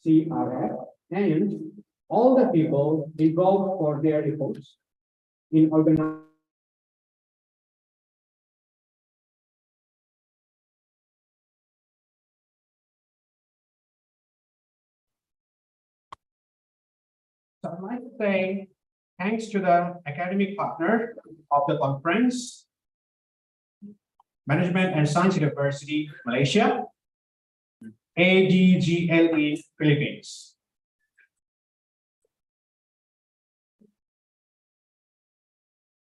CRF, and all the people involved for their efforts in organizing. So I'd like to say thanks to the academic partner of the conference, Management and Science University, Malaysia, ADGLE, Philippines.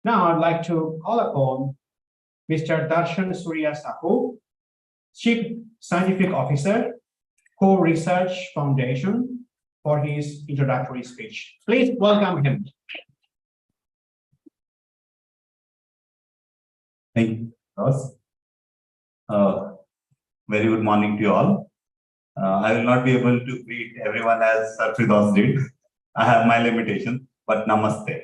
Now I'd like to call upon Mr. Darshan Surya Sahu, Chief Scientific Officer, Core Research Foundation, for his introductory speech. Please welcome him. Thank you, Ross. Very good morning to you all. I will not be able to greet everyone as Sir Firdaus did. I have my limitations, but namaste.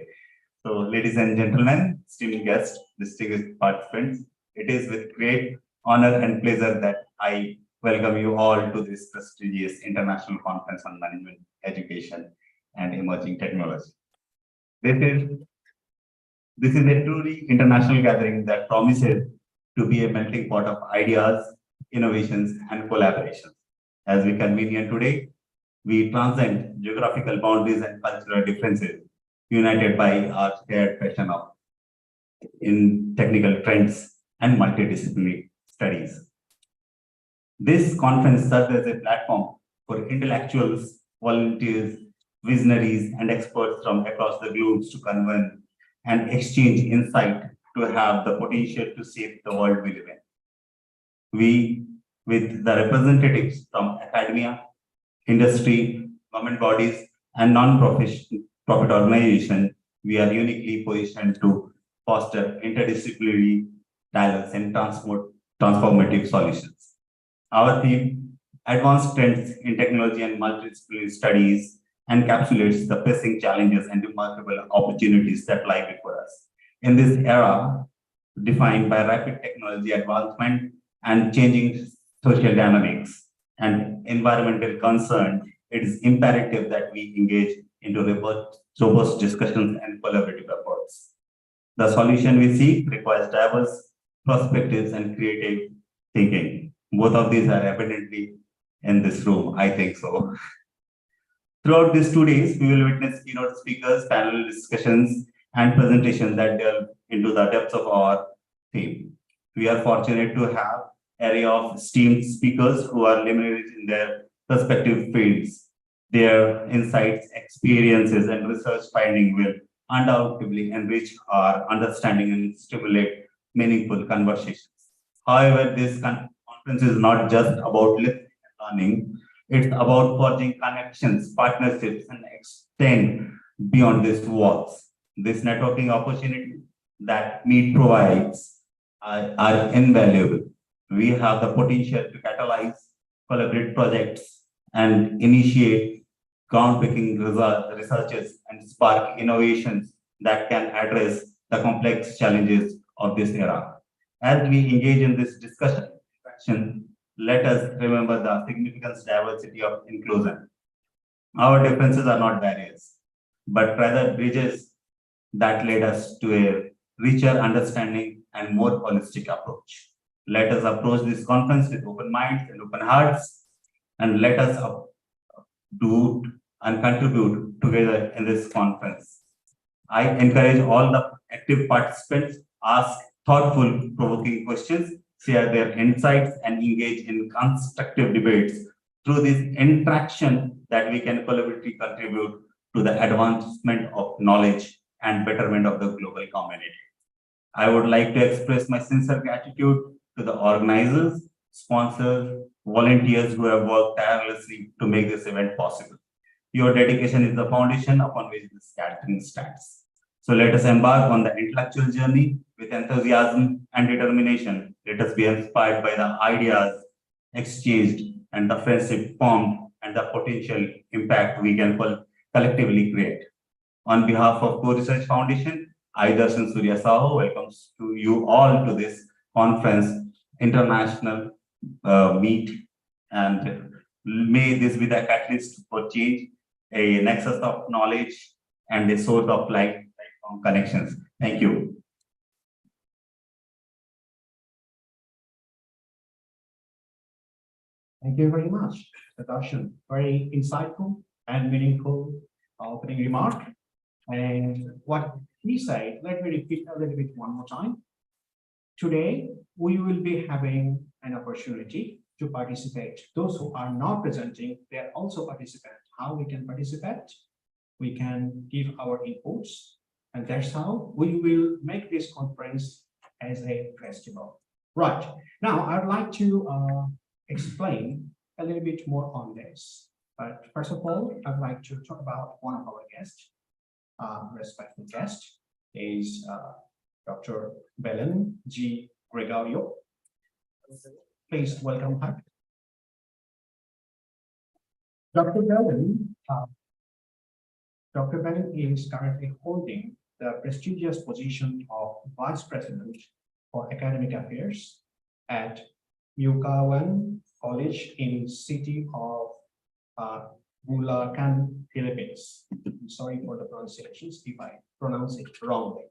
So, ladies and gentlemen, esteemed guests, distinguished participants, it is with great honor and pleasure that I welcome you all to this prestigious International Conference on Management, Education, and Emerging Technology. This is a truly international gathering that promises to be a melting pot of ideas, innovations, and collaborations. As we convene here today, we transcend geographical boundaries and cultural differences, united by our shared passion in technical trends and multidisciplinary studies. This conference serves as a platform for intellectuals, volunteers, visionaries, and experts from across the globe to convene and exchange insight to have the potential to shape the world we live in. We, with the representatives from academia, industry, government bodies, and non-profit organizations, we are uniquely positioned to foster interdisciplinary dialogues and transformative solutions. Our theme, Advanced Trends in Technology and Multidisciplinary Studies, encapsulates the pressing challenges and remarkable opportunities that lie before us. In this era, defined by rapid technology advancement and changing social dynamics and environmental concern, it is imperative that we engage into robust discussions and collaborative efforts. The solution we seek requires diverse perspectives and creative thinking. Both of these are evidently in this room, I think so. Throughout these 2 days, we will witness keynote speakers, panel discussions, and presentations that delve into the depths of our theme. We are fortunate to have an array of esteemed speakers who are luminaries in their respective fields. Their insights, experiences, and research finding will undoubtedly enrich our understanding and stimulate meaningful conversations. However, this conference is not just about listening and learning. It's about forging connections, partnerships, and extend beyond these walls. This networking opportunity that Meet provides are invaluable. We have the potential to catalyze, collaborate projects, and initiate groundbreaking researches and spark innovations that can address the complex challenges of this era. As we engage in this discussion, let us remember the significant diversity of inclusion. Our differences are not barriers, but rather bridges that led us to a richer understanding and more holistic approach. Let us approach this conference with open minds and open hearts, and let us do and contribute together in this conference. I encourage all the active participants ask thoughtful, provoking questions, share their insights, and engage in constructive debates. Through this interaction, that we can collaboratively contribute to the advancement of knowledge and betterment of the global community. I would like to express my sincere gratitude to the organizers, sponsors, volunteers who have worked tirelessly to make this event possible. Your dedication is the foundation upon which this gathering stands. So let us embark on the intellectual journey with enthusiasm and determination. Let us be inspired by the ideas exchanged and the friendship formed and the potential impact we can collectively create. On behalf of Core Research Foundation, I, Darshan Surya Sahu, welcomes to you all to this conference, international meet, and May this be the catalyst for change, a nexus of knowledge, and a source of lifelong connections. Thank you. Thank you very much, Mr. Darshan. Very insightful and meaningful opening remark. And what he said, let me repeat a little bit one more time. Today, we will be having an opportunity to participate. Those who are not presenting, they are also participants. How we can participate? We can give our inputs, and that's how we will make this conference as a festival. Right, now I'd like to explain a little bit more on this. But first of all, I'd like to talk about one of our guests, respected guest is Dr. Belen G. Gregorio. Please welcome her. Dr. Belen is currently holding the prestigious position of Vice President for Academic Affairs at Yukawan College in city of Bulacan, Philippines. I'm sorry for the pronunciations if I pronounce it wrongly.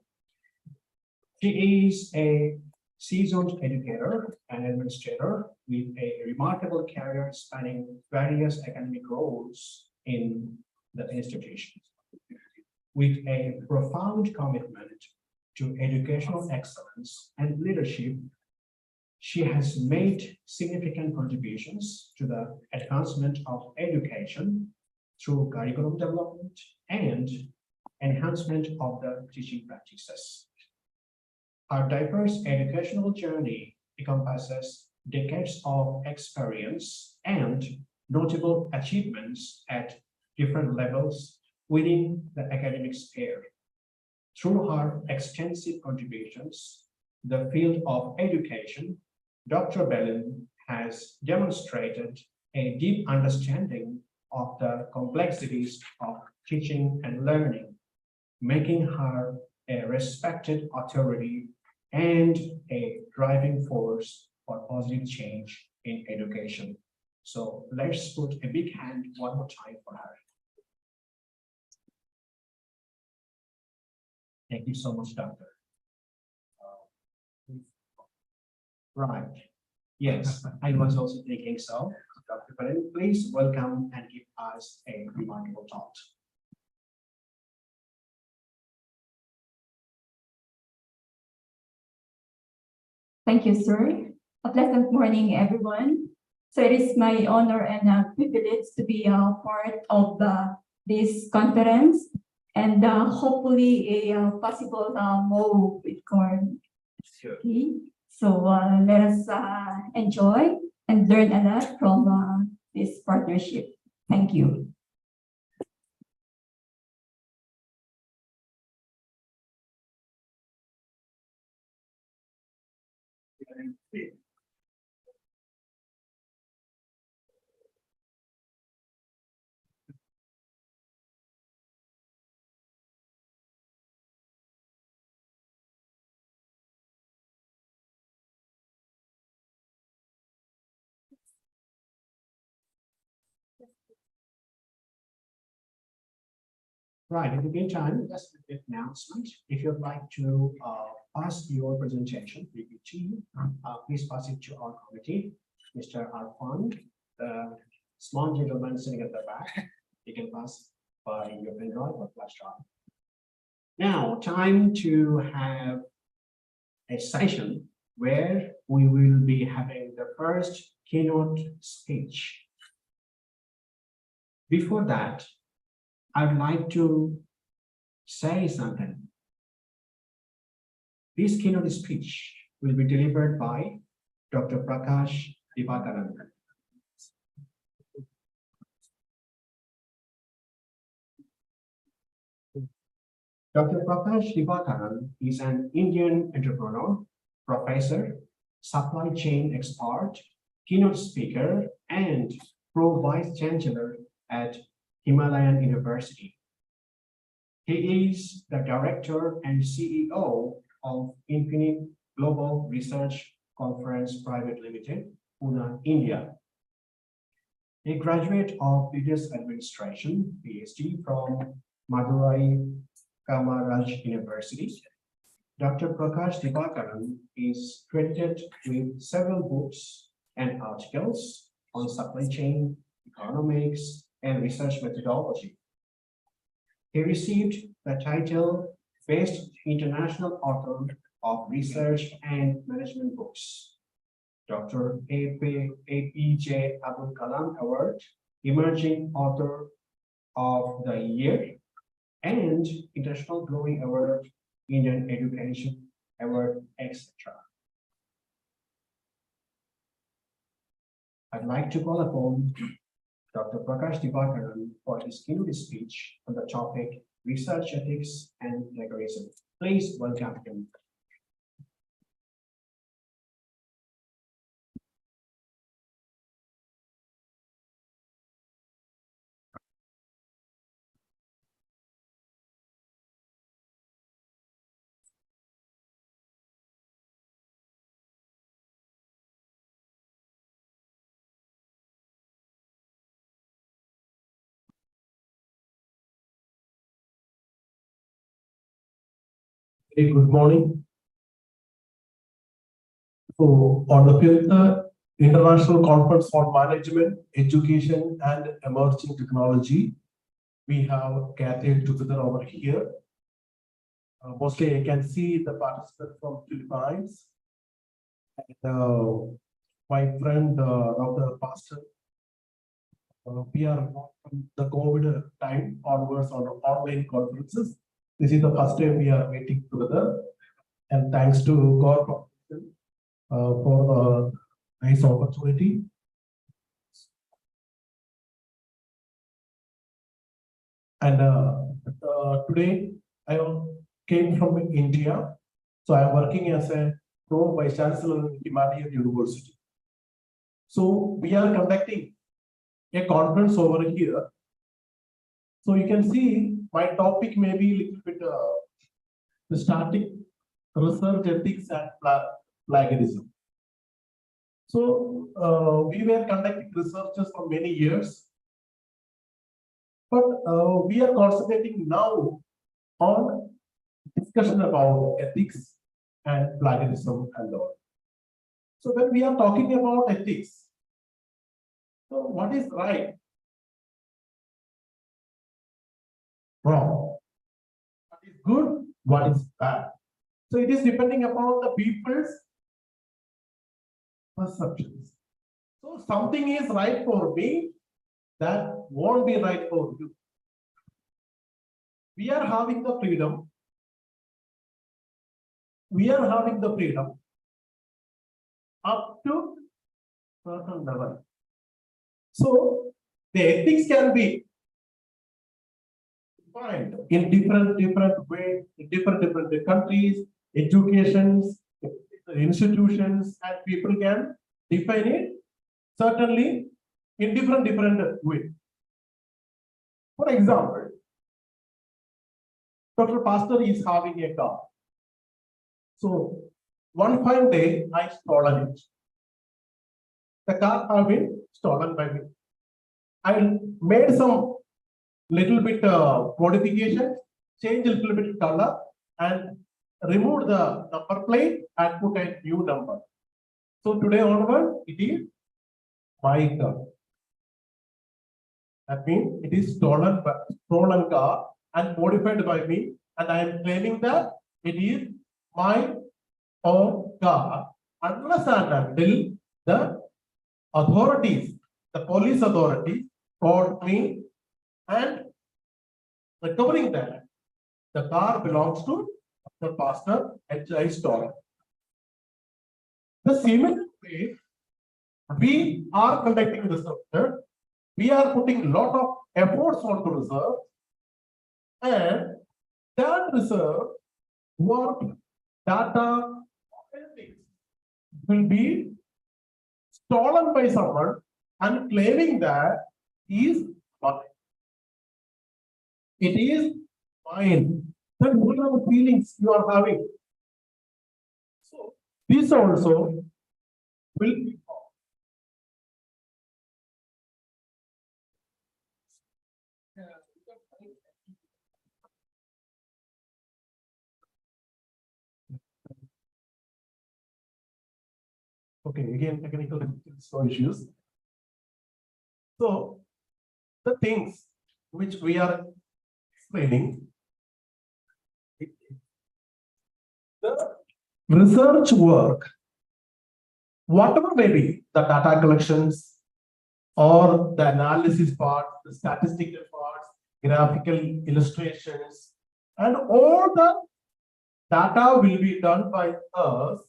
She is a seasoned educator and administrator with a remarkable career spanning various academic roles in the institution. With a profound commitment to educational excellence and leadership, she has made significant contributions to the advancement of education through curriculum development and enhancement of the teaching practices. Her diverse educational journey encompasses decades of experience and notable achievements at different levels within the academic sphere. Through her extensive contributions, the field of education, Dr. Belen has demonstrated a deep understanding of the complexities of teaching and learning, making her a respected authority and a driving force for positive change in education. So let's put a big hand one more time for her. Thank you so much, Doctor. Right. Yes, I was also thinking so. Dr. Belen, please welcome and give us a remarkable talk. Thank you, sir. A pleasant morning, everyone. So it is my honor and privilege to be a part of this conference and hopefully a possible move with corn. Sure. Okay. So let us enjoy and learn a lot from this partnership. Thank you. Right, in the meantime, just a quick announcement. If you'd like to pass your presentation, PPT, please pass it to our committee. Mr. Arfan, the small gentleman sitting at the back, you can pass by your pen drive or flash drive. Now, time to have a session where we will be having the first keynote speech. Before that, I'd like to say something. This keynote speech will be delivered by Dr. Prakash Divakaran. Dr. Prakash Divakaran is an Indian entrepreneur, professor, supply chain expert, keynote speaker, and pro-vice chancellor at Himalayan University. He is the director and CEO of Infinite Global Research Conference Private Limited, Pune, India. a graduate of Business Administration, PhD from Madurai Kamaraj University. Dr. Prakash Divakaran is credited with several books and articles on supply chain, economics, and research methodology. He received the title Best International Author of Research and Management Books. Dr. APJ Abdul Kalam Award, Emerging Author of the Year, and International Glowing Award, Indian Education Award, etc. I'd like to call upon Dr. Prakash Divakaran for his keynote speech on the topic Research Ethics and Plagiarism. Please welcome him. Very good morning. So, on the 5th International Conference on Management, Education and Emerging Technology, we have gathered together over here. Mostly I can see the participants from Philippines. And my friend, Dr. Pastor, we are from the COVID time onwards on online conferences. This is the first time we are meeting together. And thanks to God for the nice opportunity. And today I came from India. So I am working as a pro vice chancellor in Himalayan University. So we are conducting a conference over here. So you can see my topic may be a little bit the starting research ethics and plagiarism. So we were conducting researches for many years, but we are concentrating now on discussion about ethics and plagiarism and all. So when we are talking about ethics, so what is right? Wrong. What is good? What is bad? So it is depending upon the people's perceptions. So something is right for me, that won't be right for you. We are having the freedom. We are having the freedom up to certain level. So the ethics can be defined in different ways, in different countries, educations, institutions, and people can define it certainly in different ways. For example, Dr. Pastor is having a car. So one fine day I stolen it. The car have been stolen by me. I made some little bit modification, change a little bit color, and remove the number plate and put a new number. So today onward, it is my car. That means it is stolen car and modified by me, and I am claiming that it is my own car unless and until the authorities, the police authorities, caught me and recovering that the car belongs to the pastor and I stolen. The similar way, we are conducting research. We are putting a lot of efforts onto research, and that research work, data, anything will be stolen by someone and claiming that is mine. It is mine. Then what are the feelings you are having? So this also will be Okay, again, technical no issues. So the things which we are explaining, the research work, whatever may be the data collections or the analysis part, the statistical parts, graphical illustrations, and all the data will be done by us,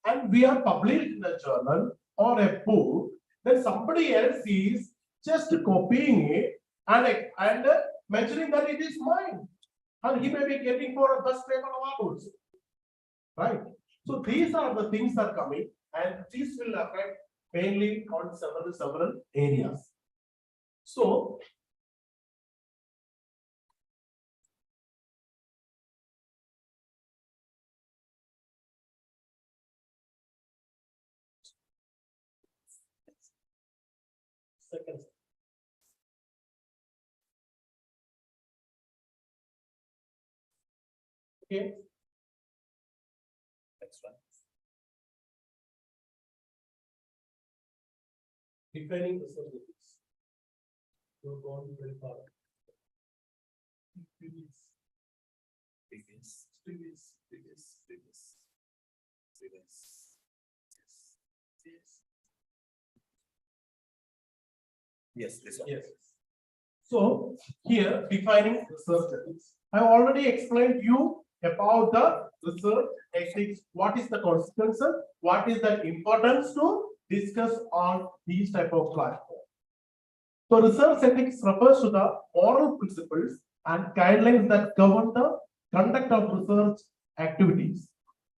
and we are published in a journal or a book, then somebody else is just copying it and mentioning that it is mine. And he may be getting for a bus paper awards. Right? So these are the things that are coming, and this will affect mainly on several areas. So second. Okay. Next one. Defining the services. You're going very far. Previous. Yes, this one. Yes. So here defining research ethics. I already explained you about the research ethics. What is the consequences? What is the importance to discuss on these type of platforms? So research ethics refers to the moral principles and guidelines that govern the conduct of research activities.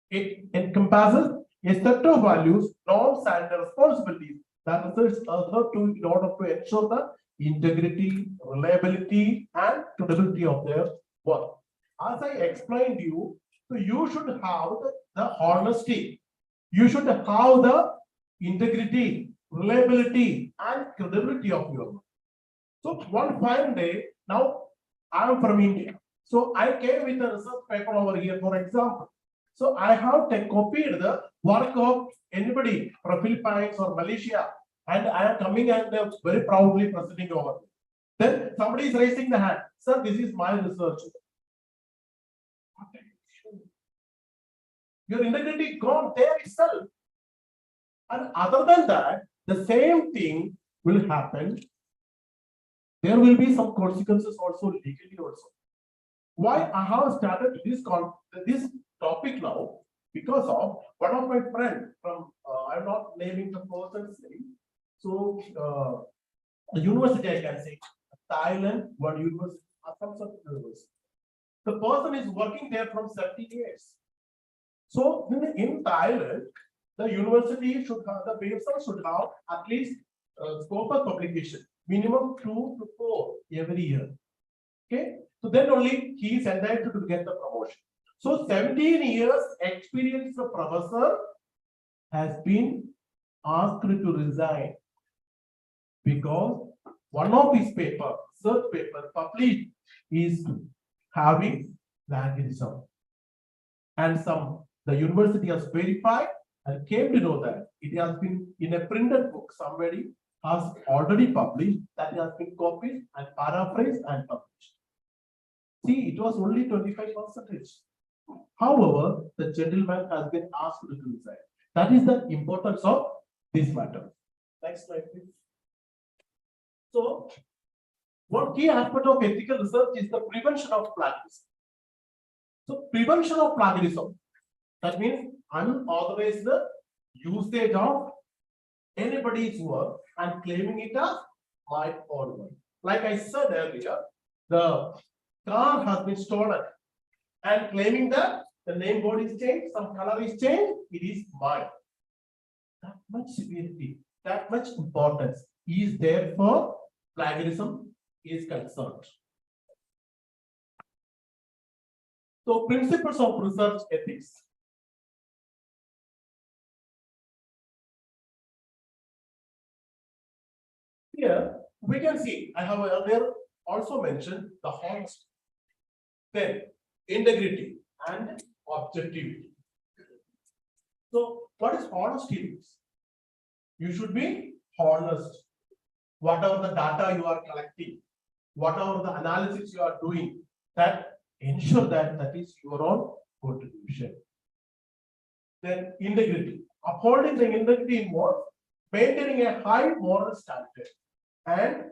It encompasses a set of values, norms, and responsibilities that research adhere to in order to ensure the integrity, reliability, and credibility of their work. As I explained you, so you should have the honesty, you should have the integrity, reliability, and credibility of your work. So one fine day, now I am from India. So I came with a research paper over here, for example. So I have copied the work of anybody from Philippines or Malaysia, and I am coming and very proudly presenting over. Then somebody is raising the hand. Sir, this is my research. Your integrity gone there itself. And other than that, the same thing will happen. There will be some consequences also legally also. Why I have started this topic now? Because of one of my friends from, I'm not naming the person's name. So the university, I can say, Thailand, one university, some university. The person is working there from 30 years. So in Thailand, the university should have, the website should have at least scope of publication, minimum 2 to 4 every year. Okay, so then only he is entitled to get the promotion. So 17 years experienced professor has been asked to resign because one of his paper, research paper published, is having plagiarism. And the university has verified and came to know that it has been in a printed book. Somebody has already published, that has been copied and paraphrased and published. See, it was only 25%. However, the gentleman has been asked to resign. That is the importance of this matter. Next slide, please. So, one key aspect of ethical research is the prevention of plagiarism. So, prevention of plagiarism, that means unauthorized usage of anybody's work and claiming it as my own work. Like I said earlier, the car has been stolen and claiming that the name board is changed, some color is changed, it is mine. That much severity, that much importance is there for plagiarism is concerned. So principles of research ethics. Here we can see I have earlier also mentioned the honesty, then integrity and objectivity. So what is honesty? You should be honest. Whatever the data you are collecting, whatever the analysis you are doing, that ensure that that is your own contribution. Then integrity. Upholding the integrity involves maintaining a high moral standard and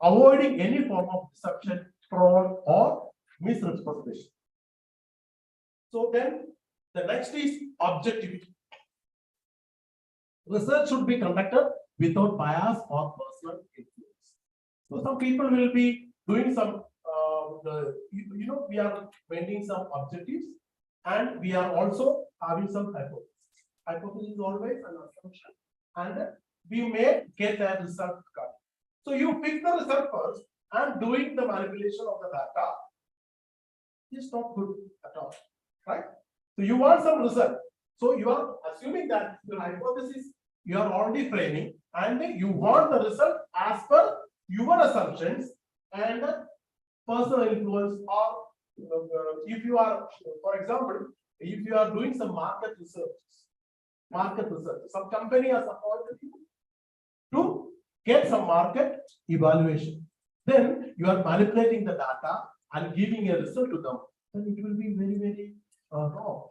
avoiding any form of deception, fraud, or misrepresentation. So then the next is objectivity. Research should be conducted without bias or personal influence. So some people will be doing some, we are maintaining some objectives and we are also having some hypothesis. Hypothesis is always an assumption and we may get a result card. So you pick the result first and doing the manipulation of the data is not good at all, right? So you want some result. So you are assuming that your hypothesis you are already framing and you want the result as per your assumptions and personal influence or if you are, for example, if you are doing some market research, some company has appointed you to get some market evaluation. Then you are manipulating the data and giving a result to them. Then it will be very, very wrong.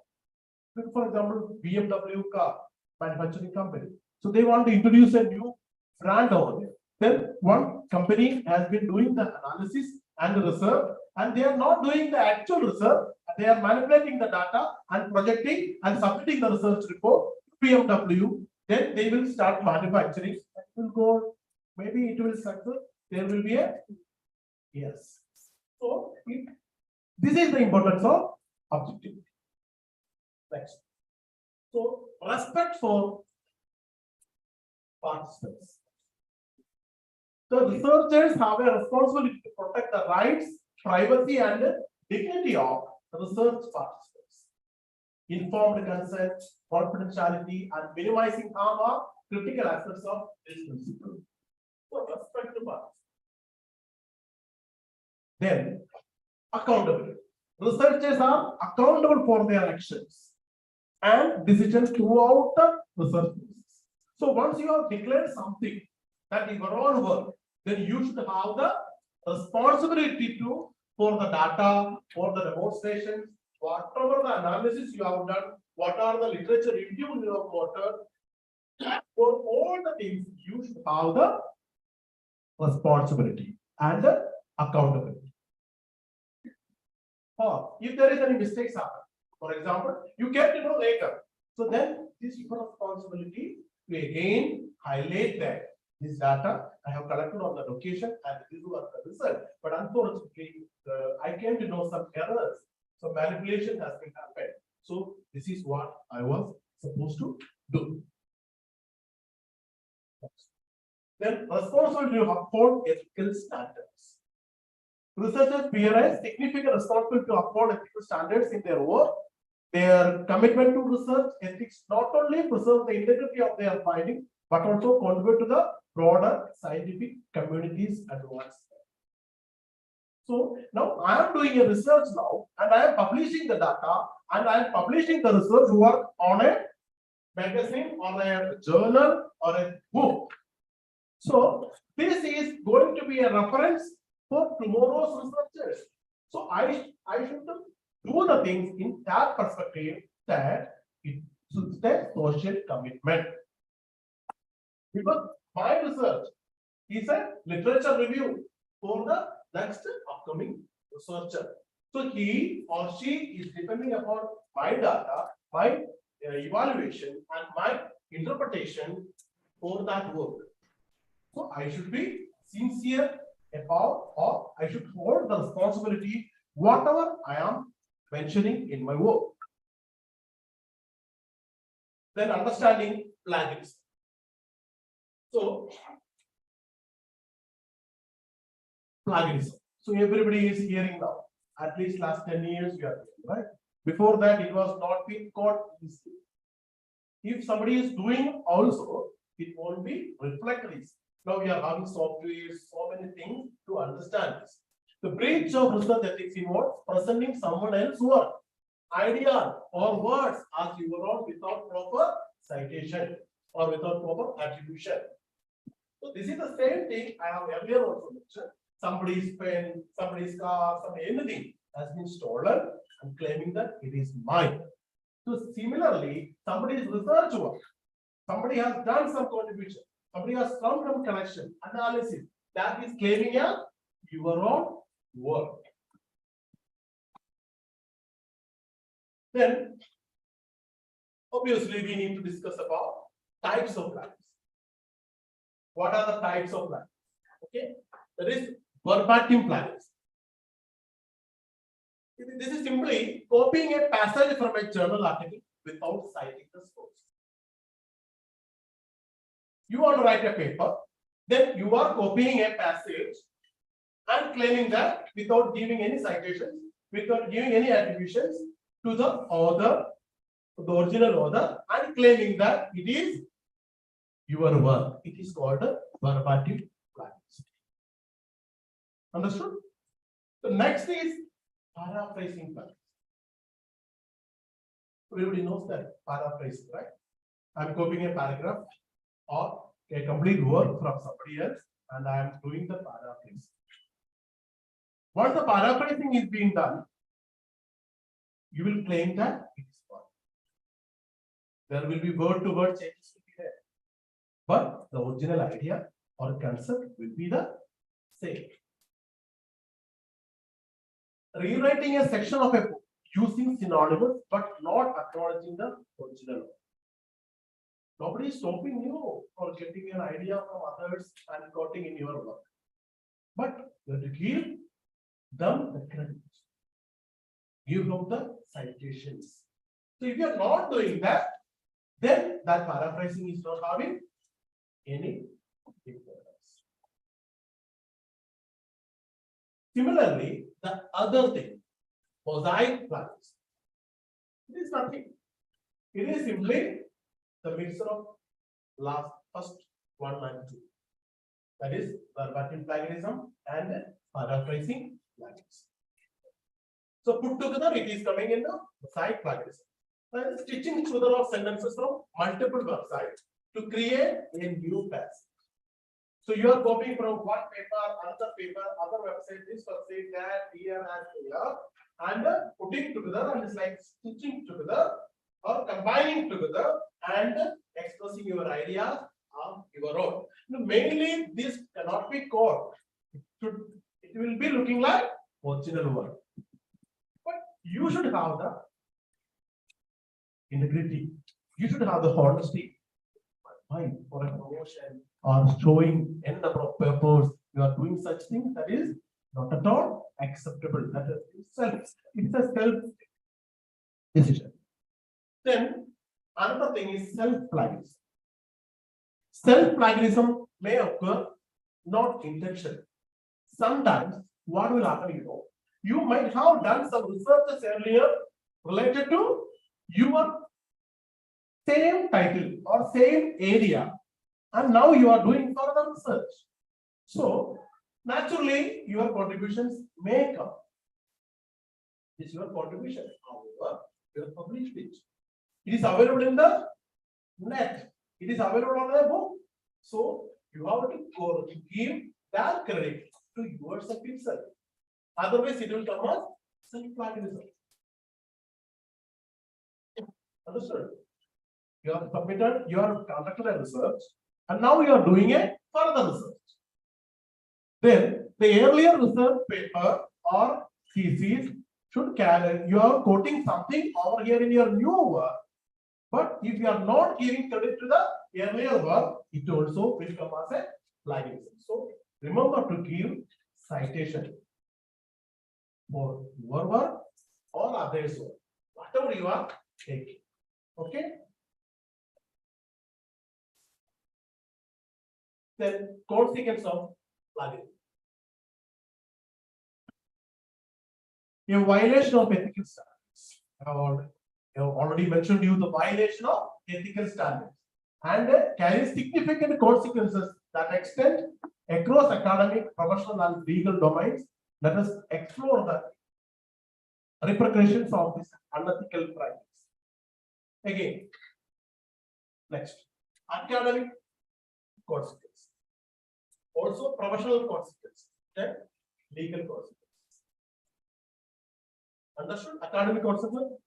For example, BMW car manufacturing company. So they want to introduce a new brand over there. Then one company has been doing the analysis and the research, and they are not doing the actual research. They are manipulating the data and projecting and submitting the research report to BMW. Then they will start manufacturing. It will go. Maybe it will succeed. There will be a yes. So this is the importance of objectivity. Next. So respect for participants. The researchers have a responsibility to protect the rights, privacy, and dignity of the research participants. Informed consent, confidentiality, and minimizing harm are critical aspects of this principle. So respect to participants. Then accountability. Researchers are accountable for their actions and decisions throughout the research process. So once you have declared something that is your own work, then you should have the responsibility for the data, for the demonstrations, whatever the analysis you have done, what are the literature review you have quoted, for all the things you should have the responsibility and the accountability. Or if there is any mistakes happen, for example, you get to know later. So then this is your responsibility to again highlight that this data I have collected on the location and this was the result. But unfortunately, I came to know some errors. So manipulation has been happened. So this is what I was supposed to do. Then responsibility to uphold ethical standards. Researchers bear a significant responsibility to uphold ethical standards in their work. Their commitment to research ethics not only preserve the integrity of their findings, but also contribute to the broader scientific community's advancement. So now I am doing a research now, and I am publishing the data, and I am publishing the research work on a magazine, or a journal, or a book. So this is going to be a reference for tomorrow's researchers. So I should do the things in that perspective that it should take social commitment. Because my research is a literature review for the next upcoming researcher. So he or she is depending upon my data, my evaluation, and my interpretation for that work. So I should be sincere about, or I should hold the responsibility whatever I am mentioning in my work. Then understanding plagiarism. So plagiarism. So everybody is hearing now. At least last 10 years we are hearing, right? Before that, it was not being caught easily. If somebody is doing also, it won't be reflected easily. Now we are having software, so many things to to understand this. The breach of research ethics involves presenting someone else's work, idea, or words as your own without proper citation or without proper attribution. So this is the same thing I have earlier also mentioned. Somebody's pen, somebody's car, anything has been stolen and claiming that it is mine. So similarly, somebody's research work, somebody has done some contribution, somebody has come from collection, analysis, that is claiming as your own work. Then, obviously, we need to discuss about types of plans. What are the types of plans? Okay, that is verbatim plans. This is simply copying a passage from a journal article without citing the source. You want to write a paper, then you are copying a passage and claiming that without giving any citations, without giving any attributions to the author, the original author, and claiming that it is your work. It is called a verbatim plans. Understood? The next is paraphrasing plans. Everybody knows that paraphrasing, right? I'm copying a paragraph or a complete work from somebody else, and I am doing the paraphrase. Once the paraphrasing is being done, you will claim that it is wrong. There will be word to word changes to be there, but the original idea or concept will be the same. Rewriting a section of a book using synonyms but not acknowledging the original. Nobody is stopping you for getting an idea from others and quoting in your work, but you have to give them the credit. Give them the citations. So if you are not doing that, then that paraphrasing is not having any importance. Similarly, the other thing, mosaic plans. It is nothing. It is simply the mixture of first one and two. That is verbatim plagiarism and paraphrasing plagiarism. So put together, it is coming in the mosaic plagiarism. That is stitching together of sentences from multiple websites to create a new passage. So you are copying from one paper, other website, this website, that, here, and here, and putting together, and it's like stitching together or combining together and expressing your ideas of your own. Now, mainly, this cannot be called. It will be looking like original work. But you should have the integrity. You should have the honesty. Why? For a promotion or showing n number of papers, you are doing such things that is not at all acceptable. That is it's a self decision. Then another thing is self-plagiarism. Self-plagiarism may occur not intentionally. Sometimes what will happen, you might have done some researches earlier related to your same title or same area, and now you are doing further research. So naturally, your contributions may come. It's your contribution. However, you have published it. It is available in the net. It is available on a book. So you have to give that credit to yourself itself. Otherwise, it will come as self-plagiarism. Understood? You have submitted, you have conducted a research, and now you are doing a further research. Then the earlier research paper or thesis should carry, you are quoting something over here in your new work. But if you are not giving credit to the earlier work, it also will come as a plagiarism. So remember to give citation for your work or others' work, whatever you are taking. Okay. Then consequence of plagiarism. A violation of ethical standards. I have already mentioned you the violation of ethical standards and carries significant consequences that extend across academic, professional, and legal domains. Let us explore the repercussions of this unethical practice. Again, next, academic consequences, also professional consequences, then legal consequences. Understood? Academic consequences.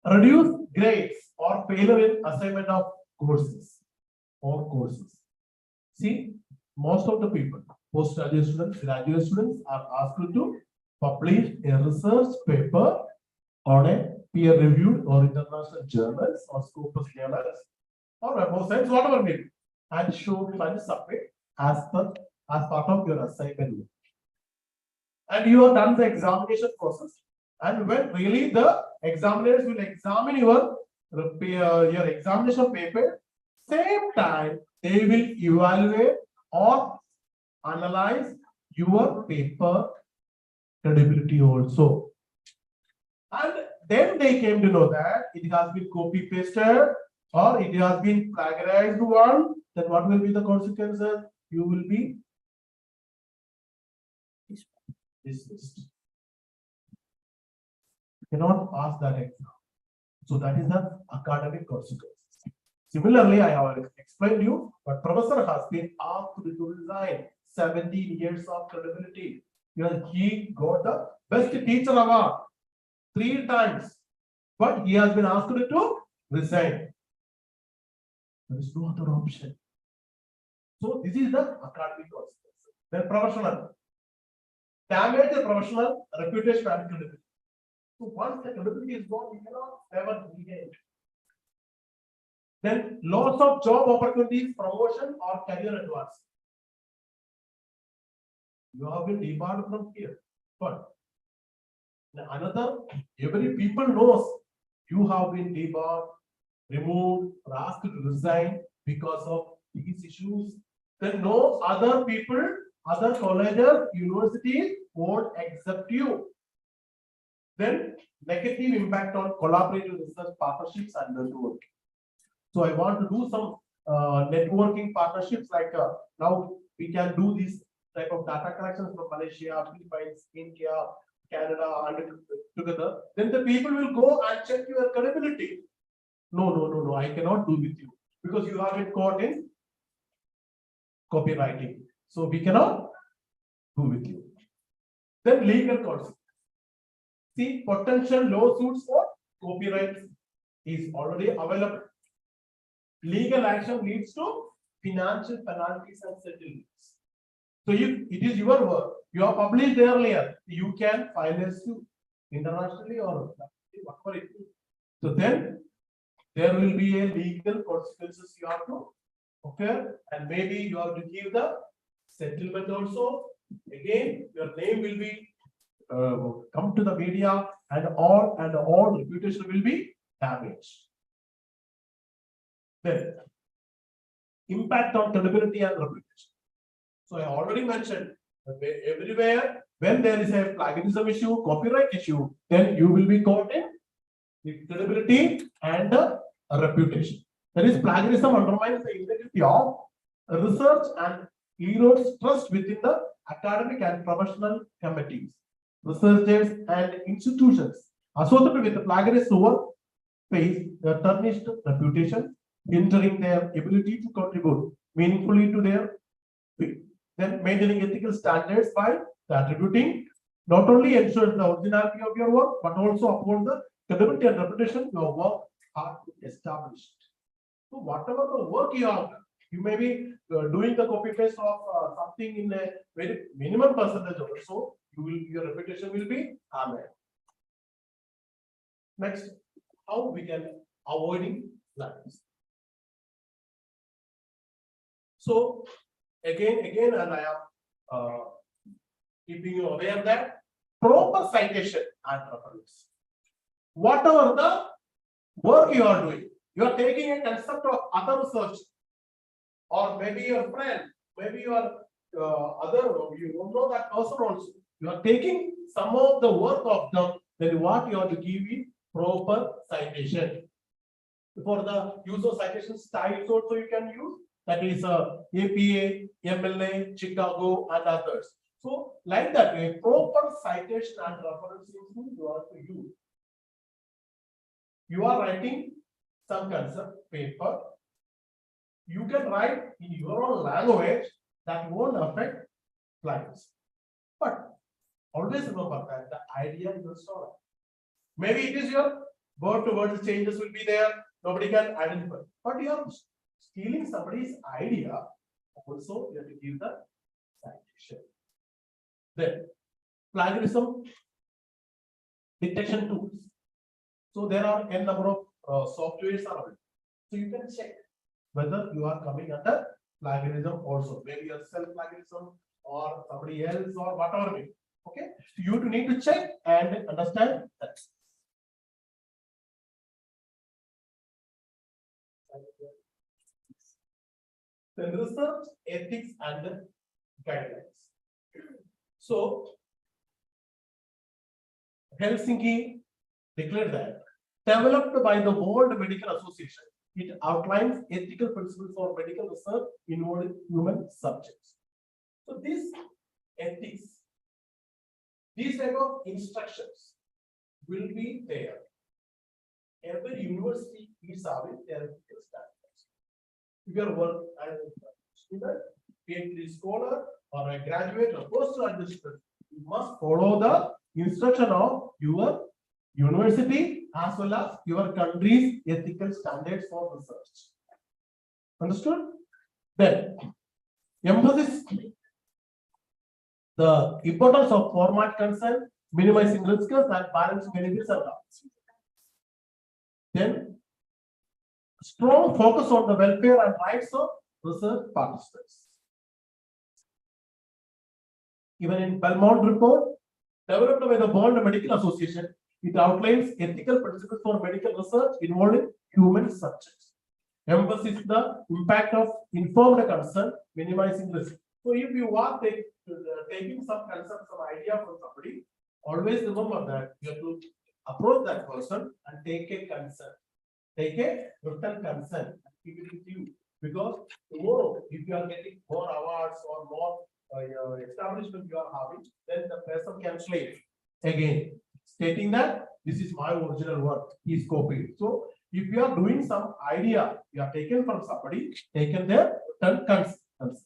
Reduce grades or failure in assignment of courses or courses. See, most of the people, postgraduate students, graduate students are asked to publish a research paper on a peer-reviewed or international journals or Scopus journals or Web of Science, whatever may be, and show and submit as part of your assignment. And you have done the examination process. And when really the examiners will examine your examination paper, same time they will evaluate or analyze your paper credibility also. And then they came to know that it has been copy pasted or it has been plagiarized one. Then what will be the consequences? You will be dismissed. You cannot pass that exam. So that is the academic consequences. Similarly, I have explained you, but professor has been asked to resign 17 years of credibility. He got the best teacher award 3 times, but he has been asked to resign. There is no other option. So this is the academic consequences. Then professional. Damage the professional reputation and credibility. So once the credibility is gone, you cannot ever regain. Then loss of job opportunities, promotion or career advance. You have been debarred from here. But another, every people knows you have been debarred, removed, or asked to resign because of these issues. Then no other people, other colleges, universities won't accept you. Then negative impact on collaborative research partnerships and networking. So I want to do some networking partnerships like now we can do this type of data collections from Malaysia, Philippines, India, Canada, and together. Then the people will go and check your credibility. No, I cannot do with you because you have been caught in copywriting. So we cannot do with you. Then legal consequences. See, potential lawsuits for copyright is already available. Legal action leads to financial penalties and settlements. So if it is your work, you are published earlier, you can file a suit internationally or whatever it is. So then there will be a legal consequences you have to occur, and maybe you have to give the settlement also. Again, your name will be come to the media, and all reputation will be damaged. Then impact on credibility and reputation. So I already mentioned everywhere when there is a plagiarism issue, copyright issue, then you will be caught in the credibility and the reputation. That is, plagiarism undermines the integrity of research and erodes trust within the academic and professional committees, researchers and institutions associated with the plagiarism work face a tarnished reputation, hindering their ability to contribute meaningfully to their field. Then maintaining ethical standards by attributing not only ensures the originality of your work, but also uphold the credibility and reputation your work are established. So whatever the work you have done, you may be doing the copy paste of something in a very minimum percentage also, your reputation will be harmed. Next, how we can avoiding lies. So again, and I am keeping you aware that proper citation and reference. Whatever the work you are doing, you are taking a concept of other research, or maybe your friend, maybe your you don't know that person also. You are taking some of the work of them, then what you have to give is proper citation. For the use of citation styles also you can use, that is APA, MLA, Chicago and others. So like that, a proper citation and reference you are to use. You are writing some concept paper. You can write in your own language that won't affect clients. But always remember that the idea is the story. Maybe it is your word to word changes will be there. Nobody can identify. But you are stealing somebody's idea. Also, you have to give the citation. Then plagiarism detection tools. So there are n number of softwares are available. So you can check whether you are coming under plagiarism also. Maybe your self plagiarism or somebody else or whatever. Maybe. Okay. So you need to check and understand that. Then research, ethics, and guidelines. So Helsinki declared that, developed by the World Medical Association, it outlines ethical principles for medical research involving human subjects. So this ethics, these type of instructions will be there. Every university is having their ethical standards. If you are work as a student, PhD scholar, or a graduate or postgraduate student, you must follow the instruction of your university as well as your country's ethical standards for research. Understood? Then, emphasis the importance of format consent, minimizing risks and balancing benefits and loss. Then, strong focus on the welfare and rights of research participants. Even in Belmont report, developed by the World Medical Association, it outlines ethical principles for medical research involving human subjects. Emphasis the impact of informed consent, minimizing risk. So if you are taking some concept, some idea from somebody, always remember that you have to approach that person and take a consent. Take a written consent and keep it with you. Because tomorrow, if you are getting more awards or more establishment you are having, then the person can claim again, stating that this is my original work, is copied. So if you are doing some idea, you are taken from somebody, taken their written consent.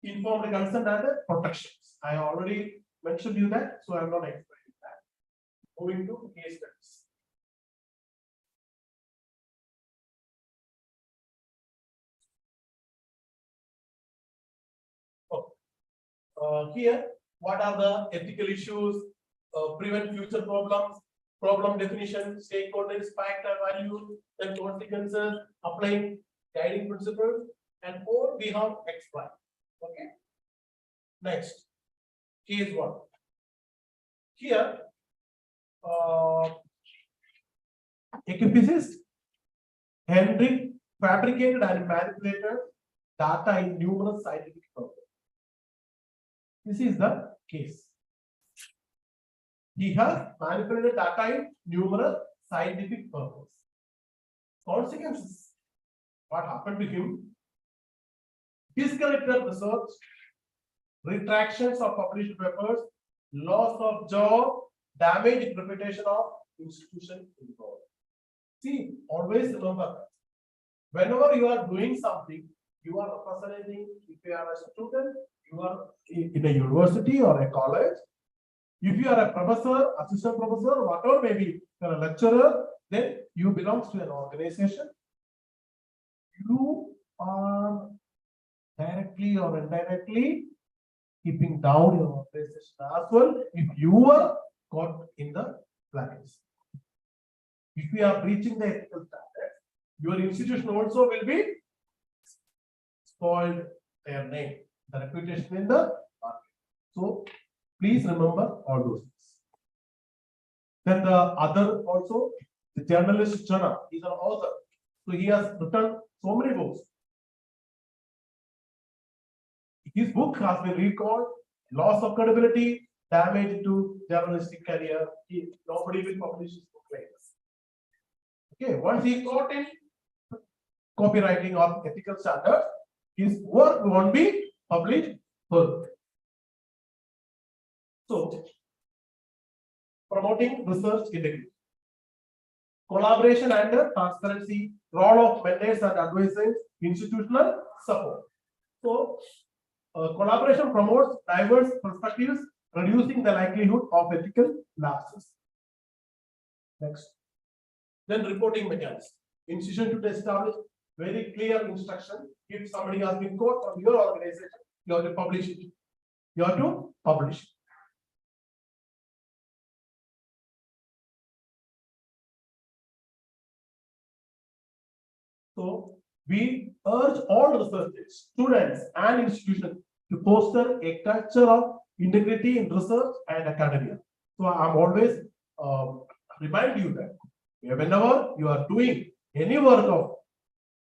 Informed consent and protections. I already mentioned you that, so I am not explaining that. Moving to case studies. Here, what are the ethical issues? Prevent future problems, problem definition, stakeholders, fact and value, then consequences, applying guiding principles, and all we have explained. Okay. Next, case 1. Here, ecphysicist Henry fabricated and manipulated data in numerous scientific problems. This is the case. He has manipulated data in numerous scientific purposes. Consequences. What happened to him? Disconnected research, retractions of published papers, loss of job, damaged reputation of institution involved. See, always remember that. Whenever you are doing something, you are representing, if you are a student, you are in a university or a college. If you are a professor, assistant professor, whatever maybe, you are a lecturer, then you belong to an organization. You are directly or indirectly keeping down your organization as well if you are caught in the plagiarism. If you are breaching the ethical standards, your institution also will be spoiled their name, the reputation in the market. So please remember all those things. Then the other also, the journalist Jana is an author. So he has written so many books. His book has been recalled, Loss of Credibility, damage to journalistic career. Nobody will publish his book like this. Okay, once he got in copywriting or ethical standards, his work won't be published further. So, promoting research integrity. Collaboration and transparency, role of mentors and advisors, institutional support. So, collaboration promotes diverse perspectives, reducing the likelihood of ethical lapses. Next. Then reporting mechanism. Institution should establish very clear instruction. If somebody has been caught from your organization, you have to publish it. You have to publish it. So we urge all researchers, students, and institutions to foster a culture of integrity in research and academia. So I'm always remind you that whenever you are doing any work of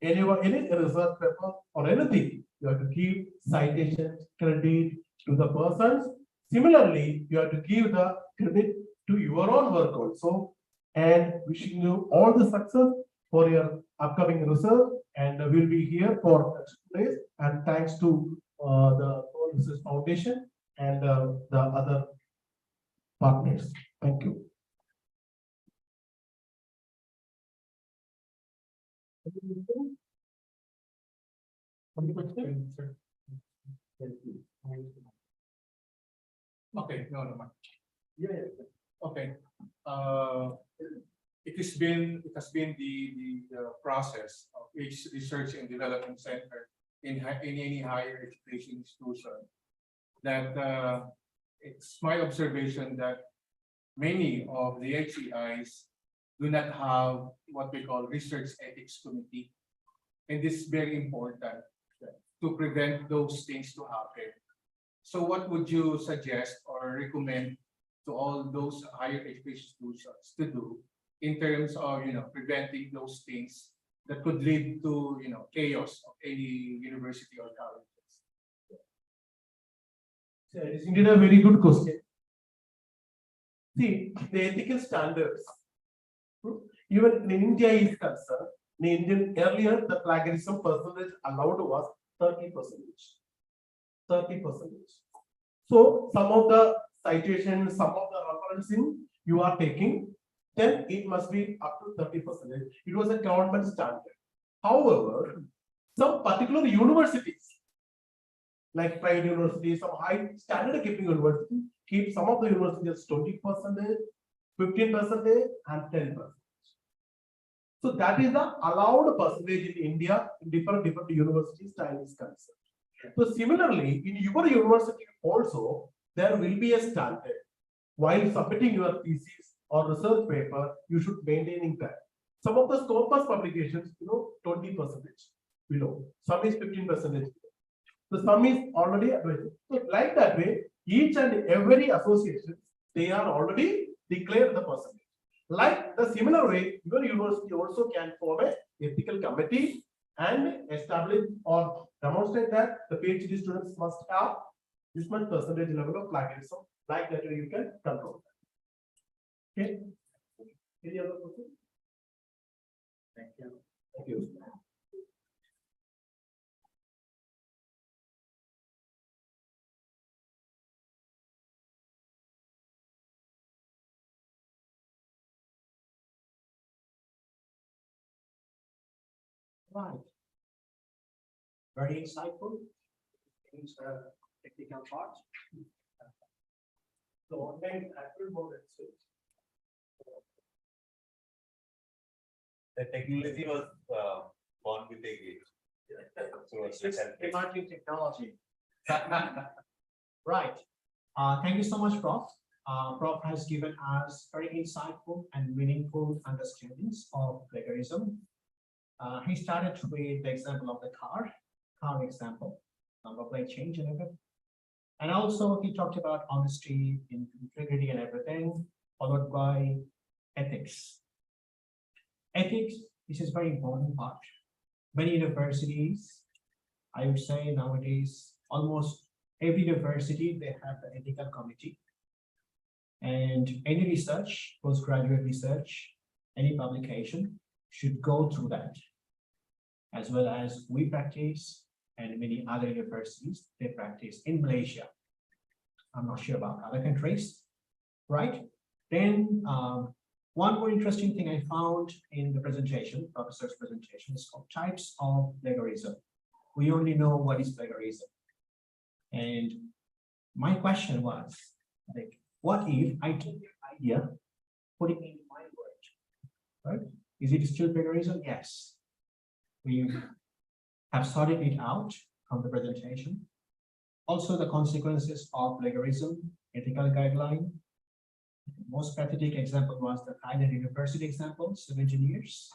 any research paper or anything, you have to give citation credit to the persons. Similarly, you have to give the credit to your own work also. And wishing you all the success for your upcoming research, and we'll be here for next days. And thanks to the Whole Research Foundation and the other partners. Thank you. Any question? Okay, no, Yeah. okay. It has been the process of each research and development center in any higher education institution that it's my observation that many of the HEIs do not have what we call research ethics committee. And this is very important to prevent those things to happen. So what would you suggest or recommend to all those higher education institutions to do in terms of, preventing those things that could lead to, chaos of any university or colleges? So it is indeed a very good question. See, the ethical standards, even in India is concerned, in Indian earlier the plagiarism percentage allowed was 30%. 30%. So some of the citations, some of the referencing you are taking, then it must be up to 30%. It was a government standard. However, some particular universities, like private universities, some high standard keeping universities, keep some of the universities 20%, 15%, and 10%. So that is the allowed percentage in India in different university style is concerned. So similarly, in your university also, there will be a standard. While submitting your thesis or research paper, you should maintain that. Some of the Scopus publications, 20% below. Some is 15%. So some is already advised. So like that way, each and every association, they are already declared the percentage. Like the similar way, your university also can form a ethical committee and establish or demonstrate that the PhD students must have this much percentage level of plagiarism. Like that way, you can control that. Okay. Any other question? Thank you. Thank you. Right. Very insightful. Things technical parts. So online April mode itself. The technology was born with a gate. So It's just emerging technology. Right. Thank you so much, Prof. Prof has given us very insightful and meaningful understandings of plagiarism. He started with the example of the car example, number plate change and everything. And also he talked about honesty, integrity and everything, followed by ethics. Ethics, this is very important part. Many universities, I would say nowadays, almost every university, they have the ethical committee. And any research, postgraduate research, any publication should go through that. As well as we practice and many other universities, they practice in Malaysia. I'm not sure about other countries, right? Then one more interesting thing I found in the presentation, professor's presentation, is called types of plagiarism. We only know what is plagiarism. And my question was, like, what if I took your idea, put it in my word, right? Is it still plagiarism? Yes. We have sorted it out from the presentation. Also, the consequences of plagiarism, ethical guideline. Most pathetic example was the Thailand University example, 17 years.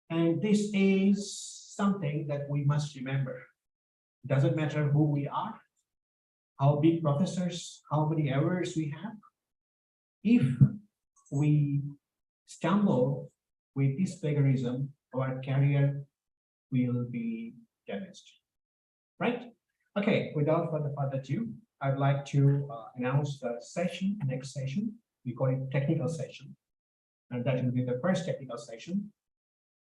And this is something that we must remember. Doesn't matter who we are, how big professors, how many errors we have. If we stumble with this plagiarism, our career will be damaged, right? Okay, without further ado, I'd like to announce the session, next session. We call it technical session. And that will be the first technical session.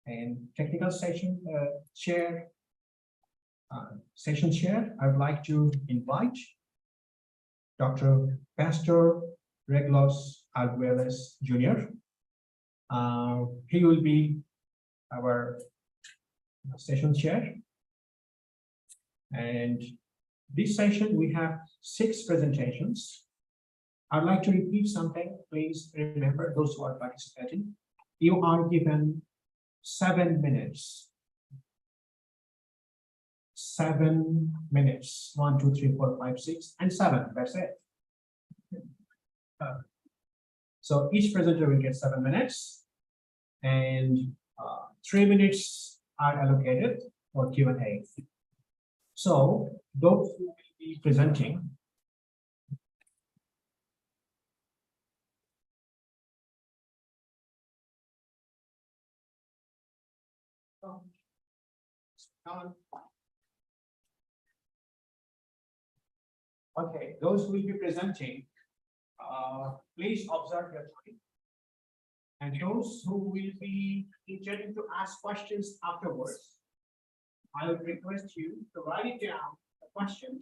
And technical session chair, session chair, I would like to invite Dr. Pastor Reglos Arguelles Jr. He will be our session chair. And this session, we have 6 presentations. I'd like to repeat something. Please remember, those who are participating, you are given 7 minutes. 7 minutes. 1, 2, 3, 4, 5, 6, and 7. That's it. So each presenter will get 7 minutes, and 3 minutes are allocated for Q&A. So those who will be presenting, okay, those who will be presenting, please observe your time. And those who will be intending to ask questions afterwards, I would request you to write it down, the question,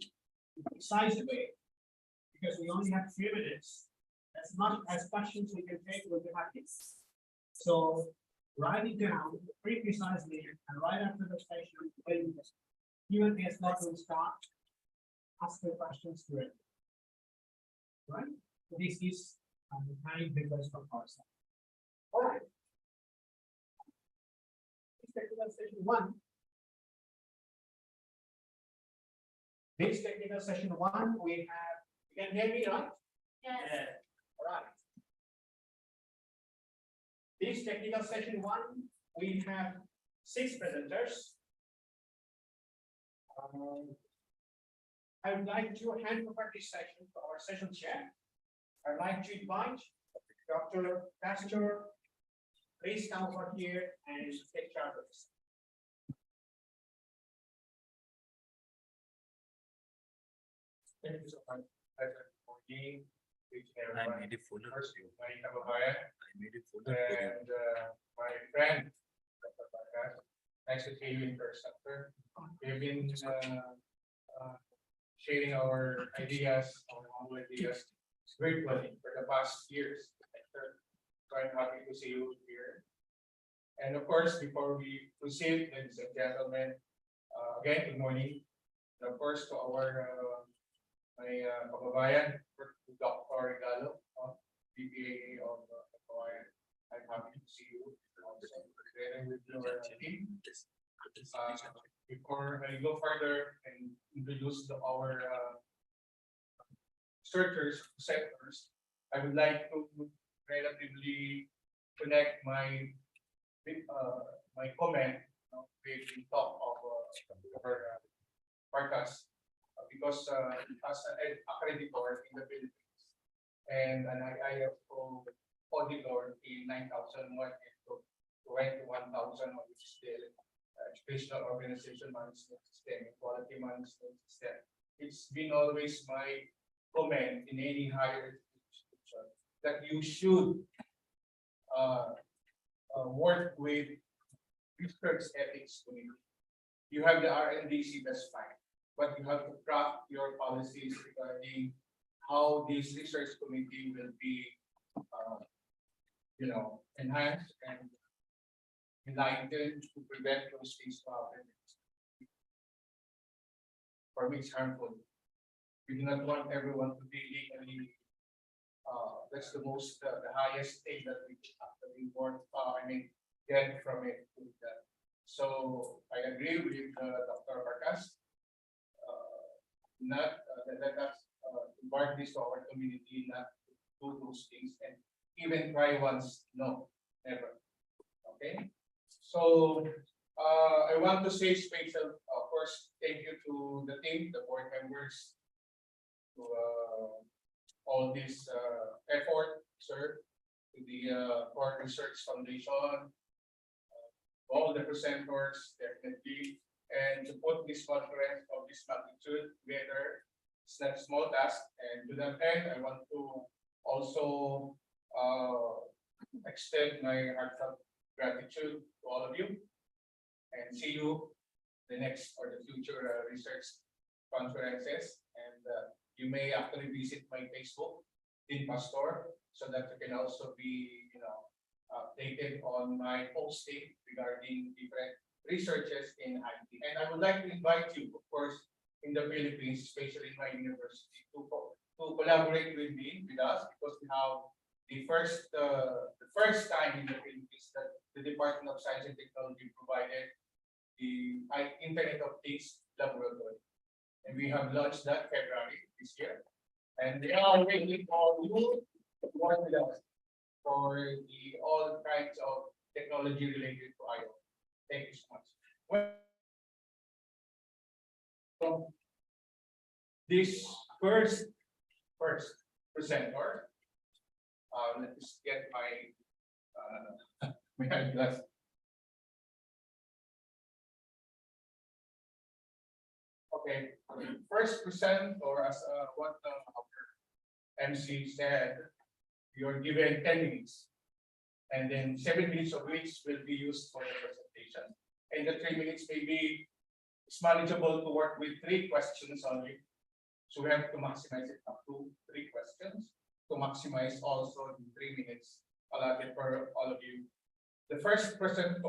in a precise way, because we only have 3 minutes. As much as questions we can take will be happy. So write it down pretty precisely, and right after the session, when Q&A slot will start, ask the questions to it. Right? So this is the kind request from our side. All right. Technical session 1. This technical session 1, we have, you can hear me, right? Yes. Yeah. All right. This technical session 1, we have 6 presenters. I would like to hand over this session to our session chair. I'd like to invite Dr. Pastor. Please come over here and take charge of this. Thank you so much. For me, I made a folder for first, you. my kababayan, I made a folder for you. and my friend, Dr. Bagas. Nice to see you in person, sir. We've been sharing our ideas, our own ideas virtually for the past years. So I'm happy to see you here. And of course, before we proceed, ladies and gentlemen, again, good morning. And of course, to our my kababayan, Dr. Regalo, BPA of Kababayan. I'm happy to see you also together with your team. Before I go further and introduce our researchers, presenters, I would like to relatively connect my my comment with the talk of our podcast because as an accreditor in the Philippines and an IIFO auditor in 9001 to 21,000, which is the educational organization management system, quality management system. It's been always my comment in any higher that you should work with research ethics committee. You have the RNDC, that's fine, but you have to craft your policies regarding how this research committee will be, enhanced and enlightened to prevent those things to happen. For me, it's harmful. We do not want everyone to be legally, that's the most, the highest thing that we actually want, get from it. So I agree with Dr. Vargas. Let us invite this to our community, not to do those things and even try once, no, never. Okay, so I want to say special, of course, thank you to the team, the board members, to all this effort, sir, to the Core Research Foundation, all the presenters, definitely, and to put this conference of this magnitude together, it's not a small task. And to that end, I want to also extend my heartfelt gratitude to all of you, and see you the next or the future research conferences. And you may actually visit my Facebook, Dean Pastor, so that you can also be, updated on my posting regarding different researches in IT. And I would like to invite you, of course, in the Philippines, especially in my university, to collaborate with me, with us, because we have the first time in the Philippines that the Department of Science and Technology provided the Internet of Things laboratory. And we have launched that February this year. And they are waiting for you to work with us for the all kinds of technology related to IoT. Thank you so much. So this first presenter, let us get my my eyeglass. Okay, first presenter, as what our MC said, you're given 10 minutes. And then 7 minutes of which will be used for the presentation. And the 3 minutes maybe it's manageable to work with 3 questions only. So we have to maximize it up to 3 questions to maximize also the 3 minutes allotted for all of you. The first presenter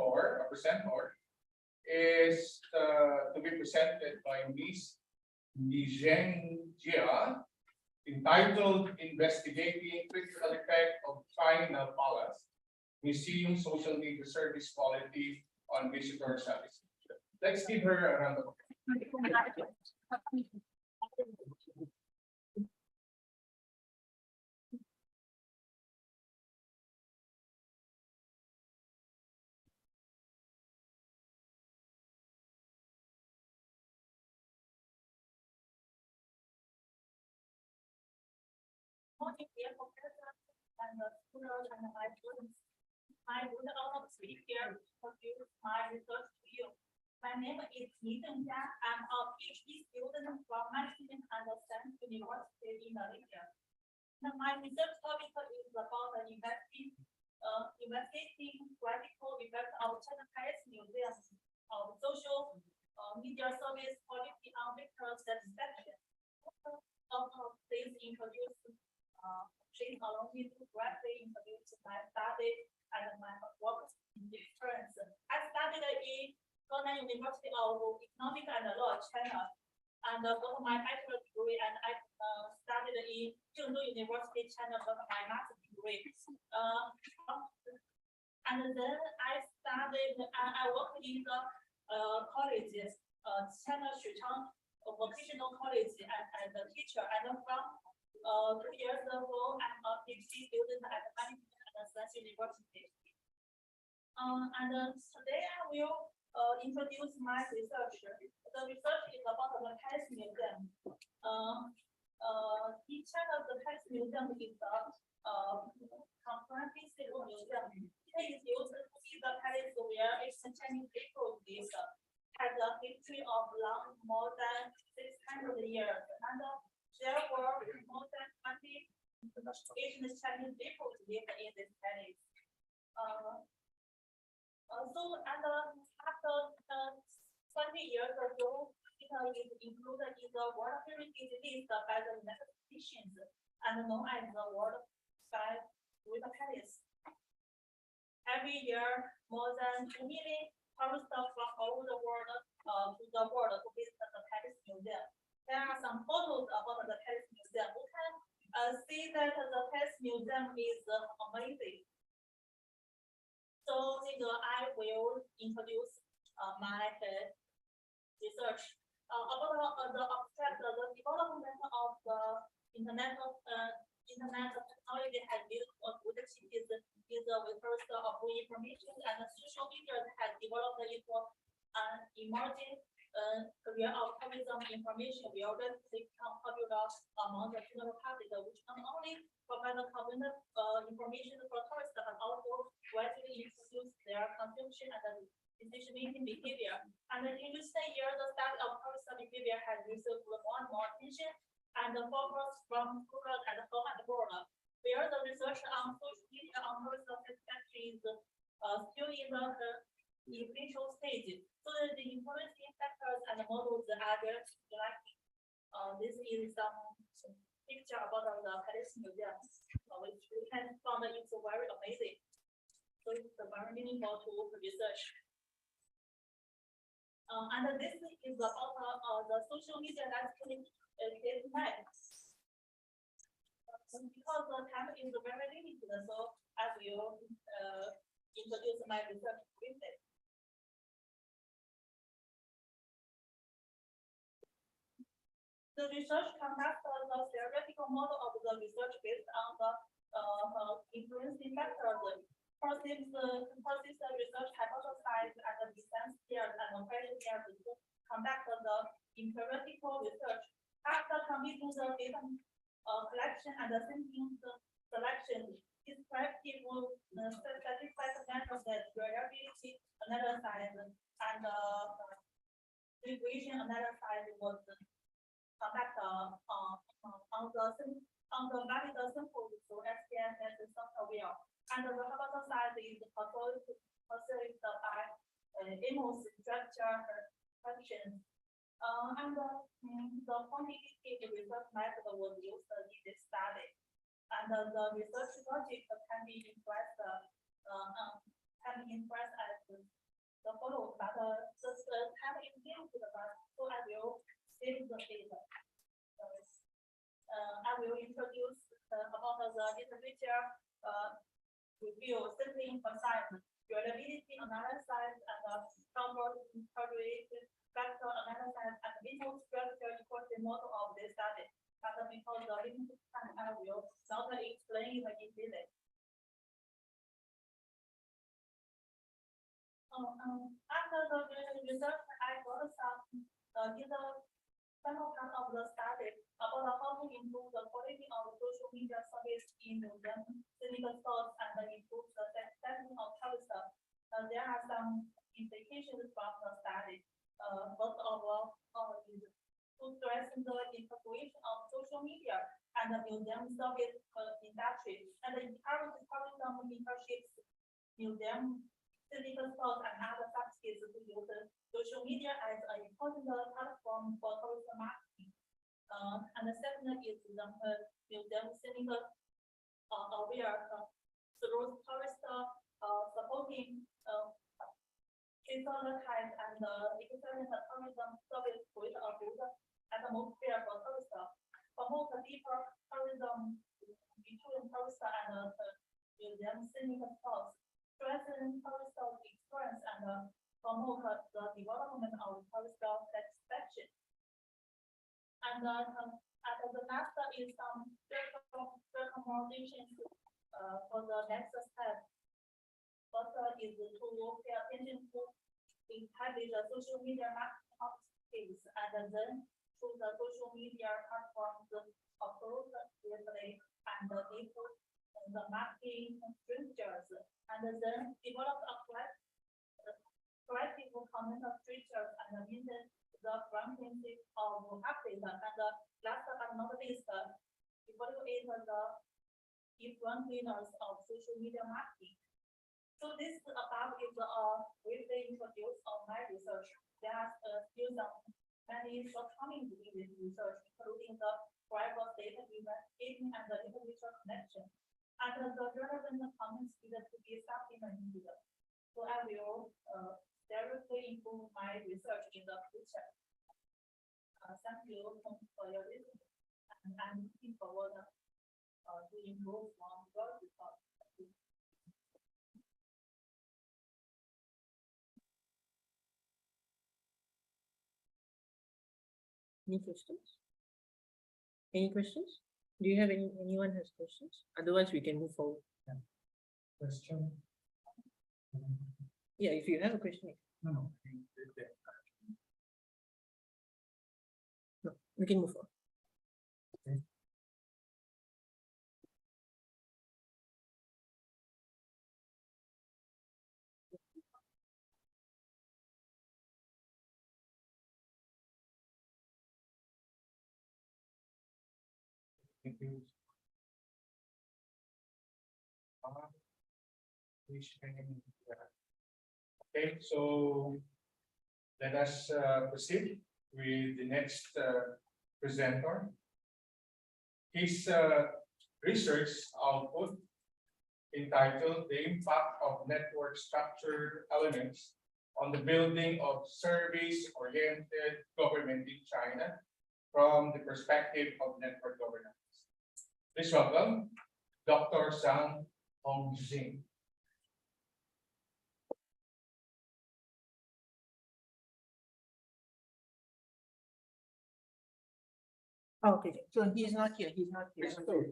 is to be presented by Ms. Nizheng Jia, entitled Investigating Critical Effect of China Palace Museum Social Media Service Quality on Visitor Satisfaction. Let's give her a round of applause. Morning, dear professors and students and my students. I would also speak here to introduce my research to you. My name is Ni Zhengjia. I'm a PhD student from Management and Science University in Malaysia. Now, my research topic is about investigating critical effects of China Palace Museum of social media service quality on visitor satisfaction. Please introduce. Please allow me to briefly introduce my study and my work experience. I studied in Henan University of Economics and Law, China, and got my bachelor degree. And I studied in Chengdu University, China, got my master's degree. And then I studied. I worked in the colleges, China Xuchang Vocational College, and the teacher. And from 2 years ago, I'm a PhD student at Management and Science University. And today I will introduce my research. The research is about the Palace Museum. In China, the Palace Museum is a comprehensive museum. It is used to see the palace where ancient Chinese people live. Has a history of more than 600 years. And there were more than 20 Asian Chinese people live in this palace. After 20 years ago, it is included in the World Heritage list by the United Nations and known as the World Sky with Palace. Every year, more than 2 million tourists from all over the world to visit the Palace Museum. There are some photos about the Palace Museum. We can see that the Palace Museum is amazing. So I will introduce my research about the abstract, the development of the internet technology has built on which is the first of information and social media has developed into an emerging career of tourism information will rapidly become popular among the general public, which not only provide the convenient information for tourists, but also gradually introduce their consumption and decision-making behavior. And in recent years, the study of tourist behavior has received more and more attention and focus from schools and home and abroad. Where the research on social media on tourist satisfaction is still in the initial stage. So the influencing factors and models are there to like. This is some picture about the Palace Museum, which we can find it's very amazing. So it's very meaningful to research. And this is about the social media landscape is nice. Because the time is very limited, so I will introduce my research with it. The research conducts the theoretical model of the research based on the influencing factors. First is the research hypothesis and the defense theory and question theory to conduct the empirical research. After completing the data collection and the thinking selection, descriptive statistical methods that reliability analysis and regression analysis was conduct on the valid sample through SPSS software. And the hypothesis is facilitated by Amos structure functions. And the quantitative research method was used in this study. And the research logic can be expressed as the follows, but the time is limited, so I will save the data. I will introduce about the literature review, simply emphasize reliability analysis and correlated factor analysis and visual structure equation model of this study. But because the limited time, I will not explain it in detail. After the research, I got some final part of the study about how to improve the quality of social media service in museum, clinical stores, and improve the satisfaction of tourists. There are some implications from the study. First of all, is to strengthen the integration of social media and the museum service industry, and encourage tourism internships, museum, clinical stores, and other subsidies to use social media as an important platform for tourism marketing. And the second is the museum clinical aware through tourist supporting facilitate and excellent tourism service with a good atmosphere for tourists. Promote deeper tourism between tourists and museum clinical stores. Strengthen tourist experience and promote the development of tourist satisfaction. And the last is some recommendations for the next step. First is to pay attention to establish the social media marketing skills, and then choose the social media platforms appropriately and deeper the marketing structures, and then develop a collective comment structures and maintain the frequency of updates. And last but not least, evaluate the is one winners of social media marketing. So this above is briefly introduce of my research. There are still some many shortcomings in this research, including the private data investigating and the individual connection. And the relevant comments needed to be supplemented. So I will directly improve my research in the future. Thank you for your listening, and I'm looking forward to improve on your report. Any questions? Any questions? Do you have anyone has questions? Otherwise, we can move forward. Question? Yeah, if you have a question, No. no, we can move forward. Thank you. Okay, so let us proceed with the next presenter. His research output entitled "The Impact of Network Structure Elements on the Building of Service-Oriented Government in China from the Perspective of Network Governance." Please welcome Dr. Zhang Hongxing. Okay, so he's not here,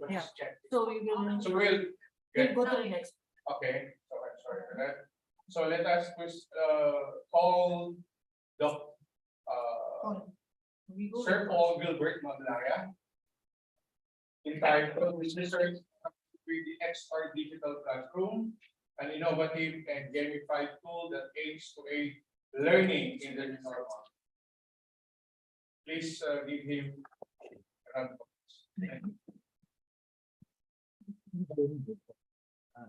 Yeah. So we will, So we'll we'll go to the next. okay, so I'm sorry for that. So let us first call We go. Sir Paul Gilbert Maglaya, entitled "His Research with the XR Digital Classroom, an innovative and gamified tool that aims to aid learning in the new normal." Please give him a round of applause. Thank you.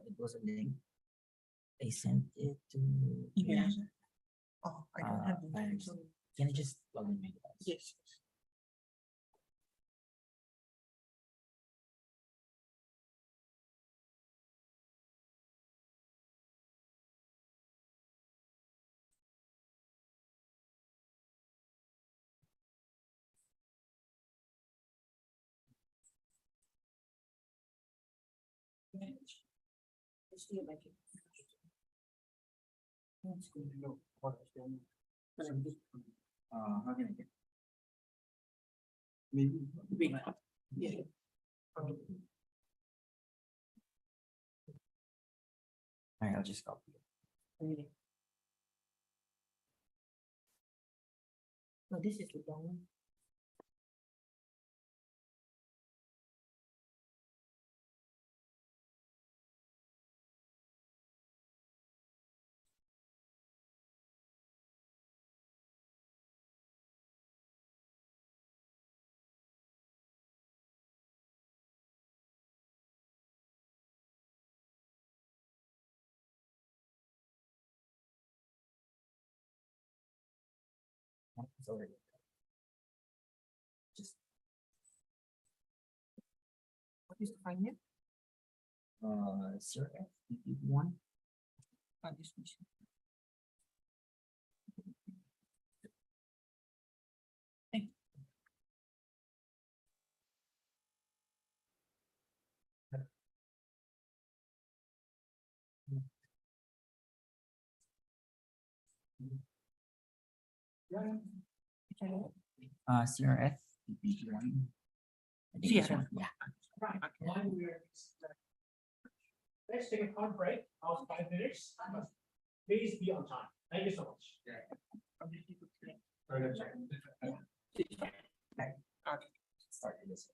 It was a link. I sent it to. Email. Oh, I don't have. Virus. Can I just log in my device? Yes. How can I get? Maybe. Wait. Yeah. Alright, I'll just copy it. Really. No, this is the wrong one. It's already. Just What is the fine name? sir, FTP1. This mission. CRF PP1. CRF. Yeah. Right. While we're, let's take a short break of 5 minutes. Please be on time. Thank you so much. Start this.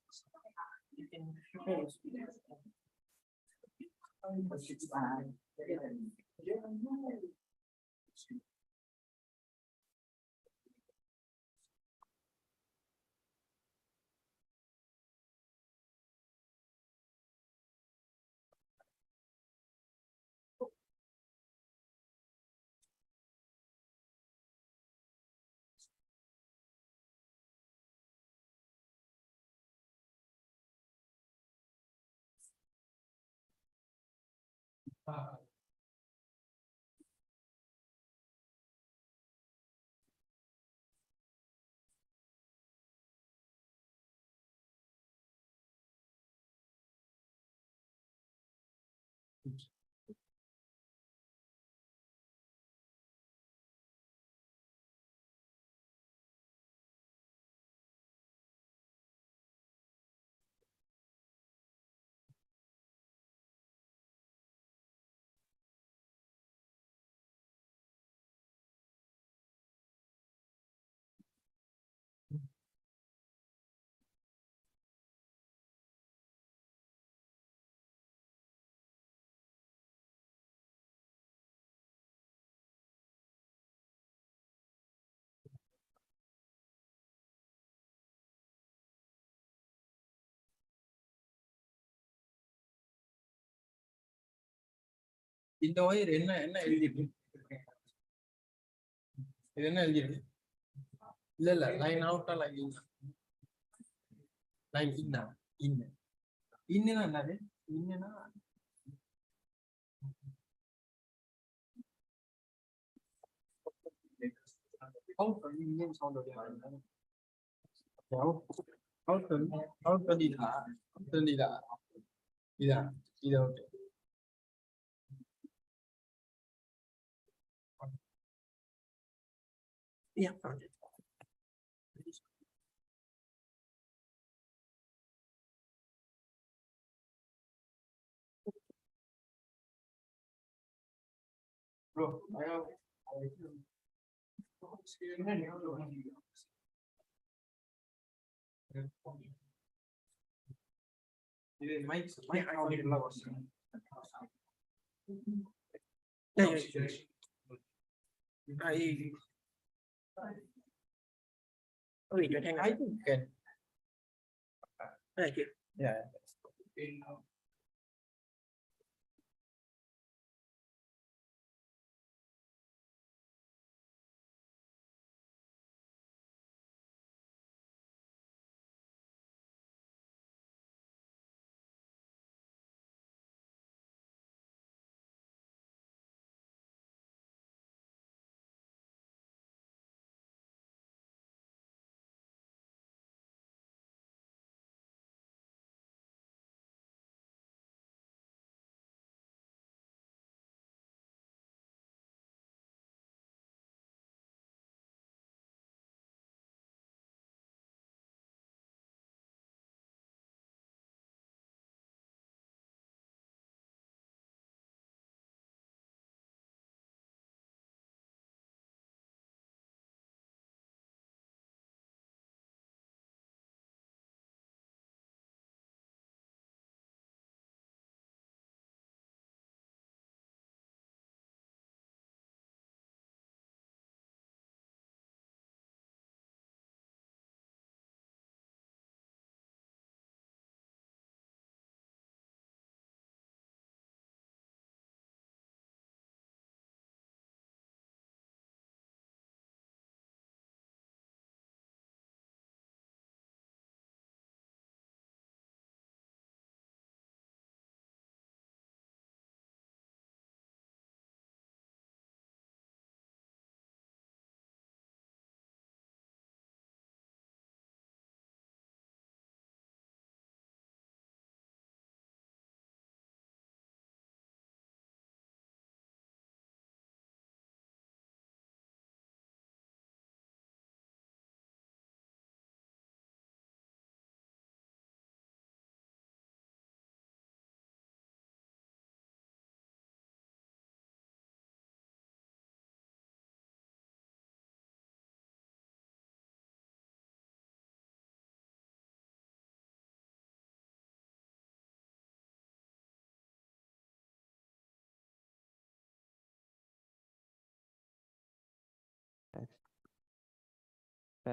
You can prepare your speech. இந்த wire என்ன எழுதிருக்கு? இது என்ன எழுதிருக்கு? இல்ல line அவுட்டா line இன். Line இன்னா இன்னுனா என்னது? இன்னுனா அவுட் இந்தியன் சவுண்ட் வருது. அவுட் இதா இதா okay. Yeah, found it. Bro, I have. இது மைக் ஆடியோல வரும். Wait, I think can. Thank you. Yeah.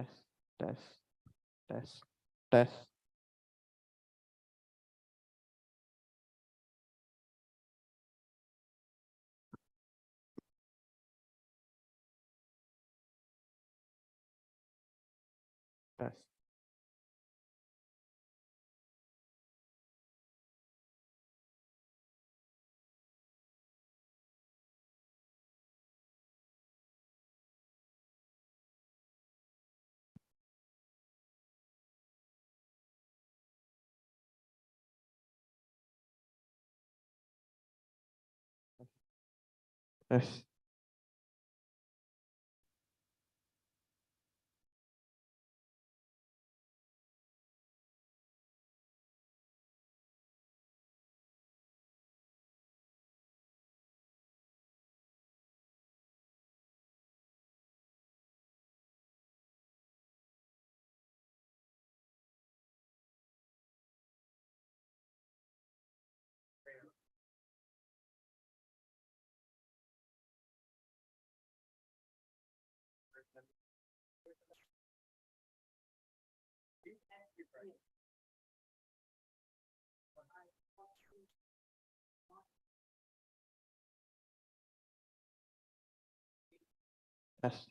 Test, test, test, test. Test. test, test.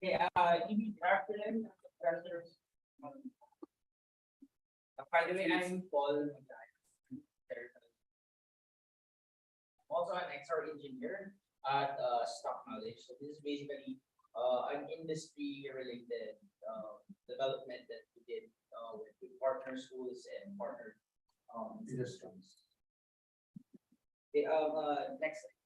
Okay, good afternoon, professors. By the way, I'm Paul. I'm also an XR engineer at Stock Knowledge. So this is basically an industry related development that we did with partner schools and partner industries. Okay, next slide.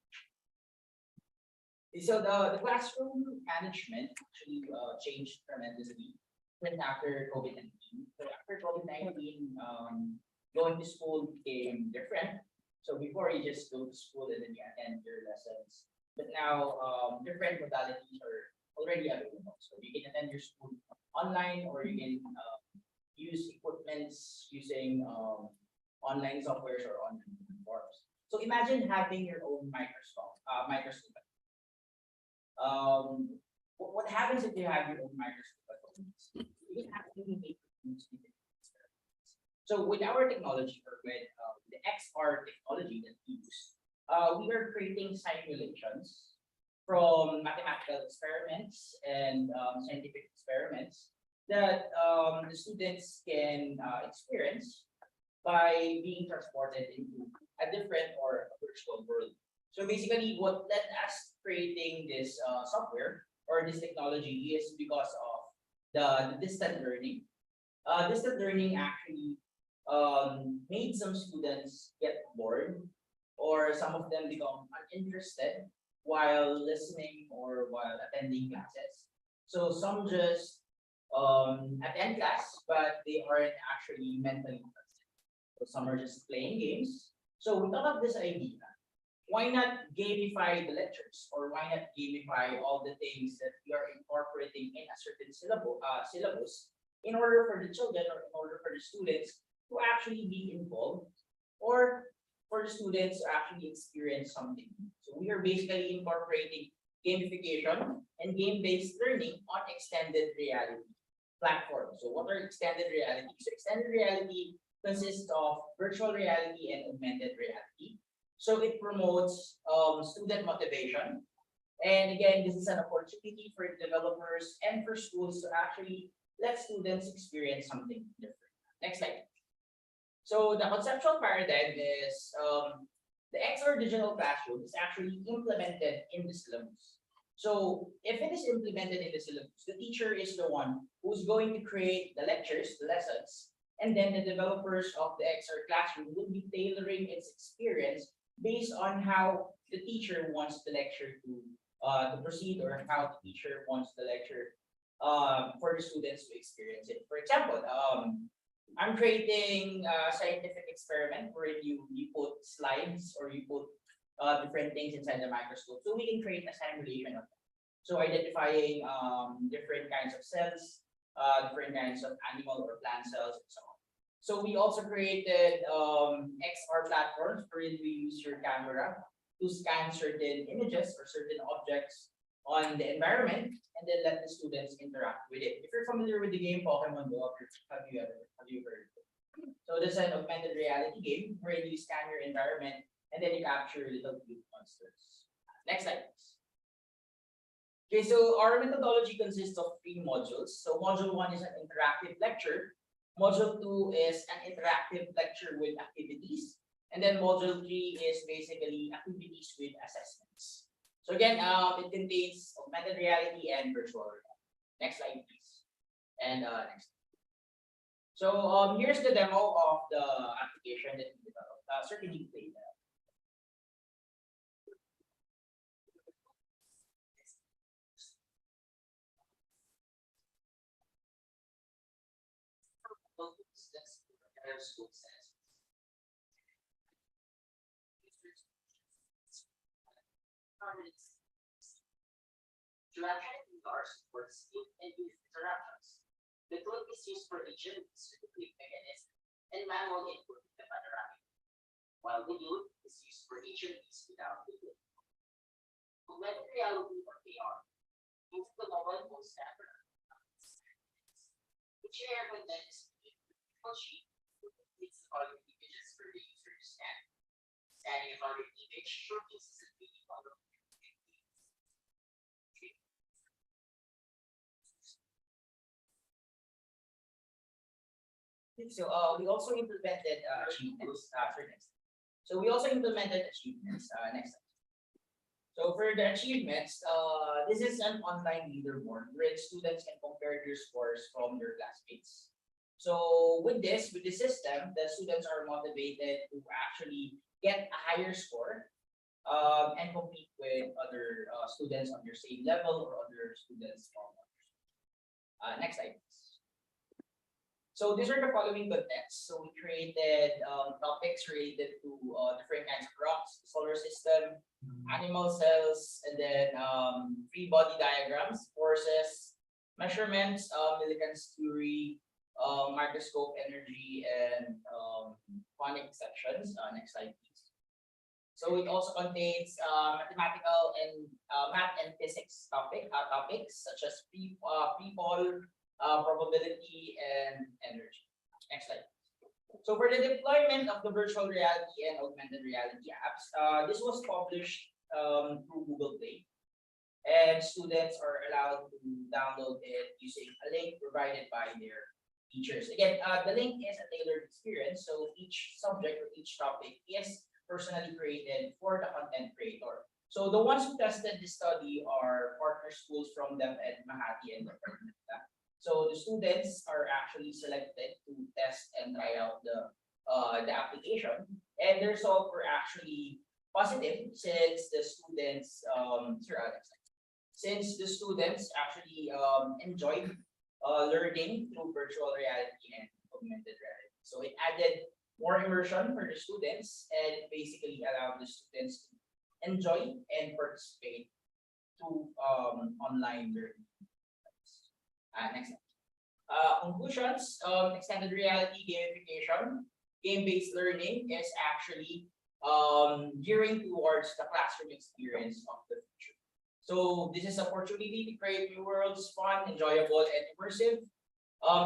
So the classroom management actually changed tremendously when after COVID-19. So after COVID-19, going to school became different. So before you just go to school and then you attend your lessons, but now different modalities are already available. So you can attend your school online, or you can use equipments using online softwares or online forms. So imagine having your own microscope. What happens if you have your own microscope at home? You can actually make use of experiments. So with our technology, or with the XR technology that we use, we are creating simulations from mathematical experiments and scientific experiments that the students can experience by being transported into a different or a virtual world. So basically, what led us creating this software or this technology is because of the distant learning. Distant learning actually made some students get bored, or some of them become uninterested while listening or while attending classes. So some just attend class, but they aren't actually mentally present. So some are just playing games. So we thought of this idea. Why not gamify the lectures, or why not gamify all the things that we are incorporating in a certain syllabus in order for the children, or in order for the students to actually be involved, or for the students to actually experience something. So we are basically incorporating gamification and game-based learning on extended reality platforms. So what are extended reality? So extended reality consists of virtual reality and augmented reality. So it promotes student motivation. And again, this is an opportunity for developers and for schools to actually let students experience something different. Next slide. So the conceptual paradigm is the XR digital classroom is actually implemented in the syllabus. So if it is implemented in the syllabus, the teacher is the one who's going to create the lectures, the lessons, and then the developers of the XR classroom will be tailoring its experience based on how the teacher wants the lecture to proceed, or how the teacher wants the lecture for the students to experience it. For example, I'm creating a scientific experiment where you put slides, or you put different things inside the microscope. So we can create a simulation of that. So identifying different kinds of cells, different kinds of animal or plant cells, and so on. So we also created XR platforms wherein we use your camera to scan certain images or certain objects on the environment, and then let the students interact with it. If you're familiar with the game Pokemon Go, have you heard of it? So this is an augmented reality game wherein you scan your environment and then you capture little cute monsters. Next slide, please. Okay, so our methodology consists of 3 modules. So module 1 is an interactive lecture. Module 2 is an interactive lecture with activities. And then module 3 is basically activities with assessments. So again, it contains augmented reality and virtual reality. Next slide, please. And next. So here's the demo of the application that we developed. Certainly play that. School says. Direction bars for speed and youth interactions. The tool is used for agent specific mechanism and manual input in the panoramic, while the loop is used for agent keys without the loop. Augmented reality or AR moves the mobile phone snapper. Which area content is sheet. It's the target images for the user to scan. Scanning a target image showcases a 3D model. So we also implemented achievements. So we also implemented achievements. Next slide. So for the achievements, this is an online leaderboard where students can compare their scores from their classmates. So with the system, the students are motivated to actually get a higher score and compete with other students on their same level or other students from others. Next slide, please. So these are the following contents. So we created topics related to different kinds of rocks, solar system, animal cells, and then free body diagrams, forces, measurements, Millikan's theory, microscope energy, and phonics sections. Next slide, please. So it also contains mathematical and math and physics topics such as pre-fall, probability, and energy. Next slide. So for the deployment of the virtual reality and augmented reality apps, this was published through Google Play, and students are allowed to download it using a link provided by their teachers. Again, the link is a tailored experience, so each subject or each topic is personally created for the content creator. So the ones who tested this study are partner schools from DepEd, Makati, and Manila. So the students are actually selected to test and try out the application, and the results were actually positive since the students actually enjoyed learning through virtual reality and augmented reality. So it added more immersion for the students and basically allowed the students to enjoy and participate through online learning. Next slide. Conclusions, extended reality gamification, game-based learning is actually gearing towards the classroom experience of the future. So this is an opportunity to create new worlds, fun, enjoyable, and immersive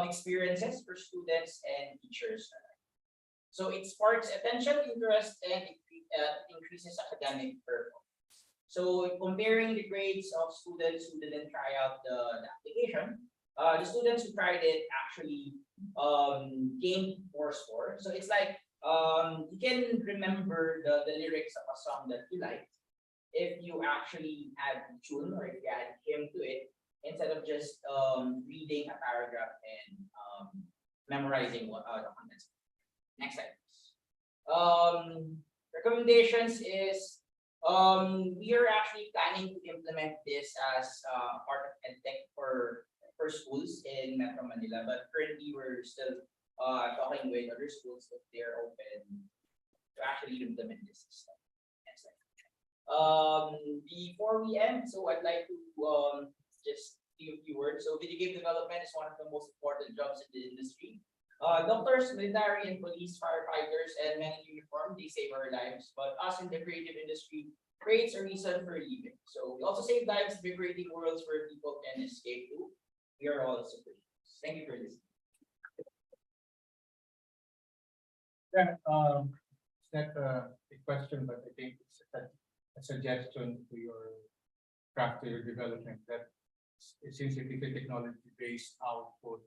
experiences for students and teachers. So it sparks attention, interest, and increases academic performance. So comparing the grades of students who didn't try out the application, the students who tried it actually gained more score. So it's like you can remember the lyrics of a song that you like if you actually add tune or if you add hymn to it instead of just reading a paragraph and memorizing what the contents. Next slide, please. Recommendations is we are actually planning to implement this as part of EdTech for schools in Metro Manila, but currently we're still talking with other schools if they're open to actually implement this system. Next slide. Before we end, so I'd like to just give a few words. So video game development is one of the most important jobs in the industry. Doctors, military, and police, firefighters, and men in uniform, they save our lives. But us in the creative industry creates a reason for living. So we also save lives by creating worlds where people can escape to. We are all superheroes. Thank you for listening. Yeah, it's not a question, but I think it's a suggestion to your craft, to your development, that since it is a technology-based output,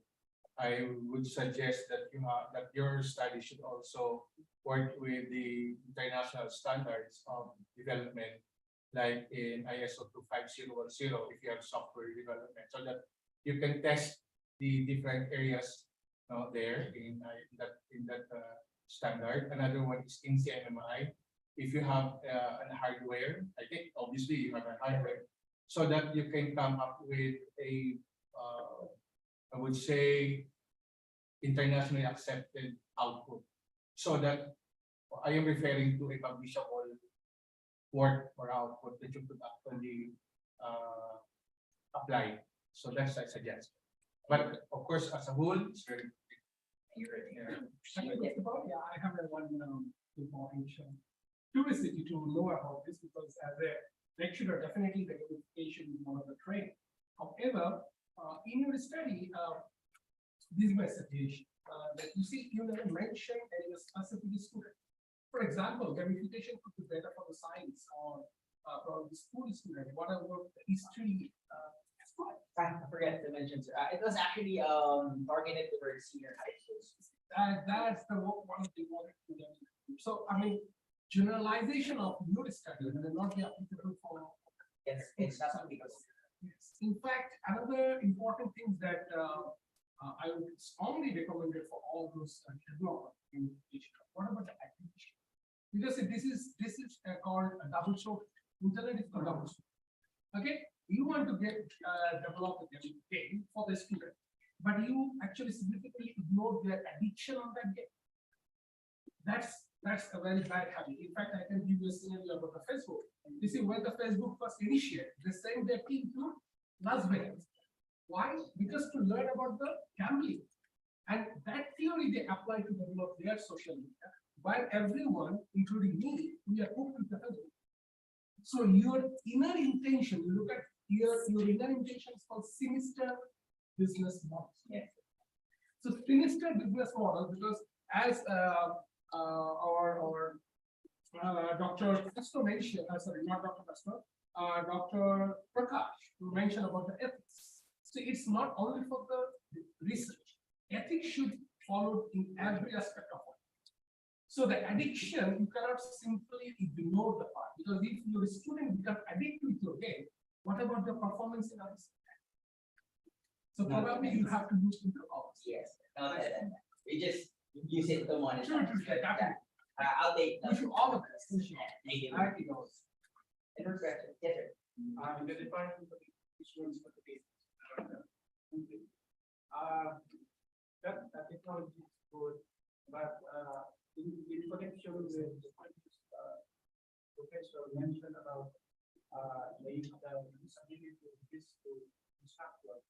I would suggest that that your study should also work with the international standards of development, like in ISO 25010, if you have software development, so that you can test the different areas there in that standard. Another one is in CMMI. If you have a hardware, I think obviously you have a hardware, so that you can come up with a, I would say, internationally accepted output. So that I am referring to a publishable work or output that you could actually apply. So that's I suggest. But of course, as a whole, it's very. Yeah, I have one information. Curiosity to know about this, because as a lecturer, definitely the gamification is one of the trend. However, in your study, this is my suggestion, that you see, you never mention any specific student. For example, gamification could be better for the science or for the school student, whatever the history. I forget to mention, sir, it was actually targeted towards senior high schools. That's the one of the important to them. So, I mean, generalization of your study will not be applicable for. Yes, it's not because. Yes. In fact, another important thing that I would strongly recommend it for all those development in education. What about the acquisition? Because this is called a double sword. Internet is called double sword. Okay, you want to get develop a game for the student, but you actually significantly ignore their addiction on that game. That's a very bad habit. In fact, I can give you a scenario about the Facebook. You see, when the Facebook was initiated, they sent their team to Las Vegas. Why? Because to learn about the gambling. And that theory they apply to develop their social media, while everyone, including me, we are hooked with the Facebook. So your inner intention, you look at your inner intention is called sinister business model. Yes. So sinister business model, because as our Dr. Castro mentioned, sorry, not Dr. Castro, Dr. Prakash mentioned about the ethics. So it's not only for the research. Ethics should follow in every aspect of it. So the addiction, you cannot simply ignore the part, because if your student becomes addicted with your game, what about the performance in others? So probably you have to use into ours. Yes, no, we just use it to monitor. Sure, definitely. I'll take. Wish you all the best. Thank you. Thank you. Any question? Yes, sir. The department for the students for the business. That technology is good, but in connection with the professor mentioned about the disability to this to instructor.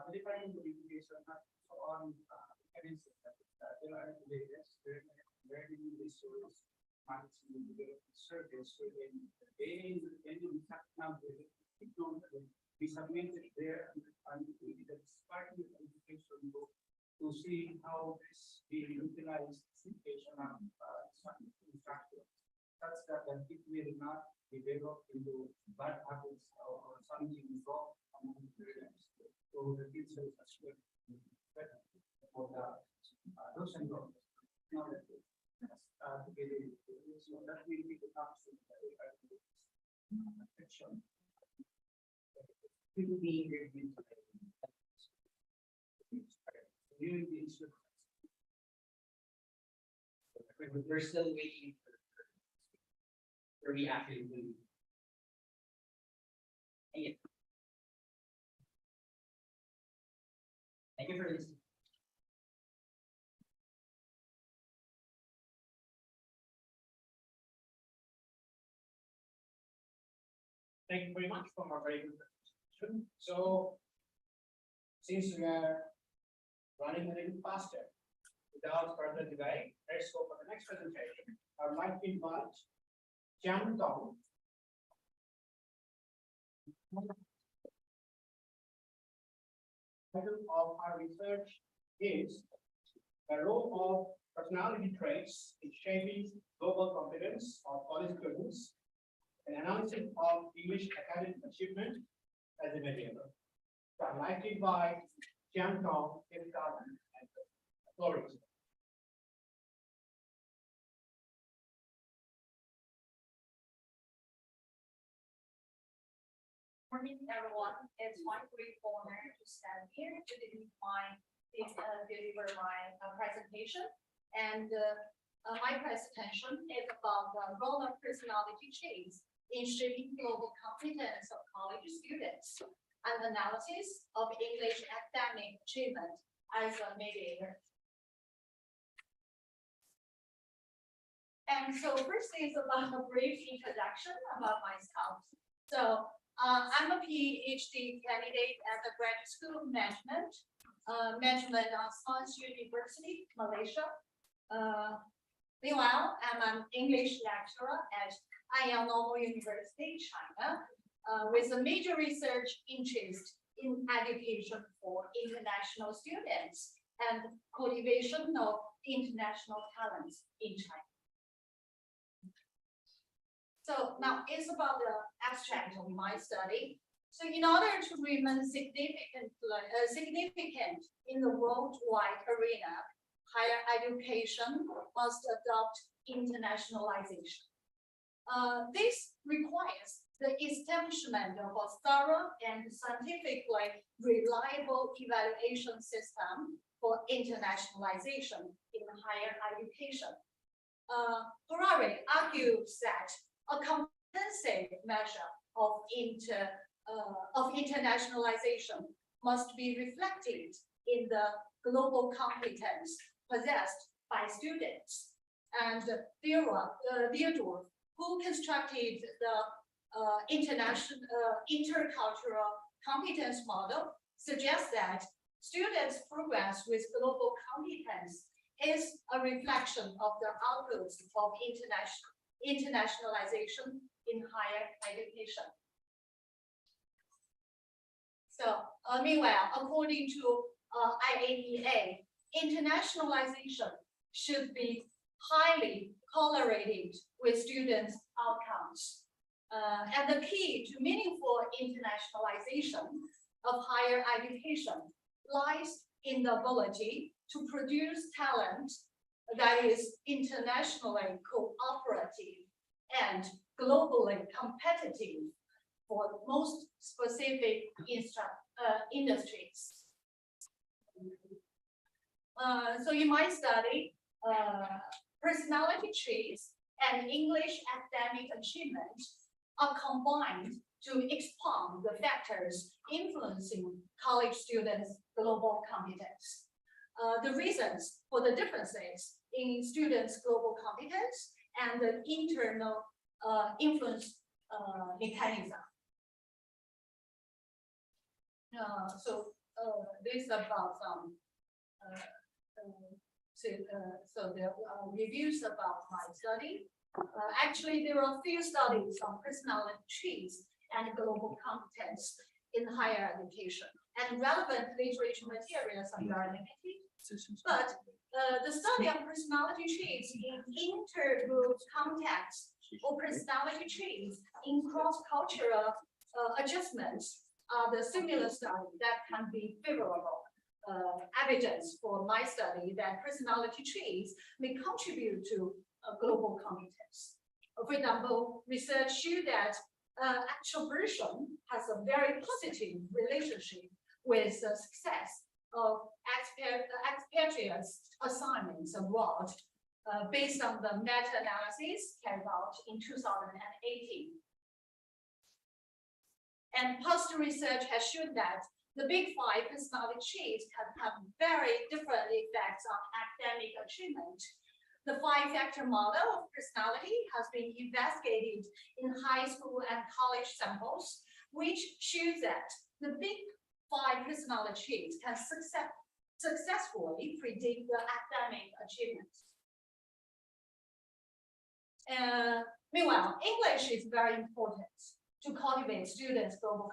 The department of education has on evidence that there are latest very resource management development service within any technology we submitted there and the starting education book to see how this being utilized education instructor. Such that it will not develop into bad habits or something wrong among the students. So the teachers as well for the those enrollments. Together, so that will be the council. It will be reviewed. We're still waiting for the actually do. Thank you. Thank you for listening. Thank you very much for a very good presentation. So, since we are running a little faster, without further delay, let's go for the next presentation. I would like to invite Jiang Dong. Title of our research is the role of personality traits in shaping global competence of college students an analysis of English academic achievement as a material. Highlighted by Jiang Tong, F. Garden, and Flores. Morning, everyone. It's my great honor to stand here to deliver my presentation. And my presentation is about the role of personality traits in shaping global competence of college students and analysis of English academic achievement as a mediator. And so first is about a brief introduction about myself. So I'm a PhD candidate at the Graduate School of Management, Management on Science University, Malaysia. Meanwhile, I'm an English lecturer at Anyang Normal University, China, with a major research interest in education for international students and cultivation of international talents in China. So now it's about the abstract of my study. So in order to remain significant in the worldwide arena, higher education must adopt internationalization. This requires the establishment of a thorough and scientifically reliable evaluation system for internationalization in higher education. Harari argues that a comprehensive measure of internationalization must be reflected in the global competence possessed by students. And Theodore, who constructed the intercultural competence model, suggests that students' progress with global competence is a reflection of the outputs of internationalization in higher education. So meanwhile, according to IAEA, internationalization should be highly correlated with students' outcomes. And the key to meaningful internationalization of higher education lies in the ability to produce talent that is internationally cooperative and globally competitive for most specific industries. So in my study, personality traits and English academic achievement are combined to expound the factors influencing college students' global competence. The reasons for the differences in students' global competence and the internal influence mechanism. This is about some so the reviews about my study. Actually, there are a few studies on personality traits and global competence in higher education, and relevant literature materials are very limited. But the study of personality traits in intergroup context or personality traits in cross-cultural adjustments are the similar study that can be favorable evidence for my study that personality traits may contribute to global competence. For example, research showed that extroversion has a very positive relationship with the success of expatriates assignments abroad based on the meta-analysis carried out in 2018. And past research has shown that the Big Five personality traits can have very different effects on academic achievement. The five-factor model of personality has been investigated in high school and college samples, which shows that the Big Five personality traits can successfully predict the academic achievements. Meanwhile, English is very important to cultivate students' global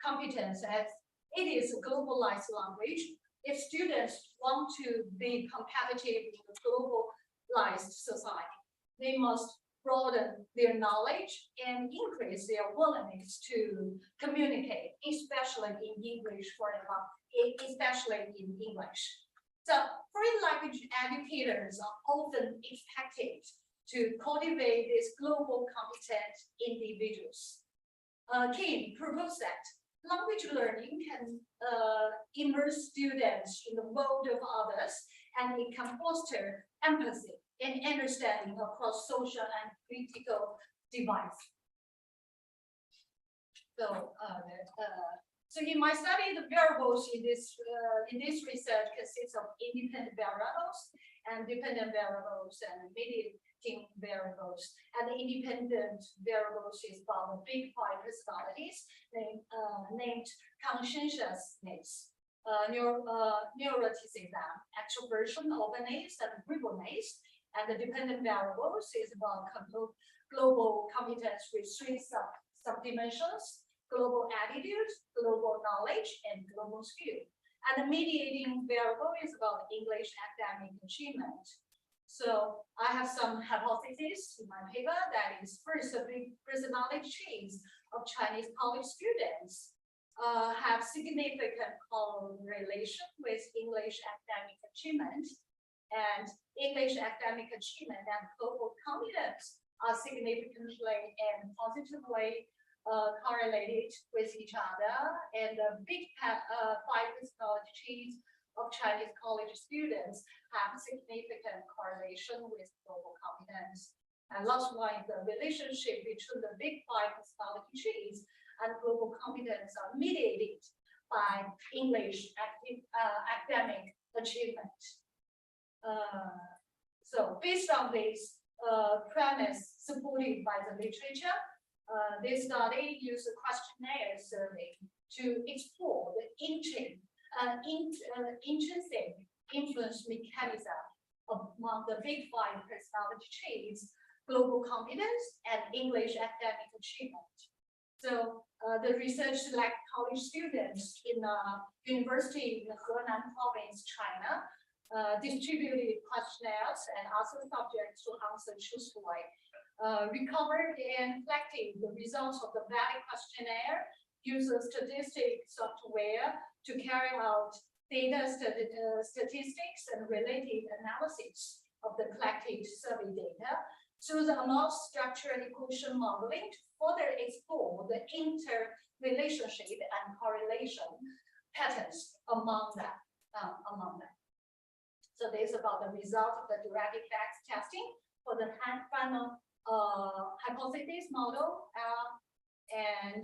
competence as it is a globalized language. If students want to be competitive in a globalized society, they must broaden their knowledge and increase their willingness to communicate, especially in English, especially in English. So foreign language educators are often expected to cultivate these global competent individuals. Kim proposed that language learning can immerse students in the world of others, and it can foster empathy and understanding across social and political divides. So in my study, the variables in this research consists of independent variables and dependent variables and mediating variables. And the independent variables is about the big five personalities named conscientiousness, neuroticism, extroversion, openness, and agreeableness. And the dependent variables is about global competence with three subdimensions: global attitude, global knowledge, and global skill. And the mediating variable is about English academic achievement. So I have some hypotheses in my paper. That is, first, the big personality traits of Chinese college students have significant correlation with English academic achievement, and English academic achievement and global competence are significantly and positively correlated with each other, and the big five personality traits of Chinese college students have significant correlation with global competence. And last one is the relationship between the big five personality traits and global competence are mediated by English academic achievement. So based on this premise supported by the literature, this study used a questionnaire survey to explore the intrinsic influence mechanism among the big five personality traits, global competence, and English academic achievement. So the research selected college students in a university in Henan province, China, distributed questionnaires and asked the subjects to answer truthfully. Recovered and collected the results of the valid questionnaire, used statistics software to carry out data statistics and related analysis of the collected survey data through the amount structure and equation modeling to further explore the interrelationship and correlation patterns among them. So this is about the result of the direct effects testing for the final hypothesis model, and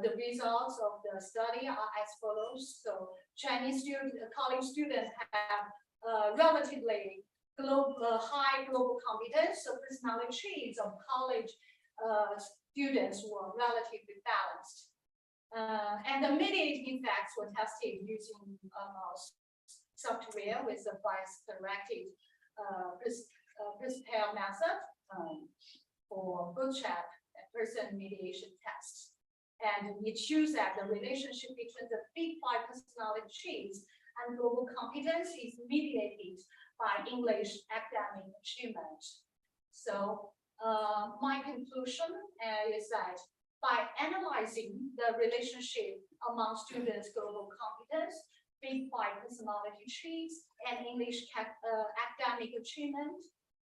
the results of the study are as follows. So Chinese college students have relatively high global competence. So personality traits of college students were relatively balanced. And the mediating effects were tested using software with a bias-corrected Perspel method for bootstrap person mediation tests. And it shows that the relationship between the big five personality traits and global competence is mediated by English academic achievement. So my conclusion is that by analyzing the relationship among students' global competence, big five personality traits, and English academic achievement,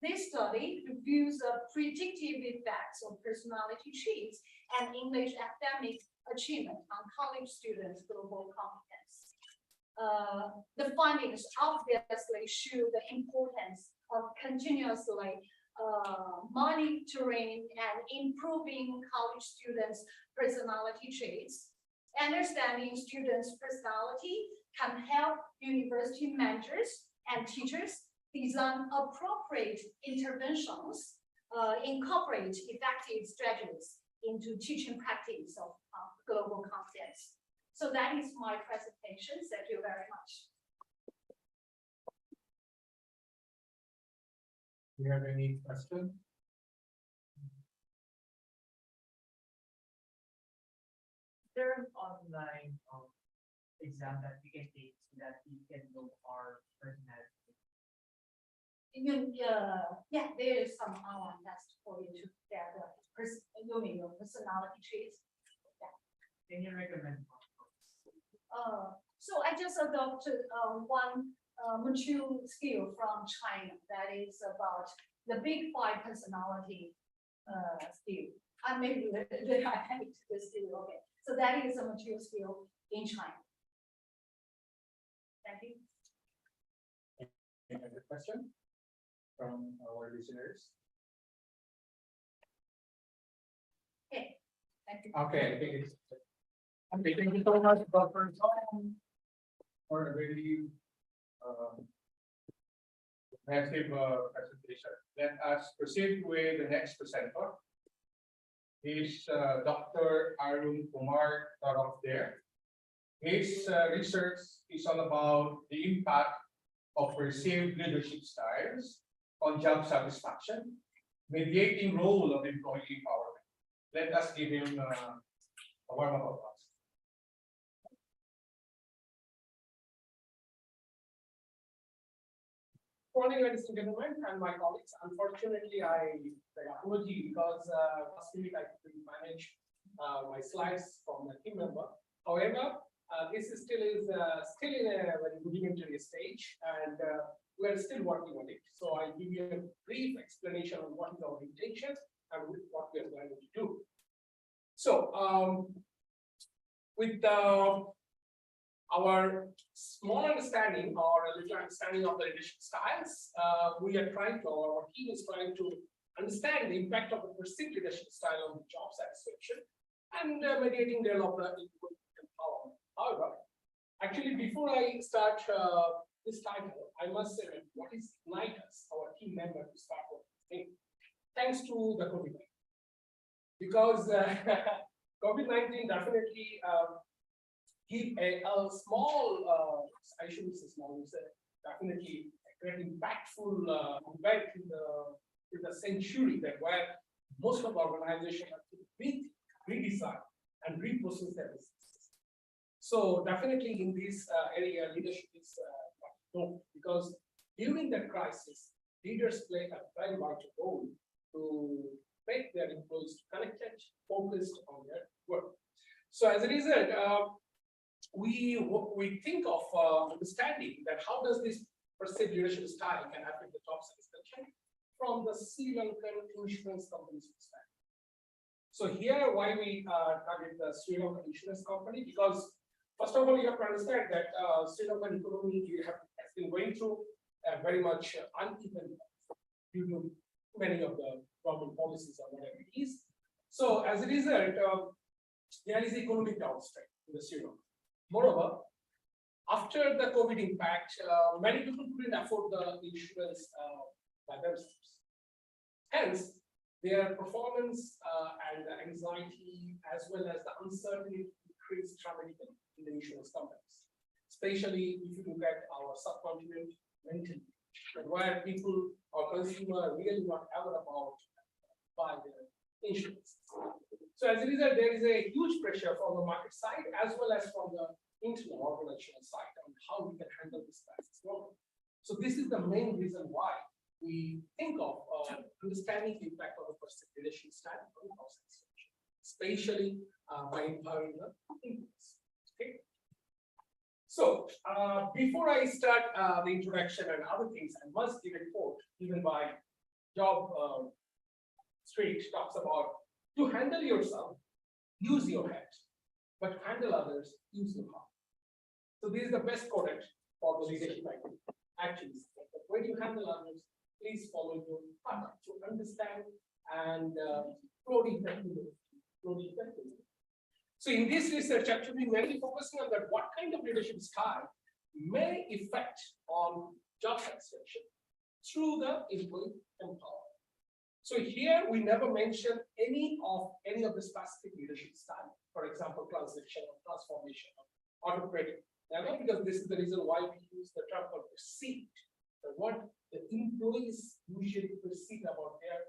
this study reviews the predictive effects of personality traits and English academic achievement on college students' global competence. The findings obviously show the importance of continuously monitoring and improving college students' personality traits. Understanding students' personality can help university managers and teachers design appropriate interventions, incorporate effective strategies into teaching practice of global competence. So that is my presentation. Thank you very much. Do you have any questions? There an online exam that we can take so that we can know our personality? Yeah, there is some online test for you to get your personality traits. Can you recommend? So I just adopted one mature skill from China that is about the big five personality skill. I maybe I hate this skill, okay. So that is a mature skill in China. Thank you. Any other question from our listeners? Okay, thank you. Okay, I think it's. Okay, thank you so much, Dr. Tom, for a very massive presentation. Let us proceed with the next presenter. Is Dr. Arun Kumar Taraf there. His research is all about the impact of perceived leadership styles on job satisfaction, mediating role of employee empowerment. Let us give him a warm up applause. Morning, ladies and gentlemen, and my colleagues. Unfortunately, I apology because last week I couldn't manage my slides from the team member. However, this is still in a very rudimentary stage, and we are still working on it. So I'll give you a brief explanation on what is our intention and what we are going to do. So with our small understanding or a little understanding of the leadership styles, we are trying to, our team is trying to understand the impact of the perceived leadership style on job satisfaction and mediating their of the empowerment. However, actually, before I start this title, I must say what is Ignite Us, our team member, to start with. Thanks to the COVID-19, because COVID-19 definitely give a small, I shouldn't say small, it's definitely a very impactful event in the century that where most of organizations have to redesign and reprocess their businesses. So definitely in this area, leadership is known, because during that crisis, leaders play a very vital role to make their employees connected, focused on their work. So as a result, we think of understanding that how does this perceived leadership style can affect the job satisfaction from the Sri Lankan insurance company's perspective. So here, why we target the Sri Lankan insurance company, because first of all, you have to understand that Sri Lankan economy has been going through a very much uneven due to many of the government policies or whatever it is. So as a result, there is economic downstream in the Sri Lanka. Moreover, after the COVID impact, many people couldn't afford the insurance by themselves. Hence, their performance and the anxiety, as well as the uncertainty, increased dramatically in the insurance companies. Especially if you look at our subcontinent mentally, where people or consumer are really not aware about buying their insurance. So as a result, there is a huge pressure from the market side as well as from the internal organizational side on how we can handle this crisis. So this is the main reason why we think of understanding the impact of the perceived leadership style on the process, especially by empowering the employees. Okay. So before I start the introduction and other things, I must give a quote given by Job Street talks about to handle yourself, use your head, but handle others, use your heart. So this is the best quote for the leadership actions. When you handle others, please follow your heart to understand and flow effectively. So in this research, actually, we're mainly focusing on that what kind of leadership style may affect on job satisfaction through the employee empowerment. So here we never mention any of the specific leadership style, for example, transition or transformation or autocratic. Never, because this is the reason why we use the term called perceived, what the employees usually perceive about their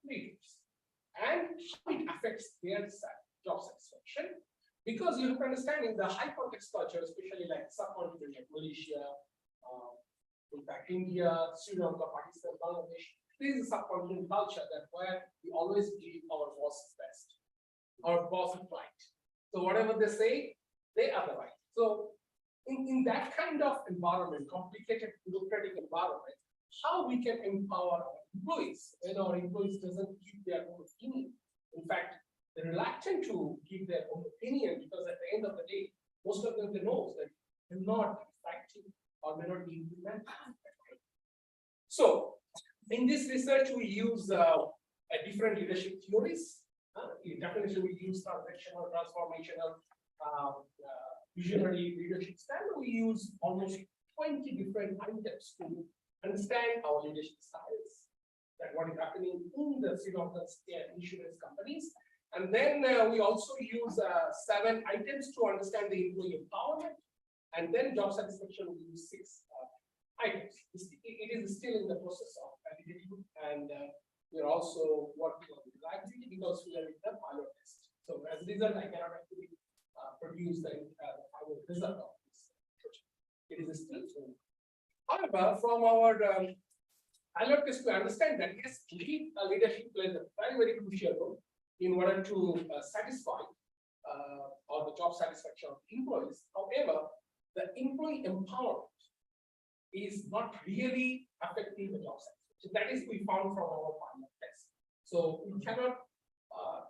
leaders and how it affects their job satisfaction. Because you have to understand in the high context culture, especially like subcontinent like Malaysia, In fact, India, Sri Lanka, Pakistan, Bangladesh, there is a subcontinent culture that where we always believe our boss is best. Our boss is right. So whatever they say, they are the right. So in that kind of environment, complicated bureaucratic environment, how we can empower our employees when our employees doesn't give their own opinion. In fact, they're reluctant to give their own opinion because at the end of the day, most of them they know that they're not effective or may not be implemented. So in this research, we use a different leadership theories. Definitely, we use transactional, transformational, visionary leadership style. We use almost 20 different items to understand our leadership styles, that what is happening in the Sri Lankan insurance companies. And then we also use 7 items to understand the employee empowerment. And then job satisfaction, we use 6 items. It is still in the process of validating, and we are also working on reliability because we are in the pilot test. So as a result, I cannot actually produce the final result of this project. It is still true. However, from our pilot test, we understand that yes, leadership plays a very, very crucial role in order to satisfy or the job satisfaction of employees. However, the employee empowerment is not really affecting the job satisfaction. That is we found from our pilot test. So we cannot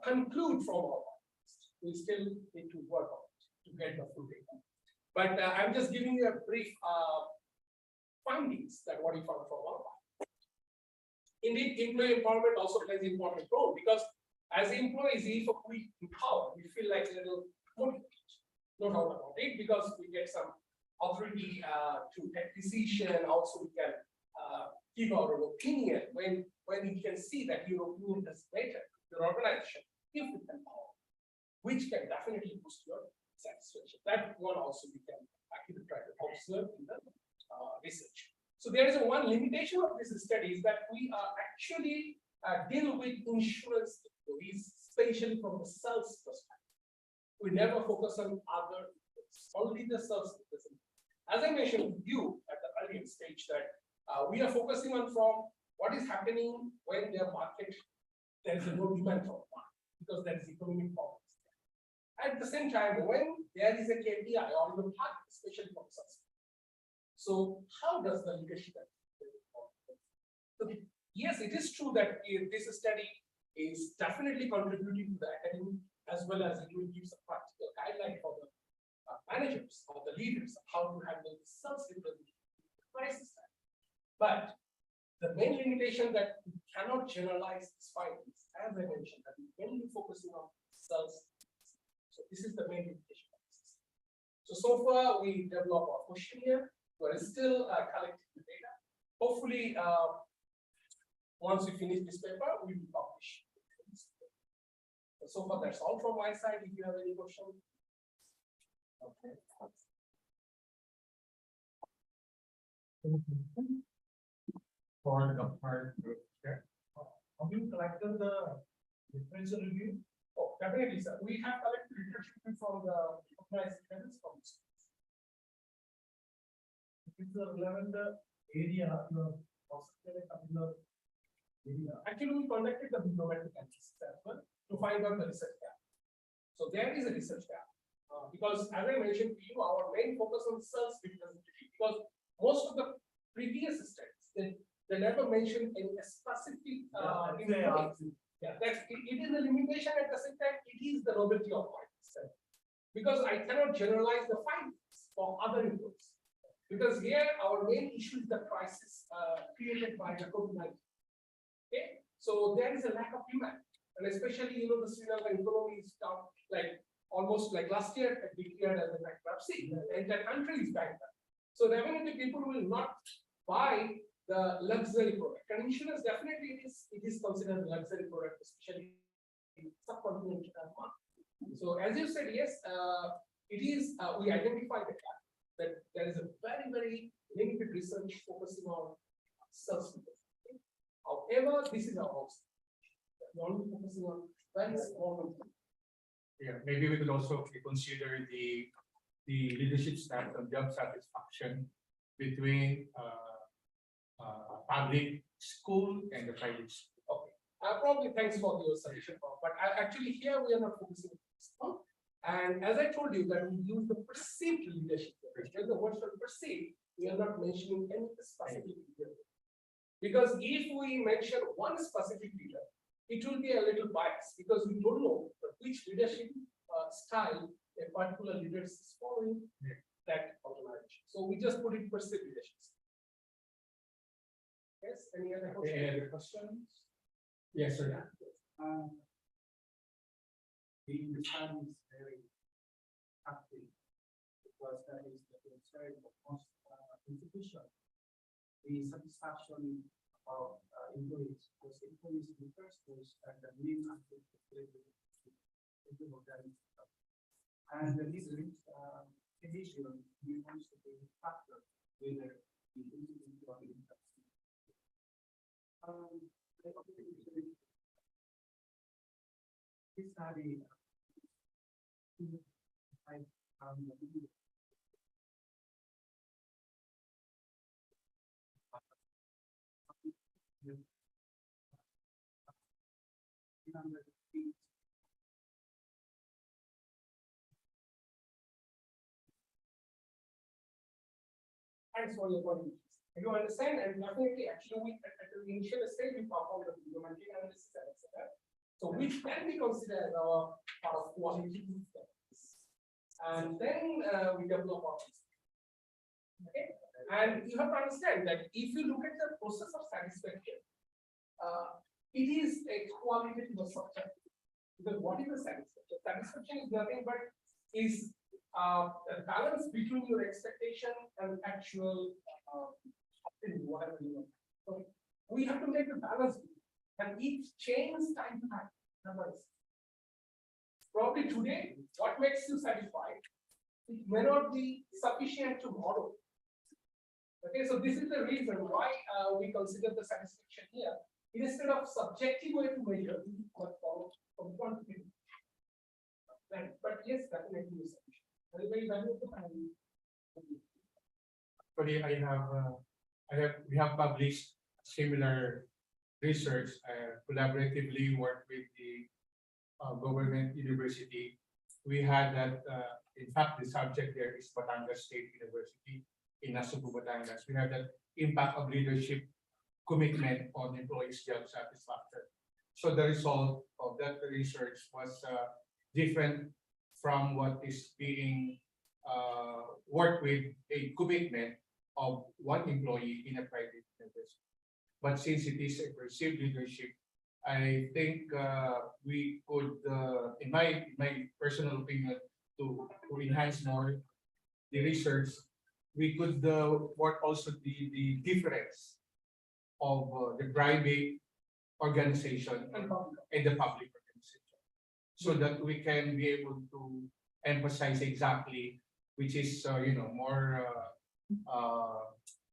conclude from our pilot test. We still need to work on it to get the full data. But I'm just giving you a brief findings that what we found from our pilot. Indeed, employee empowerment also plays an important role because as employees, if we empower, we feel like a little motivated. No doubt about it, because we get some authority to take decision. Also, we can give our opinion when we can see that your opinion is better, your organization, if we can power, which can definitely boost your satisfaction. That one also we can actually try to observe in the research. So there is one limitation of this study is that we are actually deal with insurance employees, especially from the sales perspective. We never focus on other, only the sales representative. As I mentioned to you at the earlier stage that we are focusing on from what is happening when their market, there is no demand for one because there is economic problems. At the same time, when there is a KPI or even target, especially from sales. So how does the leadership? So yes, it is true that this study is definitely contributing to the academic as well as it will give some practical guideline for the managers or the leaders how to handle the sales crisis. But the main limitation that we cannot generalize these findings, as I mentioned, that we mainly focusing on sales. So this is the main limitation of this. So far we develop our questionnaire. We're still collecting the data. Hopefully, once we finish this paper, we will publish. So far, that's all from my side. If you have any questions. Okay. For the part here. Have you collected the differential review? Oh, definitely, sir. We have collected literature from the recognized evidence from schools. It's the relevant area, Actually, we conducted the bibliometric analysis as well to find out the research gap. So there is a research gap because, as I mentioned to you, our main focus on sales representative because most of the previous studies they never mentioned any specific. Yeah, that's it is a limitation at the same time. It is the novelty of findings because I cannot generalize the findings for other employees. Because here our main issue is the crisis created by the COVID-19. Okay, so there is a lack of demand, and especially the Sri Lankan economy is down, like almost like last year declared as a bankruptcy. The entire country is bankrupt. So definitely people will not buy the luxury product. And insurance definitely it is considered a luxury product, especially in subcontinental market. So as you said, yes, it is. We identified the gap. That there is a very, very limited research focusing on sales. However, this is our house. We're only focusing on very small. Yeah, maybe we could also consider the leadership staff and job satisfaction between public school and the private school. Probably thanks for your suggestion, but actually here we are not focusing on this. And as I told you that we use the perceived leadership. When the word for perceived, we are not mentioning any specific leader. Because if we mention one specific leader, it will be a little biased because we don't know which leadership style a particular leader is following that organization. So we just put it perceived leadership. Yes, any other questions? Any other questions? Yes, sir. The study is very active because that is the concern of most institutions. The satisfaction of employees, because employees in the first place are the main aspect of labor. And the reason, division, we want to be factor whether the individual or the industry. This study I Thanks for your contributions. You understand, and definitely, actually, at the initial stage, we perform the documentation analysis, etc. So which can be considered as our part of quality. And then we develop our system. Okay, and you have to understand that if you look at the process of satisfaction, it is a qualitative or subjective. Because what is the satisfaction? Satisfaction is nothing but is a balance between your expectation and actual whatever you want. So we have to make a balance, and it changes time to time. Probably today, what makes you satisfied, it may not be sufficient tomorrow. Okay, so this is the reason why we consider the satisfaction here. Instead of subjective way to measure, we must follow from quantitative. But yes, definitely is sufficient. Very valuable. We have published similar research, collaboratively worked with the government university. We had that, in fact, the subject there is Batangas State University in Nasugbu, Batangas. We have that impact of leadership commitment on employees' job satisfaction. So the result of that research was different from what is being worked with a commitment of one employee in a private university. But since it is a perceived leadership, I think we could, in my personal opinion, to enhance more the research, we could work also the difference of the private organization and the public organization, so that we can be able to emphasize exactly which is more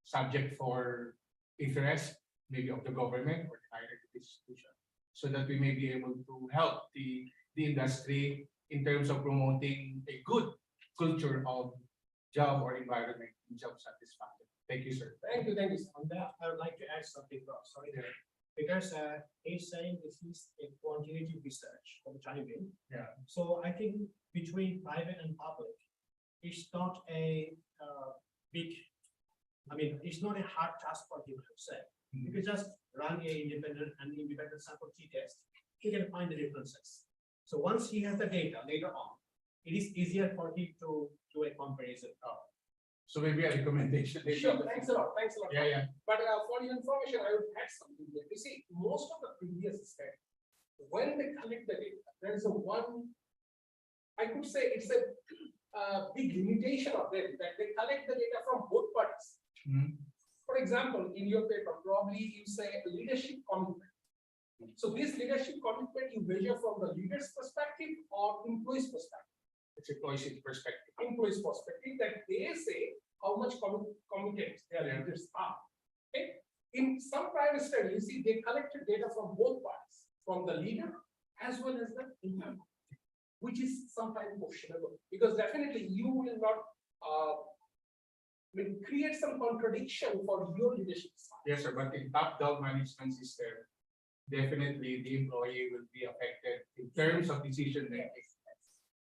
subject for interest, maybe of the government or the higher institution, so that we may be able to help the industry in terms of promoting a good culture of job or environment in job satisfaction. Thank you, sir. Thank you, thank you. On that, I would like to add something, sorry, because he's saying this is a quantitative research for the time being. Yeah. So I think between private and public, it's not a big, it's not a hard task for him to say. If you just run a independent sample t-test, he can find the differences. So once he has the data later on, it is easier for him to do a comparison. So maybe a recommendation. Sure, thanks a lot, thanks a lot. Yeah. But for your information, I would add something here. You see, most of the previous studies, when they collect the data, there is a one, I could say it's a big limitation of them, that they collect the data from both parties. For example, in your paper, probably you say leadership commitment. So this leadership commitment you measure from the leader's perspective or employee's perspective. It's employee's perspective. Employee's perspective, that they say how much committed their leaders are. Okay? In some private study, you see they collected data from both parties, from the leader as well as the employee, which is sometimes questionable, because definitely you will not create some contradiction for your leadership style. Yes, sir, but in top-down management system, definitely the employee will be affected in terms of decision making.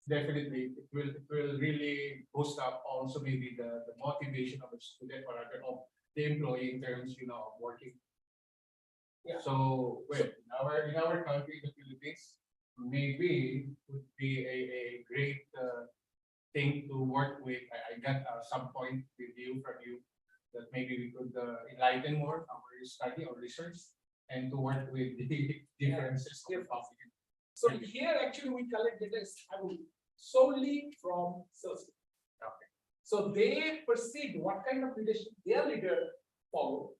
Definitely, it will really boost up also maybe the motivation of the student or rather of the employee in terms, of working. Yeah. So, well, in our country, the Philippines, maybe would be a great thing to work with. I got some point with you from you that maybe we could enlighten more our study or research and to work with the differences of public. So here actually we collect data solely from sources. Okay. So they perceive what kind of leadership their leader followed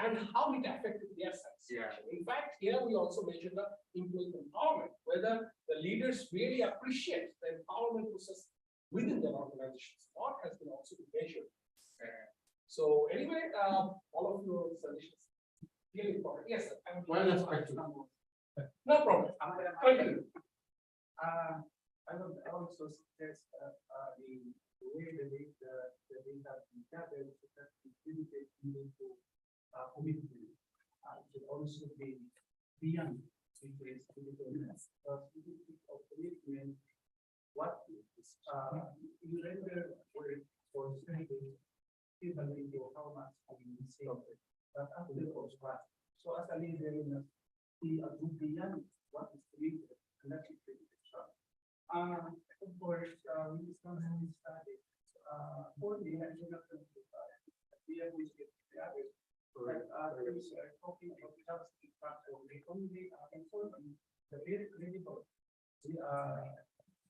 and how it affected their satisfaction. In fact, here we also measure the employee empowerment, whether the leaders really appreciate the empowerment process within their organizations. What has been also been measured. So anyway, all of your suggestions really important. Yes, sir. Well, that's quite true. No problem. Continue. I would also suggest the way the data is gathered so that it really takes into commitment. It should also be beyond interest commitment. Of commitment, what you render work for studying, even into how much we say of it, but after of what. So as a leader, you must be a good beyond what is committed, and that's it. Of course, we sometimes study for the national we have which is the average. But others are talking about substitute factor, they only informing the very critical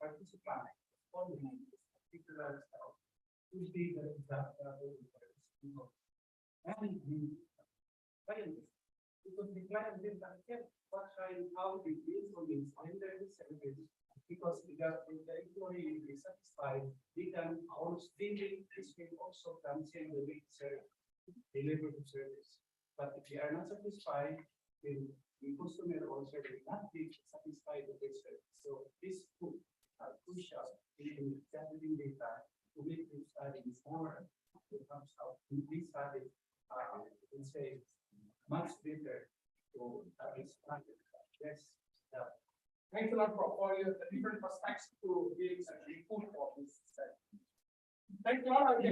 participant for the particular style. Would be the example and the client, because the client did not get what kind, how they deal with this, and there is service. Because if the employee is satisfied, they can also, this will also cancel the way deliver the service. But if they are not satisfied, then the customer also will not be satisfied with the service. So this could crucial in gathering data to make the studies more. It comes out in this study, can say much better to respond. Yes. Thanks a lot for your different perspectives to give such input for this study. Thanks a lot.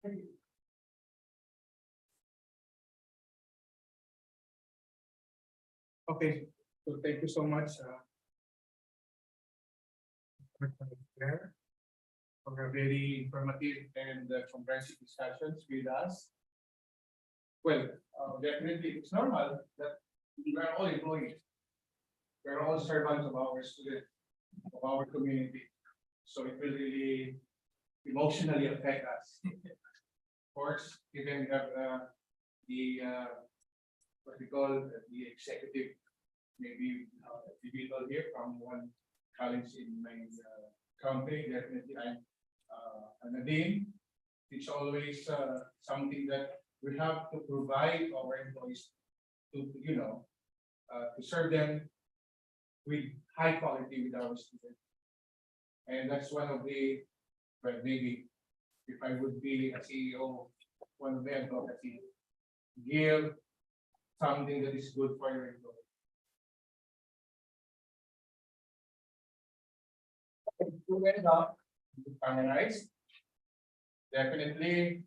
Thank you. Okay, so thank you so much. Claire, for a very informative and comprehensive discussions with us. Well, definitely it's normal that we are all employees. We're all servants of our students, of our community. So it will really emotionally affect us. Of course, even we have what we call the executive, maybe individual here from one college in my country. Definitely, I'm a dean. It's always something that we have to provide our employees to, to serve them with high quality with our students. And that's one of the, well, maybe if I would be a CEO, one of the advocacy, give something that is good for your employees. To end up, to finalize, definitely,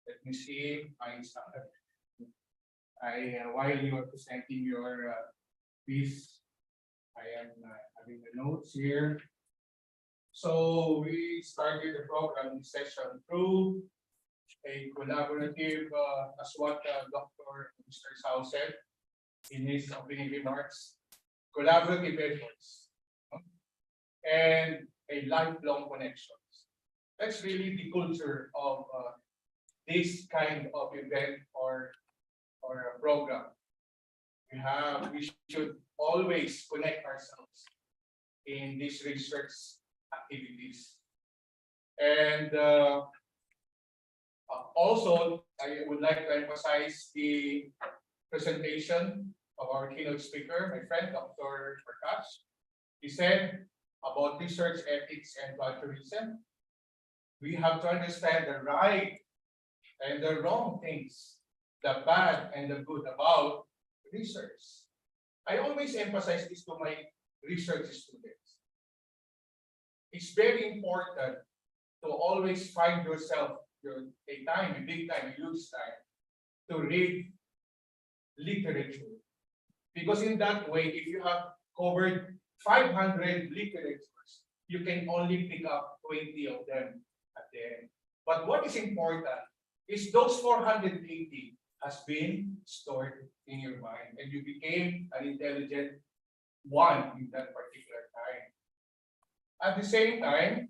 let me see, while you are presenting your piece, I am having the notes here. So we started the program session through a collaborative, as what Dr. Mr. Sao said in his opening remarks, collaborative efforts and a lifelong connections. That's really the culture of this kind of event or a program. We should always connect ourselves in these research activities. And also, I would like to emphasize the presentation of our keynote speaker, my friend, Dr. Prakash. He said about research ethics and plagiarism. We have to understand the right and the wrong things, the bad and the good about research. I always emphasize this to my research students. It's very important to always find yourself a big time, huge time to read literature. Because in that way, if you have covered 500 literatures, you can only pick up 20 of them at the end. But what is important is those 480 has been stored in your mind and you became an intelligent one in that particular time. At the same time,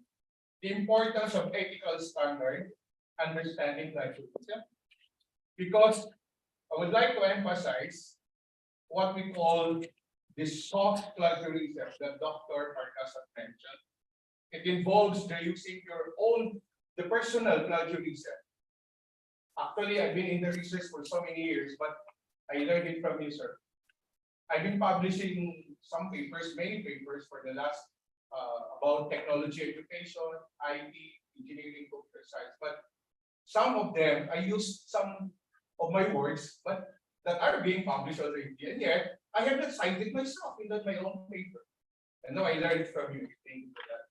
the importance of ethical standard, understanding plagiarism, because I would like to emphasize what we call the soft plagiarism that Dr. Arcas mentioned. It involves the using the personal plagiarism. Actually, I've been in the research for so many years, but I learned it from you, sir. I've been publishing some papers, many papers for the last about technology education, IT, engineering, computer science, but some of them, I used some of my words, but that are being published already, and yet I have not cited myself in my own paper. And now I learned from you. Thank you for that.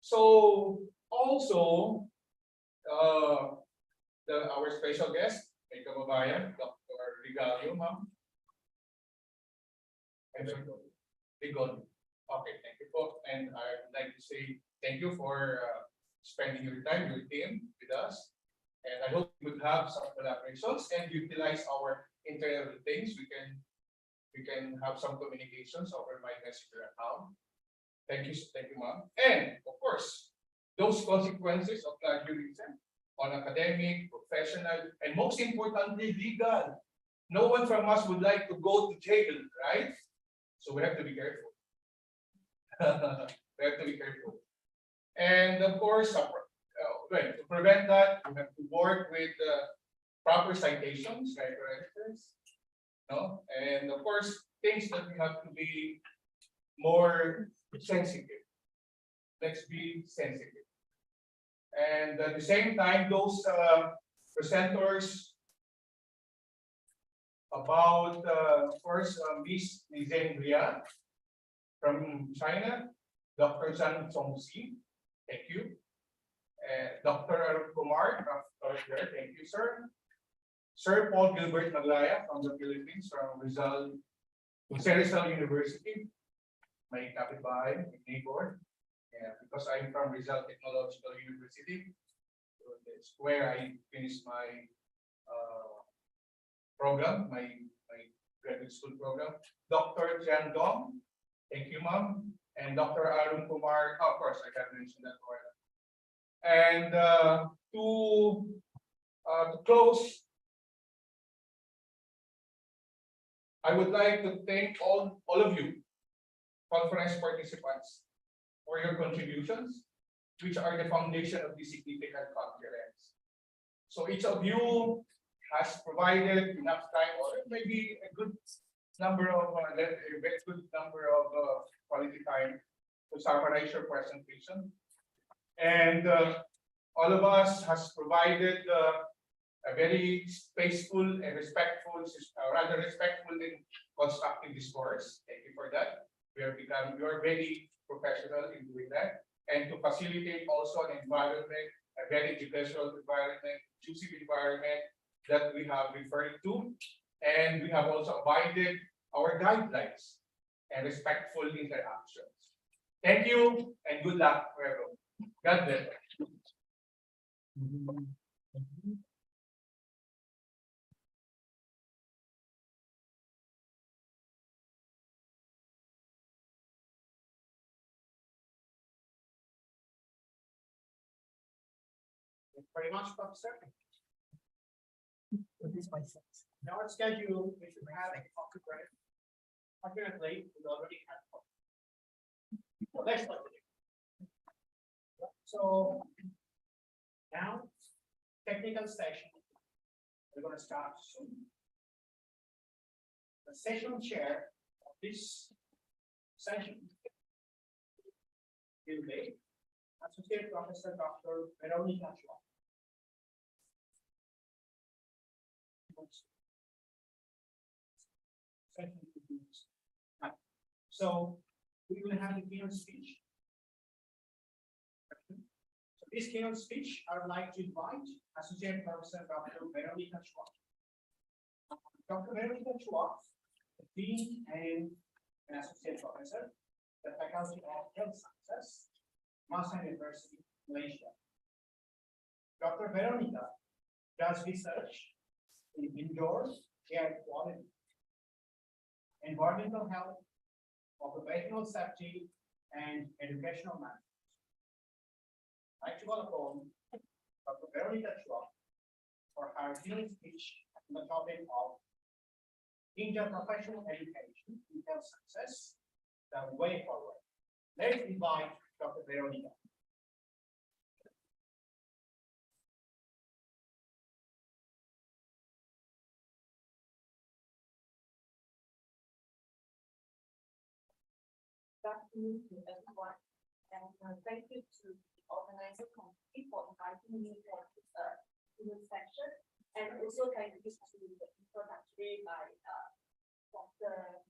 So also, our special guest, may kababayan, Dr. Regalio, ma'am. Rigon. Okay, thank you po. And I would like to say thank you for spending your time, your team with us. And I hope we would have some collaborations and utilize our internal things. We can have some communications over my messenger account. Thank you, ma'am. And of course, those consequences of plagiarism on academic, professional, and most importantly, legal. No one from us would like to go to jail, right? So we have to be careful. We have to be careful. And of course, to prevent that, we have to work with proper citations, right, references, no? And of course, things that we have to be more sensitive. Let's be sensitive. And at the same time, those presenters about, of course, Miss Zheng Ria from China, Dr. Zhang Zhongxi, thank you. Dr. Arun Kumar, thank you, sir. Sir Paul Gilbert Maglaya from the Philippines, from Rizal University, my kapitbahay, my neighbor. Yeah, because I'm from Rizal Technological University. So that's where I finished my program, my graduate school program. Dr. Jian Dong, thank you, ma'am. And Dr. Arun Kumar, of course, I have mentioned that already. And to close, I would like to thank all of you, conference participants, for your contributions, which are the foundation of this significant conference. So each of you has provided enough time, or maybe a good number of quality time to summarize your presentation. And all of us has provided a very spaceful and respectful, rather respectful and constructive discourse. Thank you for that. We are very professional in doing that, and to facilitate also an environment, a very educational environment, conducive environment that we have referred to, and we have also abided our guidelines and respectful interactions. Thank you and good luck for everyone. God bless. Thank you very much, Professor. What is my sense? Now our schedule, we should have a coffee break. Fortunately, we already had coffee. So let's continue. So now, technical session. We're going to start soon. session chair of this session will be Associate Professor Dr. Veronica Chua. So we will have a keynote speech. So this keynote speech, I would like to invite Associate Professor Dr. Veronica Chua. Dr. Veronica Chua, the Dean and an Associate Professor, the Faculty of Health Sciences, Masa University, Malaysia. Dr. Veronica does research in indoors air quality, environmental health, occupational safety, and educational management. I'd like to call upon Dr. Veronica Chua for her keynote speech on the topic of interprofessional education in health sciences, the way forward. Let's invite Dr. Veronica. Good afternoon to everyone, and thank you to the organizer committee for inviting me for this keynote section, and also thank you to the introductory by Dr.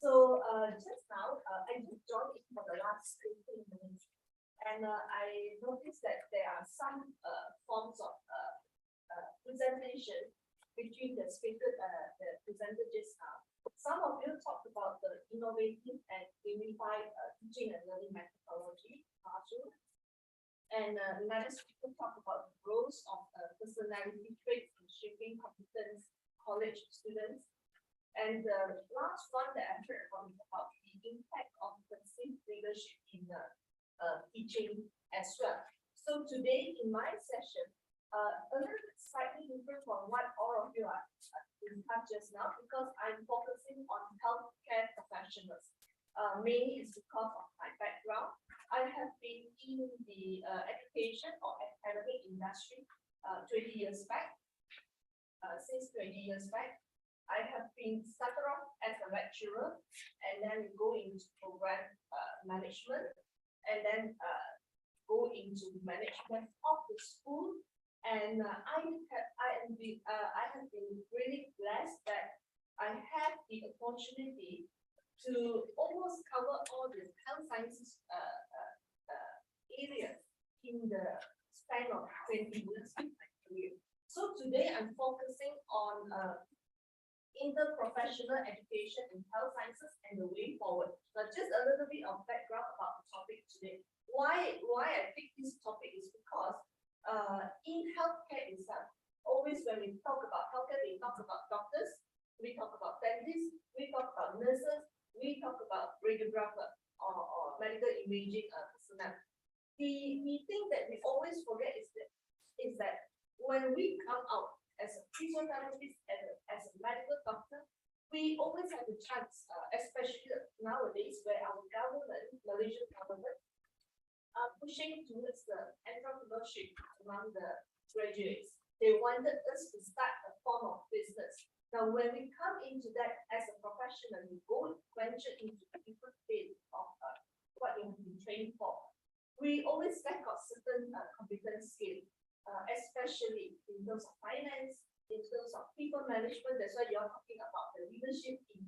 So just now, I just joined it for the last 15 minutes, and I noticed that there are some forms of presentation between the speaker, the presenter just now. Some of you talked about the innovative and gamified teaching and learning methodology classroom. And another speaker talked about the roles of personality traits in shaping competence college students. And the last one that I heard from is about the impact of perceived leadership in teaching as well. So today in my session, a little bit slightly different from what all of you are in touch just now, because I'm focusing on healthcare professionals. Mainly it's because of my background. I have been in the education or academic industry 20 years back. Since 20 years back, I have been started off as a lecturer, and then go into program management, and then go into management of the school. And I have been really blessed that I have the opportunity to almost cover all the health sciences areas in the span of 20 years of my career. So today I'm focusing on interprofessional education in health sciences and the way forward. But just a little bit of background about the topic today. Why I picked this topic is because in healthcare itself, always when we talk about healthcare, we talk about doctors, we talk about dentists, we talk about nurses, we talk about radiographer or medical imaging personnel. The thing that we always forget is that when we come out as a physiotherapist, as a medical doctor, we always have a chance, especially nowadays where our government, Malaysian government, are pushing towards the entrepreneurship among the graduates. They wanted us to start a form of business. Now, when we come into that as a professional, we go venture into a different field of what you have been trained for. We always lack of certain competence skill, especially in terms of finance, in terms of people management. That's why you're talking about the leadership in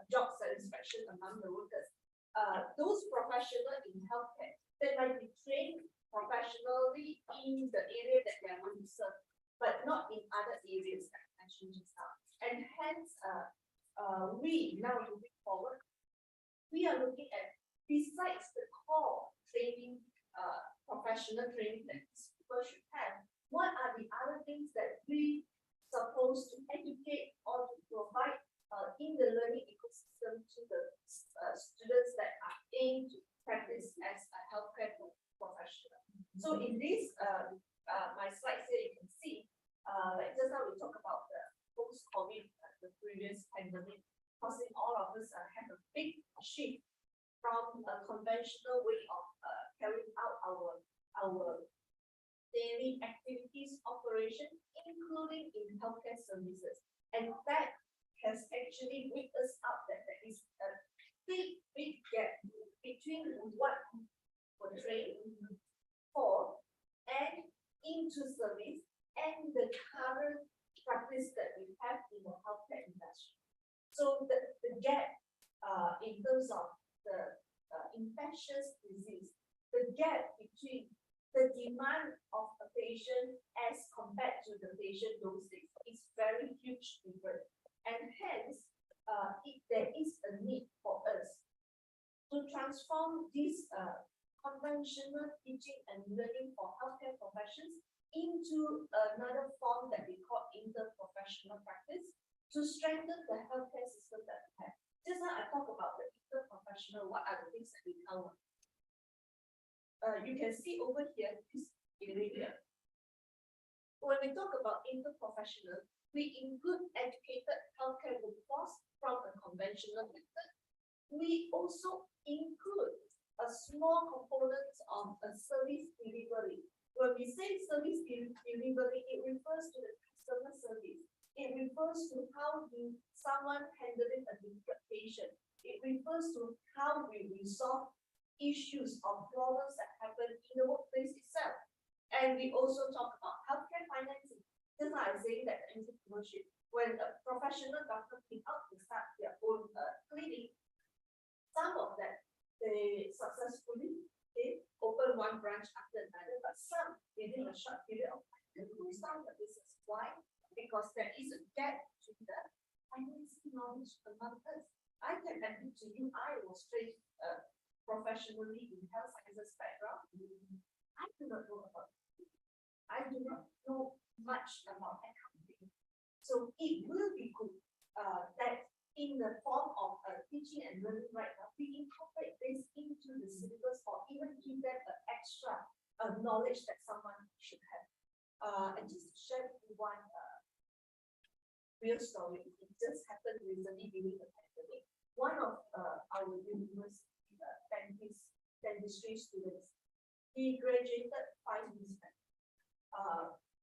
job satisfaction among the workers. Those professionals in healthcare, they might be trained professionally in the area that they are going to serve, but not in other areas that I mentioned just now. And hence, we now moving forward, we are looking at, besides the core training, professional training that people should have, what are the other things that we supposed to educate or to provide in the learning ecosystem to the students that are aimed to practice as a healthcare professional. So in this, my slides here, you can see, just now we talk about the post-COVID, the previous pandemic, causing all of us have a big shift from a conventional way of carrying out our daily activities operation, including in healthcare services. And that has actually waked us up that there is a big gap between what we're trained for and into service and the current practice that we have in the healthcare industry. So the gap in terms of the infectious disease, the gap between the demand of a patient as compared to the patient dosage is very huge difference. And hence, if there is a need for us to transform this conventional teaching and learning for healthcare professions into another form that we call interprofessional practice to strengthen the healthcare system that we have. Just now I talk about the interprofessional, what are the things that we cover? You can see over here, this area. When we talk about interprofessional, we include educated healthcare workforce from a conventional method. We also include a small component of a service delivery. When we say service delivery, it refers to the customer service. It refers to how do someone handling a difficult patient. It refers to how we resolve issues or problems that happen in the workplace itself. And we also talk about healthcare financing. Just like saying that entrepreneurship, when a professional doctor came out to start their own clinic, some of that they successfully open one branch after another, but some within a short period of time they close down the business. Why? Because there is a gap between the financing knowledge among us. I can admit to you, I was trained professionally in health sciences background. I do not know about it. I do not know much about accounting. So it will be good that in the form of teaching and learning right now, we incorporate this into the syllabus or even give them an extra knowledge that someone should have. And just to share with you one real story, it just happened recently during the pandemic. One of our university dentistry students, he graduated 5 years back.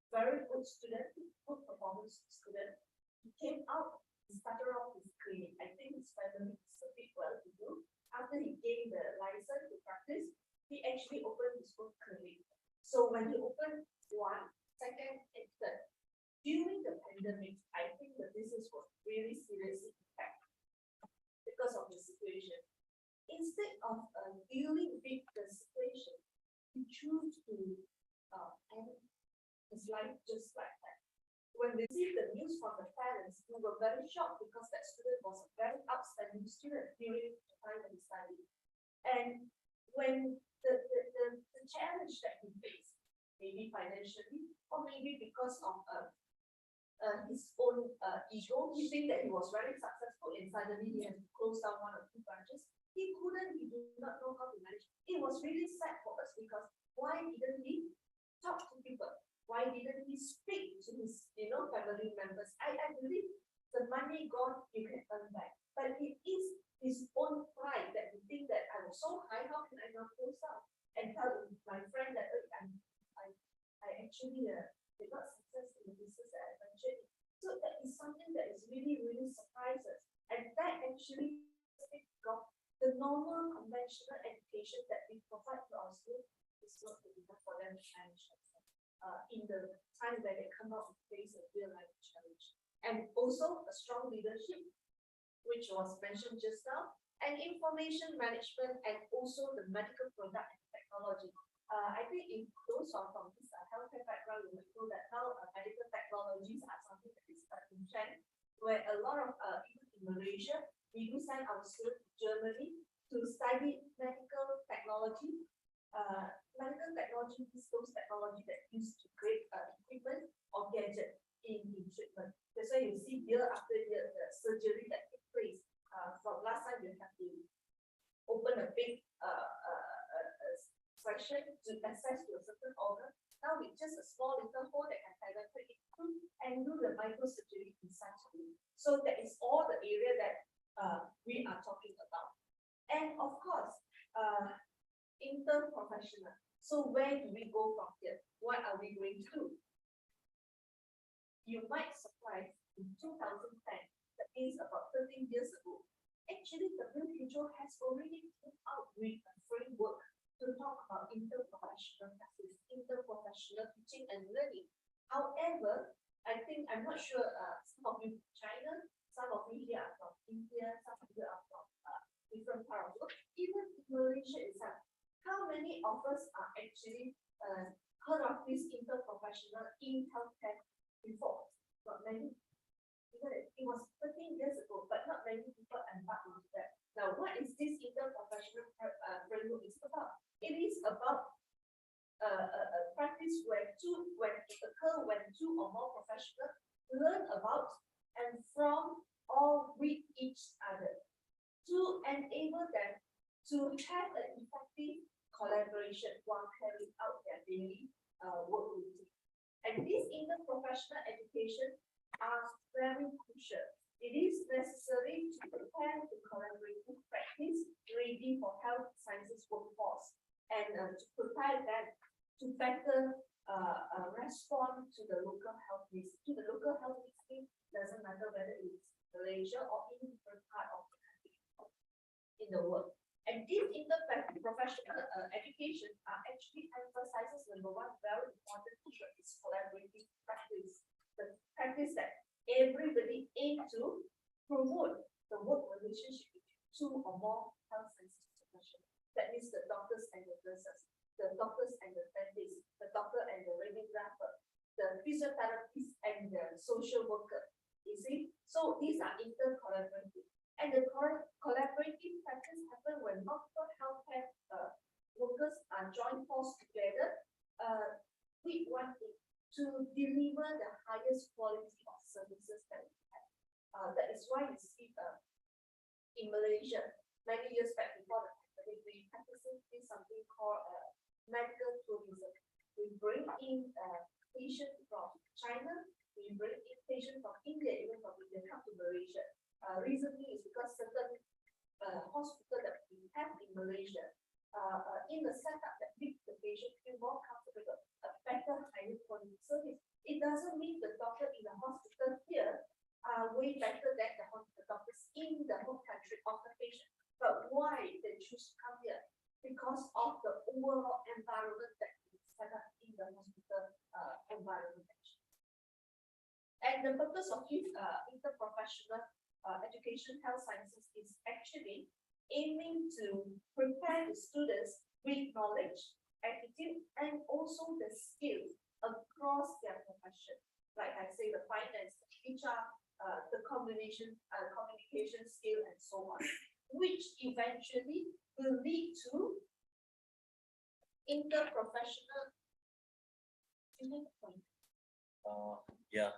Very good student, good performance student. He came out, he started off his clinic. I think his family is a bit well to do. After he gained the license to practice, he actually opened his own clinic. So when he opened one, second, and third, during the pandemic, I think the business was really seriously impacted because of the situation. Instead of dealing with the situation, he chose to end his life just like that. When we received the news from the parents, we were very shocked because that student was a very outstanding student during the time that he studied. And when the challenge that he faced, maybe financially, or maybe because of his own ego, he think that he was very successful and suddenly he had to close down 1 or 2 branches. He did not know how to manage. It was really sad for us because why didn't he talk to people? Why didn't he speak to his, family members? I believe the money gone, you can earn back. But it is his own pride that he think that I was so high, how can I not close down? And tell my friend that I actually did not success in the business that I mentioned. So that is something that is really, really surprises. And that actually got the normal conventional education that we provide to our students is not good enough for them to manage in the time that they come out and face a real life challenge. And also a strong leadership, which was mentioned just now, and information management, and also the medical product and technology. I think if those are from this healthcare background, you will know that now medical technologies are something that is in trend, where a lot of even in Malaysia, we do send our students to Germany to study medical technology. Medical technology is those technology that used to create equipment or gadget in treatment. That's why you see year after year the surgery that takes place. From last time you have to open a big section to access to a certain organ. Now with just a small little hole that can penetrate it through and do the microsurgery in such a way. So that is all the area that we are talking about. And of course, interprofessional. So where do we go from here? what are we going to do? You might surprise in 2010, that is about 13 years ago, actually the WHO has already put out with a framework to talk about interprofessional practice, interprofessional teaching and learning. However, I think, I'm not sure, some of you from China, some of you here are from India, some of you are from different parts of the world, even in Malaysia itself. How many of us are actually heard of this interprofessional in healthcare before? Not many. It was 13 years ago, but not many people embarked on that. Now, what is this interprofessional framework is about? It is about a practice when it occurs when two or more professionals learn about and from or with each other to enable them to have an effective collaboration while carrying out their daily work routine. And this interprofessional education are very crucial. It is necessary to prepare the collaborative practice ready for health sciences workforce and to prepare them to better respond to the local health needs. To the local health needs, doesn't matter whether it's Malaysia or any different part of the country in the world. And this interprofessional education actually emphasizes number one very important feature is collaborative practice. The practice that everybody aims to promote the work relationship between two or more health sciences professionals. That means the doctors and the nurses, the doctors and the dentists, the doctor and the radiographer, the physiotherapist and the social worker. You see, so these are intercollaborative. And the collaborative practice happen when multiple healthcare workers are joined force together with one aim to deliver the highest quality of services that we have. That is why you see in Malaysia, many years back before the pandemic, we practicing something called medical tourism. We bring in patients from China, we bring in patients from India, even from India, come to Malaysia. Recently, it's because certain hospital that we have in Malaysia, in the setup that makes the patient feel more comfortable, a better, higher quality service. It doesn't mean the doctor in the hospital here are way better than the doctors in the home country of the patient. But why they choose to come here? Because of the overall environment that is set up in the hospital environment. And the purpose of this interprofessional education health sciences is actually aiming to prepare the students with knowledge, attitude, and also the skills across their profession. Like I say, the finance, the HR, the communication skill, and so on, which eventually will lead to interprofessional. Yeah.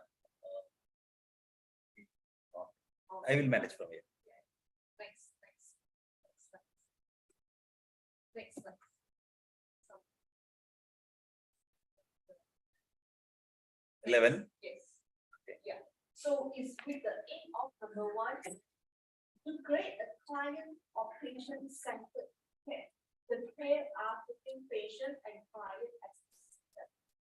I will manage from here. Next. 11. Yes. Yeah. So it's with the aim of number one, to create a client or patient-centered care. The care are putting patient and client as the center.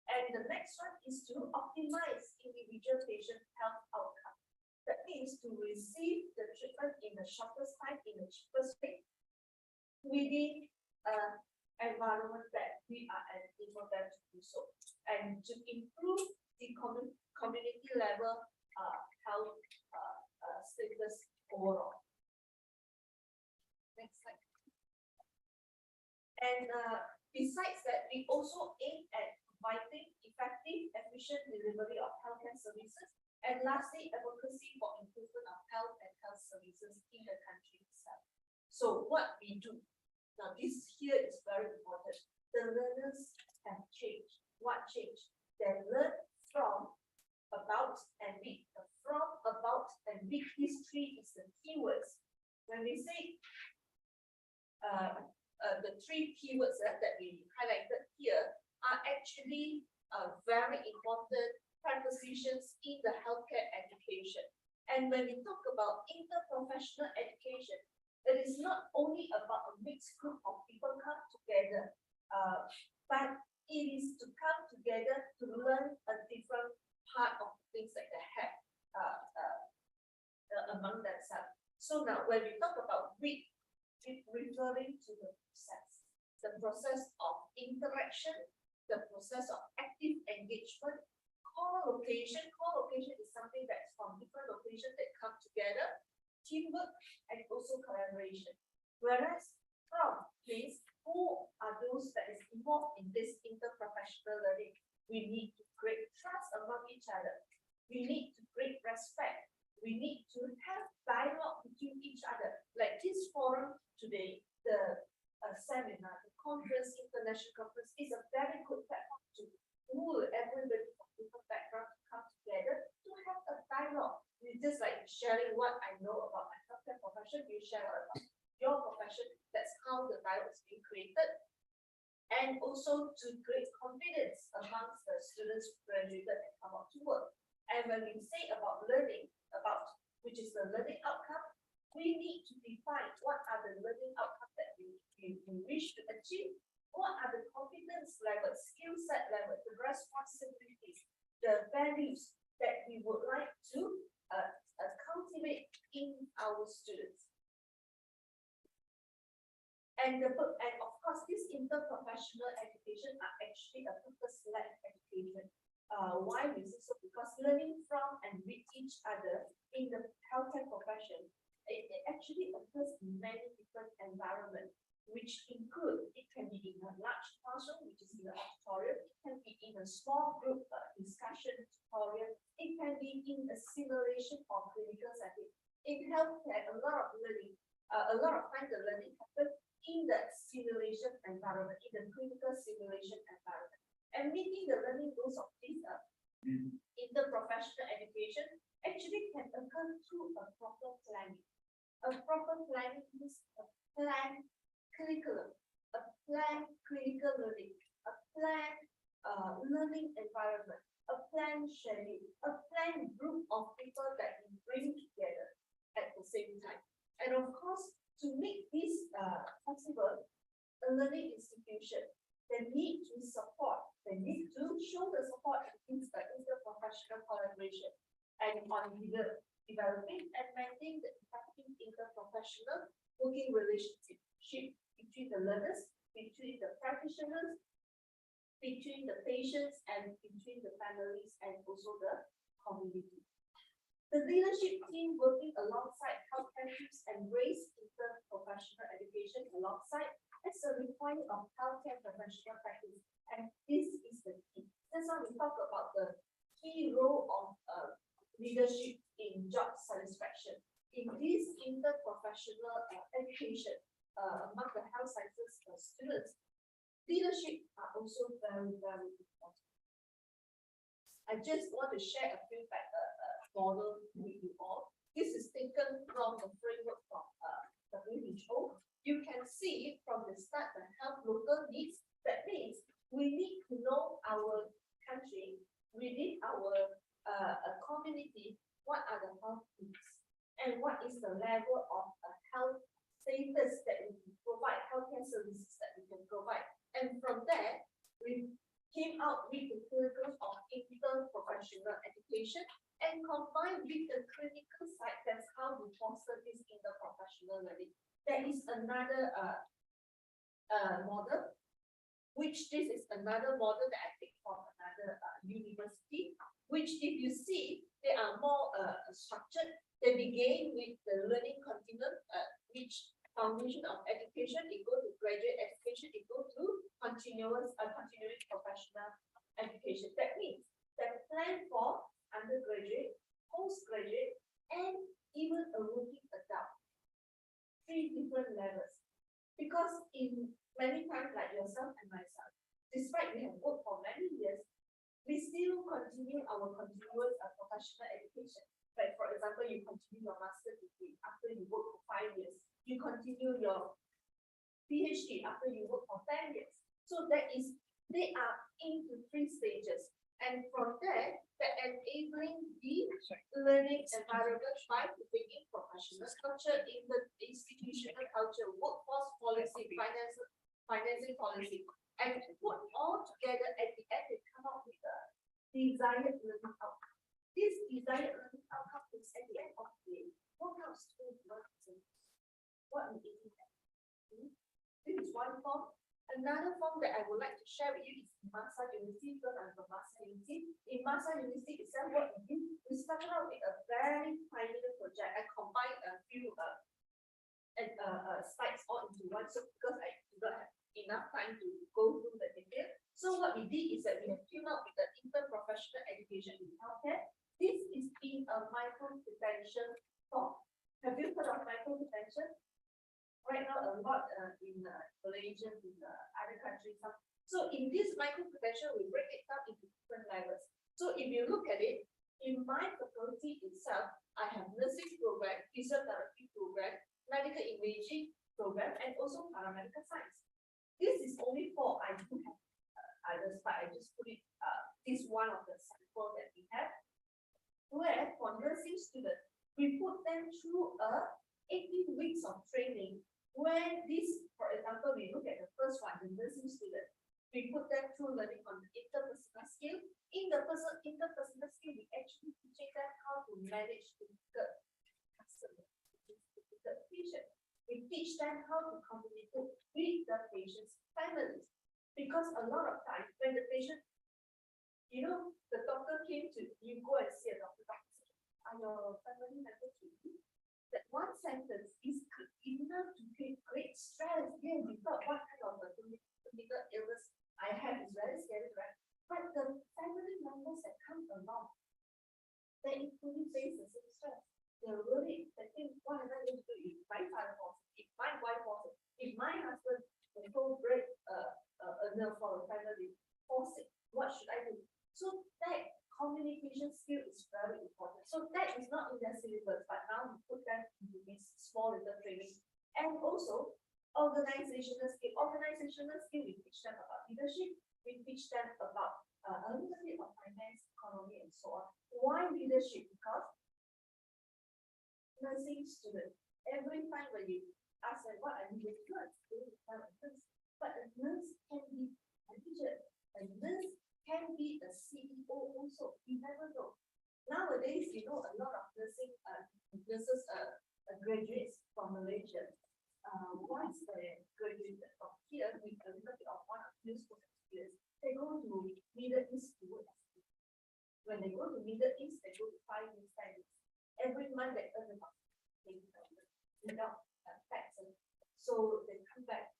And the next one is to optimize individual patient health outcome. That means to receive the treatment in the shortest time, in the cheapest way, within environment that we are able them to do so, and to improve the community level health status overall. Next slide. And besides that, we also aim at providing effective, efficient delivery of healthcare services. And lastly, advocacy for improvement of health and health services in the country itself. So what we do, now this here is very important. The learners have changed. What changed? They learn from, about, and with. The from, about, and with, these three is the keywords. When we say the three keywords that we highlighted here are actually very important prepositions in the healthcare education. And when we talk about interprofessional education, it is not only about a mixed group of people come together, but it is to come together to learn a different part of things that they have among themselves. So now when we talk about week, it's referring to the process of interaction, the process of active engagement, co-location. Co-location is something that's from different locations that come together, teamwork, and also collaboration. Whereas from means who are those that is involved in this interprofessional learning? We need to create trust among each other. We need to create respect. We need to have dialogue between each other. Like this forum today, the seminar, the conference, international conference is a very good platform to pull everybody from different backgrounds to come together to have a dialogue. It's just like sharing what I know about my healthcare profession, you share about your profession. That's how the dialogue is being created. And also to create confidence amongst the students who graduated and come out to work. And when we say about learning, which is the learning outcome, we need to define what are the learning outcomes that we wish to achieve, what are the competence level, skill set level, the responsibilities, the values that we would like to cultivate in our students. And of course, this interprofessional education are actually a purpose-led education. Why is it so? Because learning from and with each other in the healthcare profession, it actually occurs in many different environments, which include, it can be in a large classroom, which is in the auditorium, it can be in a small group discussion tutorial, it can be in a simulation or clinical setting. In healthcare, a lot of times the learning happens in the simulation environment, in the clinical simulation environment. And meeting the learning goals of this interprofessional education actually can occur through a proper planning. A proper planning means a planned curriculum, a planned clinical learning, a planned learning environment, a planned schedule, a planned group of people that we bring together at the same time. And of course, to make this possible, a learning institution, they need to support, they need to show the support against the interprofessional collaboration and on developing and maintaining the effective interprofessional working relationship between the learners, between the practitioners, between the patients, and between the families and also the community. The leadership team working alongside healthcare teams embrace interprofessional education alongside as a requirement of healthcare professional practice. And this is the key. That's why we talk about the key role of leadership in job satisfaction. In this interprofessional education among the health sciences students, leadership are also very, very important. I just want to share a few model with you all. This is taken from the framework from WHO. You can see from the start the health local needs. That means we need to know our country, we need our community, what are the health needs and what is the level of health status that we can provide, healthcare services that we can provide. And from there, we came out with the curriculum of interprofessional education and combined with the clinical side. That's how we foster this interprofessional learning. There is another model, which this is another model that I take from another university, which if you see, they are more structured. They begin with the learning continuum, which foundation of education, it go to graduate education, it go to continuing professional education. That means that plan for undergraduate, postgraduate, and even a working adult. 3 different levels. Because in many times, like yourself and myself, despite we have worked for many years, we still continue our continuous professional education. Like for example, you continue your master's degree after you work for 5 years. You continue your PhD after you work for 10 years. So they are into 3 stages. And from there, they're enabling the learning environment by putting in professional culture, in the institutional culture, workforce policy, financing policy. and put all together at the end, they come up with a desired learning outcome. This desired learning outcome is at the end of the day, what kind of school do you want to send? What we aiming at? This is one form. Another form that I would like to share with you is Masa University, because I'm from Masa University. In Masa University itself, what we did, we started out with a very pioneer project. I combined a few slides all into one, so because I do not have enough time to go through the detail. So what we did is that we have came out with the interprofessional education in healthcare. This is in a micro-credential form. Have you heard of micro-credential? Right now, a lot in Malaysia, in other countries. So in this micro-credential, we break it down into different levels. So if you look at it, in my faculty itself, I have nursing program, physiotherapy program, medical imaging program, and also paramedical science. This is only four. I do have others, but I just put it, this one of the sample that we have. Where for nursing students, we put them through 18 weeks of training, where this, for example, we look at the first one, the nursing student, we put them through learning on the interpersonal skill. In the interpersonal skill, we actually teach them how to manage difficult customers, difficult patients. We teach them how to communicate with the patient's families. Because a lot of times when the patient, you know, the doctor came to you, go and see a doctor, are your family members with you? That one sentence is enough to create great stress. Yeah, we thought what kind of a clinical illness I have is very scary, right? But the family members that come along, they equally face the same stress. They're really, they think, what am I going to do if my father was it, if my wife was it, if my husband will break a nerve for a family, fall sick, what should I do? So that communication skill is very important. So that is not in their syllabus, but now we put them into this small little training. And also organizational skill. Organizational skill, we teach them about leadership, we teach them about a little bit of finance, economy, and so on. Why leadership? Because nursing student, every time when you ask them what are you going to do, but a nurse can be a teacher, a nurse can be a CEO also. You never know. Nowadays, you know, a lot of nursing nurses graduates from Malaysia. Once they graduated from here with a little bit of one or two school experience, they go to Middle East to work. When they go to Middle East, they go to 5 years, 10 years. Every month they earn about $8,000 without taxes. So they come back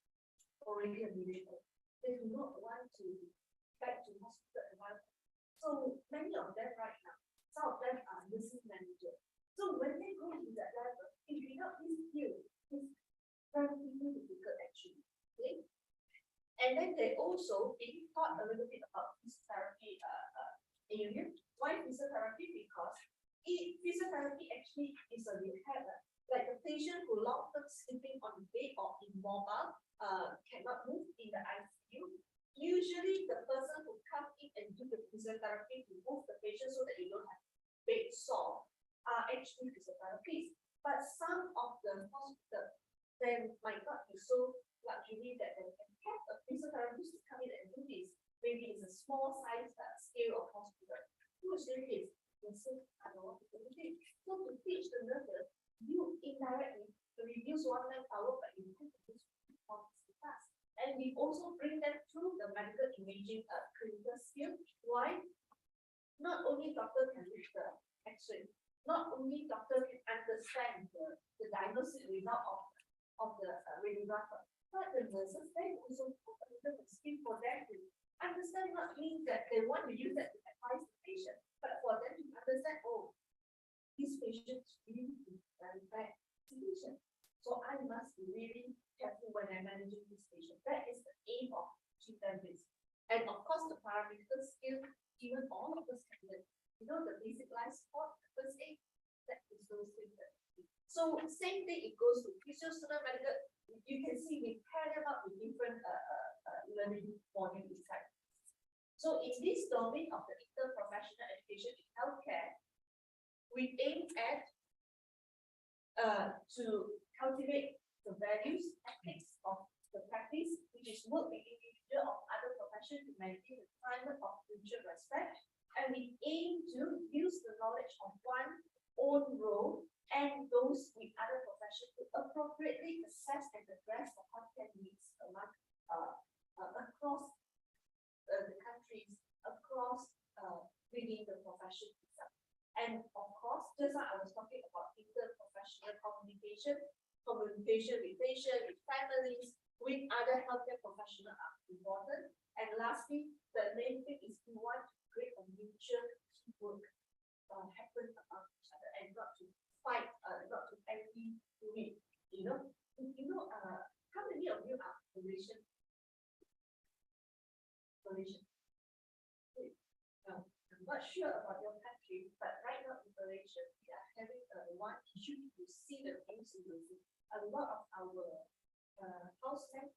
already a millionaire. They do not want to back to hospital environment. So many of them right now, some of them are nursing managers. So when they go to that level, if without this skill, it's very difficult actually. Okay? And then they also being taught a little bit about physiotherapy area. Why physiotherapy? Because physiotherapy actually is a rehab. Like a patient who long-term sleeping on the bed or immobile, cannot move in the ICU. Usually the person who come in and do the physiotherapy to move the patient so that you don't have bed sore are actually physiotherapists. But some of the hospital, they might not be so luxury that they can have a physiotherapist to come in and do this. Maybe it's a small size scale of hospital. Which there is, I don't want to do it. So to teach the nurses, you indirectly reduce one manpower, but you have to do fast. And we also bring them through the medical imaging clinical skill. Why? Not only doctor can read the X-ray, not only doctor can understand the diagnosis result of the radiographer, but the nurses, they also put a little bit skill for them to understand what means that they want to use that to advise the patient, but for them to understand, oh, this patient is really in very bad situation. So I must be really careful when I'm managing this patient. That is the aim of treatment risk. And of course, the paramedical skill, even all of us can learn. You know, the basic life support, first aid, that is those things. So same thing, it goes to physiotherapy, medical. You can see we pair them up with different learning modules inside. So in this domain of the interprofessional education in healthcare, we aim at to cultivate the values, ethics of the practice, which is work with individual of profession to maintain a climate of mutual respect, and we aim to use the knowledge of one own role and those with other professions to appropriately assess and address the healthcare needs among across the countries, across within the profession itself. And of course, just like I was talking about interprofessional communication with patients, with families, with other healthcare professionals are important. And lastly, the main thing is we want to create a mutual teamwork happen among each other and not to fight, not to envy with, how many of you are Malaysian? I'm not sure about your country, but right now in Malaysia, we are having one issue. You see the news, you will see a lot of our housemen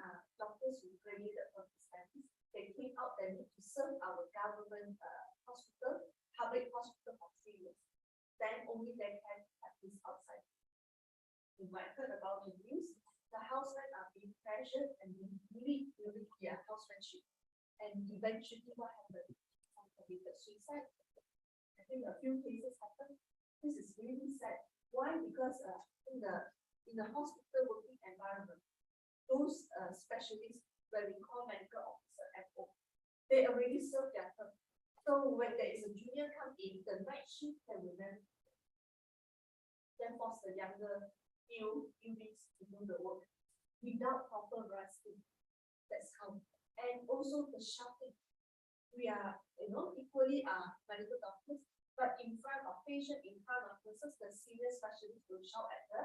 are doctors who graduated from the studies. They came out and need to serve our government hospital, public hospital for 3 years. Then only they can practice outside. You might have heard about the news. The housemen are being pressured and really their housemanship. And eventually what happened? Some committed suicide. I think a few cases happened. This is really sad. Why? Because in the hospital working environment, those specialists, where we call medical officer FO, they already serve their term. So when there is a junior come in, the night shift can remember, then force the younger newbies to do the work without proper resting. That's how. And also the shouting. We are, equally medical doctors, but in front of patient, in front of nurses, the senior specialists will shout at the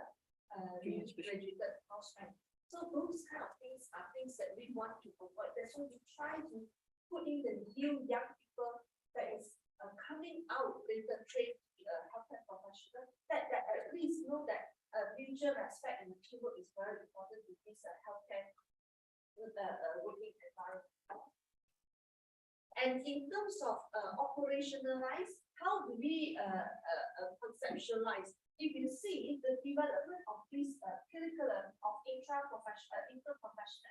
graduated houseman. So those kind of things are things that we want to avoid. That's why we try to put in the new young people that is coming out with the trained healthcare professional that at least know that mutual respect and teamwork is very important to this healthcare working environment. And in terms of operationalize, how do we conceptualize? If you see the development of this curriculum of interprofessional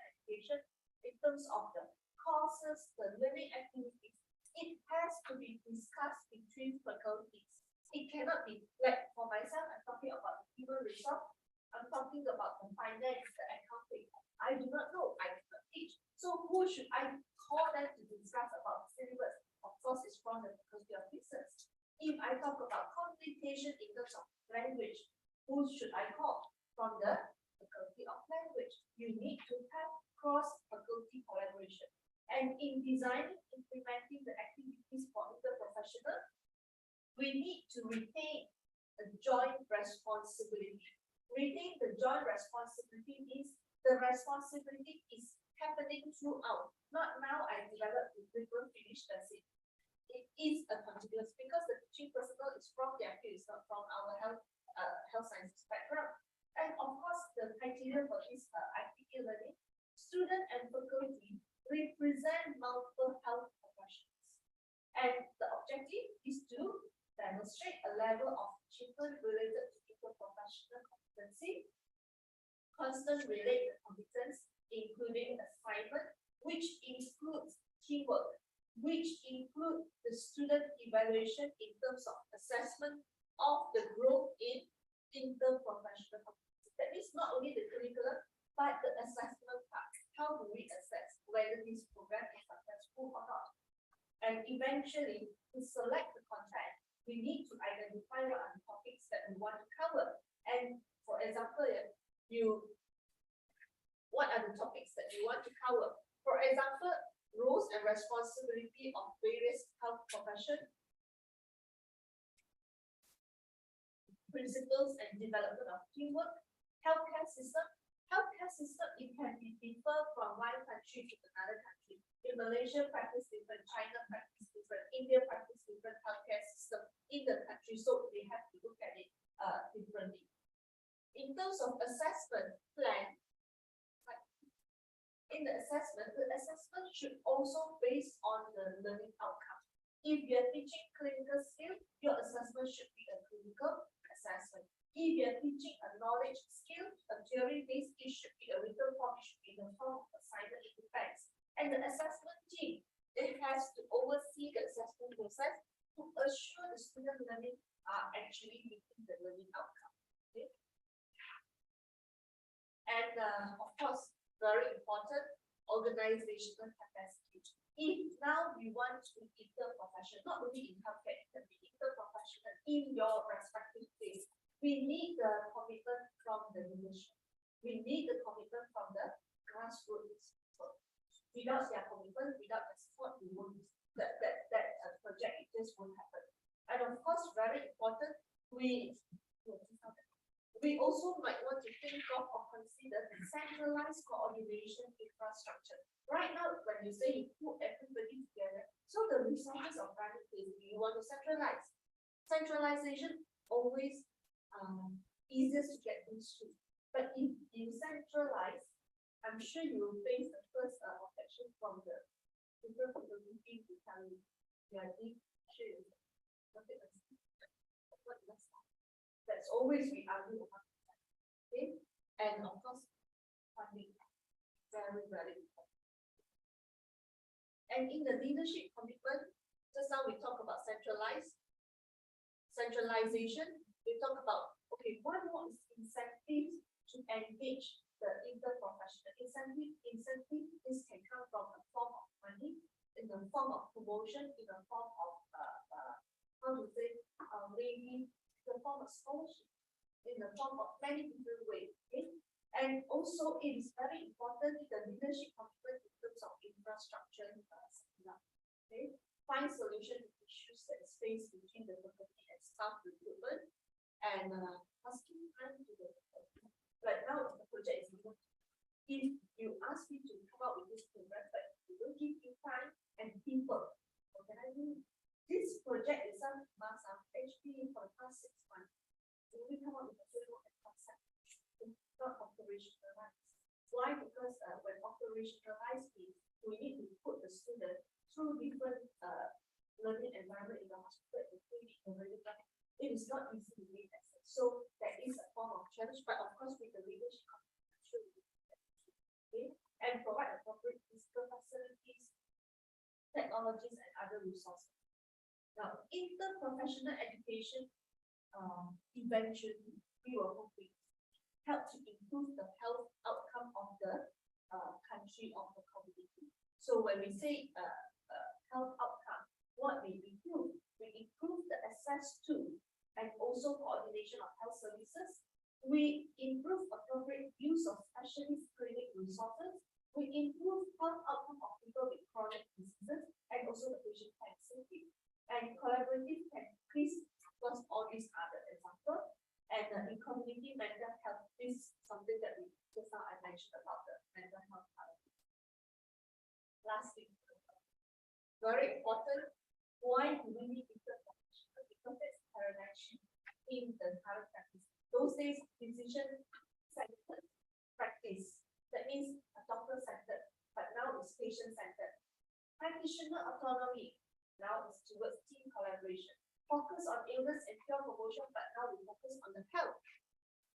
education in terms of the courses, the learning activities, it has to be discussed between faculties. It cannot be like for myself, I'm talking about the human resource, I'm talking about the finance, the accounting. I do not know, I cannot teach. So who should I call them to discuss about syllabus? Of course, it's from the Faculty of Business. If I talk about communication in terms of language, who should I call? From the Faculty of Language. You need to have cross-faculty collaboration. And in designing, implementing the activities for interprofessional, we need to retain a joint responsibility. Retain the joint responsibility means the responsibility is happening throughout. Not now I develop the different finish that's it. It is a continuous because the teaching personnel is from their field, it's not from our health sciences background. And of course, the criteria for this IPE learning, student and faculty represent multiple health professions. And the objective is to demonstrate a level of achievement related to interprofessional competency, constant related competence, including assignment, which includes teamwork, which include the student evaluation in terms of assessment of the growth in interprofessional competency. That means not only the curriculum, but the assessment part. How do we assess whether this program is successful or not? And eventually, to select the content, we need to identify what are the topics that we want to cover. And for example, what are the topics that you want to cover? For example, roles and responsibility of various health professions, principles and development of teamwork, healthcare system. Healthcare system, it can be differ from one country to another country. In Malaysia, practice different, China practice different, India practice different healthcare system in the country, so we have to look at it differently. In terms of assessment plan, in the assessment should also based on the learning outcome. If you're teaching clinical skill, your assessment should be a clinical assessment. If you're teaching a knowledge skill, a theory-based, it should be a written form, it should be in the form of assignment, it depends. And the assessment team, it has to oversee the assessment process to assure the student learning are actually meeting the learning outcome. Okay? And of course, very important, organizational capacity. If now we want to be interprofessional, not only in healthcare, it can be interprofessional in your respective field, we need the commitment from the leadership. We need the commitment from the grassroots. Without their commitment, without the support, we won't, that project, it just won't happen. And of course, very important, we also might want to think of or consider centralized coordination infrastructure. Right now, when you say you put everybody together, so the resources of private place, you want to centralize. Centralization always easiest to get used to. But if you centralize, I'm sure you will face the first objection from the people who will be to tell you, yeah, sure. That's always we argue about. Okay, and of course, funding very, very important. And in the leadership commitment, just now we talk about centralization. We talk about, okay, one more is incentives to engage the interprofessional. Incentive, this can come from a form of money, in the form of promotion, in the form of maybe the form of scholarship, in the form of many different ways. Okay? And also it is very important the leadership commitment in terms of infrastructure. Okay? Find solution to issues that is faced between the faculty and staff recruitment, and asking time to the faculty. But now the project is not. If you ask me to come up with this program, but we will give you time and people. Organizing this project is some mass of HP for the past 6 months. We come up with a framework and concept. It's not operationalized. Why? Because when operationalized means we need to put the student through different learning environment in the hospital and it is not easy to make access. So there is a form of challenge, but of course with the leadership, okay, and provide appropriate physical facilities, technologies, and other resources. Now, interprofessional education, eventually we will hopefully help to improve the health outcome of the country, of the community. So when we say health outcome, what we improve? We improve the access to and also coordination of health services. We improve appropriate use of specialist clinic resources. We improve health outcome of people with chronic diseases and also the patient care safety. And collaborative can increase because all these are the examples. And in community mental health is something that we just now I mentioned about the mental health. Lastly, very important. Why do we need interprofessional? Because there's paradigm shift in the current practice. Those days, physician-centered practice. That means a doctor-centered, but now it's patient-centered. Practitioner autonomy. Now it's towards team collaboration. Focus on illness and cure promotion, but now we focus on the health.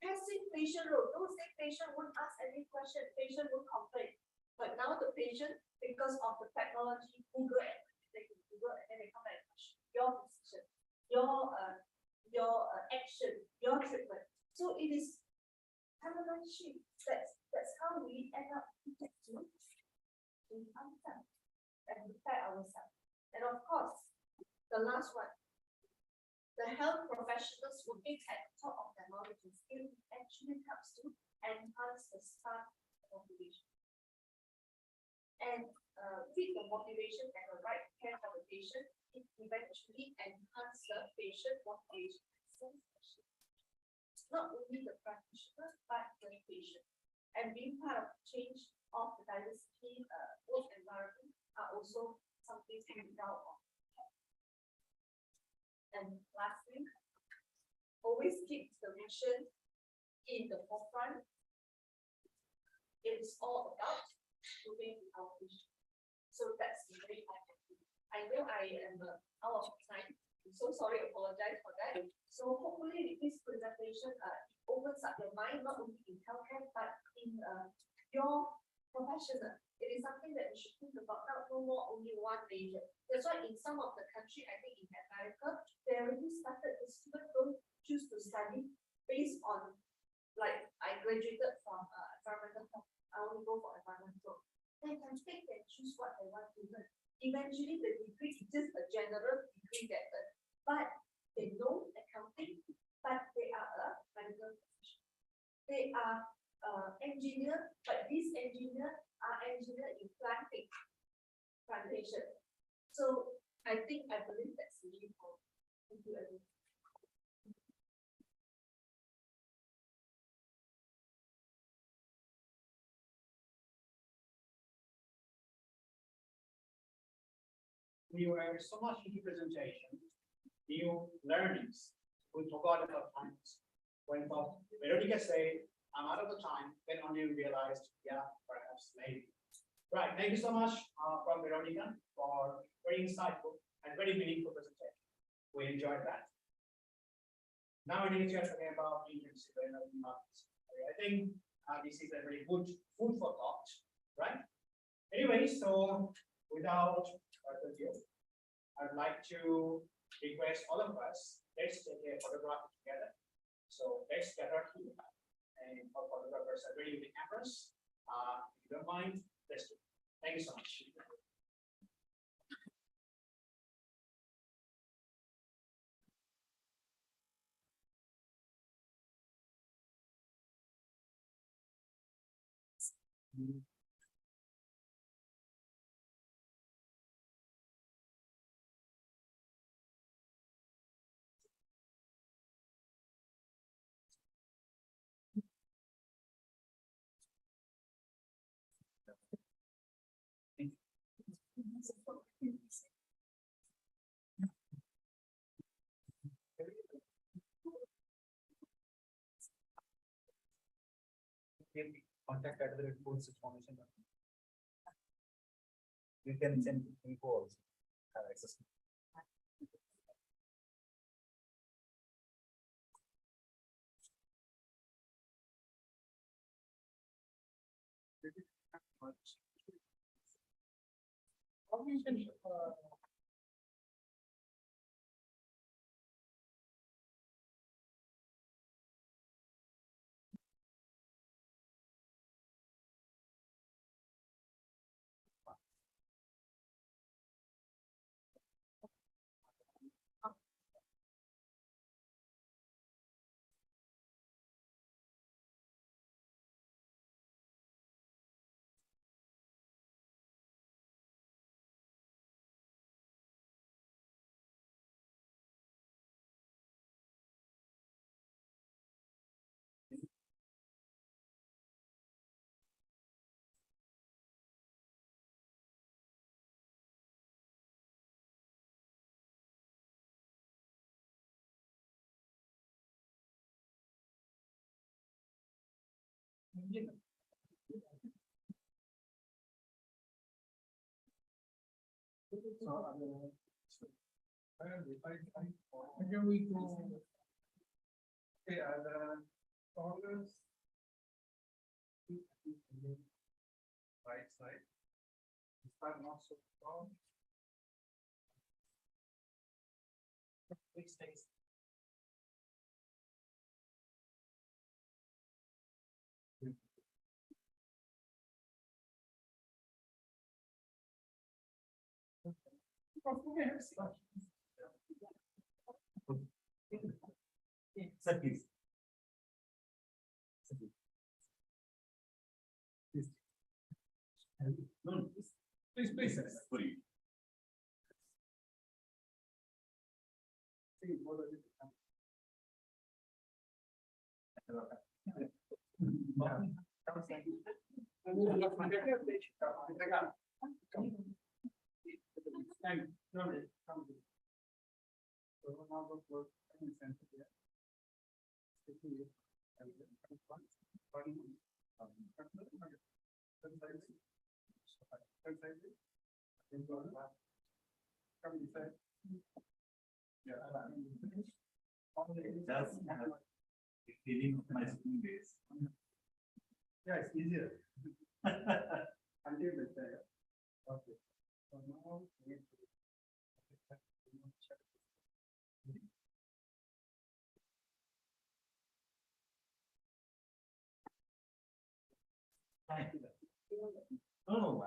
Passive patient role. Those days, patient won't ask any question. Patient won't complain. But now the patient, because of the technology, Google and then they come and question your decision, your action, your treatment. So it is paradigm shift. That's how we end up to understand and prepare ourselves. And of course, the last one, the health professionals working at the top of their knowledge and skill actually helps to enhance the staff motivation. And with the motivation and the right care for the patient, it eventually enhances the patient motivation. Not only the practitioner, but the patient. And being part of change of the diversity work environment are also something to be proud of. And lastly, always keep the mission in the forefront. It's all about moving our vision. So that's very important. I know I am out of time. I'm so sorry, apologize for that. So hopefully with this presentation, it opens up your mind, not only in healthcare, but in your professional. It is something that we should think about, not no more only one major. That's why in some of the country, I think in America, they already started, the students don't choose to study based on, like, I graduated from environmental health, I only go for environmental. They can pick and choose what they want to learn. Eventually, the degree is just a general degree that, but they know accounting, but they are a medical professional. They are engineer, but these engineer are engineer in plantation. So I believe that's really important. Thank you, everyone. We were so much into presentation, new learnings. We forgot about times. When Veronica said, I'm out of the time, then only we realized, yeah, perhaps maybe. Right, thank you so much from Veronica for very insightful and very meaningful presentation. We enjoyed that. Now we need to talk about interdisciplinary learning markets. I think this is a very good food for thought, right? Anyway, so without further ado, I'd like to request all of us, let's take a photograph together. So let's gather here. And our photographers are ready with the cameras. If you don't mind, let's do it. Thank you so much. Contact at the post information. You can send info also, have access. Here we go. Okay, the scholars. Right side. Start not so strong. Please stay. Sir, please. No, Please, please. Sir. Puri. It does have a feeling of my school days. Yeah, it's easier. Until the day. Okay. So now we need to- No,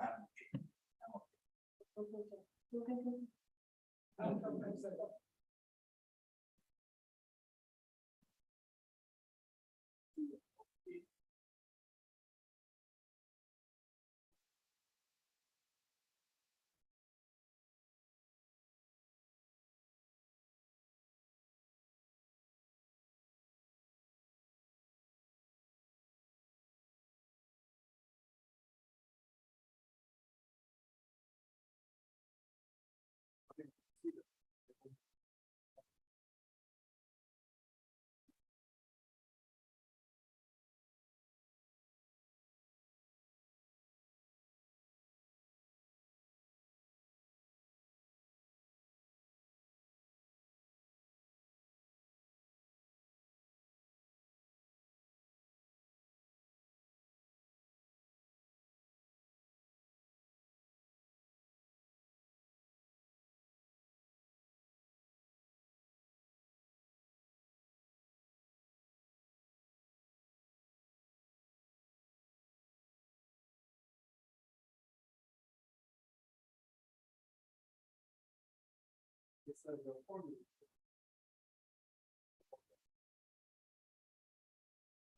This is the formula.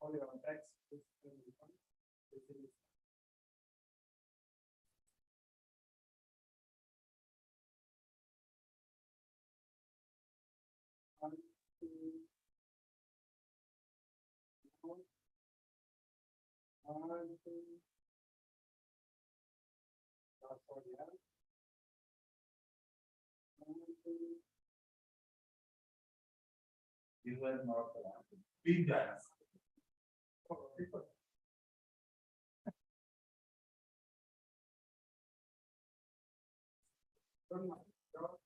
Only on X. This is one, two, one, two. That's all we have. One, two. you were not the one. Big guys. Oh, people. Don't mind. Don't-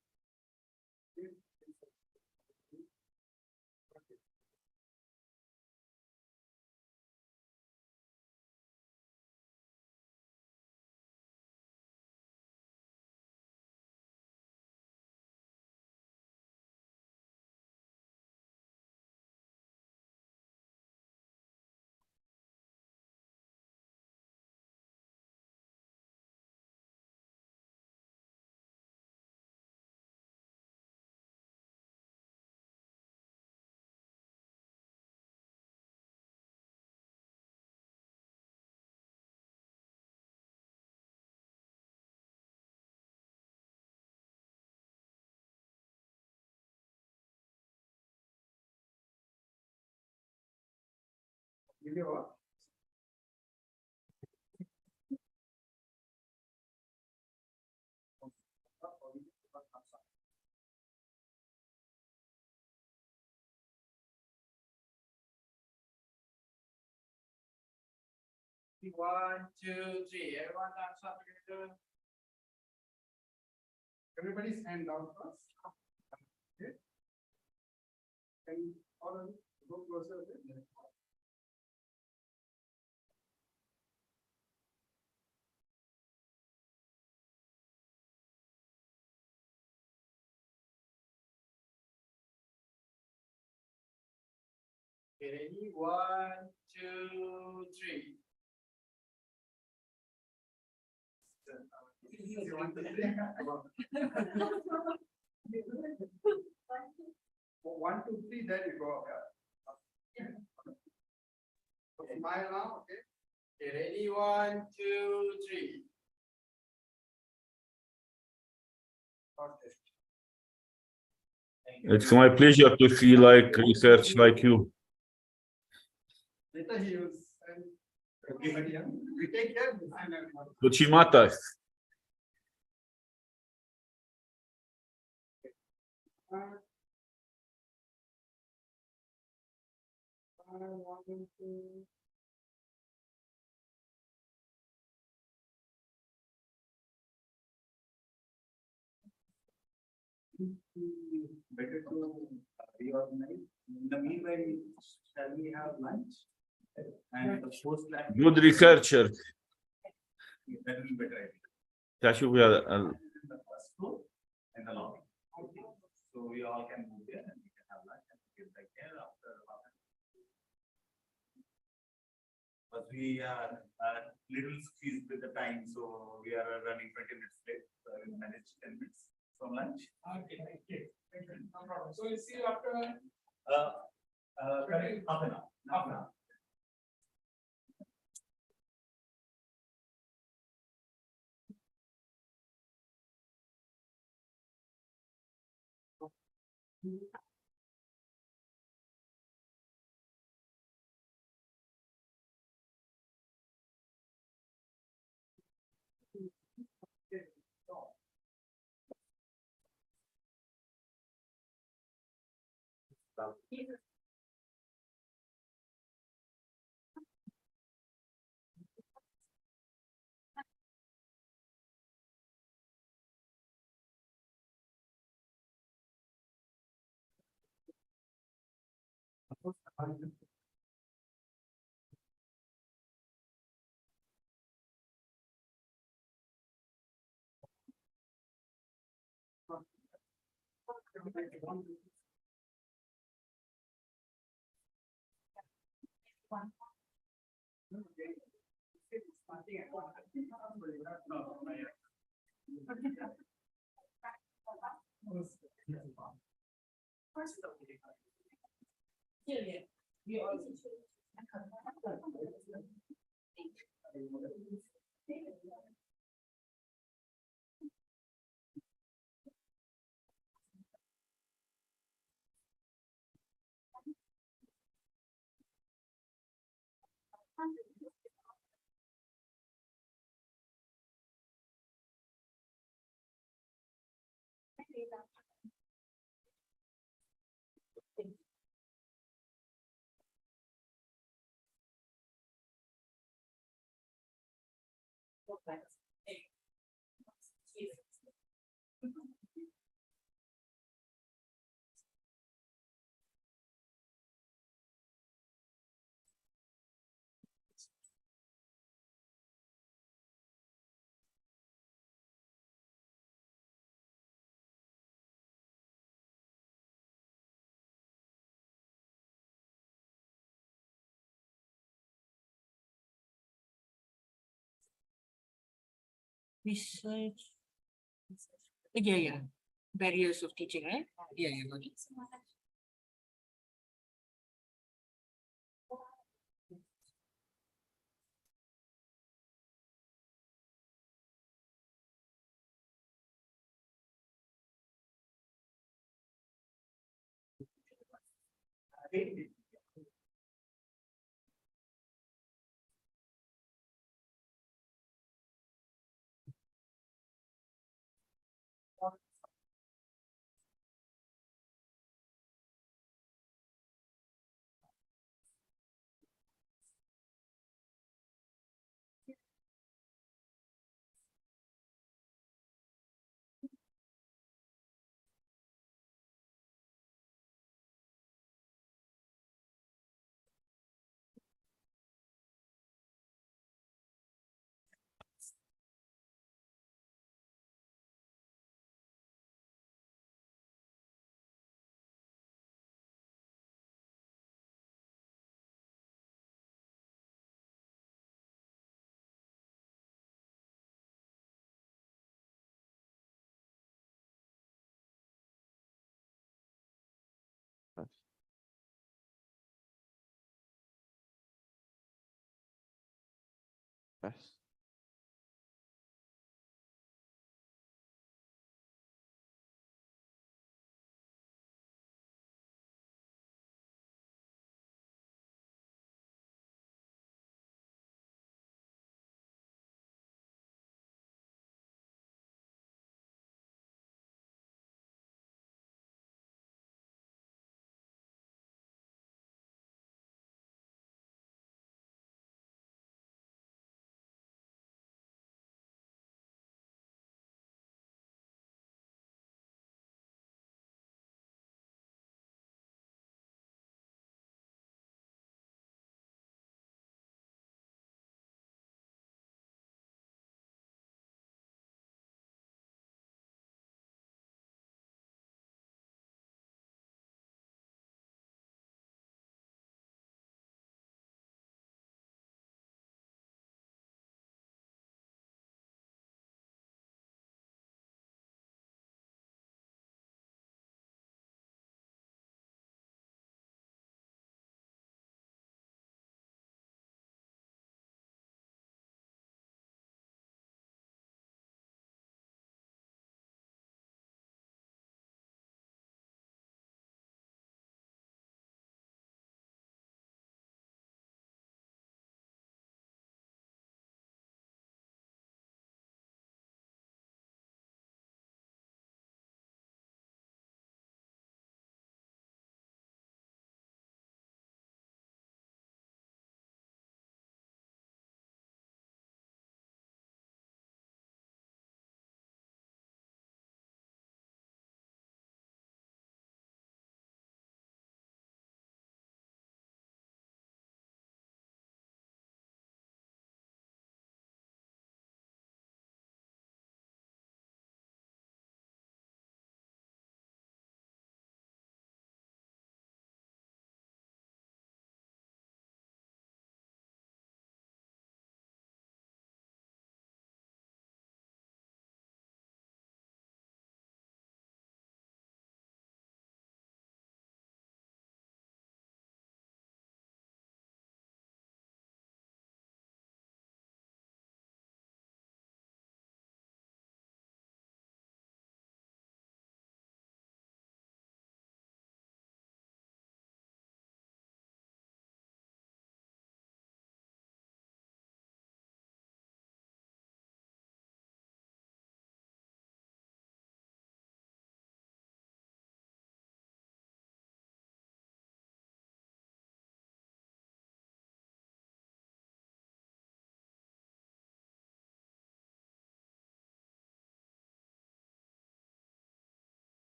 Give you what? One, two, three. Everyone thumbs up together. Everybody's hand down first. Okay. And all of you go closer a bit. Okay, ready? One, two, three. You want to say? One, two, three, then you go up, yeah. Okay, smile now, okay? Okay, ready? One, two, three. Okay. It's my pleasure to see like research like you. Later he will send everybody, yeah? We take care of this. Kuchimatas. One, two. Better to reorganize. In the meanwhile, shall we have lunch? And post lunch. Good researcher. That will be better idea. That should be a, In the first floor and the lobby. So we all can move there and we can have lunch and get back there after. But we are little squeezed with the time, so we are running 20 minutes late. So I will manage 10 minutes from lunch. Okay, thank you. No problem. So we'll see you after. Half an hour. Half an hour. Research. Yeah, yeah. Barriers of teaching, right? Yeah, yeah. Got it. Yes. Yes.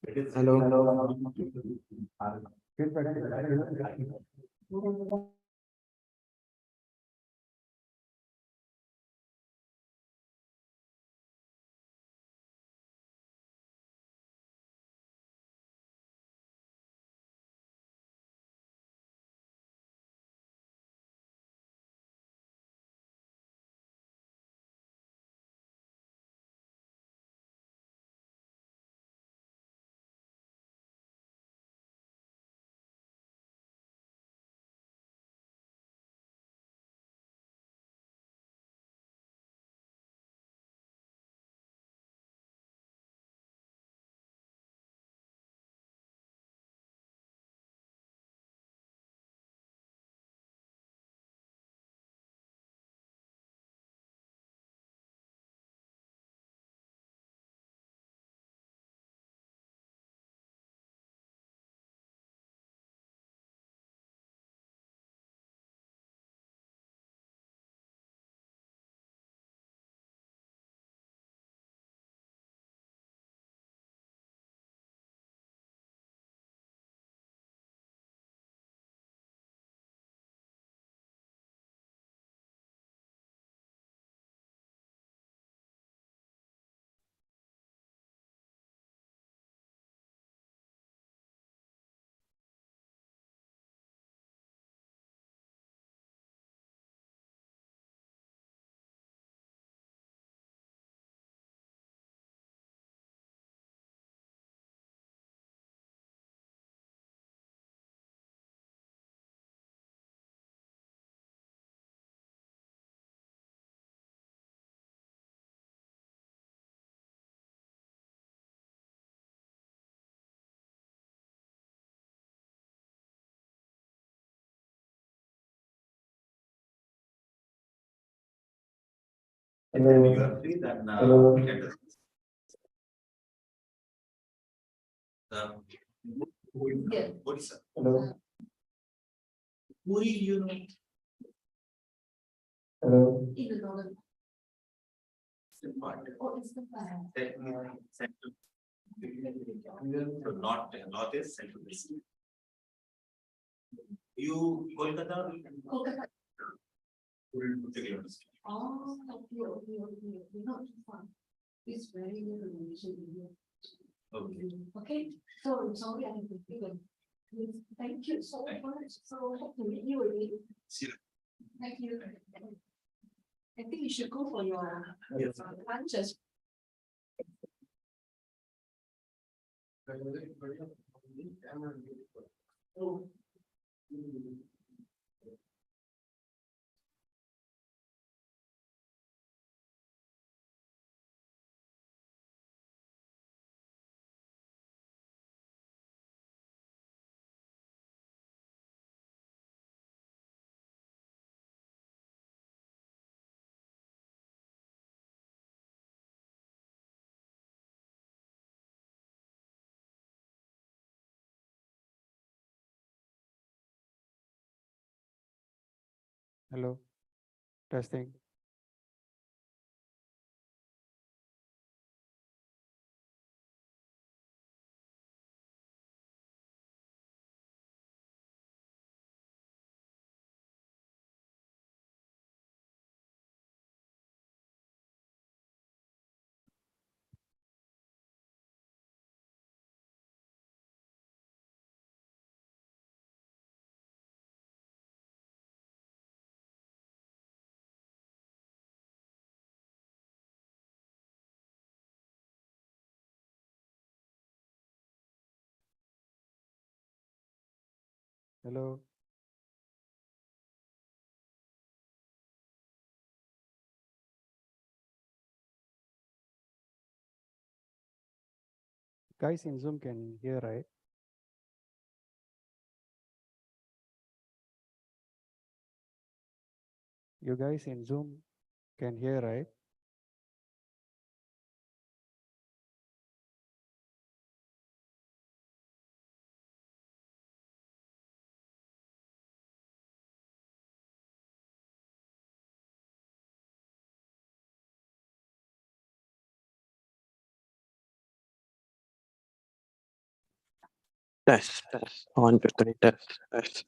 It is. And then you are free, then we can discuss. What is that? Hello. Puri, you know. Hello. Central. So not is central. You Kolkata? Kolkata. Particular. Oh, okay, not too far. It's very near the Malaysian area. Okay. Okay, so sorry, I have to given. Thank you so much, so hope to meet you again. See you. Thank you. I think you should go for your Yes. lunches. Oh. Hello, testing. Hello. Guys in Zoom can hear, right? You guys in Zoom can hear, right? Test. 1, 2, 3, test.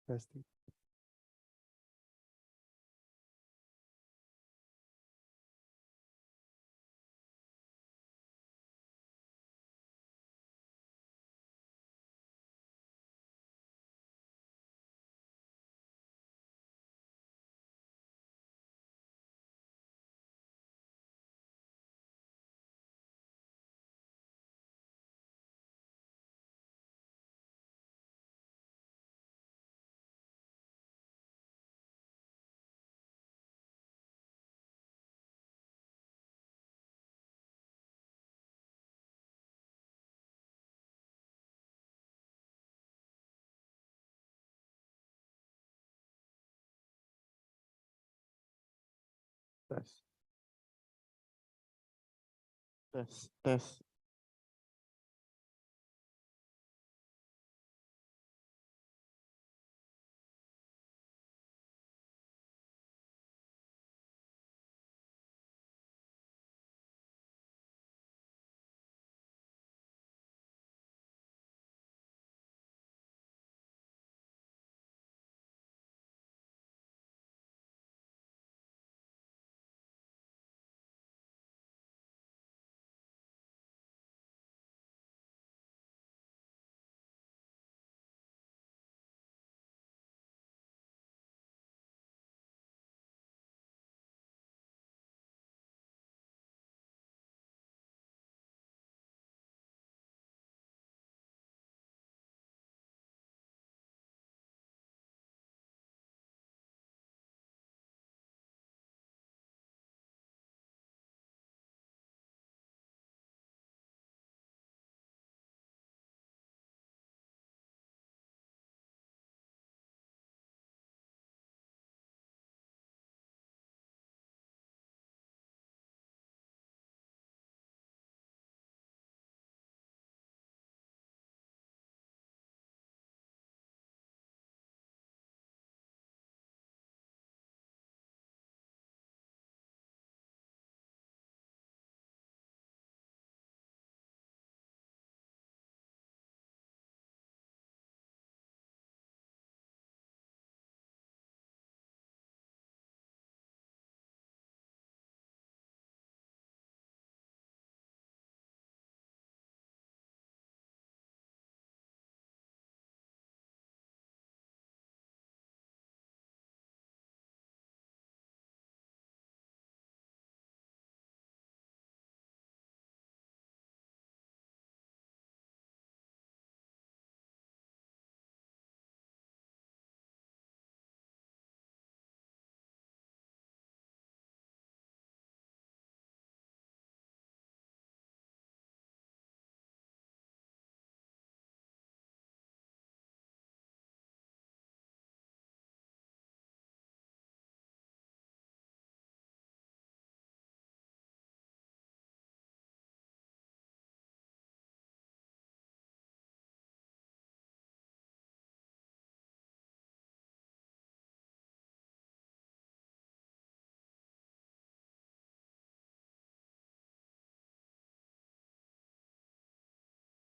Testing. Test. Test.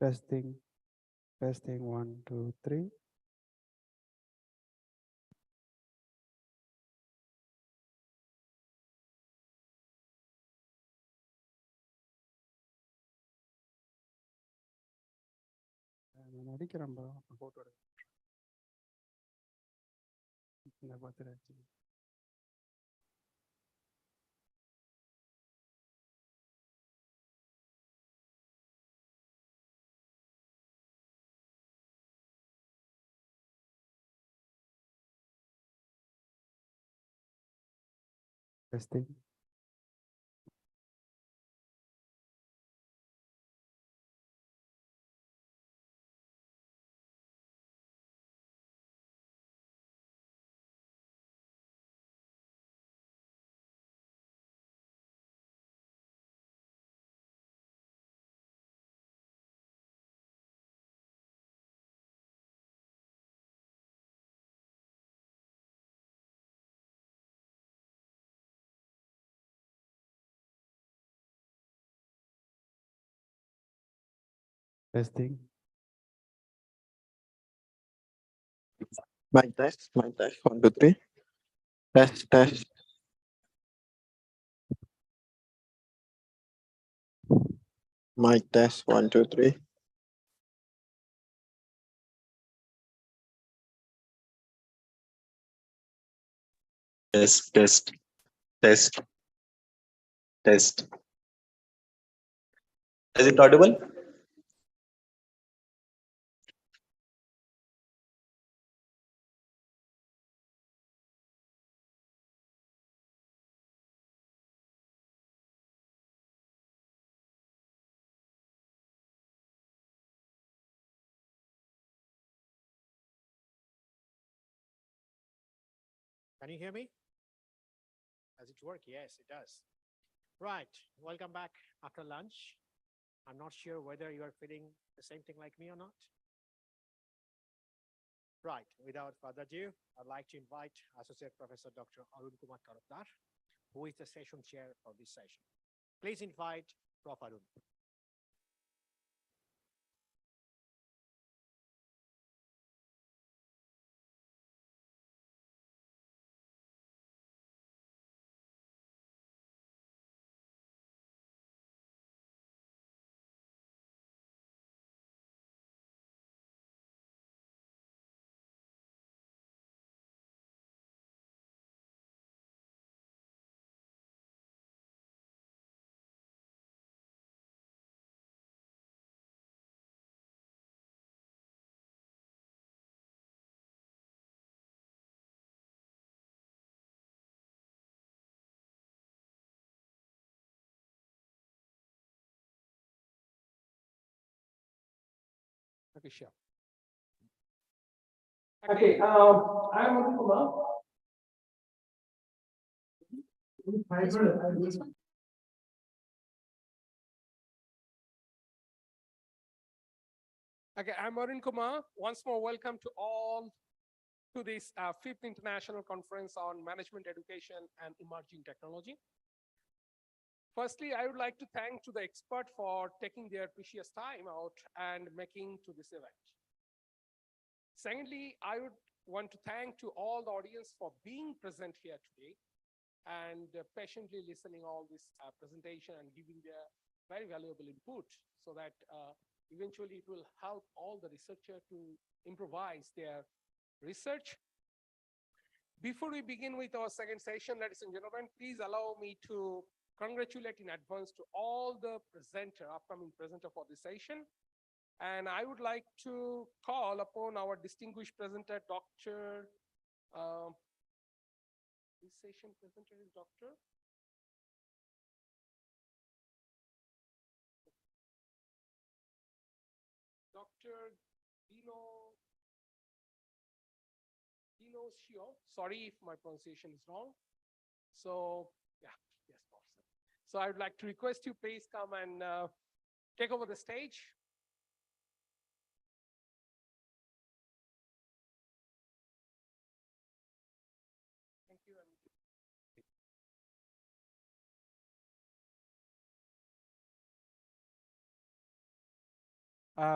Testing. Testing 1, 2, 3. நான் அடிக்கிறேன் bro. Photo எடு. இந்த பார்த்துட்டு Testing. Testing. Mic test, mic test. 1, 2, 3. Test, test. Mic test. 1, 2, 3. Test, test, test, test. Is it audible? Can you hear me? Does it work? Yes, it does. Right, welcome back after lunch. I'm not sure whether you are feeling the same thing like me or not. Right, without further ado, I'd like to invite Associate Professor Dr. Arun Kumar Tarafdar, who is the session chair for this session. Please invite Prof. Arun. Okay, sure. Okay, I'm Arun Kumar. Okay, I'm Arun Kumar. Once more, welcome to all to this fifth international conference on management education and emerging technology. Firstly, I would like to thank to the expert for taking their precious time out and making to this event. Secondly, I would want to thank to all the audience for being present here today and patiently listening all this presentation and giving their very valuable input so that eventually it will help all the researcher to improvise their research. Before we begin with our second session, ladies and gentlemen, please allow me to congratulate in advance to all the upcoming presenter for this session. And I would like to call upon our distinguished presenter, Dr. This session presenter is Dr. Dino Shio. Sorry if my pronunciation is wrong. So yeah, yes, Professor. So I would like to request you please come and take over the stage. Thank you.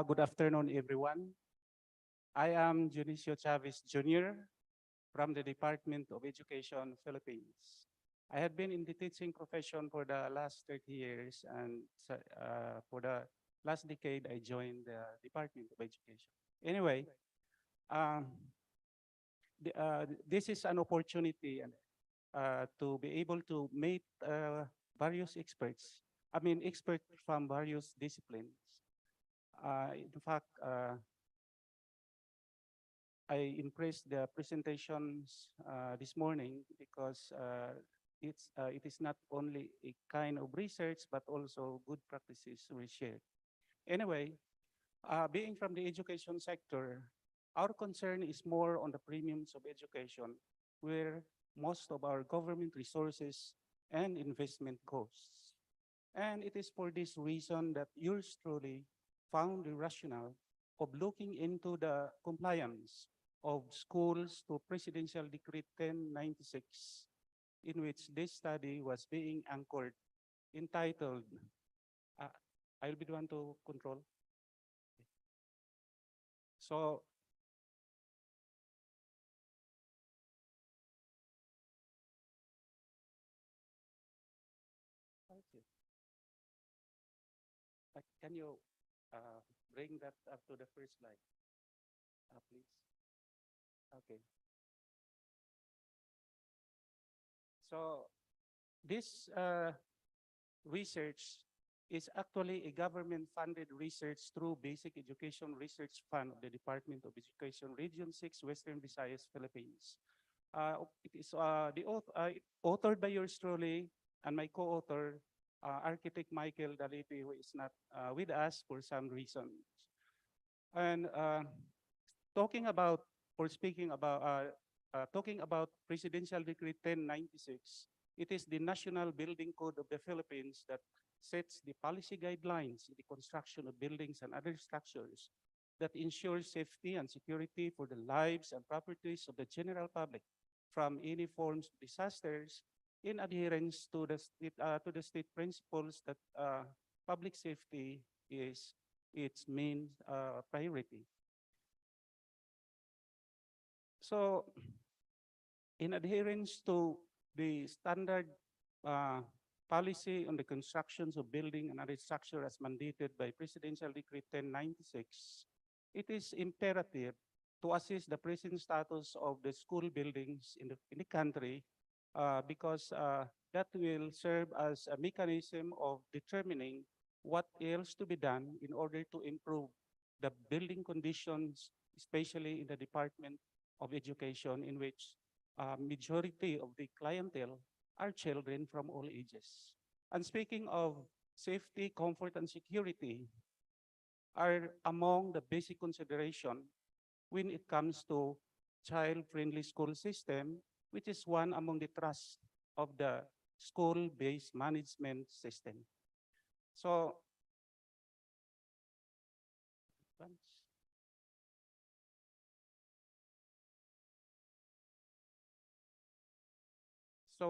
Good afternoon, everyone. I am Junicio Chavez Jr. from the Department of Education, Philippines. I have been in the teaching profession for the last 30 years, and for the last decade, I joined the Department of Education. Anyway, this is an opportunity to be able to meet various experts. I mean, experts from various disciplines. In fact, I impressed the presentations this morning because it is not only a kind of research, but also good practices we share. Anyway, being from the education sector, our concern is more on the premiums of education, where most of our government resources and investment goes. And it is for this reason that yours truly found the rationale of looking into the compliance of schools to Presidential Decree 1096, in which this study was being anchored, entitled, I'll be the one to control. So can you bring that up to the first slide, please? Okay. So this research is actually a government-funded research through Basic Education Research Fund of the Department of Education, Region 6, Western Visayas, Philippines. It is authored by yours truly and my co-author, architect Michael Dalipi, who is not with us for some reason. And talking about Presidential Decree 1096, it is the National Building Code of the Philippines that sets the policy guidelines in the construction of buildings and other structures that ensure safety and security for the lives and properties of the general public from any forms of disasters in adherence to the state principles that public safety is its main priority. So, in adherence to the standard policy on the constructions of building and other structure as mandated by Presidential Decree 1096, it is imperative to assess the present status of the school buildings in the country because that will serve as a mechanism of determining what else to be done in order to improve the building conditions, especially in the Department of Education, in which majority of the clientele are children from all ages. And speaking of safety, comfort, and security are among the basic consideration when it comes to child-friendly school system, which is one among the thrust of the school-based management system. So,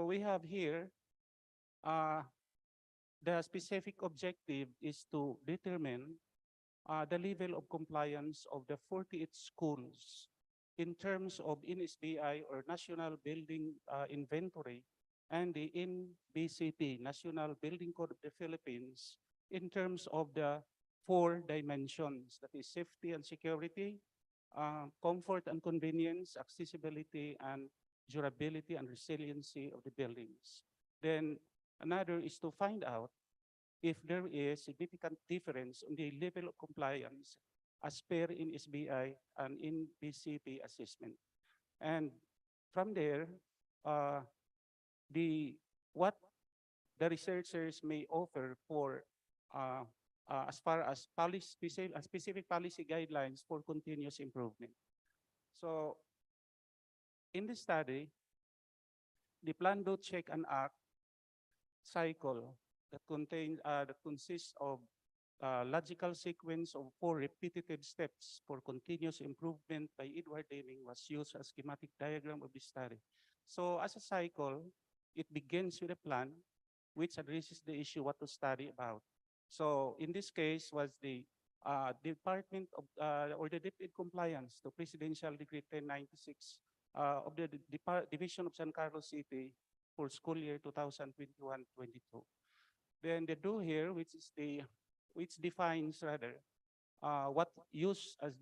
we have here the specific objective is to determine the level of compliance of the 48 schools in terms of NSBI or National Building Inventory and the NBCP, National Building Code of the Philippines, in terms of the 4 dimensions, that is safety and security, comfort and convenience, accessibility and durability and resiliency of the buildings. Then another is to find out if there is significant difference on the level of compliance as per in SBI and in BCP assessment. And from there, what the researchers may offer for as far as specific policy guidelines for continuous improvement. So in this study, the plan, do, check, and act cycle that consists of logical sequence of 4 repetitive steps for continuous improvement by Edward Deming was used as schematic diagram of the study. So as a cycle, it begins with a plan which addresses the issue what to study about. So in this case was the Department of or the Deputy Compliance to Presidential Decree 1096 of the Division of San Carlos City for school year 2021-22. Then the do here, which defines rather what used as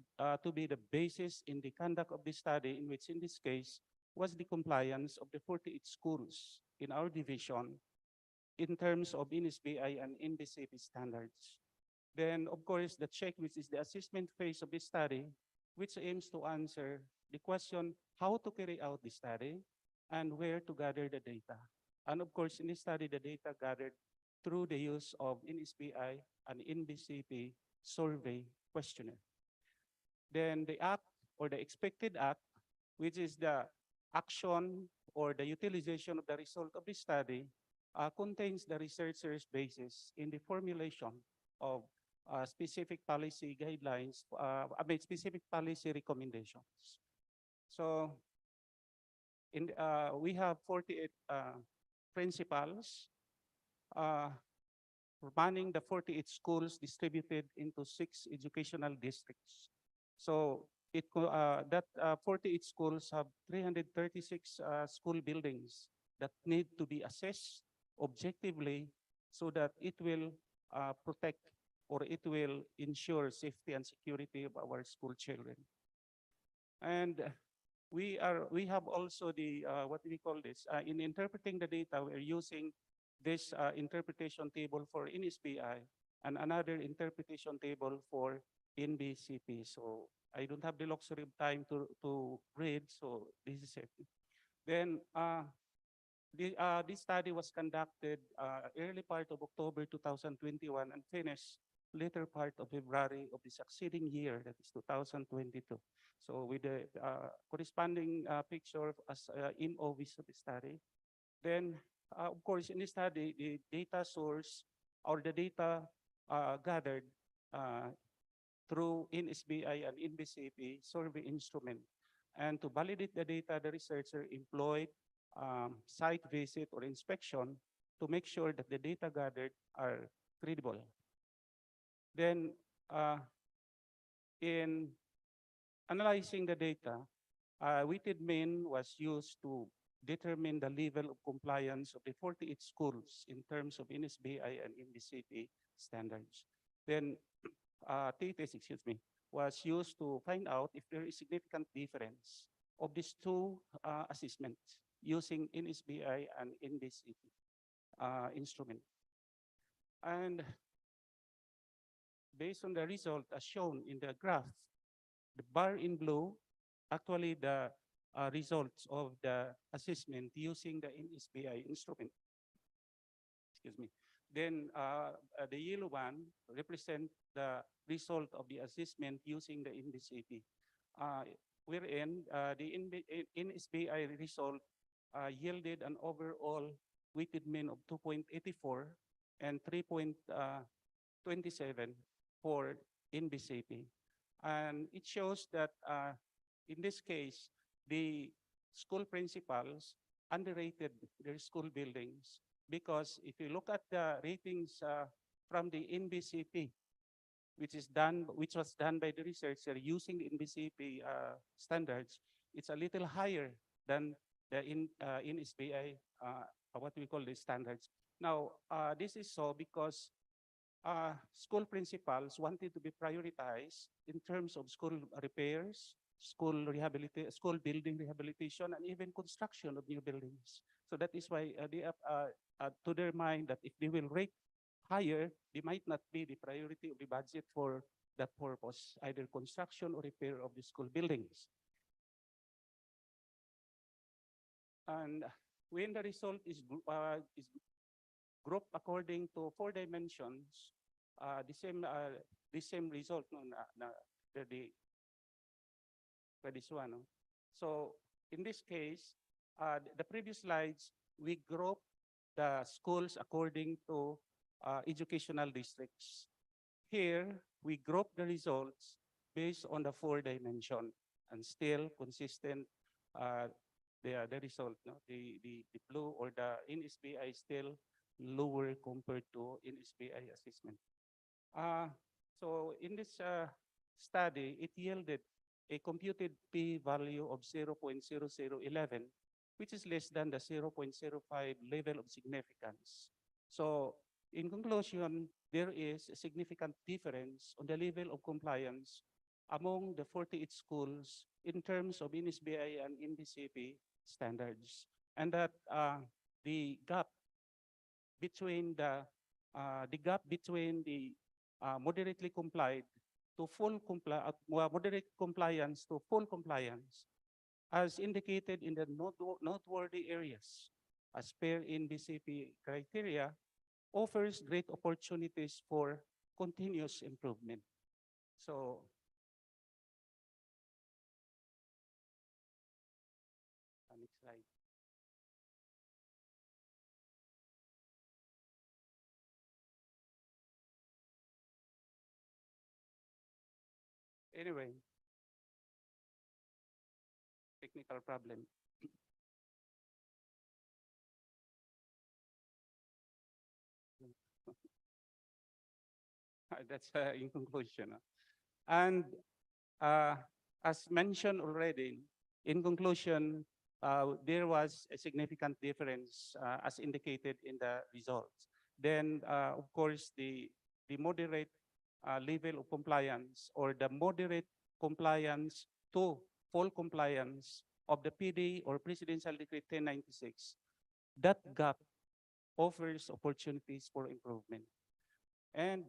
to be the basis in the conduct of the study, in which in this case was the compliance of the 48 schools in our division in terms of NSBI and NBCP standards. Then, of course, the check, which is the assessment phase of the study, which aims to answer the question how to carry out the study and where to gather the data. And of course, in this study, the data gathered through the use of NSBI and NBCP survey questionnaire. Then the act or the expected act, which is the action or the utilization of the result of the study, contains the researcher's basis in the formulation of specific policy guidelines, specific policy recommendations. So we have 48 principals running the 48 schools distributed into 6 educational districts. So that 48 schools have 336 school buildings that need to be assessed objectively so that it will protect or it will ensure safety and security of our school children. And we have also the, what do we call this? In interpreting the data, we're using this interpretation table for NSBI and another interpretation table for NBCP. So I don't have the luxury of time to read, so this is it. Then this study was conducted early part of October 2021 and finished later part of February of the succeeding year, that is 2022. So with the corresponding picture as in office of the study. Then, of course, in the study, the data source or the data gathered through NSBI and NBCP survey instrument. And to validate the data, the researcher employed site visit or inspection to make sure that the data gathered are credible. Then, in analyzing the data, weighted mean was used to determine the level of compliance of the 48 schools in terms of NSBI and NBCP standards. Then, t-test, excuse me, was used to find out if there is significant difference of these two assessments using NSBI and NBCP instrument. And based on the result as shown in the graph, the bar in blue, actually the results of the assessment using the NSBI instrument. Excuse me. Then the yellow one represent the result of the assessment using the NBCP. Wherein the NSBI result yielded an overall weighted mean of 2.84 and 3.27 for NBCP. And it shows that in this case, the school principals underrated their school buildings, because if you look at the ratings from the NBCP, which was done by the researcher using the NBCP standards, it's a little higher than the NSBI, what we call the standards. Now, this is so because school principals wanted to be prioritized in terms of school repairs, school building rehabilitation, and even construction of new buildings. So that is why they have to their mind that if they will rate higher, they might not be the priority of the budget for that purpose, either construction or repair of the school buildings. And when the result is grouped according to 4 dimensions, the same result, no, this one. No? So in this case, the previous slides, we group the schools according to educational districts. Here, we group the results based on the 4 dimension and still consistent the result. No? The blue or the NSBI still lower compared to NSBI assessment. So in this study, it yielded a computed p-value of 0.0011, which is less than the 0.05 level of significance. So in conclusion, there is a significant difference on the level of compliance among the 48 schools in terms of NSBI and NBCP standards, and that the gap between the moderately complied to full moderate compliance to full compliance, as indicated in the noteworthy areas as per NBCP criteria, offers great opportunities for continuous improvement. So next slide. Anyway, technical problem. That's in conclusion. And as mentioned already, in conclusion, there was a significant difference as indicated in the results. Then, of course, the moderate level of compliance or the moderate compliance to full compliance of the PD or Presidential Decree 1096, that gap offers opportunities for improvement. And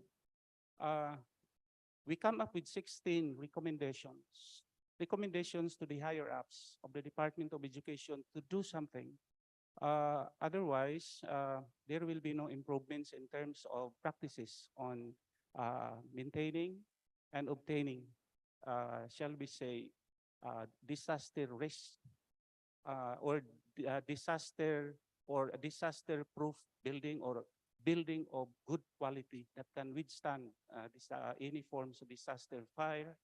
we come up with 16 recommendations to the higher ups of the Department of Education to do something. Otherwise, there will be no improvements in terms of practices on maintaining and obtaining, shall we say, disaster risk or disaster or a disaster-proof building or building of good quality that can withstand any forms of disaster, fire,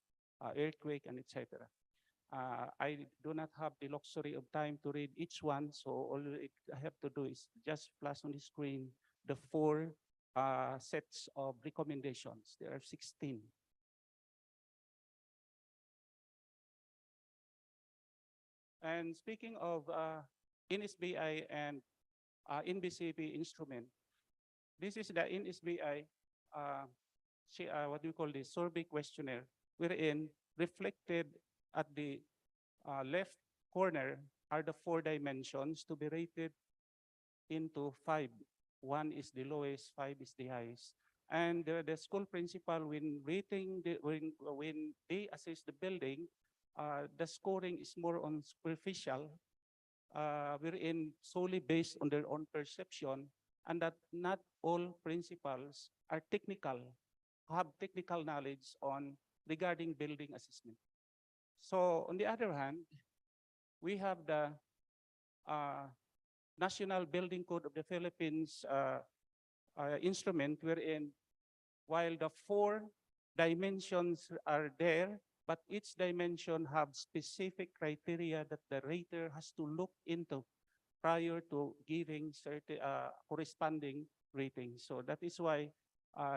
earthquake, and etc. I do not have the luxury of time to read each one, so all I have to do is just flash on the screen the 4 sets of recommendations. There are 16. And speaking of NSBI and NBCP instrument, this is the NSBI, what do you call this, survey questionnaire, wherein reflected at the left corner are the 4 dimensions to be rated into 5. 1 is the lowest, 5 is the highest. And the school principal, when rating, when they assess the building, the scoring is more on superficial, wherein solely based on their own perception, and that not all principals are technical, have technical knowledge on regarding building assessment. So on the other hand, we have the National Building Code of the Philippines instrument, wherein while the 4 dimensions are there, but each dimension have specific criteria that the rater has to look into prior to giving certain corresponding ratings. So that is why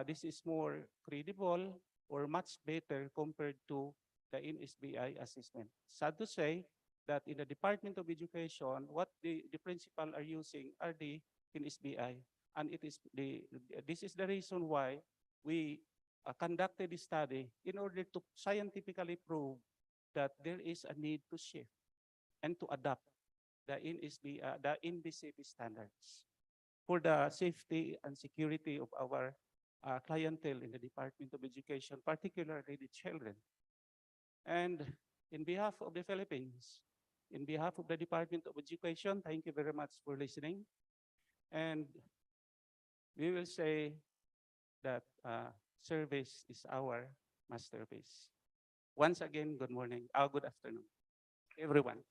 this is more credible or much better compared to the NSBI assessment. Sad to say that in the Department of Education, what the principal are using are the NSBI. And it is this is the reason why we conducted this study in order to scientifically prove that there is a need to shift and to adapt the NBCP standards for the safety and security of our clientele in the Department of Education, particularly the children. And in behalf of the Philippines, in behalf of the Department of Education, thank you very much for listening. And we will say that service is our masterpiece. Once again, good morning, good afternoon, everyone.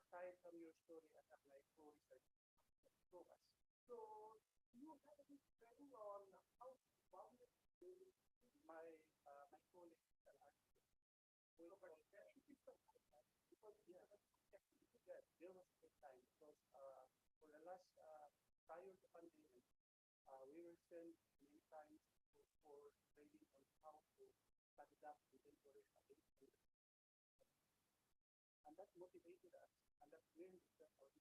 Aside from your story, I have my co-research focus. So, you have a bit training on how to evaluate my colleagues and architects. Because there was a time because for the last prior to pandemic, we were sent many times for training on how to adapt to temporary ability. And that motivated us, and that really is our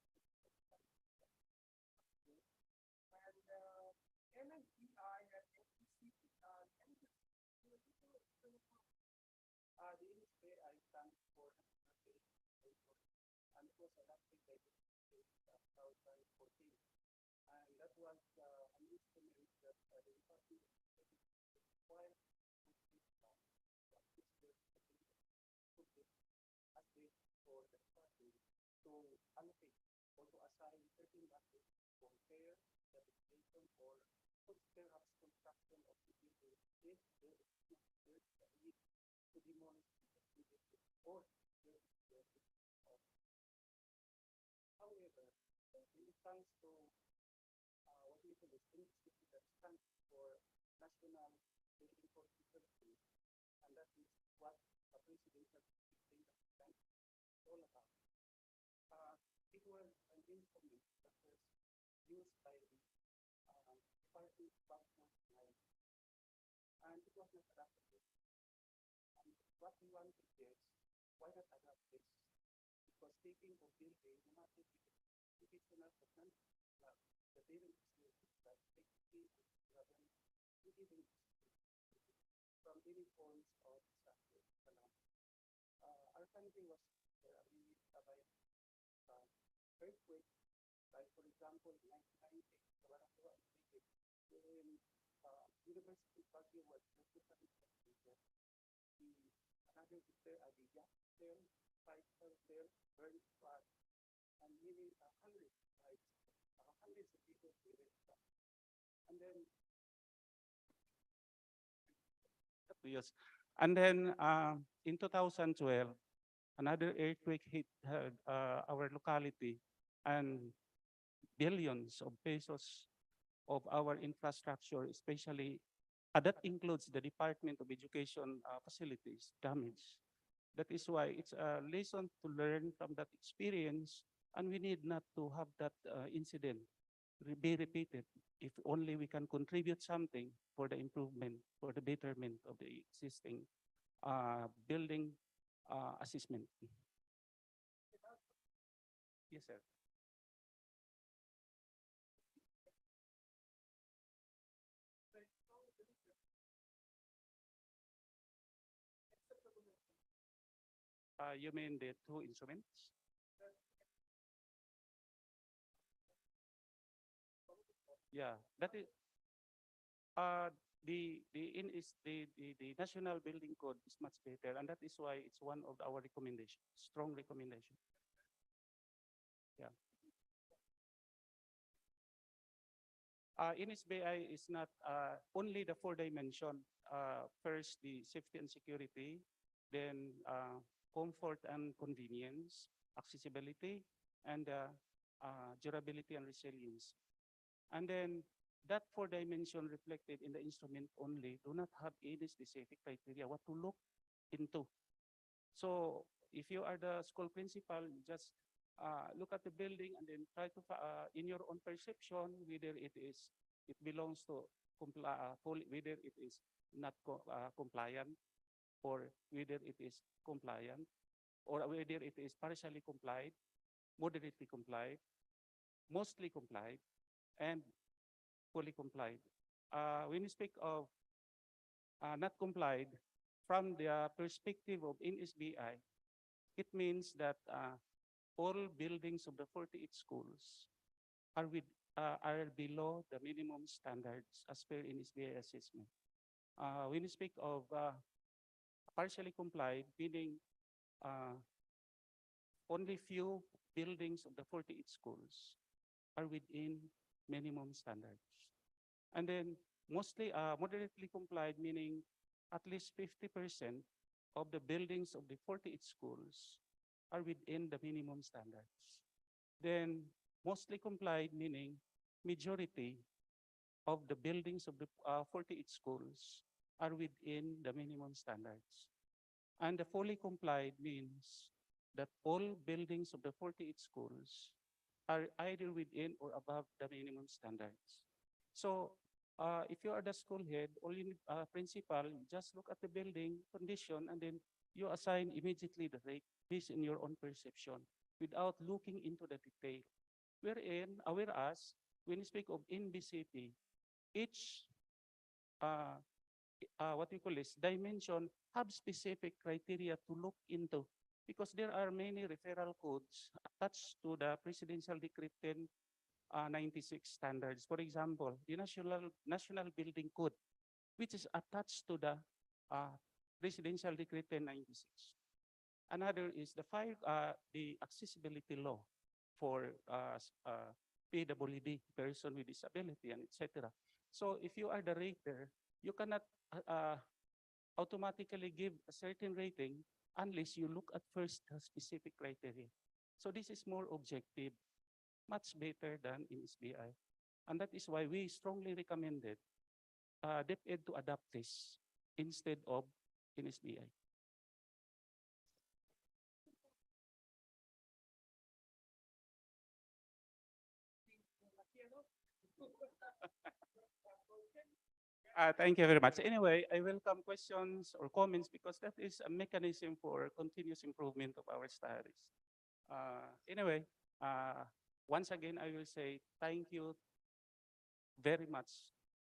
and NSBI and NBCP, the NSBI stands for and it was adopted by the 2014. And that was an instrument that the Department required for the department to allocate or to assign certain budgets for repair, rehabilitation, or perhaps construction of the building if there is a need to demolish the building or there is however, when it comes to what we call the institute that stands for National Building Code of the Philippines, and that is what a presidential all about. It was an instrument that used by the Department of Banking and it was not adapted. And what we want to is, why not adapt this? Because taking of building, no matter if it's not the building is that taking from any points of disaster. Our country was really survived earthquake, like for example, 1990, one of the when University of Baguio was another there, the gas there, five there, very fast, and nearly hundreds of people were stuck. And then yes. And then in 2012, another earthquake hit our locality, and billions of pesos of our infrastructure, especially that includes the Department of Education facilities damaged. That is why it's a lesson to learn from that experience, and we need not to have that incident be repeated if only we can contribute something for the improvement, for the betterment of the existing building assessment. Yes, sir. You mean the two instruments? Yeah, that is the National Building Code is much better, and that is why it's one of our recommendations, strong recommendation. Yeah. NSBI is not only the 4 dimension. First, the safety and security, then comfort and convenience, accessibility, and durability and resilience. And then that 4 dimension reflected in the instrument only do not have any specific criteria what to look into. So if you are the school principal, just look at the building and then try to, in your own perception, whether it belongs to whether it is not compliant, or whether it is compliant, or whether it is partially complied, moderately complied, mostly complied, and fully complied. When you speak of not complied, from the perspective of NSBI, it means that all buildings of the 48 schools are below the minimum standards as per NSBI assessment. When you speak of partially complied, meaning only few buildings of the 48 schools are within minimum standards. And then mostly moderately complied, meaning at least 50% of the buildings of the 48 schools are within the minimum standards. Then mostly complied, meaning majority of the buildings of the 48 schools are within the minimum standards. And the fully complied means that all buildings of the 48 schools are either within or above the minimum standards. So if you are the school head or principal, just look at the building condition and then you assign immediately the rate based on your own perception without looking into the detail. Whereas when you speak of NBCP, each what we call this dimension have specific criteria to look into, because there are many referral codes attached to the Presidential Decree 1096 standards. For example, the National Building Code, which is attached to the Presidential Decree 1096. Another is the accessibility law for PWD, person with disability, and etc. So if you are the rater, you cannot automatically give a certain rating unless you look at first the specific criteria. So this is more objective, much better than in SBI. And that is why we strongly recommended DepEd to adopt this instead of in SBI. Thank you very much. Anyway, I welcome questions or comments because that is a mechanism for continuous improvement of our studies. Anyway, once again, I will say thank you very much,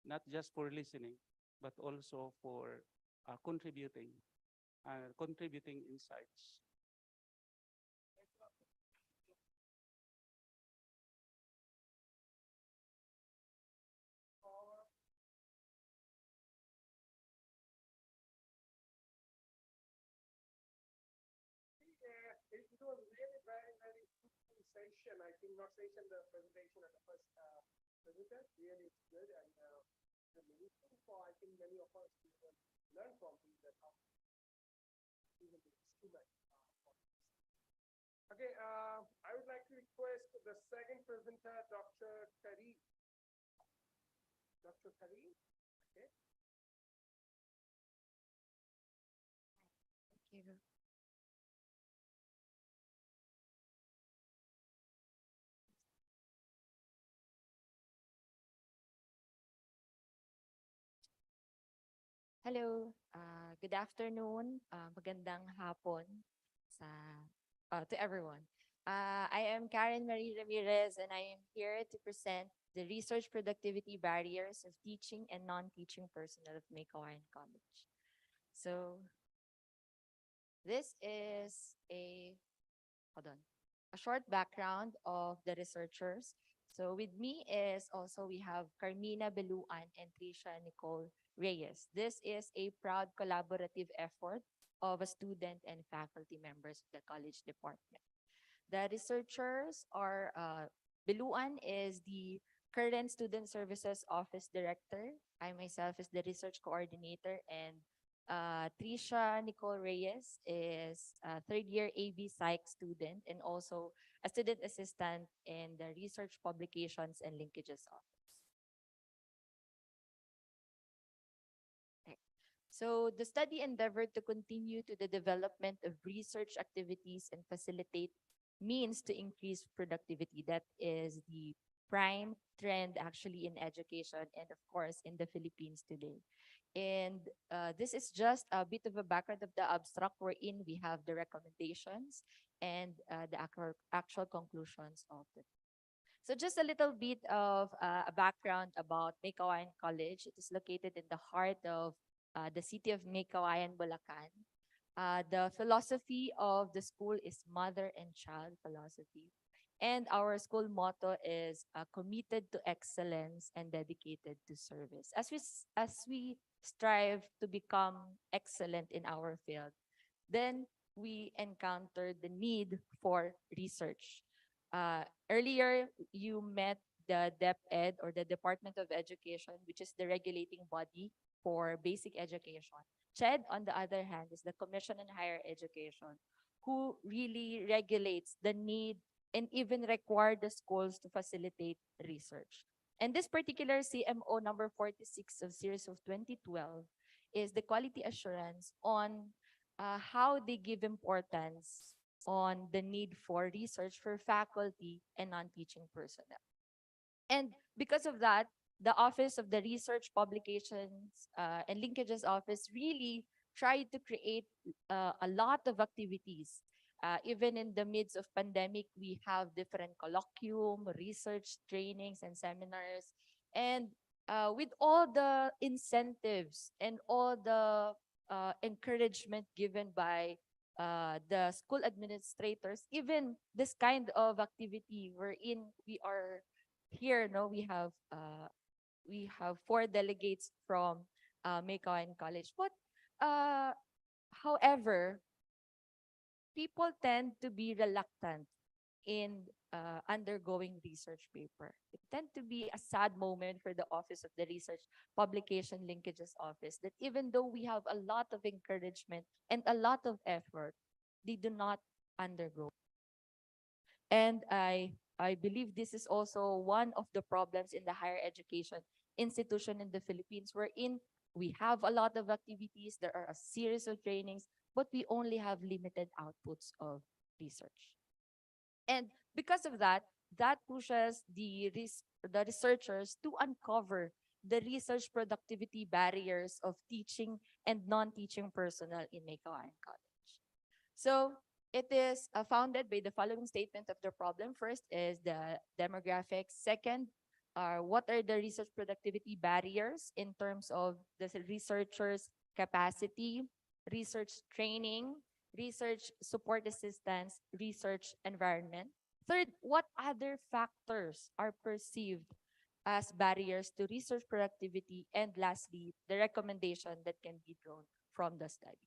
not just for listening, but also for contributing insights. It was really very fruitful session. I think not session, the presentation of the first presenter, really it's good and the meaningful for I think many of us we will learn from these that how even the instrument. Okay, I would like to request the second presenter, Dr. Kareem. Dr. Kareem, okay. Thank you. Hello, good afternoon, magandang hapon to everyone. I am Karen Marie Ramirez and I am here to present the research productivity barriers of teaching and non-teaching personnel of May Kawayan College. So this is a short background of the researchers. So with me is also we have Carmina Beluan and Tricia Nicole Reyes. This is a proud collaborative effort of a student and faculty members of the college department. The researchers are, Beluan is the current Student Services Office Director. I myself is the research coordinator, and Tricia Nicole Reyes is a third-year AB Psych student and also a student assistant in the Research Publications and Linkages Office. So the study endeavored to continue to the development of research activities and facilitate means to increase productivity. That is the prime trend actually in education and of course in the Philippines today. And this is just a bit of a background of the abstract wherein we have the recommendations and the actual conclusions of it. So just a little bit of a background about May Kawayan College. It is located in the heart of the city of May Kawayan, Bulacan. The philosophy of the school is mother and child philosophy. And our school motto is committed to excellence and dedicated to service. As we strive to become excellent in our field, then we encounter the need for research. Earlier, you met the DepEd or the Department of Education, which is the regulating body for basic education. CHED, on the other hand, is the Commission on Higher Education, who really regulates the need and even require the schools to facilitate research. And this particular CMO number 46 of series of 2012 is the quality assurance on how they give importance on the need for research for faculty and non-teaching personnel. And because of that, the Office of the Research Publications and Linkages Office really tried to create a lot of activities. Even in the midst of pandemic, we have different colloquium, research trainings, and seminars. And with all the incentives and all the encouragement given by the school administrators, even this kind of activity wherein we are here, no, we have 4 delegates from May Kawayan College. But however, people tend to be reluctant in undergoing research paper. It tend to be a sad moment for the Office of the Research Publication Linkages Office that even though we have a lot of encouragement and a lot of effort, they do not undergo. And I believe this is also one of the problems in the higher education institution in the Philippines, wherein we have a lot of activities, there are a series of trainings, but we only have limited outputs of research. And because of that, that pushes the researchers to uncover the research productivity barriers of teaching and non-teaching personnel in May Kawayan College. So it is founded by the following statement of the problem. First is the demographics. Second, what are the research productivity barriers in terms of the researchers' capacity, research training, research support assistance, research environment. Third, what other factors are perceived as barriers to research productivity? And lastly, the recommendation that can be drawn from the study.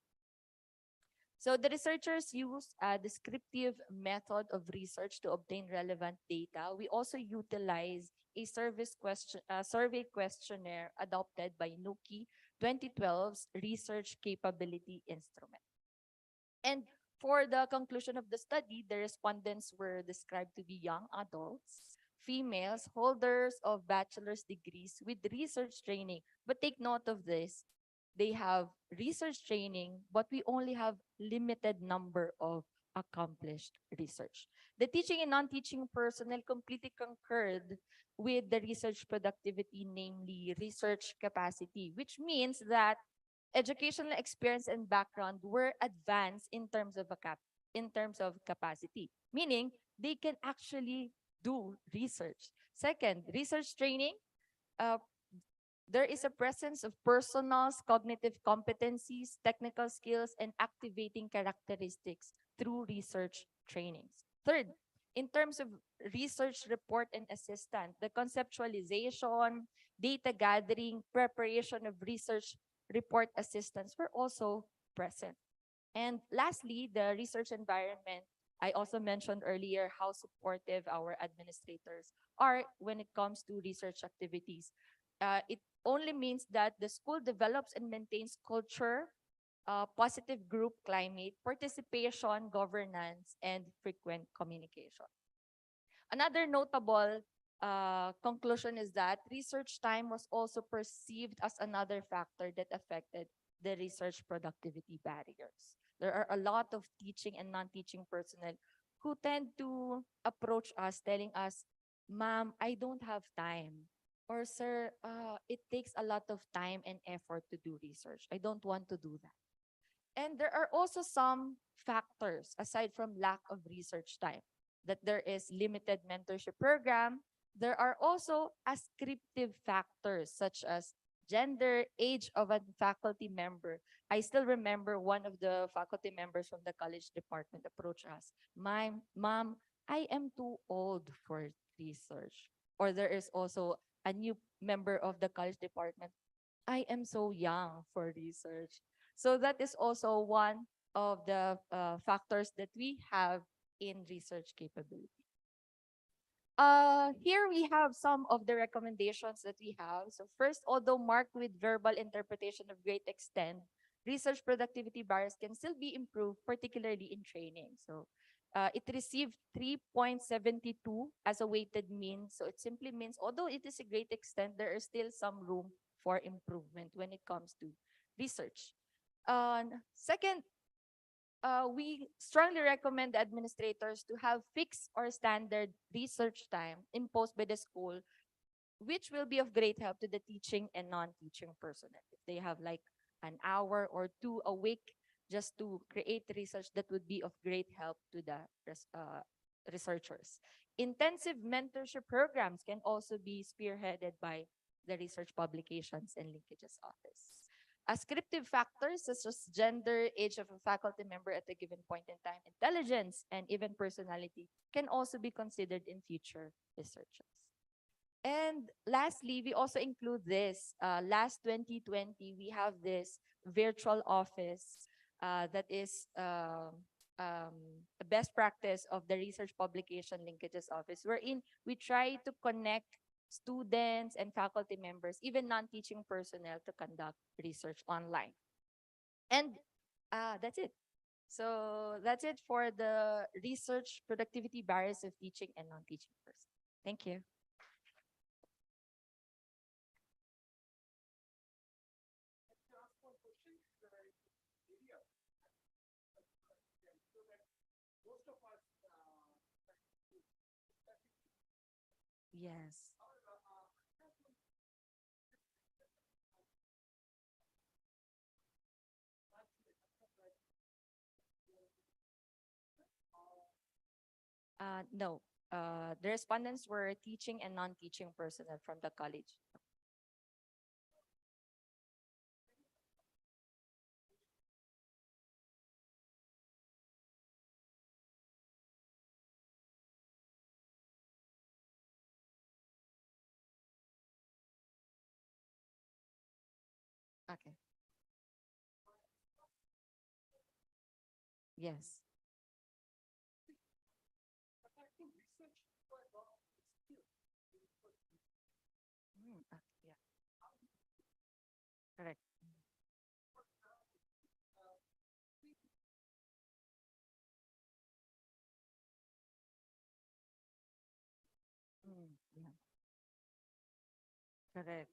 So the researchers use a descriptive method of research to obtain relevant data. We also utilize a survey questionnaire adopted by Nuki 2012's Research Capability Instrument. And for the conclusion of the study, the respondents were described to be young adults, females, holders of bachelor's degrees with research training. But take note of this, they have research training, but we only have limited number of accomplished research. The teaching and non-teaching personnel completely concurred with the research productivity, namely research capacity, which means that educational experience and background were advanced in terms of capacity, meaning they can actually do research. Second, research training. There is a presence of personals, cognitive competencies, technical skills, and activating characteristics through research trainings. Third, in terms of research report and assistant, the conceptualization, data gathering, preparation of research report assistants were also present. And lastly, the research environment. I also mentioned earlier how supportive our administrators are when it comes to research activities. It only means that the school develops and maintains culture, positive group climate, participation, governance, and frequent communication. Another notable conclusion is that research time was also perceived as another factor that affected the research productivity barriers. There are a lot of teaching and non-teaching personnel who tend to approach us telling us, "Ma'am, I don't have time." Or, "Sir, it takes a lot of time and effort to do research. I don't want to do that." And there are also some factors aside from lack of research time, that there is limited mentorship program. There are also ascriptive factors such as gender, age of a faculty member. I still remember one of the faculty members from the college department approached us, Ma'am, I am too old for research." Or there is also a new member of the college department, "I am so young for research." So that is also one of the factors that we have in research capability. Here we have some of the recommendations that we have. So first, although marked with verbal interpretation of great extent, research productivity barriers can still be improved, particularly in training. So it received 3.72 as a weighted mean. So it simply means, although it is a great extent, there is still some room for improvement when it comes to research. Second, we strongly recommend the administrators to have fixed or standard research time imposed by the school, which will be of great help to the teaching and non-teaching personnel. If they have like an hour or two a week just to create research, that would be of great help to the researchers. Intensive mentorship programs can also be spearheaded by the Research Publications and Linkages Office. Ascriptive factors such as gender, age of a faculty member at a given point in time, intelligence, and even personality can also be considered in future researches. And lastly, we also include this. Last 2020, we have this virtual office that is a best practice of the Research Publication Linkages Office, wherein we try to connect students and faculty members, even non-teaching personnel, to conduct research online. And that's it. So that's it for the research productivity barriers of teaching and non-teaching personnel. Thank you. Most of us Yes. No, the respondents were teaching and non-teaching personnel from the college. Okay. Yes. Yeah, correct. Yeah, correct.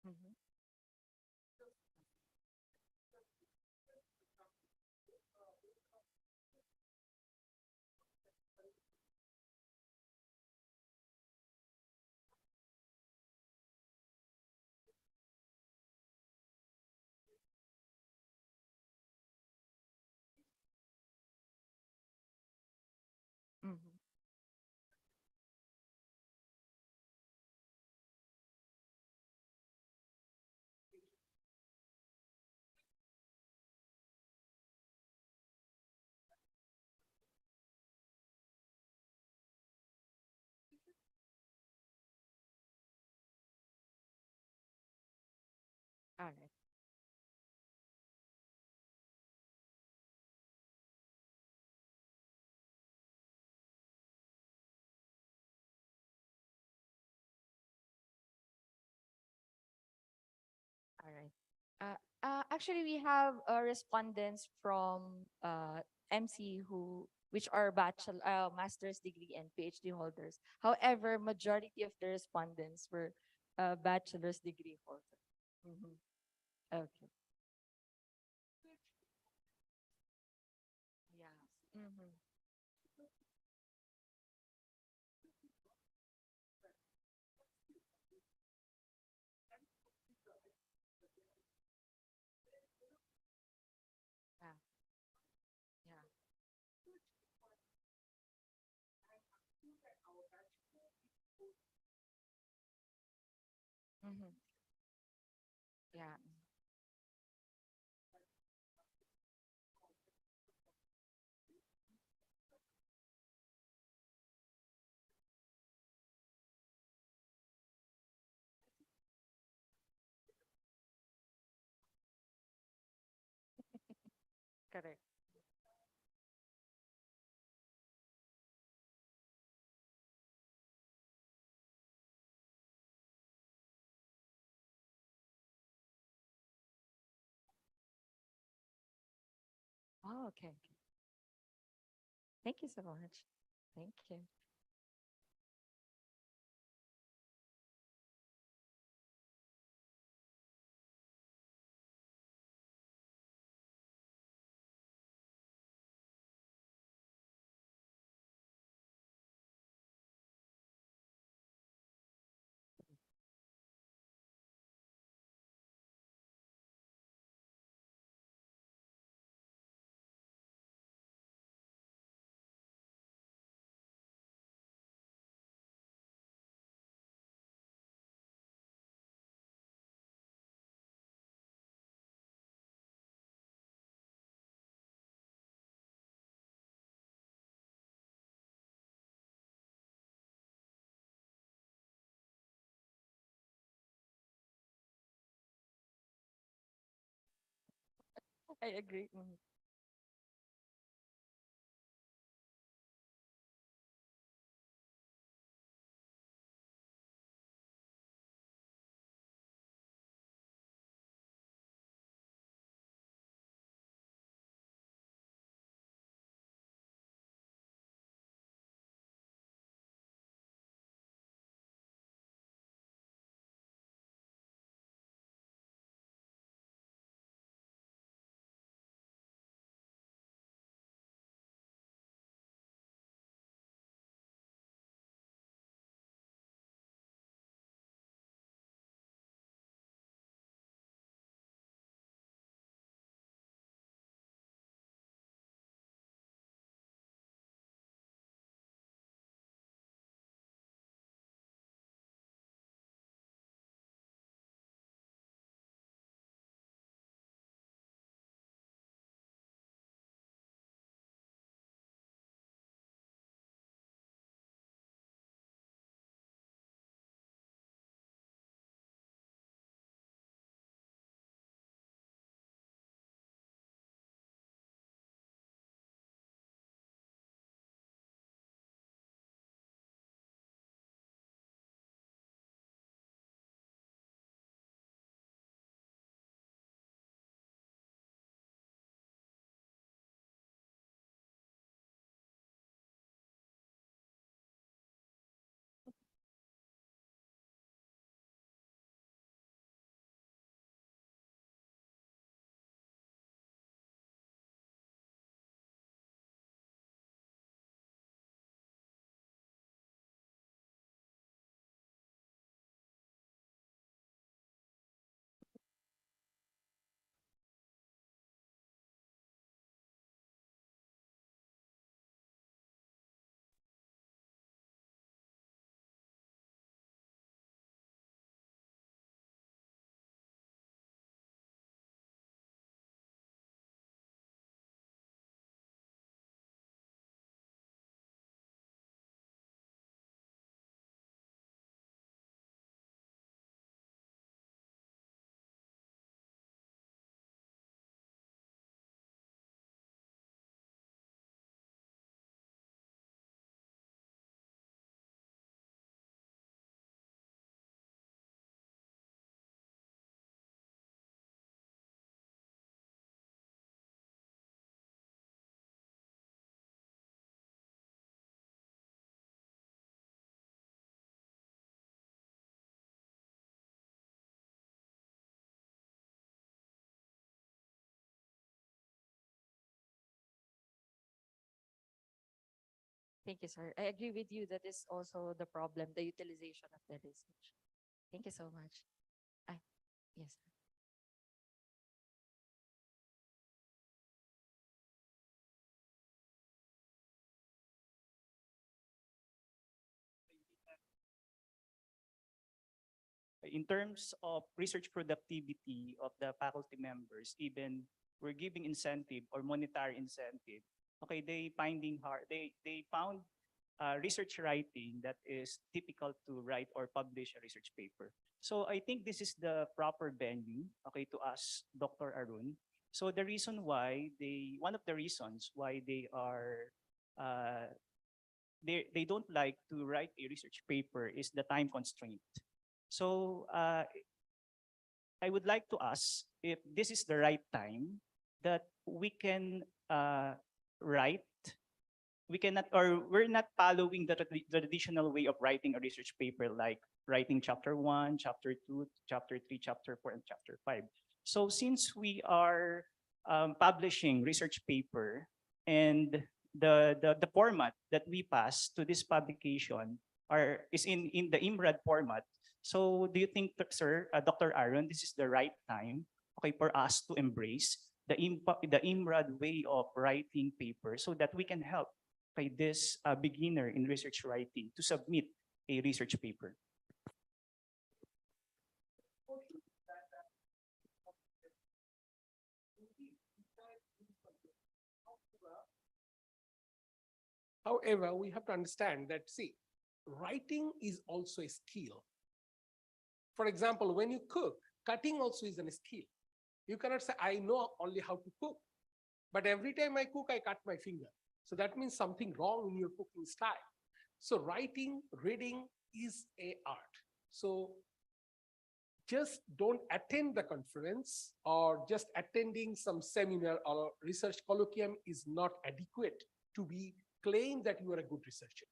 Mhm. Mhm. All right. All right. Actually, we have respondents from MC who, which are bachelor, master's degree and PhD holders. However, majority of the respondents were bachelor's degree holders. Mhm. Okay. Yeah. Mhm. Yeah. Yeah. Mhm. Yeah. Correct. Oh, okay. Okay. Thank you so much. Thank you. I agree. Mhm. Thank you, sir. I agree with you. That is also the problem, the utilization of the research. Thank you so much. Yes. Sir. In terms of research productivity of the faculty members, even we're giving incentive or monetary incentive. Okay, they found research writing that is difficult to write or publish a research paper. So I think this is the proper venue, okay, to ask Dr. Arun. So the reason why one of the reasons why they are they don't like to write a research paper is the time constraint. So I would like to ask if this is the right time that we can write. We cannot, or we're not following the traditional way of writing a research paper, like writing chapter 1, chapter 2, chapter 3, chapter 4, and chapter 5. So since we are publishing research paper, and the format that we pass to this publication is in the IMRAD format. So do you think, sir, Dr. Aaron, this is the right time, okay, for us to embrace the IMRAD way of writing paper so that we can help this beginner in research writing to submit a research paper? However, we have to understand that, see, writing is also a skill. For example, when you cook, cutting also is a skill. You cannot say, I know only how to cook, but every time I cook, I cut my finger. So that means something wrong in your cooking style. So writing, reading is an art. So just don't attend the conference, or just attending some seminar or research colloquium is not adequate to be claimed that you are a good researcher.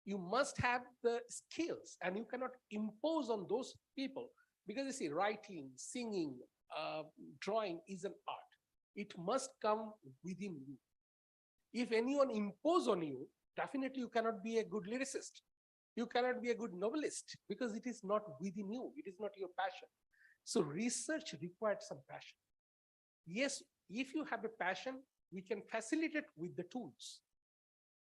You must have the skills, and you cannot impose on those people, because you see, writing, singing, drawing is an art. It must come within you. If anyone impose on you, definitely you cannot be a good lyricist. You cannot be a good novelist, because it is not within you. It is not your passion. So research requires some passion. Yes, if you have a passion, we can facilitate with the tools.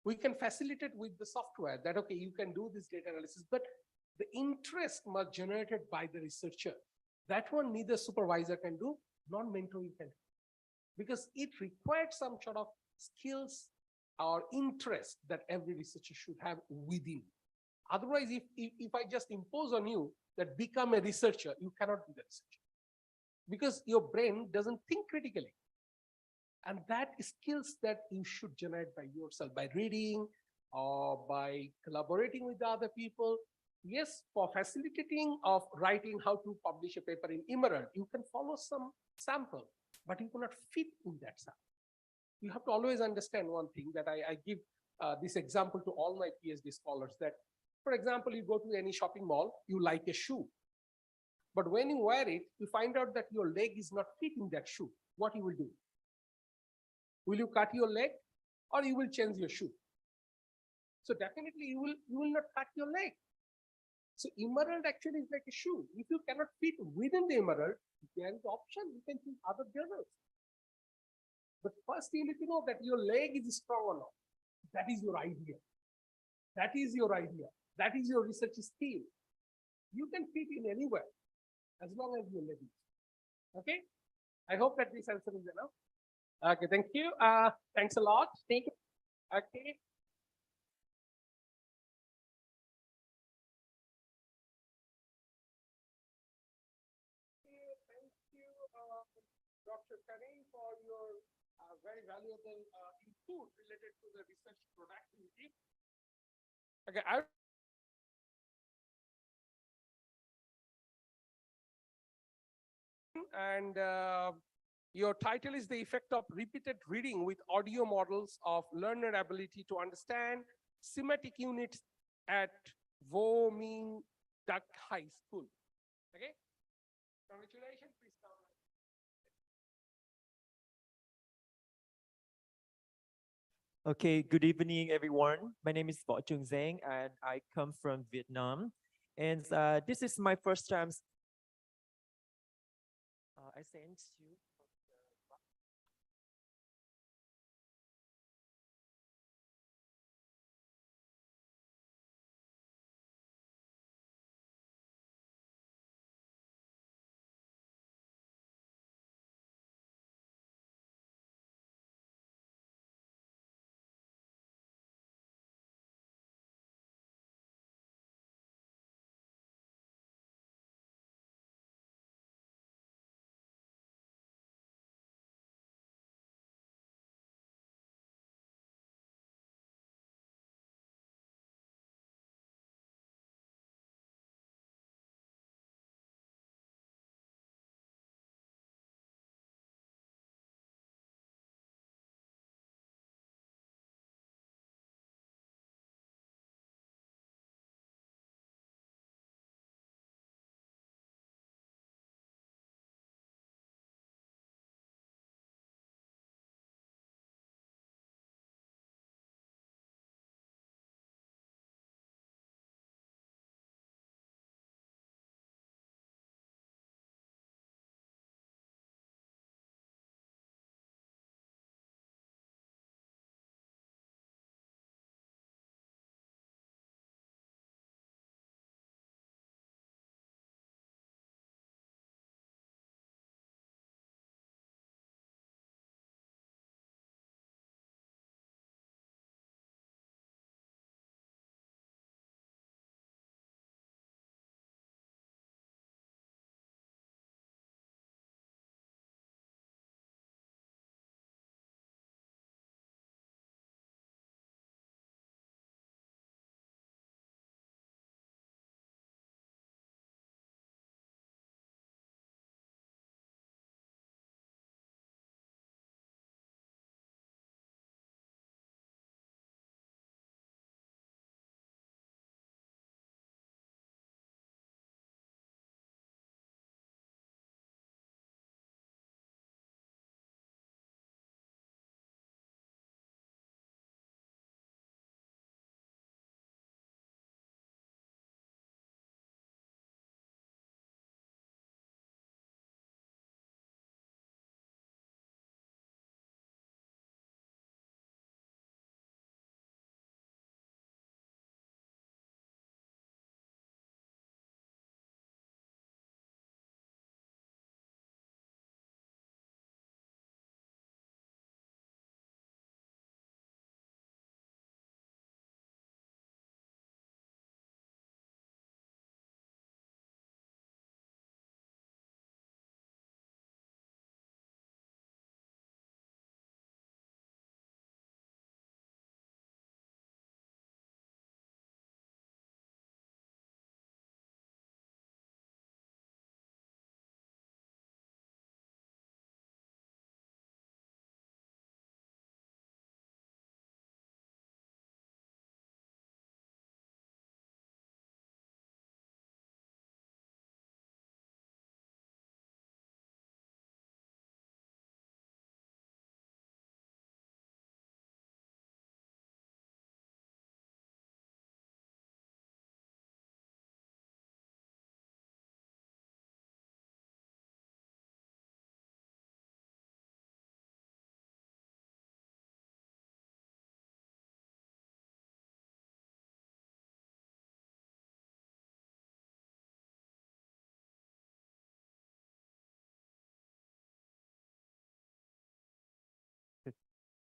We can facilitate with the software that, okay, you can do this data analysis, but the interest must be generated by the researcher. That one neither supervisor can do, nor mentor can do, because it requires some sort of skills or interest that every researcher should have within. Otherwise, if I just impose on you that become a researcher, you cannot be the researcher, because your brain doesn't think critically. And that skills that you should generate by yourself, by reading or by collaborating with other people. Yes, for facilitating of writing how to publish a paper in Emerald, you can follow some sample, but you cannot fit in that sample. You have to always understand one thing that I give this example to all my PhD scholars, that, for example, you go to any shopping mall, you like a shoe, but when you wear it, you find out that your leg is not fitting that shoe. What you will do? Will you cut your leg, or you will change your shoe? So definitely you will not cut your leg. So Emerald actually is like a shoe. If you cannot fit within the Emerald, there is option, you can choose other journals. But first you need to know that your leg is strong or not. That is your idea. That is your idea. That is your research skill. You can fit in anywhere as long as your leg is. Okay? I hope that this answer is enough. Okay, thank you. Thanks a lot. Thank you. Okay. Thank you, Dr. Karim, for your very valuable input related to the research productivity. Okay, your title is The Effect of Repeated Reading with Audio Models of Learner Ability to Understand Semantic Units at Vo Minh Duc High School. Okay, congratulations, please come. Okay, good evening, everyone. My name is Võ Trung Giang, and I come from Vietnam. And this is my first time. I sent you.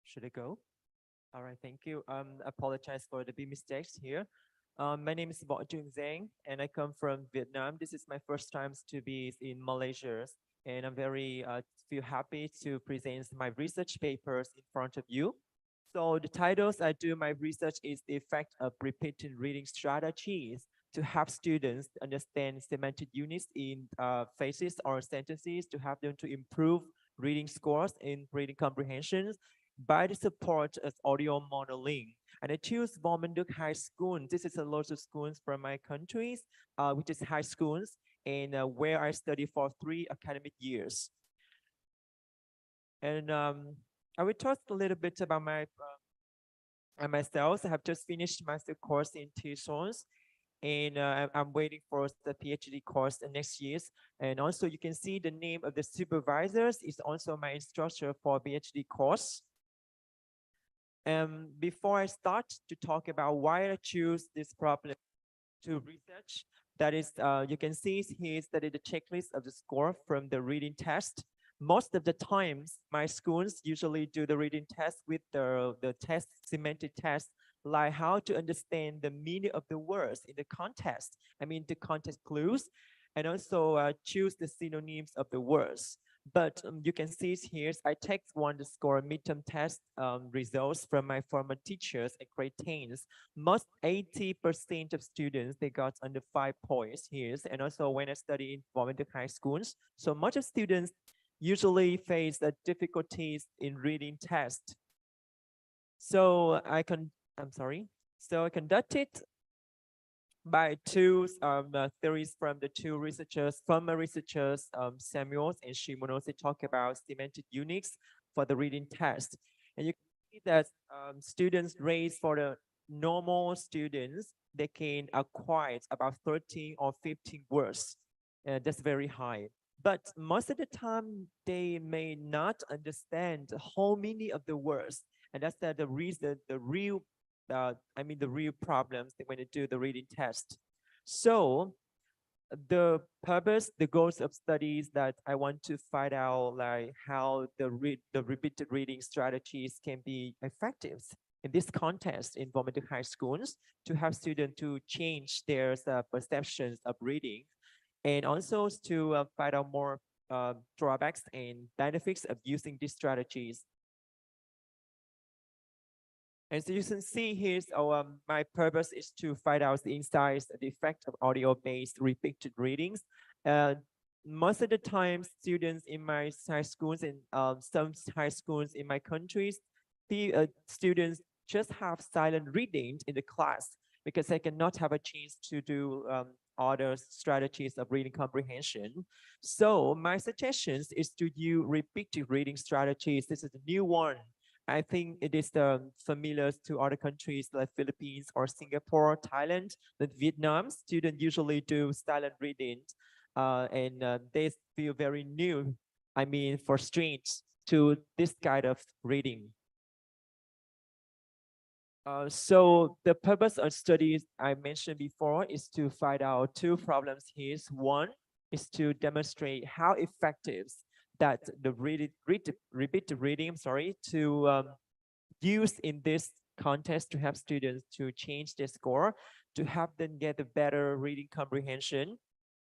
Should I go? All right, thank you. Apologize for the big mistakes here. My name is Võ Trung Giang, and I come from Vietnam. This is my first time to be in Malaysia, and I'm very feel happy to present my research papers in front of you. So the titles I do my research is the effect of repeated reading strategies to help students understand semantic units in phrases or sentences to help them to improve reading scores and reading comprehensions by the support of audio modeling. And I choose Bomenduk High School. This is a lot of schools from my countries, which is high schools, and where I study for 3 academic years. And I will talk a little bit about my I myself have just finished master course in tuitions, and I'm waiting for the PhD course next year. And also you can see the name of the supervisors is also my instructor for PhD course. Before I start to talk about why I choose this problem to research, that is, you can see here is that is the checklist of the score from the reading test. Most of the times, my schools usually do the reading test with the test, semantic test, like how to understand the meaning of the words in the context. I mean, the context clues, and also choose the synonyms of the words. But you can see here, I take one to score midterm test results from my former teachers at grade 10s. Most 80% of students, they got under 5 points here. And also when I study in Volunteer high schools, so much of students usually face the difficulties in reading test. So I conducted by two theories from the two researchers, former researchers, Samuels and Shimono. They talk about semantic units for the reading test. And you can see that students raised for the normal students, they can acquire about 13 or 15 words. That's very high. But most of the time, they may not understand the whole meaning of the words. And that's the reason, the real problems when you do the reading test. So the purpose, the goals of studies that I want to find out, like how the repeated reading strategies can be effective in this context in formative high schools to have students to change their perceptions of reading, and also to find out more drawbacks and benefits of using these strategies. And so you can see here, my purpose is to find out the insights, the effect of audio-based repeated readings. Most of the time, students in my high schools and some high schools in my countries, the students just have silent reading in the class because they cannot have a chance to do other strategies of reading comprehension. So my suggestions is to use repeated reading strategies. This is a new one. I think it is familiar to other countries like Philippines or Singapore, Thailand, but Vietnam students usually do silent reading, and they feel very new. I mean, for strange to this kind of reading. So the purpose of studies I mentioned before is to find out two problems here. One is to demonstrate how effective that the repeated reading, to use in this contest to help students to change their score, to help them get a better reading comprehension,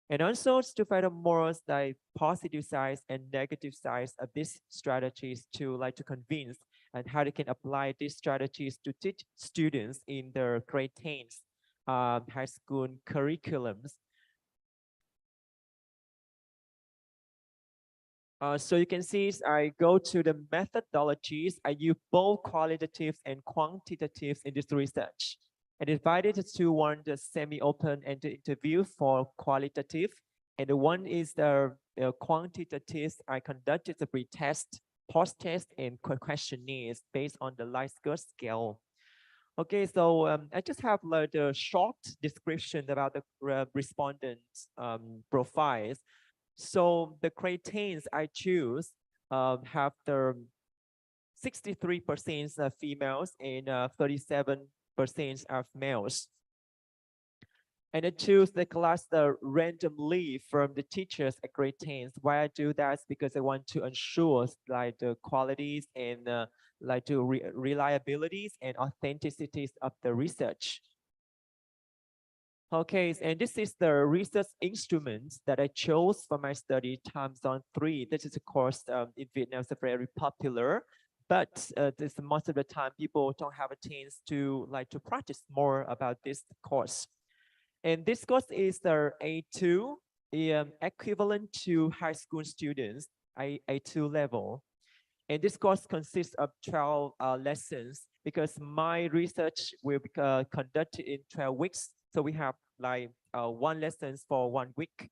and also to find out more like positive sides and negative sides of these strategies to convince and how they can apply these strategies to teach students in their grade 10s high school curriculums. So you can see I go to the methodologies. I use both qualitative and quantitative in this research. I divided it to one, the semi-open and the interview for qualitative. And the one is the quantitative. I conducted the pre-test, post-test, and questionnaires based on the Likert scale. Okay, so I just have like a short description about the respondents' profiles. So the grade 10s I choose have the 63% of females and 37% of males. And I choose the cluster randomly from the teachers at grade 10s. Why I do that is because I want to ensure like the qualities and like the reliabilities and authenticities of the research. Okay, and this is the research instruments that I chose for my study, Time Zone 3. This is, of course, in Vietnam, it's very popular, but this most of the time people don't have a chance to practice more about this course. And this course is the A2, equivalent to high school students, A2 level. And this course consists of 12 lessons because my research will be conducted in 12 weeks. So we have like one lesson for 1 week.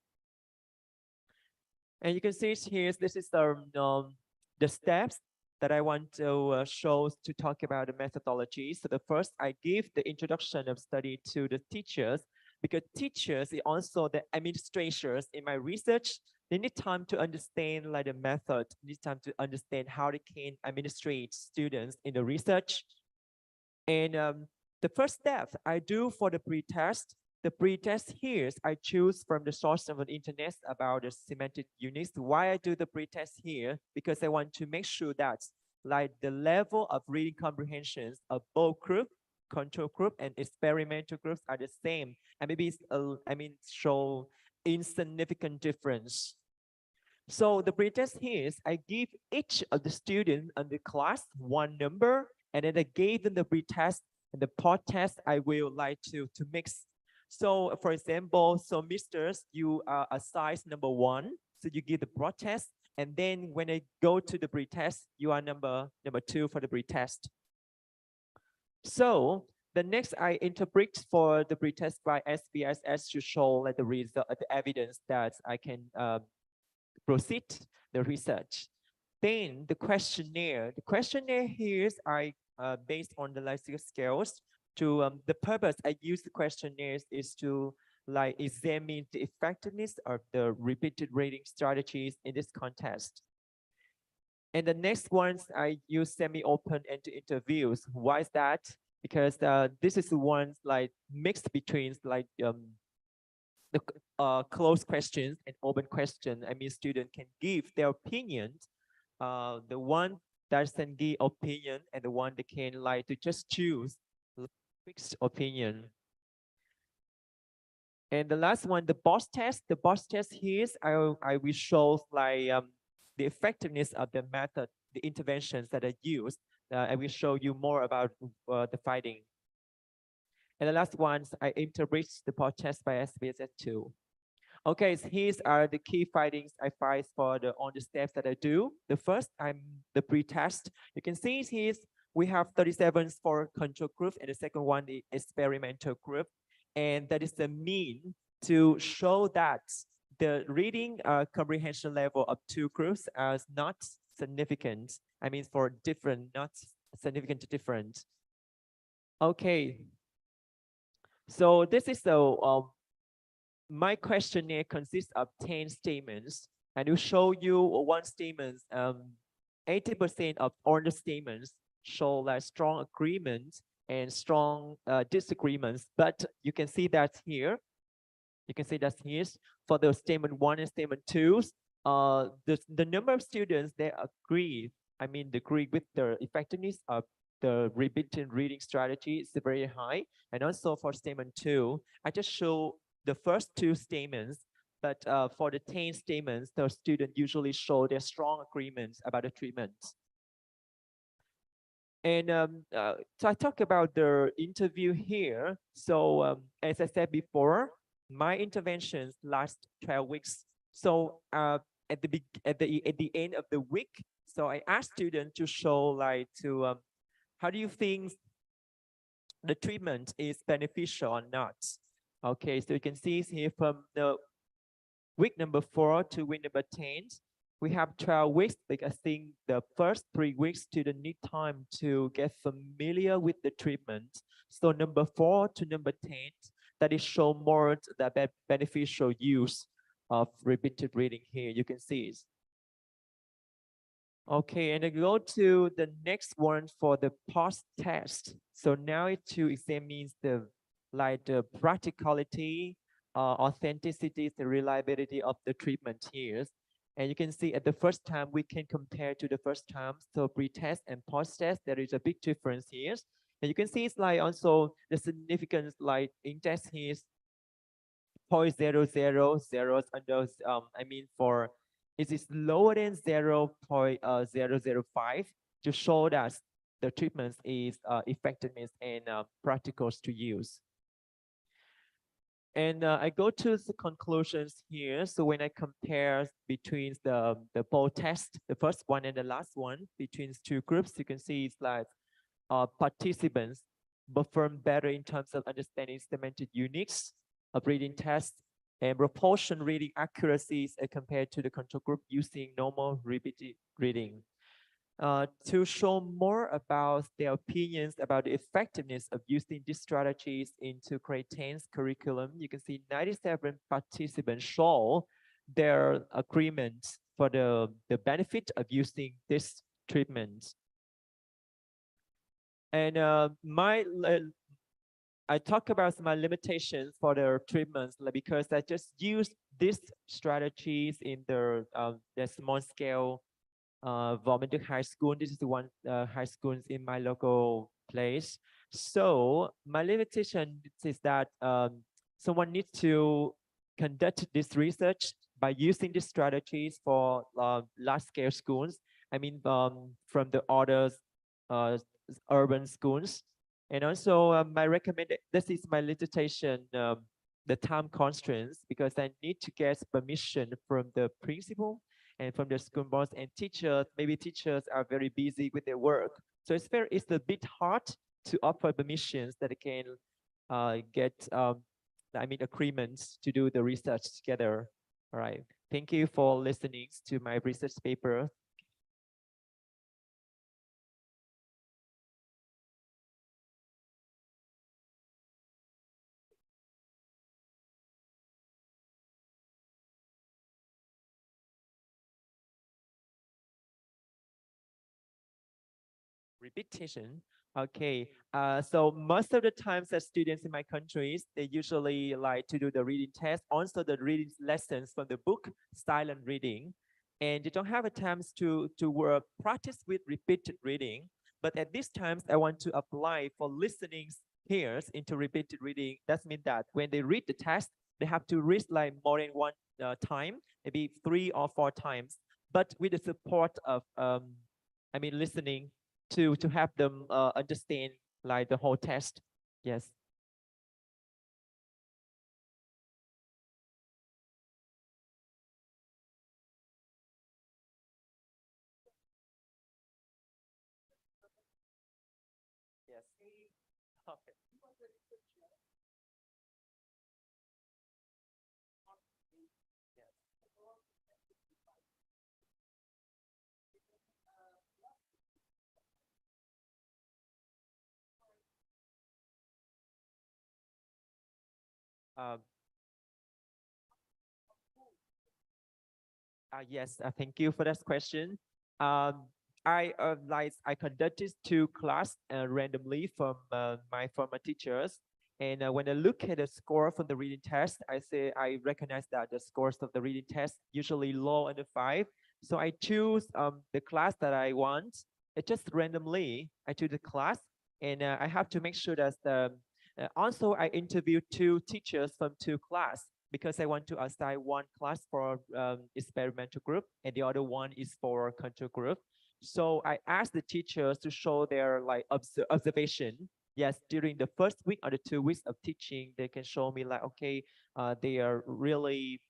And you can see here, this is the steps that I want to show to talk about the methodology. So the first, I give the introduction of study to the teachers, because teachers is also the administrators in my research. They need time to understand like the method, need time to understand how they can administrate students in the research. And the first step I do for the pretest, the pretest here, I choose from the source of the internet about the semantic units. Why I do the pretest here? Because I want to make sure that like the level of reading comprehensions of both group, control group and experimental groups are the same. And maybe it's, show insignificant difference. So the pretest here is I give each of the students in the class one number, and then I gave them the pretest and the pod test I will like to mix. So for example, so misters, you are assigned number 1, so you give the broad test, and then when I go to the pretest, you are number 2 for the pretest. So the next I interpret for the pretest by SPSS to show like the result, the evidence that I can proceed the research. Then the questionnaire here is based on the lexical scales. To the purpose I use the questionnaires is to like examine the effectiveness of the repeated reading strategies in this context. And the next ones I use semi-open and interviews. Why is that? Because this is the ones like mixed between like the closed questions and open question. I mean, students can give their opinions. The one that doesn't give opinion and the one that can like to just choose fixed opinion. And the last one, the BOSS test. The BOSS test here is I will show like the effectiveness of the method, the interventions that I use. I will show you more about the finding. And the last ones, I interpret the pod test by SPSS2. Okay, so these are the key findings I find for on the steps that I do. The first, I'm the pre-test. You can see here we have 37 for control group, and the second one the experimental group, and that is the mean to show that the reading comprehension level of 2 groups is not significant. I mean, for different, not significant different. Okay. So this is the my questionnaire consists of 10 statements, and will show you one statement. 80% of all the statements show like strong agreement and strong disagreements. But you can see that here. You can see that here for the statement 1 and statement 2. The number of students they agree. I mean, agree with the effectiveness of the repeated reading strategy is very high. And also for statement 2, I just show the first 2 statements, but for the 10 statements, the student usually show their strong agreements about the treatment. And so I talk about the interview here. So as I said before, my interventions last 12 weeks. So at the end of the week, so I asked students to show like to how do you think the treatment is beneficial or not? Okay, so you can see here from the week number 4 to week number 10, we have 12 weeks. Like I think the first 3 weeks, students need time to get familiar with the treatment. So number 4 to number 10, that is show more the beneficial use of repeated reading here. You can see it. Okay, and I go to the next one for the post test. So now it to examine the practicality, authenticity, the reliability of the treatment here. And you can see at the first time we can compare to the first time. So pre-test and post-test, there is a big difference here. And you can see it's like also the significance like index here is 0.000 and those I mean for it is lower than 0.005 to show that the treatment is effectiveness and practicals to use. And I go to the conclusions here. So when I compare between the both test, the first one and the last one, between 2 groups, you can see it's like participants perform better in terms of understanding semantic units of reading tests and proportion reading accuracies as compared to the control group using normal repeated reading. to show more about their opinions about the effectiveness of using these strategies into grade 10's curriculum. You can see 97 participants show their agreement for the benefit of using this treatment. And I talk about my limitations for the treatments because I just use these strategies in the small scale Volunteer High School. This is the one high school in my local place. So my limitation is that someone needs to conduct this research by using these strategies for large scale schools. I mean, from the other urban schools. And also my this is my limitation, the time constraints, because I need to get permission from the principal and from the school boards and teachers. Maybe teachers are very busy with their work. So it's a bit hard to offer permissions that can get, agreements to do the research together. All right. Thank you for listening to my research paper. Repetition. Okay. So most of the times that students in my countries, they usually like to do the reading test, also the reading lessons from the book, silent reading. And they don't have a chance to work, practice with repeated reading. But at these times, I want to apply for listening skills into repeated reading. That means that when they read the text, they have to read like more than one time, maybe 3 or 4 times, but with the support of, listening to help them understand like the whole test. Yes. Yes. Okay. Yes, thank you for that question. I conducted 2 class randomly from my former teachers, and when I look at the score for the reading test, I recognize that the scores of the reading test usually low under 5. So I choose the class that I want. It just randomly I choose the class, and I have to make sure that also I interview 2 teachers from 2 class, because I want to assign one class for experimental group and the other one is for control group. So I asked the teachers to show their like observation. Yes, during the first week or the 2 weeks of teaching, they can show me like, okay, they are really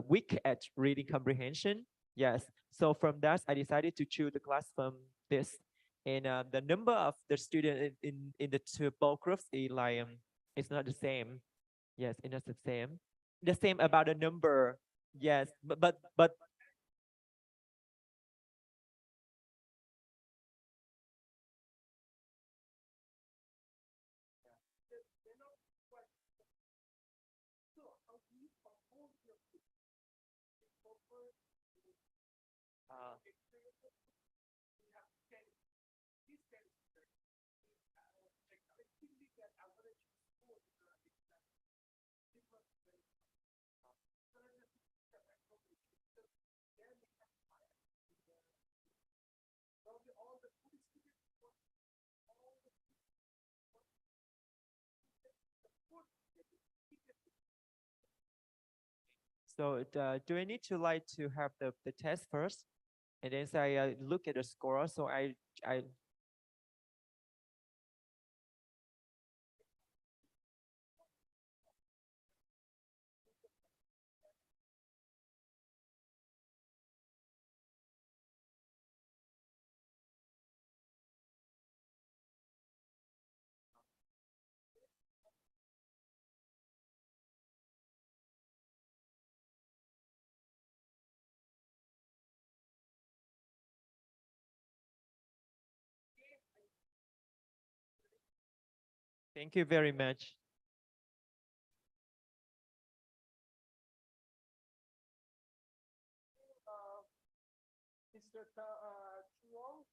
weak at reading comprehension. Yes, so from that, I decided to choose the class from this. And the number of the students in the 2 both groups is like, it's not the same. Yes, it's not the same. The same about the number. Yes, but so do I need to like to have the test first, and then I look at the score? So I Thank you very much. Mr. Chuang.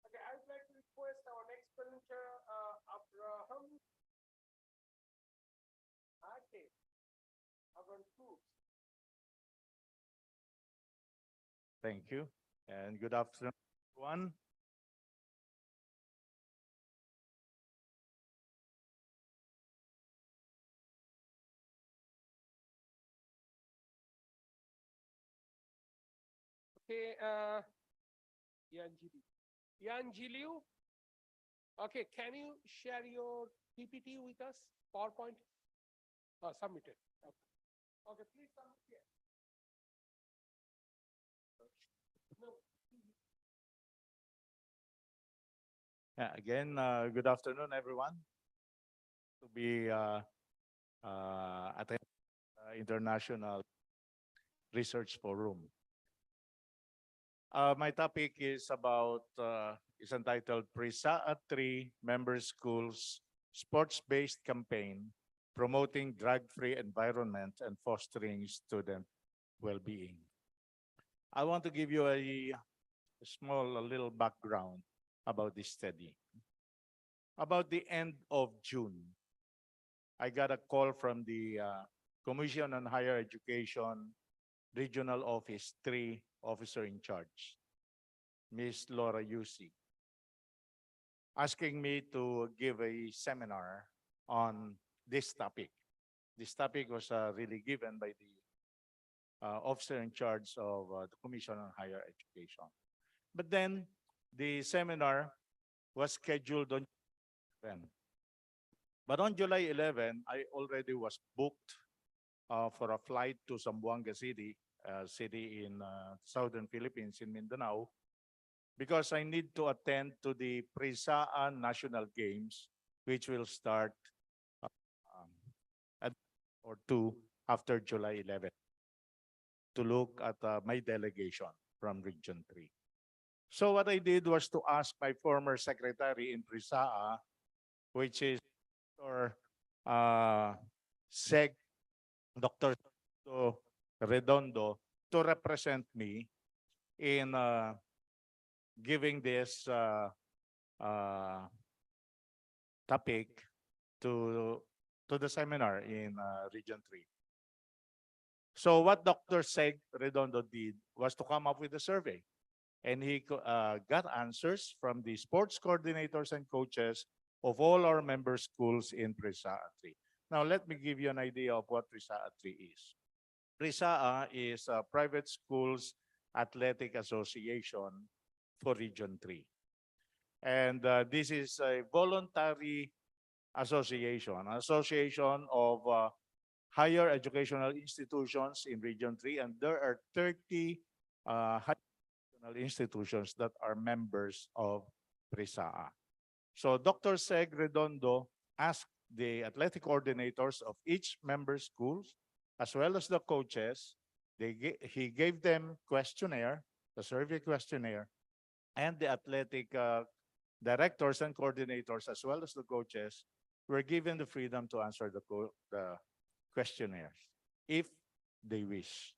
Okay, I would like to request our next presenter, Abraham. Okay. Abraham Cruz. Thank you, and good afternoon, everyone. Okay, Yanjiliu. Okay, can you share your PPT with us, PowerPoint? Submitted. Okay. Okay, please submit here. No. Yeah, again, good afternoon, everyone. To be at the International Research Forum. My topic is is entitled PRISAA 3 Member Schools Sports-Based Campaign Promoting Drug-Free Environment and Fostering Student Well-Being. I want to give you a little background about this study. About the end of June, I got a call from the Commission on Higher Education Regional Office 3 Officer in Charge, Ms. Laura Yusi, asking me to give a seminar on this topic. This topic was really given by the officer in charge of the Commission on Higher Education. But then the seminar was scheduled on July 11. But on July 11, I already was booked for a flight to Zamboanga City, city in southern Philippines in Mindanao, because I need to attend to the PRISAA National Games, which will start at or two after July 11, to look at my delegation from Region 3. So what I did was to ask my former secretary in PRISAA, which is Dr. Redondo, to represent me in giving this topic to the seminar in Region 3. So what Dr. Seg Redondo did was to come up with a survey, and he got answers from the sports coordinators and coaches of all our member schools in PRISAA 3. Now, let me give you an idea of what PRISAA 3 is. PRISAA is a private schools athletic association for Region 3. And this is a voluntary association, an association of higher educational institutions in Region 3, and there are 30 higher educational institutions that are members of PRISAA. So Dr. Seg Redondo asked the athletic coordinators of each member schools, as well as the coaches. He gave them questionnaire, the survey questionnaire, and the athletic directors and coordinators, as well as the coaches, were given the freedom to answer the questionnaires if they wish.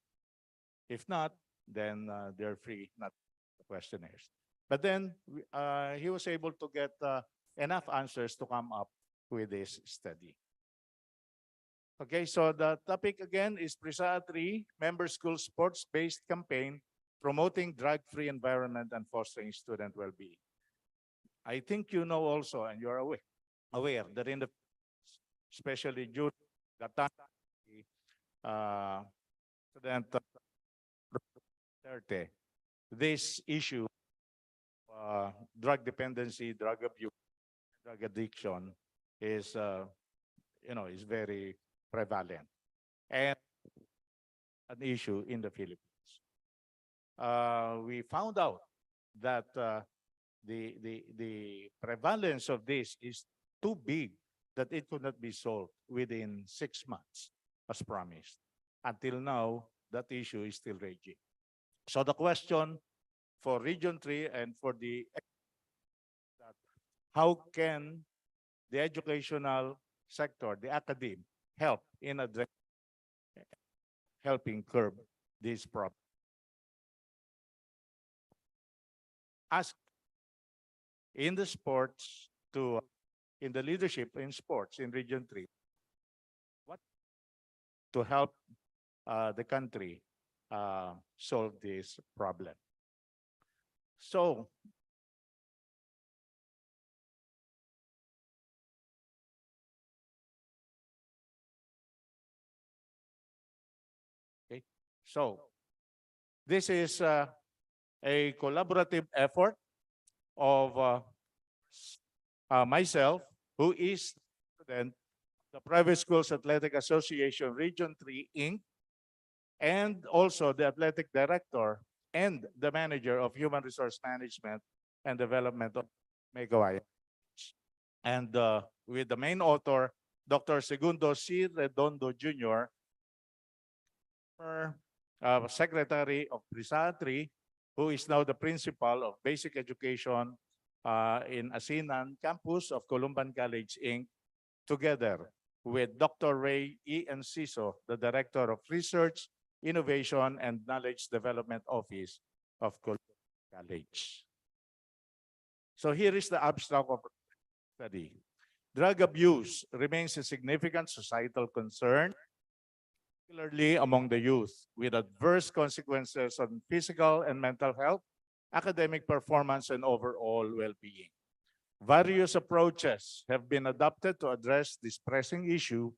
If not, then they're free not the questionnaires. But then he was able to get enough answers to come up with this study. Okay, so the topic again is PRISAA 3 Member School Sports-Based Campaign Promoting Drug-Free Environment and Fostering Student Well-Being. I think you know also, and you're aware that in the, especially during the time, this issue, drug dependency, drug abuse, drug addiction is, is very prevalent and an issue in the Philippines. We found out that the prevalence of this is too big that it could not be solved within 6 months, as promised. Until now, that issue is still raging. So the question for Region 3 and for the how can the educational sector, the academe, help in helping curb this problem. Ask in the sports in the leadership in sports in Region 3, what to help the country solve this problem. So, okay, so this is a collaborative effort of myself, who is president of the Private Schools Athletic Association Region 3 Inc., and also the athletic director and the manager of human resource management and development of Megawai. And with the main author, Dr. Segundo C. Redondo Jr., former secretary of PRISA 3, who is now the principal of basic education in Asinan campus of Columban College, Inc., together with Dr. Ray E. Enciso, the Director of Research, Innovation, and Knowledge Development Office of Columban College. So here is the abstract of the study. Drug abuse remains a significant societal concern, particularly among the youth, with adverse consequences on physical and mental health, academic performance, and overall well-being. Various approaches have been adopted to address this pressing issue,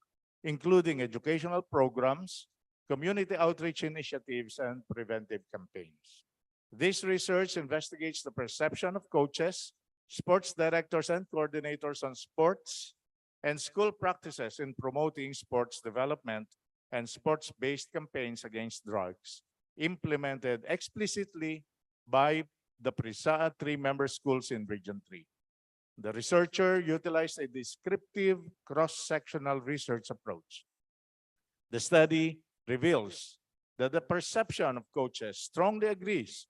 including educational programs, community outreach initiatives, and preventive campaigns. This research investigates the perception of coaches, sports directors, and coordinators on sports and school practices in promoting sports development and sports-based campaigns against drugs, implemented explicitly by the PRISA 3 member schools in Region 3. The researcher utilized a descriptive cross-sectional research approach. The study reveals that the perception of coaches strongly agrees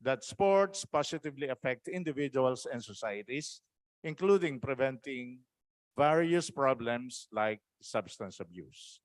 that sports positively affect individuals and societies, including preventing various problems like substance abuse.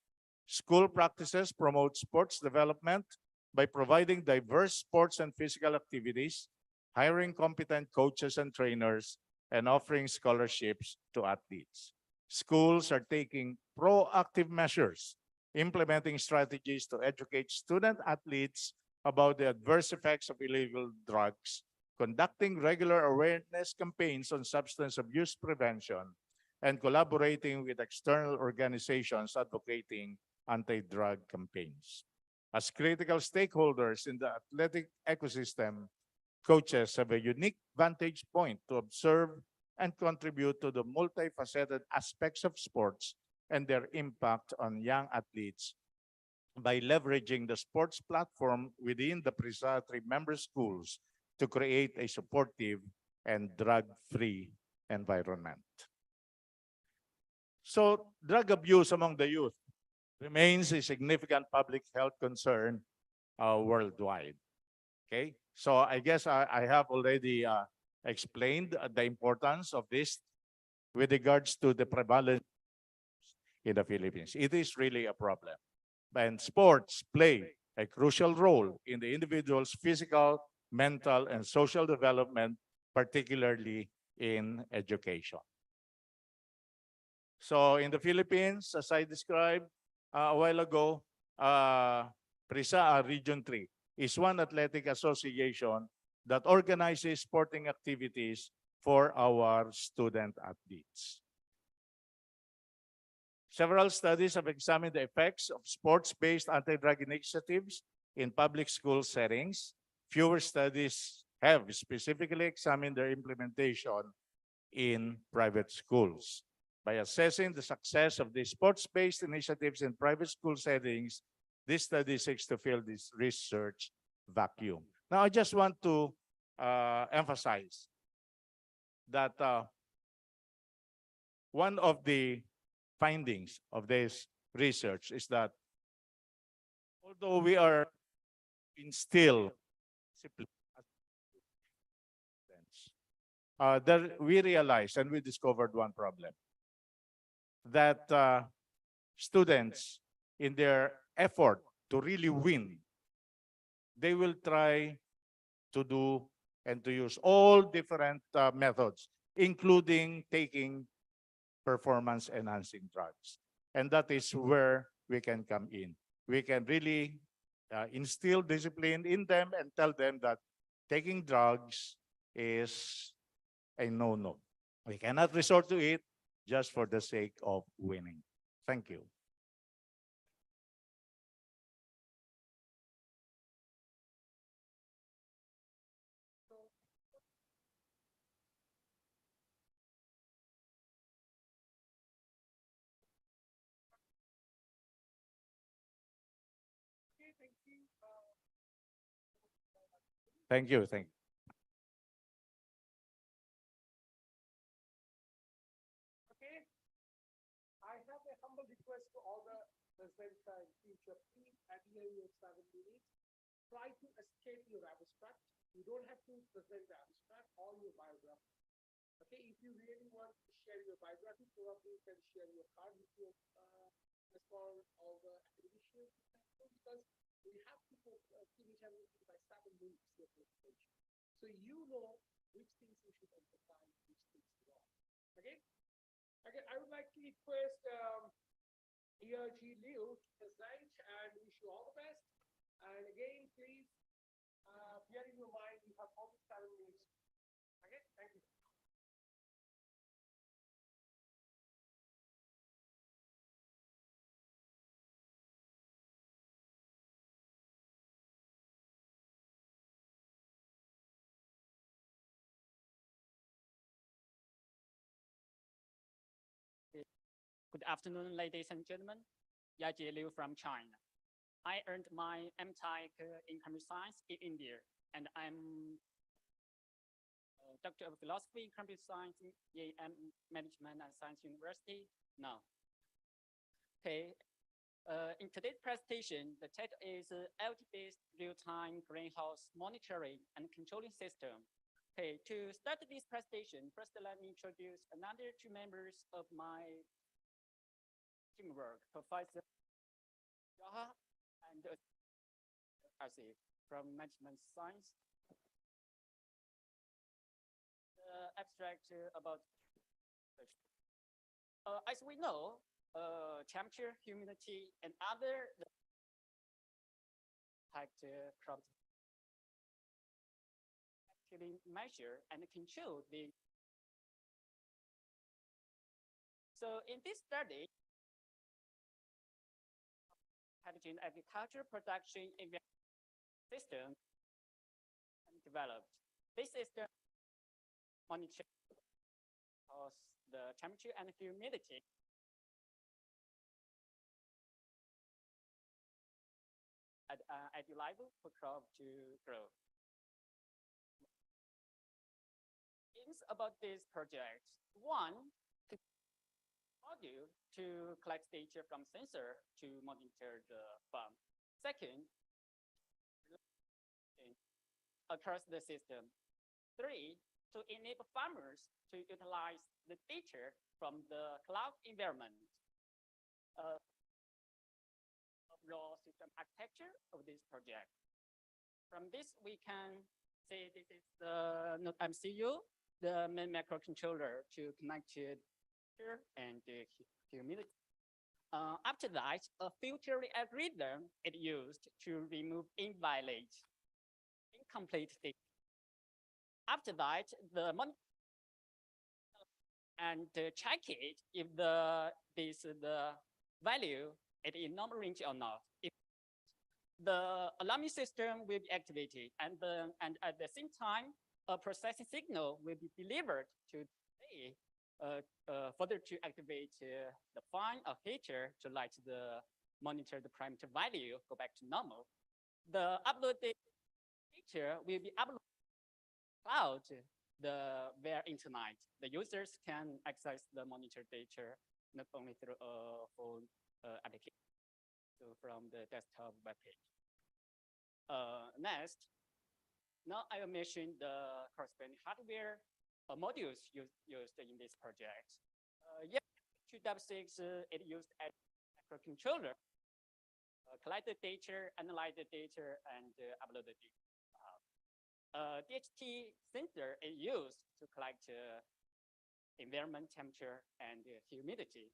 School practices promote sports development by providing diverse sports and physical activities, hiring competent coaches and trainers, and offering scholarships to athletes. Schools are taking proactive measures, implementing strategies to educate student athletes about the adverse effects of illegal drugs, conducting regular awareness campaigns on substance abuse prevention, and collaborating with external organizations advocating anti-drug campaigns. As critical stakeholders in the athletic ecosystem, coaches have a unique vantage point to observe and contribute to the multifaceted aspects of sports and their impact on young athletes by leveraging the sports platform within the PRISA 3 member schools to create a supportive and drug-free environment. So, drug abuse among the youth remains a significant public health concern worldwide. Okay, so I guess I have already explained the importance of this with regards to the prevalence in the Philippines. It is really a problem. And sports play a crucial role in the individual's physical, mental, and social development, particularly in education. So in the Philippines, as I described a while ago, PRISA Region 3 is one athletic association that organizes sporting activities for our student athletes. Several studies have examined the effects of sports-based anti-drug initiatives in public school settings. Fewer studies have specifically examined their implementation in private schools. By assessing the success of the sports-based initiatives in private school settings, this study seeks to fill this research vacuum. Now, I just want to emphasize that one of the findings of this research is that although we are instill there we realized and we discovered one problem, that students, in their effort to really win, they will try to do and to use all different methods, including taking performance enhancing drugs. And that is where we can come in. We can really instill discipline in them and tell them that taking drugs is a no-no. We cannot resort to it just for the sake of winning. Thank you. Thank you. Thank you. Okay. I have a humble request to all the present and future. Please adhere your 7 minutes. Try to escape your abstract. You don't have to present the abstract or your biography. Okay, if you really want to share your biography, probably you can share your card with your as for all the academicians, because we have to finish everything by 7 minutes your presentation. So you know which things you should emphasize, which things you don't. Okay? Okay, I would like to request ERG Liu to present and wish you all the best. And again, please bear in your mind you have only 7 minutes. Okay, thank you. Good afternoon, ladies and gentlemen. Yaji Liu from China. I earned my MTech in computer science in India, and I'm a Doctor of Philosophy in Computer Science in EAM Management and Science University now. Okay, in today's presentation, the title is LT-based real-time greenhouse monitoring and controlling system. Okay, to start this presentation, first let me introduce another 2 members of my teamwork, Professor Yaha and Kasi from Management Science. The abstract about as we know, temperature, humidity, and other crop actually measure and control the. So in this study, pathogen agriculture production system developed. This system monitors the temperature and humidity at a level for crop to grow. Things about this project: 1, module to collect data from sensor to monitor the farm. 2nd, across the system. 3, to enable farmers to utilize the data from the cloud environment. Overall system architecture of this project. From this, we can say this is the Node MCU, the main microcontroller to connect to and the humidity. After that, a filtering algorithm is used to remove invalid, incomplete data. After that, the and check it if the value is in normal range or not. If the alarming system will be activated, and at the same time, a processing signal will be delivered to the further to activate the fan or heater to let the monitor the parameter value go back to normal. The uploaded data will be uploaded cloud via internet. The users can access the monitor data not only through a phone application, so from the desktop webpage. Next, now I will mention the corresponding hardware modules used in this project. Yeah, 2.6, it used as microcontroller, collect the data, analyze the data, and upload the data. DHT sensor is used to collect environment temperature and humidity.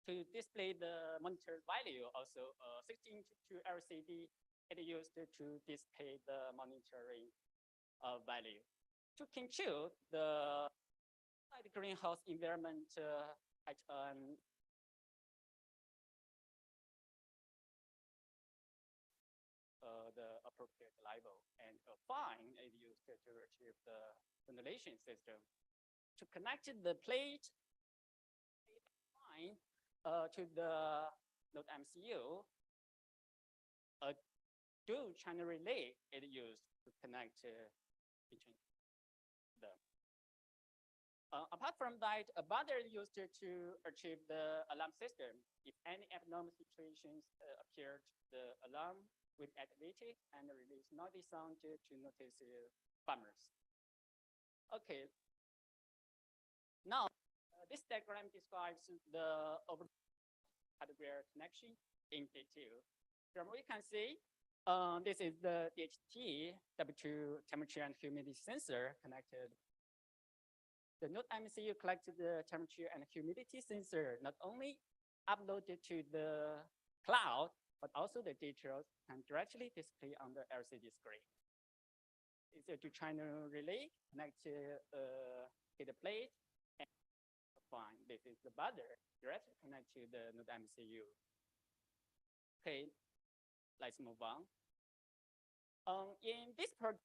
To display the monitor value, also 16:2 LCD, it used to display the monitoring value. To compute the greenhouse environment at the appropriate level, and fine is used to achieve the ventilation system. To connect the plate fine to the node MCU, a dual channel relay is used to connect between them. Apart from that, a buzzer is used to achieve the alarm system. If any abnormal situations appear, the alarm will be activated and release noisy sound to notice farmers. Okay. Now, this diagram describes the overall hardware connection in detail. From what you can see, this is the DHT W2 temperature and humidity sensor connected. The node MCU collected the temperature and humidity sensor, not only uploaded to the cloud, but also the details can directly display on the LCD screen. It's a two-channel relay connect to the plate. And fine, this is the buzzer directly connect to the node MCU. Okay, let's move on. In this project,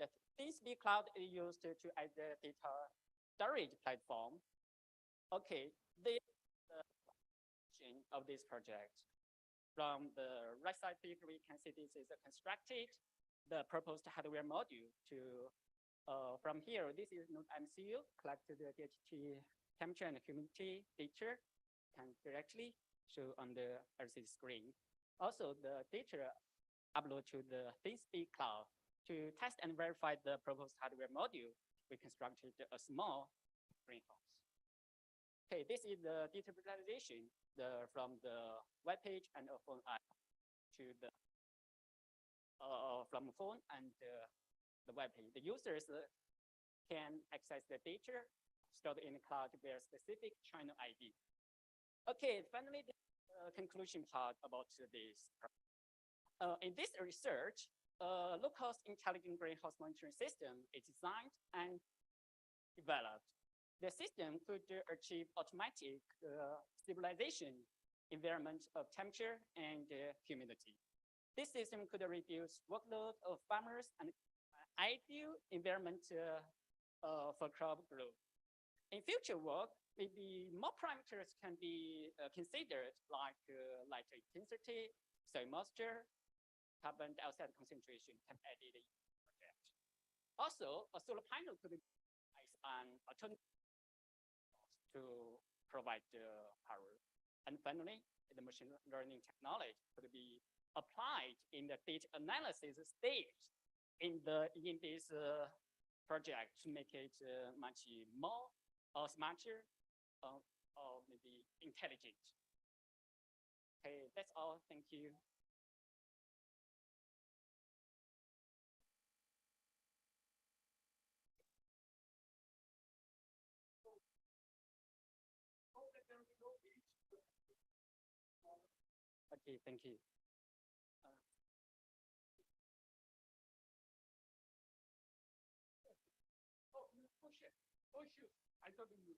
the ThinkSpeed Cloud is used to add the data storage platform. Okay, the of this project. From the right side figure, we can see this is a constructed, the proposed hardware module to, from here, this is node MCU, collect the DHT temperature and humidity data, can directly show on the LCD screen. Also, the data upload to the ThinkSpeed Cloud. To test and verify the proposed hardware module, we constructed a small greenhouse. Okay, this is the data visualization from the web page and a phone app to the from phone and the web page. The users can access the data stored in the cloud via specific channel ID. Okay, finally, the conclusion part about this. In this research, low-cost intelligent greenhouse monitoring system is designed and developed. The system could achieve automatic stabilization environment of temperature and humidity. This system could reduce workload of farmers and ideal environment for crop growth. In future work, maybe more parameters can be considered like light intensity, soil moisture, carbon dioxide concentration can be added in the project. Also, a solar panel could be an alternative to provide the power. And finally, the machine learning technology could be applied in the data analysis stage in this project to make it much more smarter or maybe intelligent. Okay, that's all. Thank you. Okay, thank you. Oh, shoot. I thought you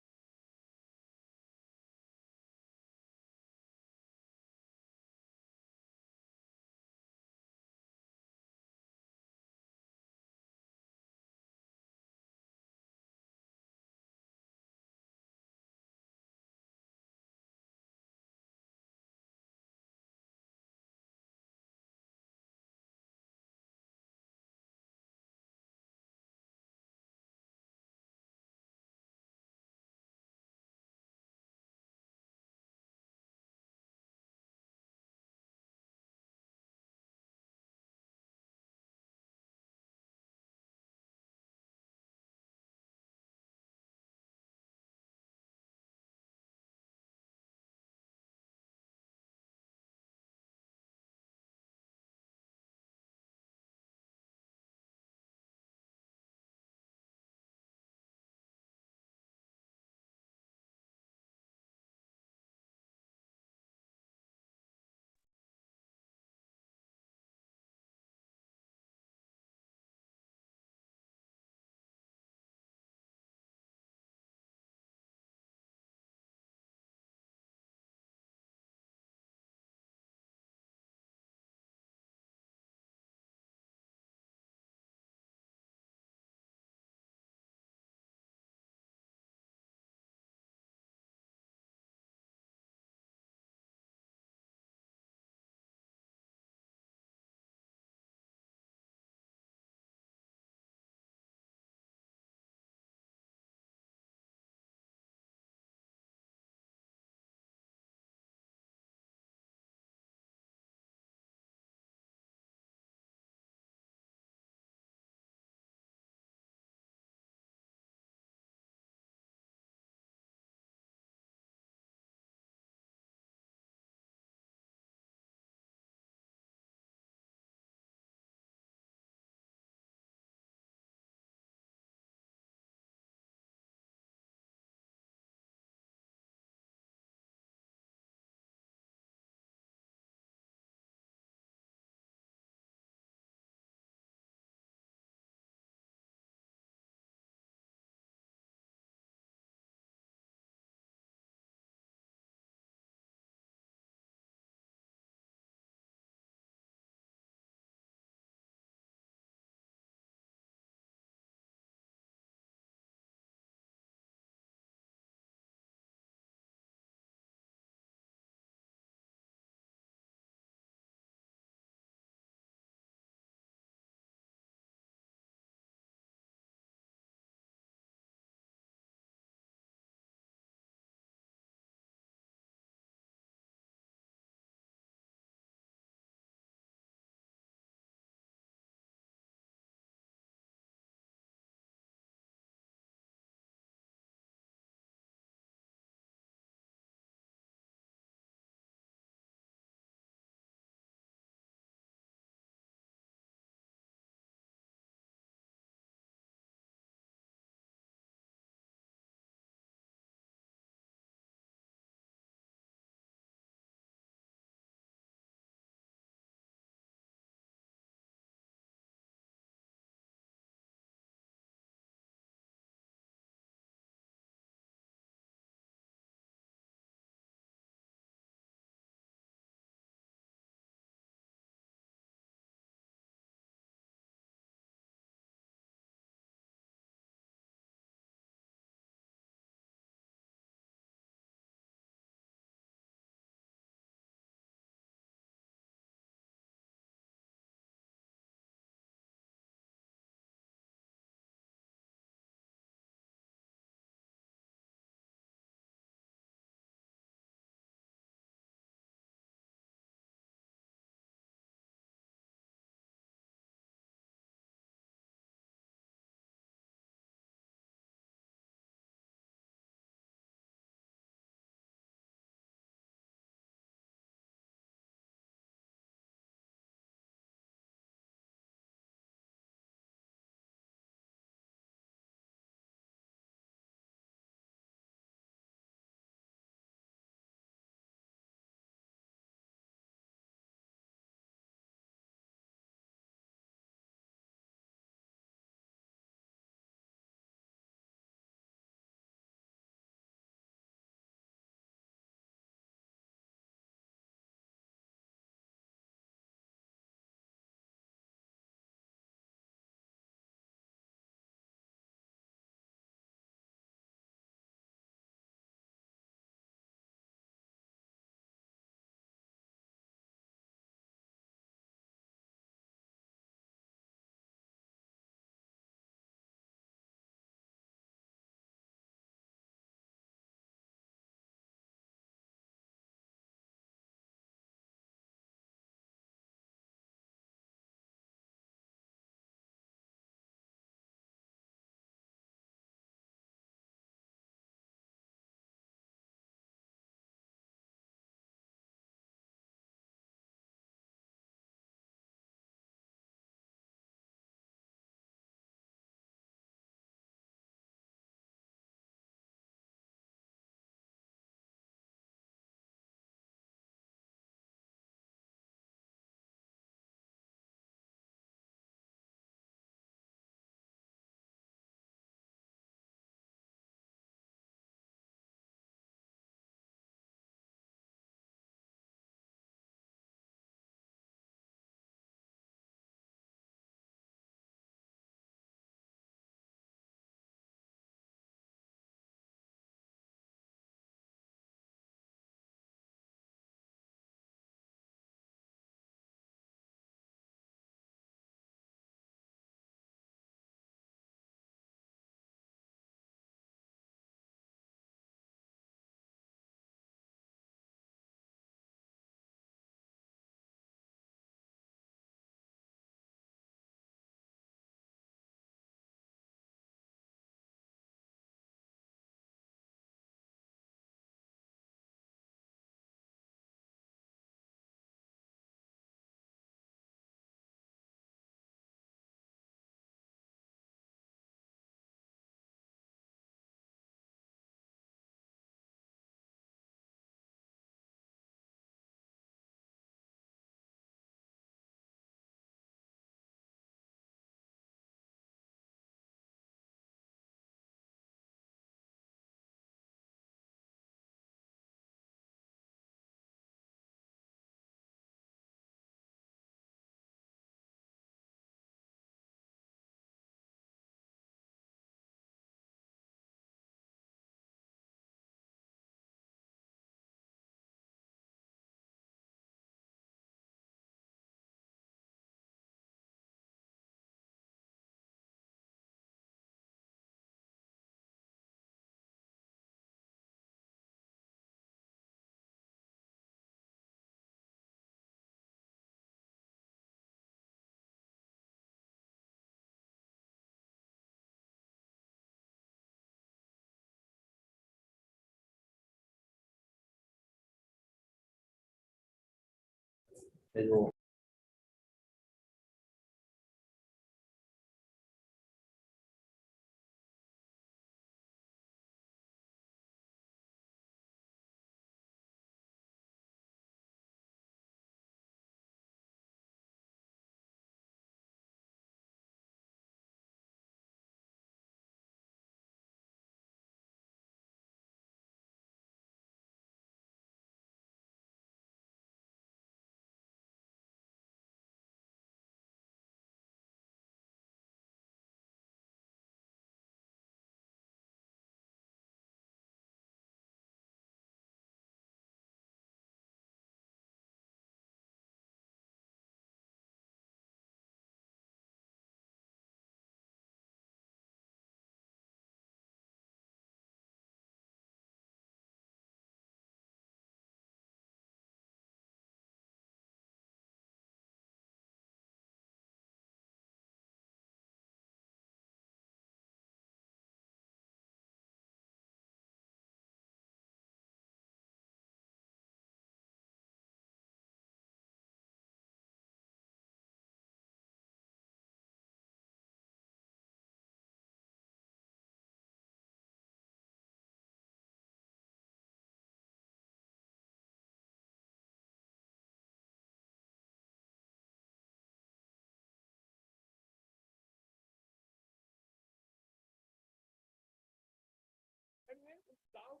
And then without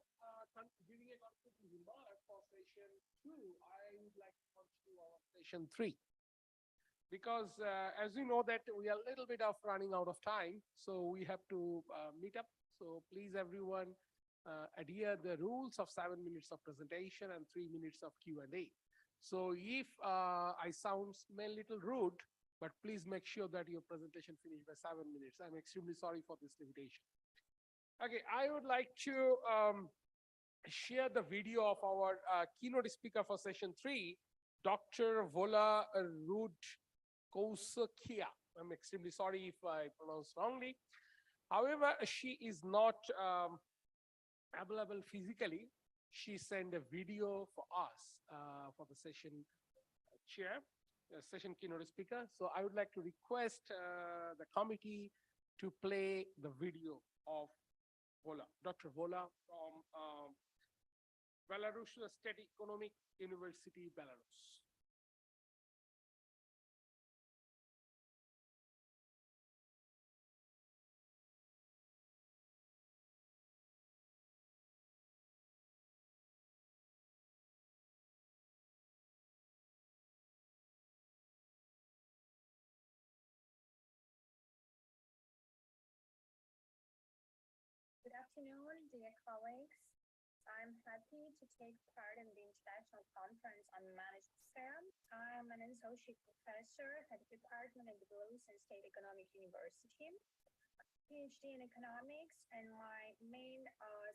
giving a concluding remark for session 2, I would like to continue our session 3. Because as you know that we are a little bit of running out of time, so we have to meet up. So please everyone adhere the rules of 7 minutes of presentation and 3 minutes of Q&A. So if I smell a little rude, but please make sure that your presentation finished by 7 minutes. I'm extremely sorry for this limitation. Okay, I would like to share the video of our keynote speaker for session 3, Dr. Vola Rudkowskia. I'm extremely sorry if I pronounced wrongly. However, she is not available physically. She sent a video for us for the session chair, session keynote speaker. So I would like to request the committee to play the video of Vola, Dr. Vola from Belarus State Economic University, Belarus. Good afternoon, dear colleagues. I'm happy to take part in the International Conference on Managed Scam. I'm an associate professor at the department at the Belarusian State Economic University, PhD in economics, and my main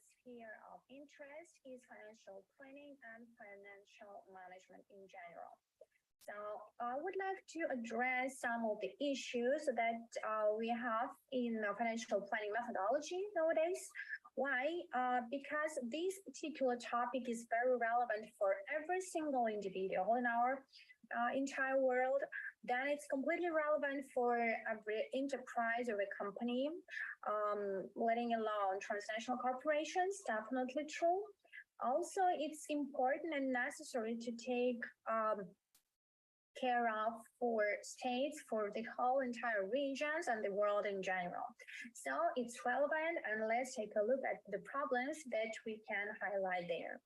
sphere of interest is financial planning and financial management in general. So I would like to address some of the issues that we have in the financial planning methodology nowadays. Why? Because this particular topic is very relevant for every single individual in our entire world. Then it's completely relevant for every enterprise or a company, letting alone transnational corporations, definitely true. Also, it's important and necessary to take care of for states, for the whole entire regions and the world in general. So it's relevant, and let's take a look at the problems that we can highlight there.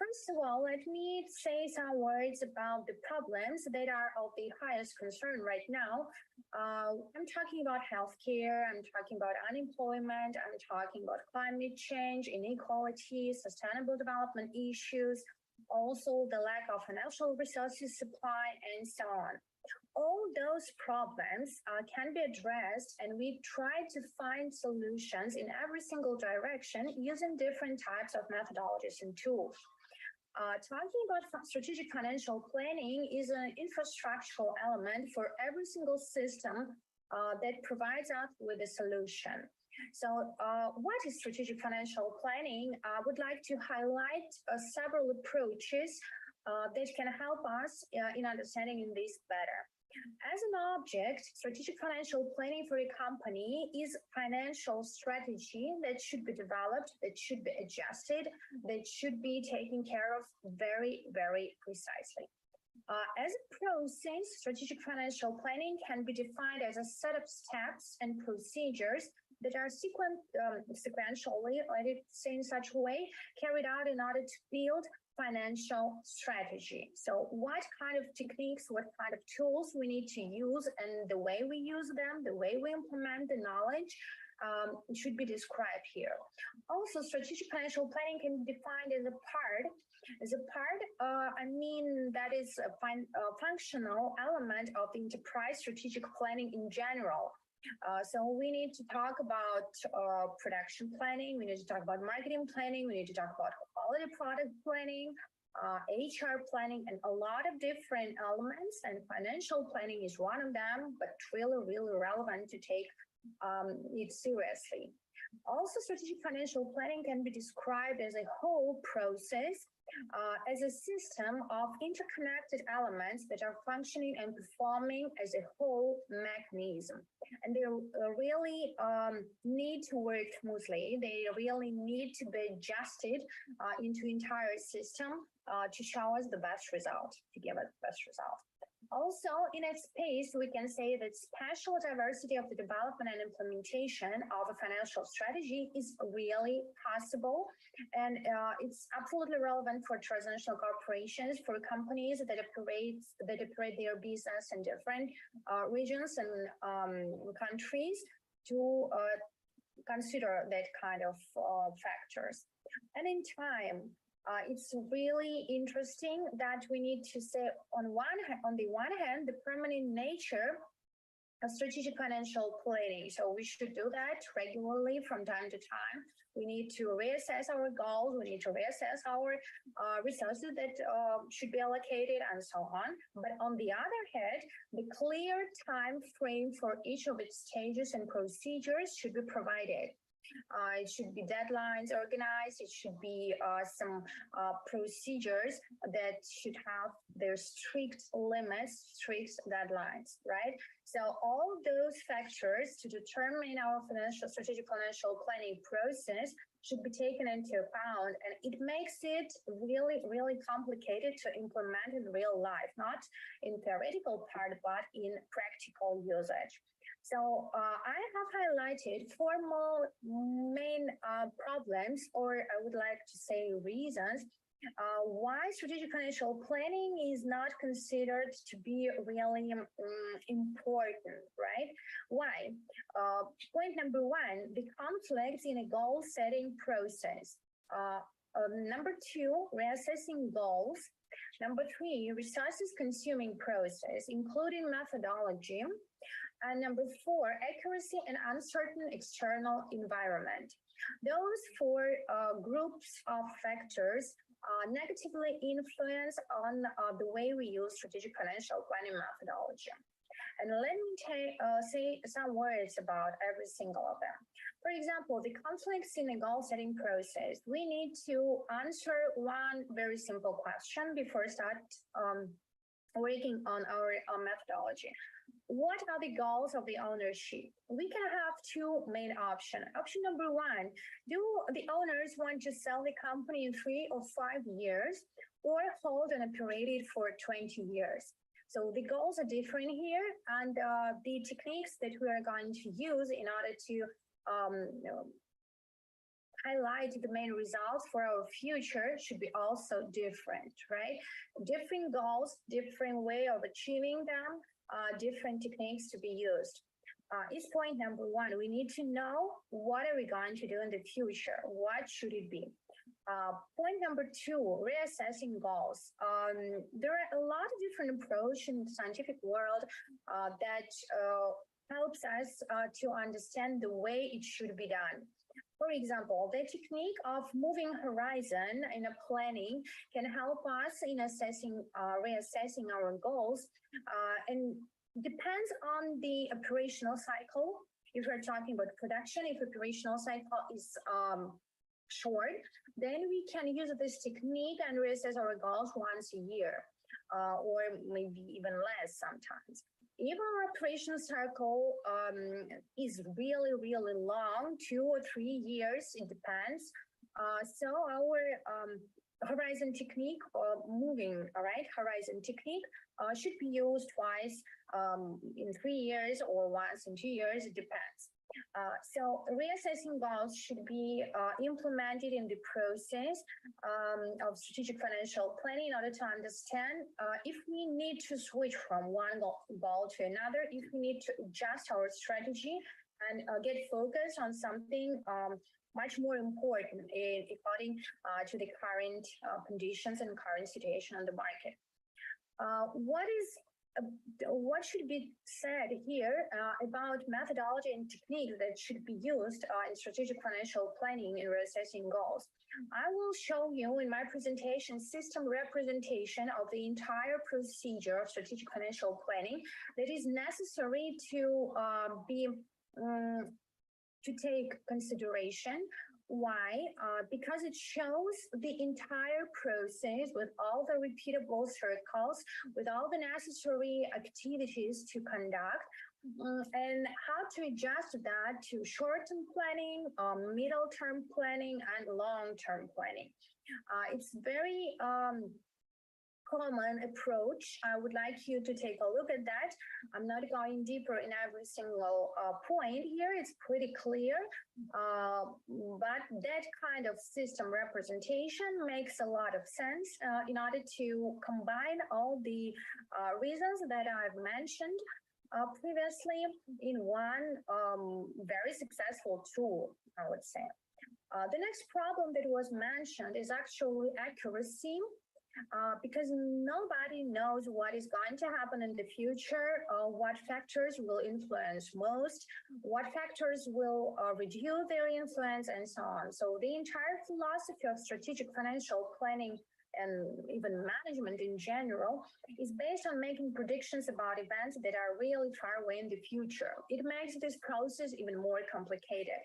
First of all, let me say some words about the problems that are of the highest concern right now. I'm talking about healthcare, I'm talking about unemployment, I'm talking about climate change, inequality, sustainable development issues, also the lack of financial resources supply, and so on. All those problems can be addressed, and we try to find solutions in every single direction using different types of methodologies and tools. Talking about strategic financial planning is an infrastructural element for every single system that provides us with a solution. So what is strategic financial planning? I would like to highlight several approaches that can help us in understanding this better. As an object, strategic financial planning for a company is financial strategy that should be developed, that should be adjusted, that should be taken care of very, very precisely. As a process, strategic financial planning can be defined as a set of steps and procedures that are sequentially, let it say in such a way, carried out in order to build financial strategy. So what kind of techniques, what kind of tools we need to use, and the way we use them, the way we implement the knowledge, should be described here. Also, strategic financial planning can be defined as a part. I mean that is a functional element of the enterprise strategic planning in general. So we need to talk about production planning, we need to talk about marketing planning, we need to talk about quality product planning, HR planning, and a lot of different elements, and financial planning is one of them, but really, really relevant to take it seriously. Also, strategic financial planning can be described as a whole process, as a system of interconnected elements that are functioning and performing as a whole mechanism. And they really need to work smoothly. They really need to be adjusted into entire system to show us the best result, to give us the best result. Also, in its space, we can say that spatial diversity of the development and implementation of a financial strategy is really possible. And it's absolutely relevant for transnational corporations, for companies that operate their business in different regions and countries to consider that kind of factors. And in time, it's really interesting that we need to say on the one hand, the permanent nature of strategic financial planning. So we should do that regularly from time to time. We need to reassess our goals. We need to reassess our resources that should be allocated and so on. But on the other hand, the clear time frame for each of its stages and procedures should be provided. It should be deadlines organized. It should be some procedures that should have their strict limits, strict deadlines, right? So all those factors to determine our strategic financial planning process should be taken into account, and it makes it really, really complicated to implement in real life, not in theoretical part, but in practical usage. So I have highlighted four more main problems, or I would like to say reasons, why strategic financial planning is not considered to be really important, right? Why? Point number one, the conflicts in a goal setting process. Number two, reassessing goals. Number three, resources consuming process, including methodology. And number four, accuracy and uncertain external environment. Those four groups of factors negatively influence on the way we use strategic financial planning methodology. And let me say some words about every single of them. For example, the conflicts in the goal setting process. We need to answer one very simple question before start working on our methodology. What are the goals of the ownership? We can have two main options. Option number one, do the owners want to sell the company in 3 or 5 years, or hold and operate it for 20 years? So the goals are different here, and the techniques that we are going to use in order to highlight the main results for our future should be also different, right? Different goals, different way of achieving them, different techniques to be used. Is point number one. We need to know what are we going to do in the future? What should it be? Point number two, reassessing goals. There are a lot of different approaches in the scientific world that helps us to understand the way it should be done. For example, the technique of moving horizon in a planning can help us in reassessing our goals, and depends on the operational cycle. If we're talking about production, if operational cycle is short, then we can use this technique and reassess our goals once a year, or maybe even less sometimes. If our operation cycle is really, really long, 2 or 3 years, it depends. So our horizon technique, horizon technique should be used twice in 3 years or once in 2 years, it depends. So reassessing goals should be implemented in the process of strategic financial planning in order to understand if we need to switch from one goal to another, if we need to adjust our strategy and get focused on something much more important according to the current conditions and current situation on the market. What should be said here about methodology and techniques that should be used in strategic financial planning and reassessing goals? I will show you in my presentation system representation of the entire procedure of strategic financial planning that is necessary to take consideration. Why? Because it shows the entire process with all the repeatable circles, with all the necessary activities to conduct, and how to adjust that to short-term planning, middle-term planning, and long-term planning. It's very common approach. I would like you to take a look at that. I'm not going deeper in every single point here. It's pretty clear, but that kind of system representation makes a lot of sense in order to combine all the reasons that I've mentioned previously in one very successful tool, I would say. The next problem that was mentioned is actually accuracy. Because nobody knows what is going to happen in the future, what factors will influence most, what factors will reduce their influence, and so on. So the entire philosophy of strategic financial planning and even management in general is based on making predictions about events that are really far away in the future. It makes this process even more complicated.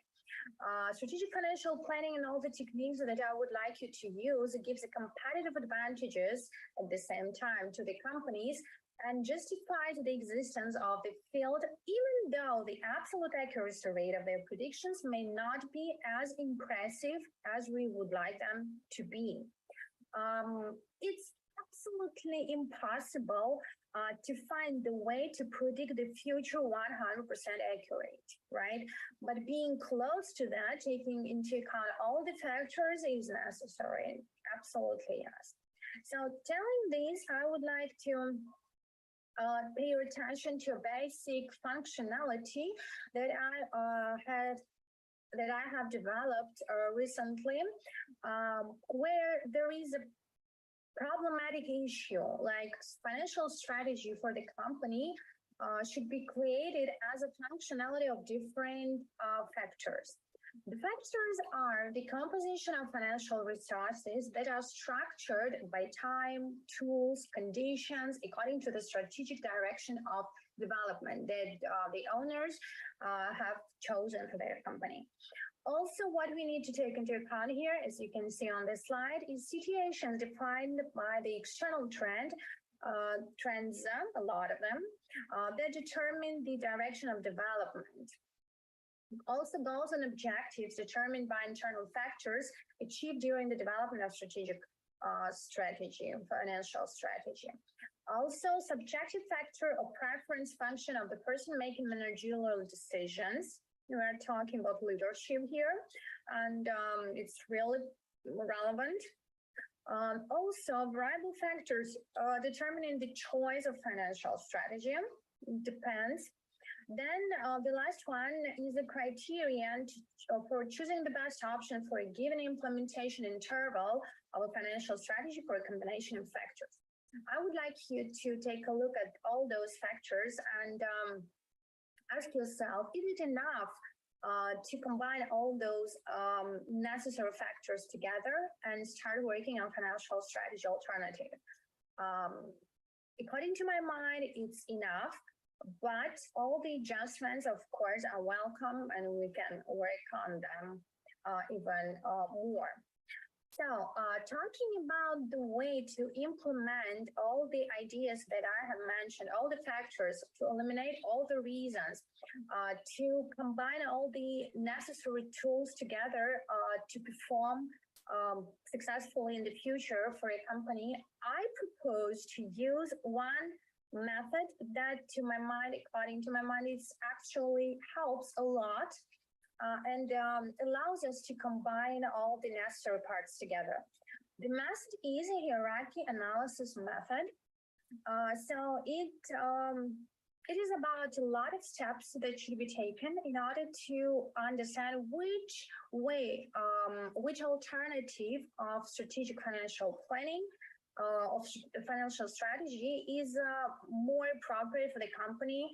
Strategic financial planning and all the techniques that I would like you to use, it gives a competitive advantages at the same time to the companies and justifies the existence of the field, even though the absolute accuracy rate of their predictions may not be as impressive as we would like them to be. It's absolutely impossible to find the way to predict the future 100% accurate, right? But being close to that, taking into account all the factors is necessary. Absolutely, yes. So telling this, I would like to pay your attention to a basic functionality that I have developed recently, where there is a problematic issue, like financial strategy for the company should be created as a functionality of different factors. The factors are the composition of financial resources that are structured by time, tools, conditions, according to the strategic direction of development that the owners have chosen for their company. Also, what we need to take into account here, as you can see on this slide, is situations defined by the external trends, a lot of them, that determine the direction of development. Also, goals and objectives determined by internal factors achieved during the development of strategic strategy, financial strategy. Also, subjective factor or preference function of the person making managerial decisions. We are talking about leadership here, and it's really relevant. Also, variable factors determining the choice of financial strategy depends. Then the last one is the criterion for choosing the best option for a given implementation interval of a financial strategy for a combination of factors. I would like you to take a look at all those factors and ask yourself, is it enough to combine all those necessary factors together and start working on financial strategy alternative? According to my mind, it's enough, but all the adjustments, of course, are welcome and we can work on them even more. So, talking about the way to implement all the ideas that I have mentioned, all the factors, to eliminate all the reasons, to combine all the necessary tools together to perform successfully in the future for a company, I propose to use one method that, to my mind, according to my mind, it actually helps a lot. And allows us to combine all the necessary parts together. The method is a hierarchy analysis method. So it is about a lot of steps that should be taken in order to understand which way, which alternative of strategic financial planning of financial strategy is more appropriate for the company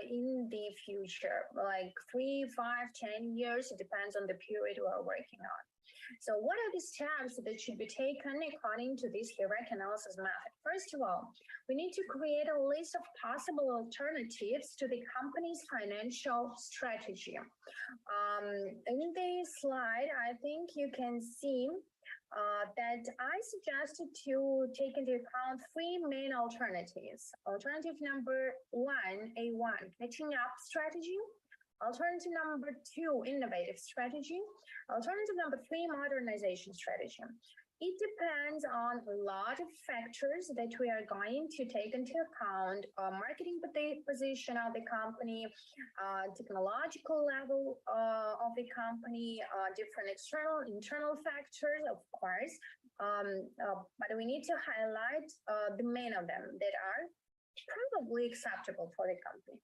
in the future, like 3, 5, 10 years. It depends on the period we are working on. So what are the steps that should be taken according to this hierarchy analysis method? First of all, we need to create a list of possible alternatives to the company's financial strategy. In this slide, I think you can see that I suggested to take into account 3 main alternatives. Alternative number 1, A1, catching up strategy. Alternative number 2, innovative strategy. Alternative number 3, modernization strategy. It depends on a lot of factors that we are going to take into account: marketing position of the company, technological level of the company, different external, internal factors, of course. But we need to highlight the main of them that are probably acceptable for the company.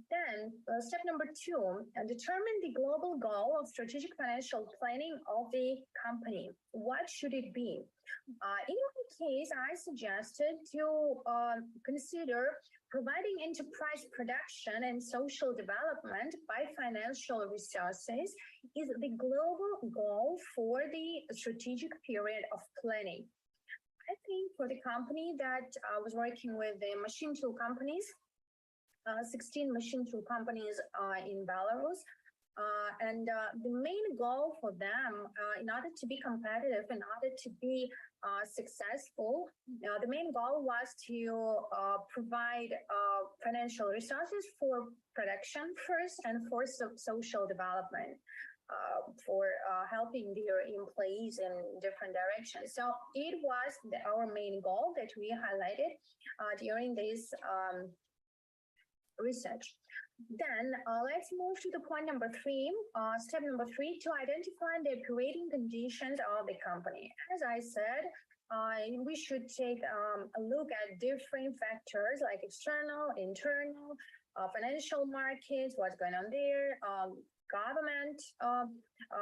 Then step number 2, determine the global goal of strategic financial planning of the company. What should it be? In my case, I suggested to consider providing enterprise production and social development by financial resources is the global goal for the strategic period of planning. I think for the company that I was working with, the machine tool companies, 16 machine tool companies in Belarus. And the main goal for them, in order to be competitive, in order to be successful, the main goal was to provide financial resources for production first and for social development. For helping their employees in different directions. So it was our main goal that we highlighted during this research. Then let's move to the point number 3, step number 3, to identify the operating conditions of the company. As I said, we should take a look at different factors like external, internal, financial markets, what's going on there, government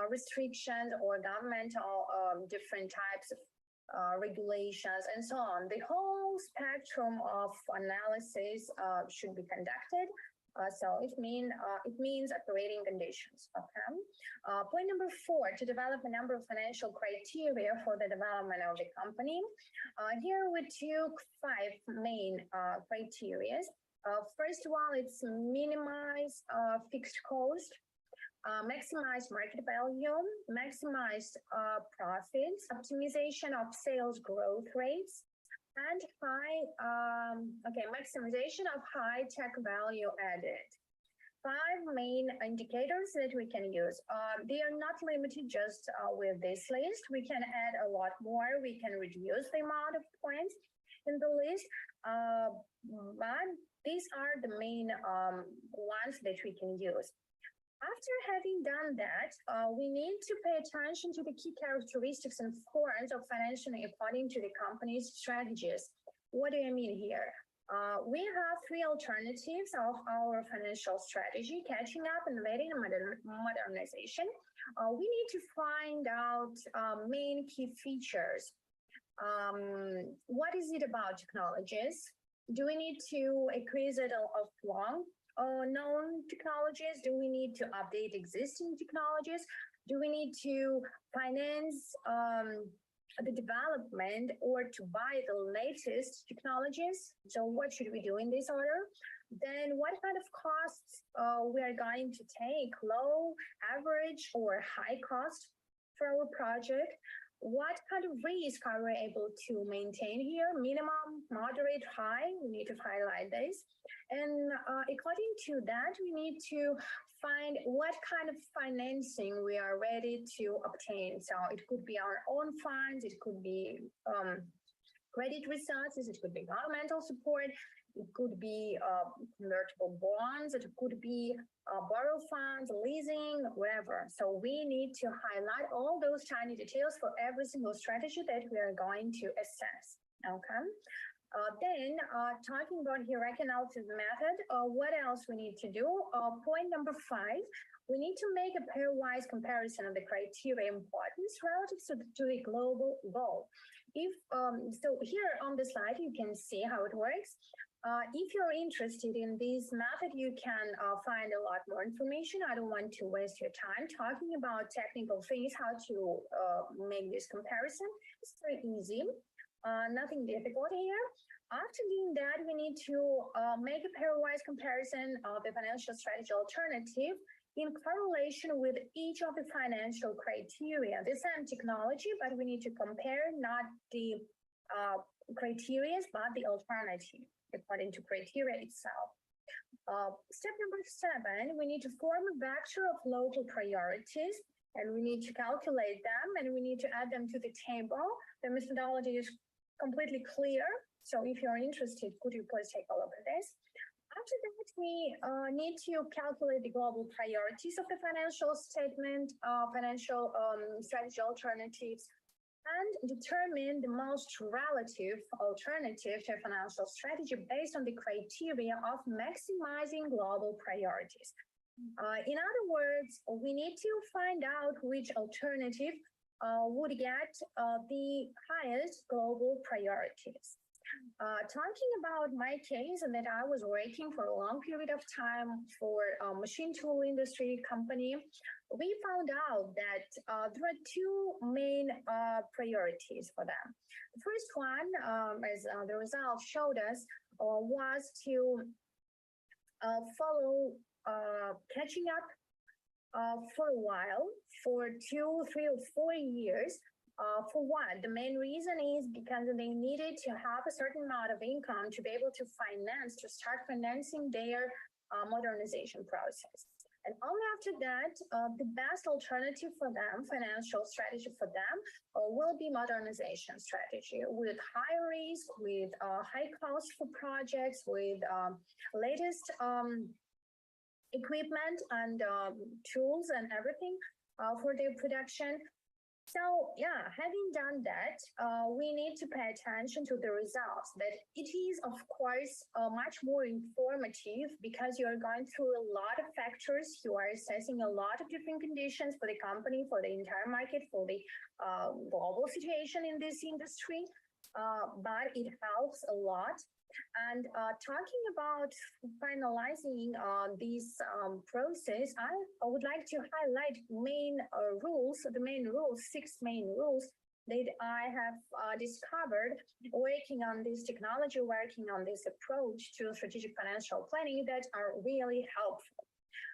restrictions or governmental different types of regulations and so on. The whole spectrum of analysis should be conducted. So it means operating conditions. Okay. Point number 4, to develop a number of financial criteria for the development of the company. Here we took 5 main criteria. First of all, it's minimize fixed cost, maximize market value, maximize profits, optimization of sales growth rates, and maximization of high tech value added. 5 main indicators that we can use. They are not limited just with this list. We can add a lot more. We can reduce the amount of points in the list. But these are the main ones that we can use. After having done that, we need to pay attention to the key characteristics and forms of financing according to the company's strategies. What do I mean here? We have 3 alternatives of our financial strategy: catching up, innovating, and modernization. We need to find out main key features. What is it about technologies? Do we need to increase it of long known technologies? Do we need to update existing technologies? Do we need to finance the development or to buy the latest technologies? So what should we do in this order? Then what kind of costs we are going to take, low, average, or high cost for our project? What kind of risk are we able to maintain here? Minimum, moderate, high, we need to highlight this. And according to that, we need to find what kind of financing we are ready to obtain. So it could be our own funds, it could be credit resources, it could be governmental support, it could be convertible bonds, it could be borrow funds, leasing, whatever. So we need to highlight all those tiny details for every single strategy that we are going to assess. Okay. Then talking about hierarchy analysis method, what else we need to do? Point number 5, we need to make a pairwise comparison of the criteria importance relative to the global goal. If so here on the slide, you can see how it works. If you're interested in this method, you can find a lot more information. I don't want to waste your time talking about technical things, how to make this comparison. It's very easy, nothing difficult here. After doing that, we need to make a pairwise comparison of the financial strategy alternative in correlation with each of the financial criteria. The same technology, but we need to compare not the criteria, but the alternative according to criteria itself. Step number 7, we need to form a vector of local priorities, and we need to calculate them, and we need to add them to the table. The methodology is completely clear. So if you're interested, could you please take a look at this? After that, we need to calculate the global priorities of the financial statement, financial strategy alternatives, and determine the most relative alternative to a financial strategy based on the criteria of maximizing global priorities. In other words, we need to find out which alternative would get the highest global priorities. Talking about my case, and that I was working for a long period of time for a machine tool industry company, we found out that there are 2 main priorities for them. The first one, as the results showed us, was to follow catching up for a while, for 2, 3, or 4 years. For what? The main reason is because they needed to have a certain amount of income to be able to start financing their modernization process. And only after that, the best alternative for them, financial strategy for them, will be modernization strategy with high risk, with high cost for projects, with latest equipment and tools and everything for their production. So yeah, having done that, we need to pay attention to the results. That it is, of course, much more informative because you are going through a lot of factors. You are assessing a lot of different conditions for the company, for the entire market, for the global situation in this industry. But it helps a lot. And talking about finalizing this process, I would like to highlight main rules, 6 main rules that I have discovered working on this technology, working on this approach to strategic financial planning that are really helpful.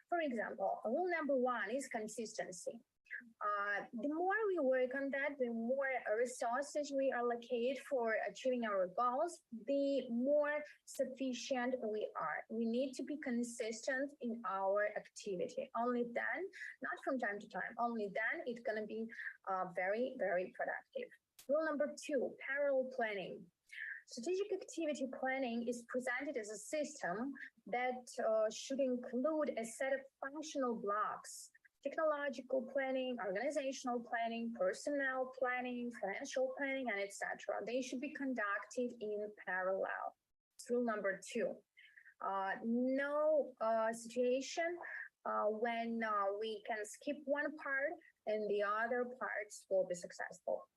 For example, rule number 1 is consistency. The more we work on that, the more resources we allocate for achieving our goals, the more sufficient we are. We need to be consistent in our activity. Only then, not from time to time, only then it's going to be very, very productive. Rule number 2, parallel planning. Strategic activity planning is presented as a system that should include a set of functional blocks: technological planning, organizational planning, personnel planning, financial planning, and etc. They should be conducted in parallel. Rule number 2, no situation when we can skip one part and the other parts will be successful.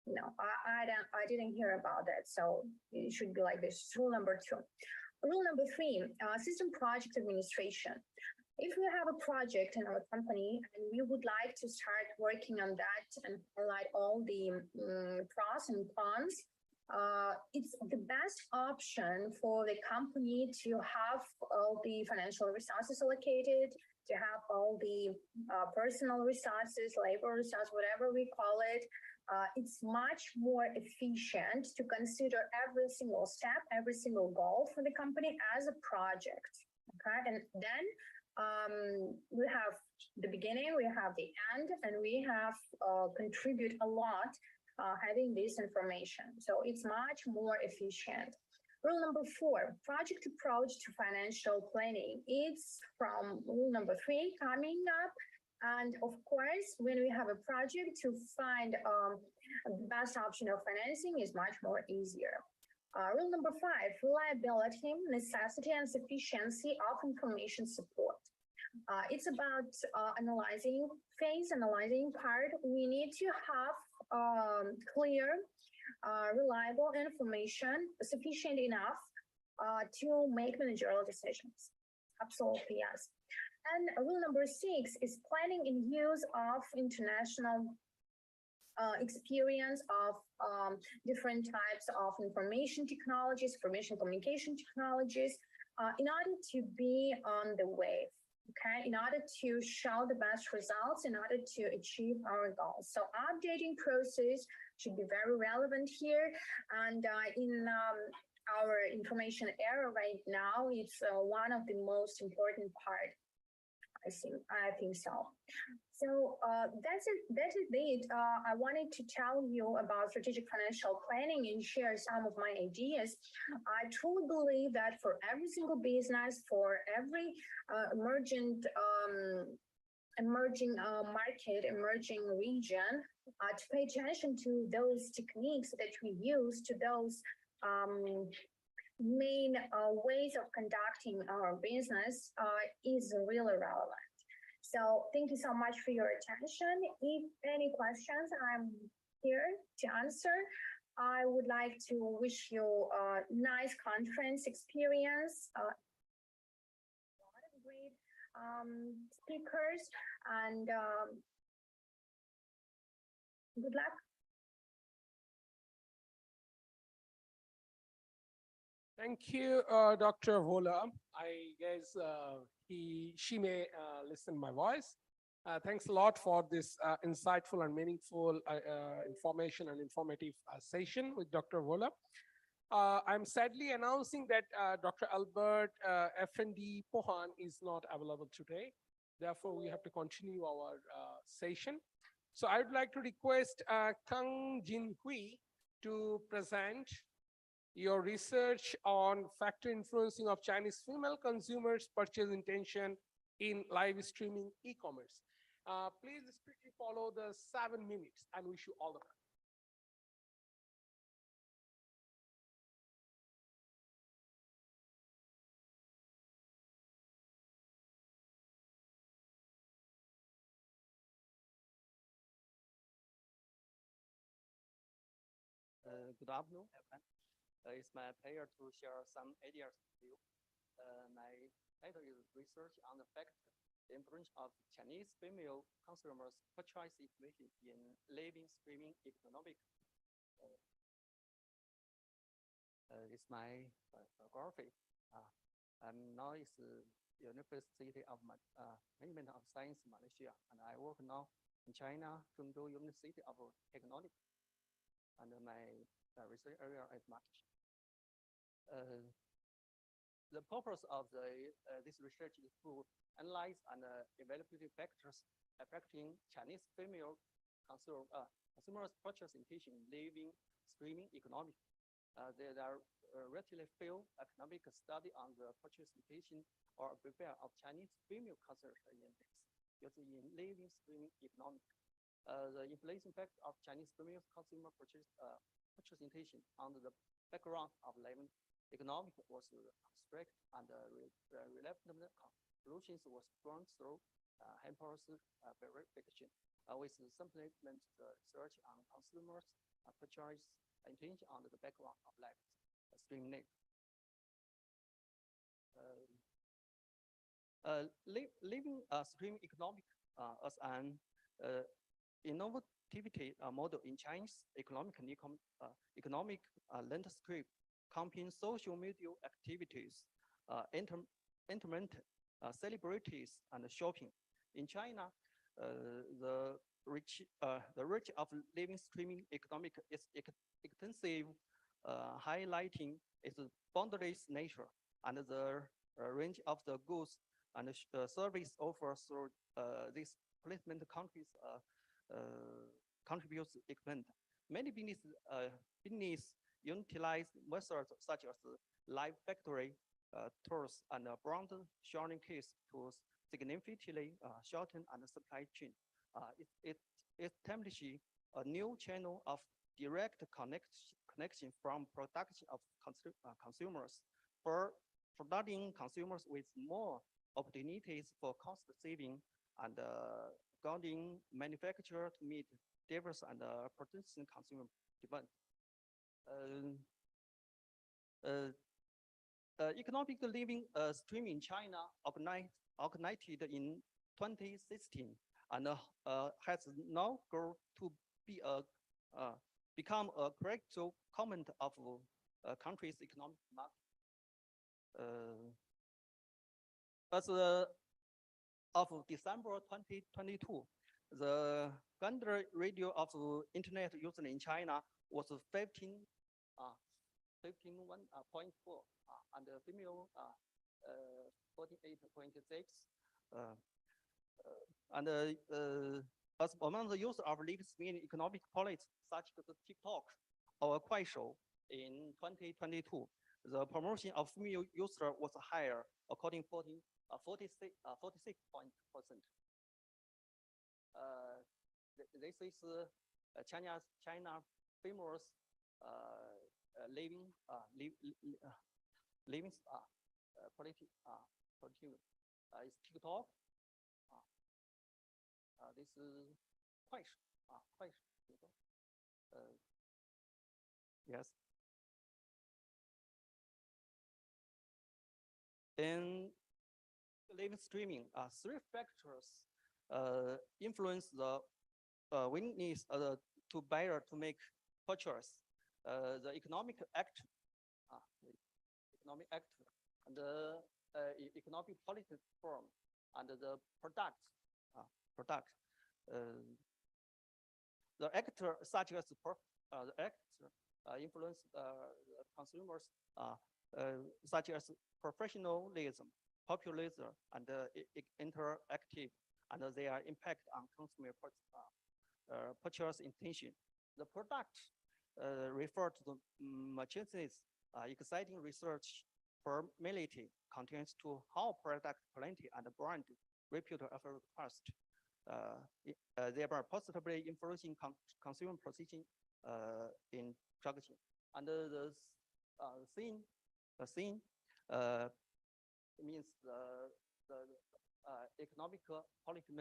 No, I didn't hear about that. So it should be like this. Rule number 2. Rule number 3, system project administration. If we have a project in our company and we would like to start working on that and highlight all the pros and cons, it's the best option for the company to have all the financial resources allocated, to have all the personal resources, labor resources, whatever we call it. It's much more efficient to consider every single step, every single goal for the company as a project. Okay, and then we have the beginning, we have the end, and we have contribute a lot having this information. So it's much more efficient. Rule number 4, project approach to financial planning. It's from rule number 3 coming up. And of course, when we have a project, to find the best option of financing is much more easier. Rule number 5, reliability, necessity, and sufficiency of information support. It's about analyzing phase, analyzing part. We need to have clear, reliable information, sufficient enough to make managerial decisions. Absolutely, yes. And rule number 6 is planning in use of international experience of different types of information technologies, information communication technologies, in order to be on the wave. Okay, in order to show the best results, in order to achieve our goals. So updating process should be very relevant here. And in our information era right now, it's one of the most important part. I think so. So that is it. I wanted to tell you about strategic financial planning and share some of my ideas. I truly believe that for every single business, for every emerging market, emerging region, to pay attention to those techniques that we use, to those main ways of conducting our business is really relevant. So thank you so much for your attention. If any questions, I'm here to answer. I would like to wish you a nice conference experience. A lot of great speakers, and good luck. Thank you, Dr. Vola. I guess she may listen my voice. Thanks a lot for this insightful and meaningful information and informative session with Dr. Vola. I'm sadly announcing that Dr. Albert Effendi Pohan is not available today. Therefore, we have to continue our session. So I would like to request Kang Jin Hui to present your research on factor influencing of Chinese female consumers' purchase intention in live streaming e-commerce. Please strictly follow the 7 minutes and wish you all the best. Good afternoon, everyone. It's my pleasure to share some ideas with you. My title is Research on the Fact, the Influence of Chinese Female Consumers' Purchase Information in Living Streaming Economic. It's my biography. I'm now is University of Management of Science, Malaysia, and I work now in China, Zhengzhou University of Technology. And my research area is much. The purpose of this research is to analyze and evaluate factors affecting Chinese female consumers' purchase intention in living streaming economy. There are relatively few economic study on the purchase intention or behavior of Chinese female consumers using in living streaming economy. The inflation effect of Chinese female consumer purchase intention on the background of living economic was abstract, and relevant conclusions was drawn through Hamper's verification, with supplement the research on consumers' purchase intention on the background of live streaming. Living streaming economic as an innovativity model in Chinese economic landscape, combining social media activities, entertainment, celebrities, and shopping. In China, the reach of living streaming economic is extensive, highlighting its boundless nature and the range of the goods and service offered through these placement countries contributes expand. Many business utilize methods such as live factory tours and brand sharing case to significantly shorten and supply chain. It establishes a new channel of direct connection from production of consumers for providing consumers with more opportunities for cost saving and guiding manufacturer to meet diverse and production consumer demand. Economic living stream in China organized in 2016 and has now grown to be become a critical component of country's economic market. As of December 2022, the standard ratio of internet users in China was 15.4, and female 48.6. And as among the users of live streaming economic policies such as TikTok or Kuaishou in 2022, the promotion of female users was higher, according to 46%. This is China famous living is TikTok. This is Kuaishou. Yes. In live streaming, three factors influence the willingness to buyer to make purchase. The economic actor, and the economic policy form, and the product. The actor such as the actor influence consumers such as professionalism, populism, and interactive, and their impact on consumer purchase intention. The product refer to the merchandise, exciting research formality contains to how product quality and brand repute of first, thereby positively influencing consumer position in production. And the scene means the economic policy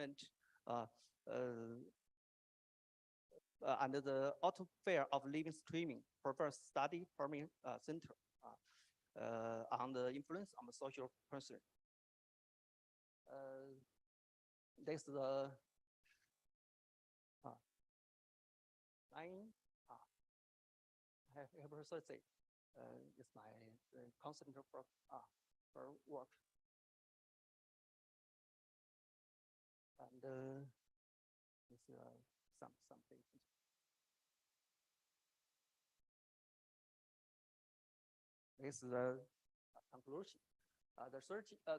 and the auto fair of living streaming prefers study permit center on the influence on the social person. This is the line. I have ever say it's my constant for work. And it's some things. This is the conclusion. The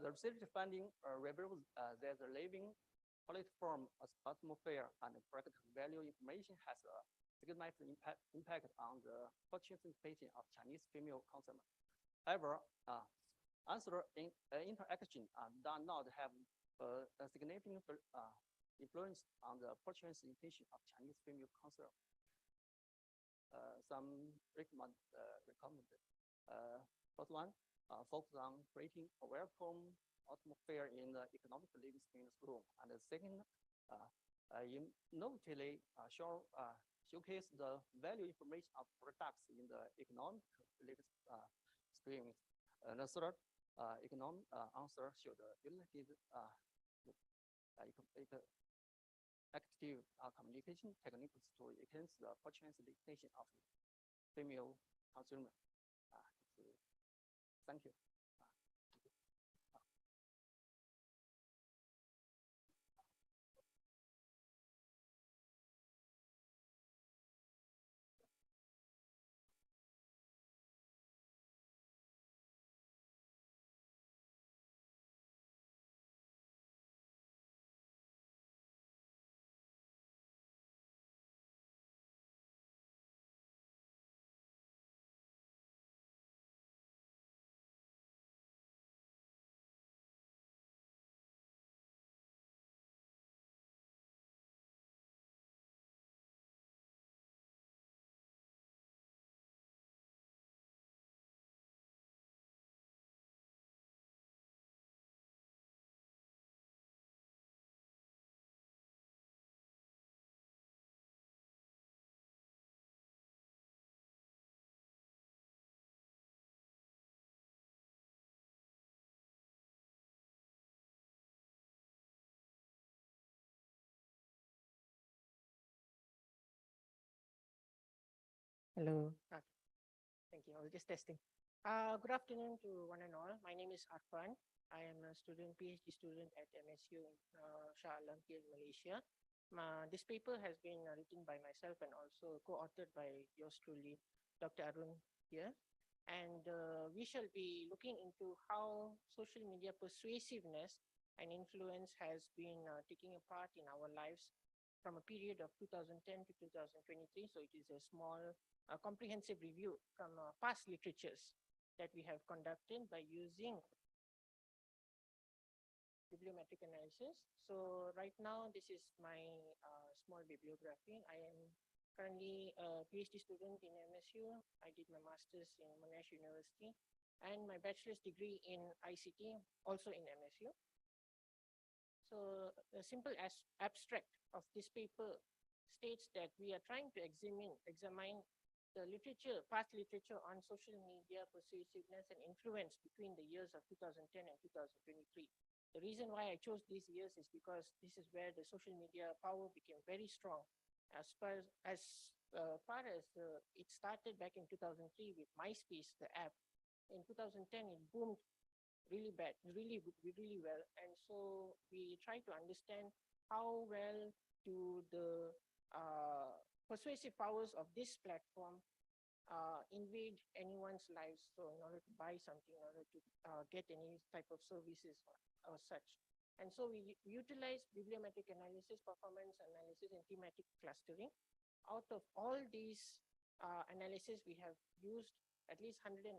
research finding reveals that the living platform as atmosphere and product value information has a significant impact on the purchasing patient of Chinese female consumers. However, answer interaction does not have a significant influence on the purchasing intention of Chinese female consumers. Some recommended. First one, focus on creating a welcome atmosphere in the economic living space room. And the second, innovatively showcase the value information of products in the economic living streams. And the third, economic answer should utilize active effective communication techniques to enhance the purchase decision of female consumer. Thank you. Hello. Thank you. I was just testing. Good afternoon to one and all. My name is Arfan. I am a student, PhD student at MSU in Shah Alam here in Malaysia. This paper has been written by myself and also co-authored by yours truly, Dr. Arun here. And we shall be looking into how social media persuasiveness and influence has been taking a part in our lives from a period of 2010 to 2023. So it is a small comprehensive review from past literatures that we have conducted by using bibliometric analysis. So right now, this is my small bibliography. I am currently a PhD student in MSU. I did my master's in Monash University and my bachelor's degree in ICT, also in MSU. So a simple abstract of this paper states that we are trying to examine the literature, past literature on social media persuasiveness and influence between the years of 2010 and 2023. The reason why I chose these years is because this is where the social media power became very strong. As far as it started back in 2003 with MySpace, the app. In 2010, it boomed really bad, really well. And so we try to understand how well do the persuasive powers of this platform invade anyone's lives. So in order to buy something, in order to get any type of services or such. And so we utilize bibliometric analysis, performance analysis, and thematic clustering. Out of all these analysis, we have used at least 195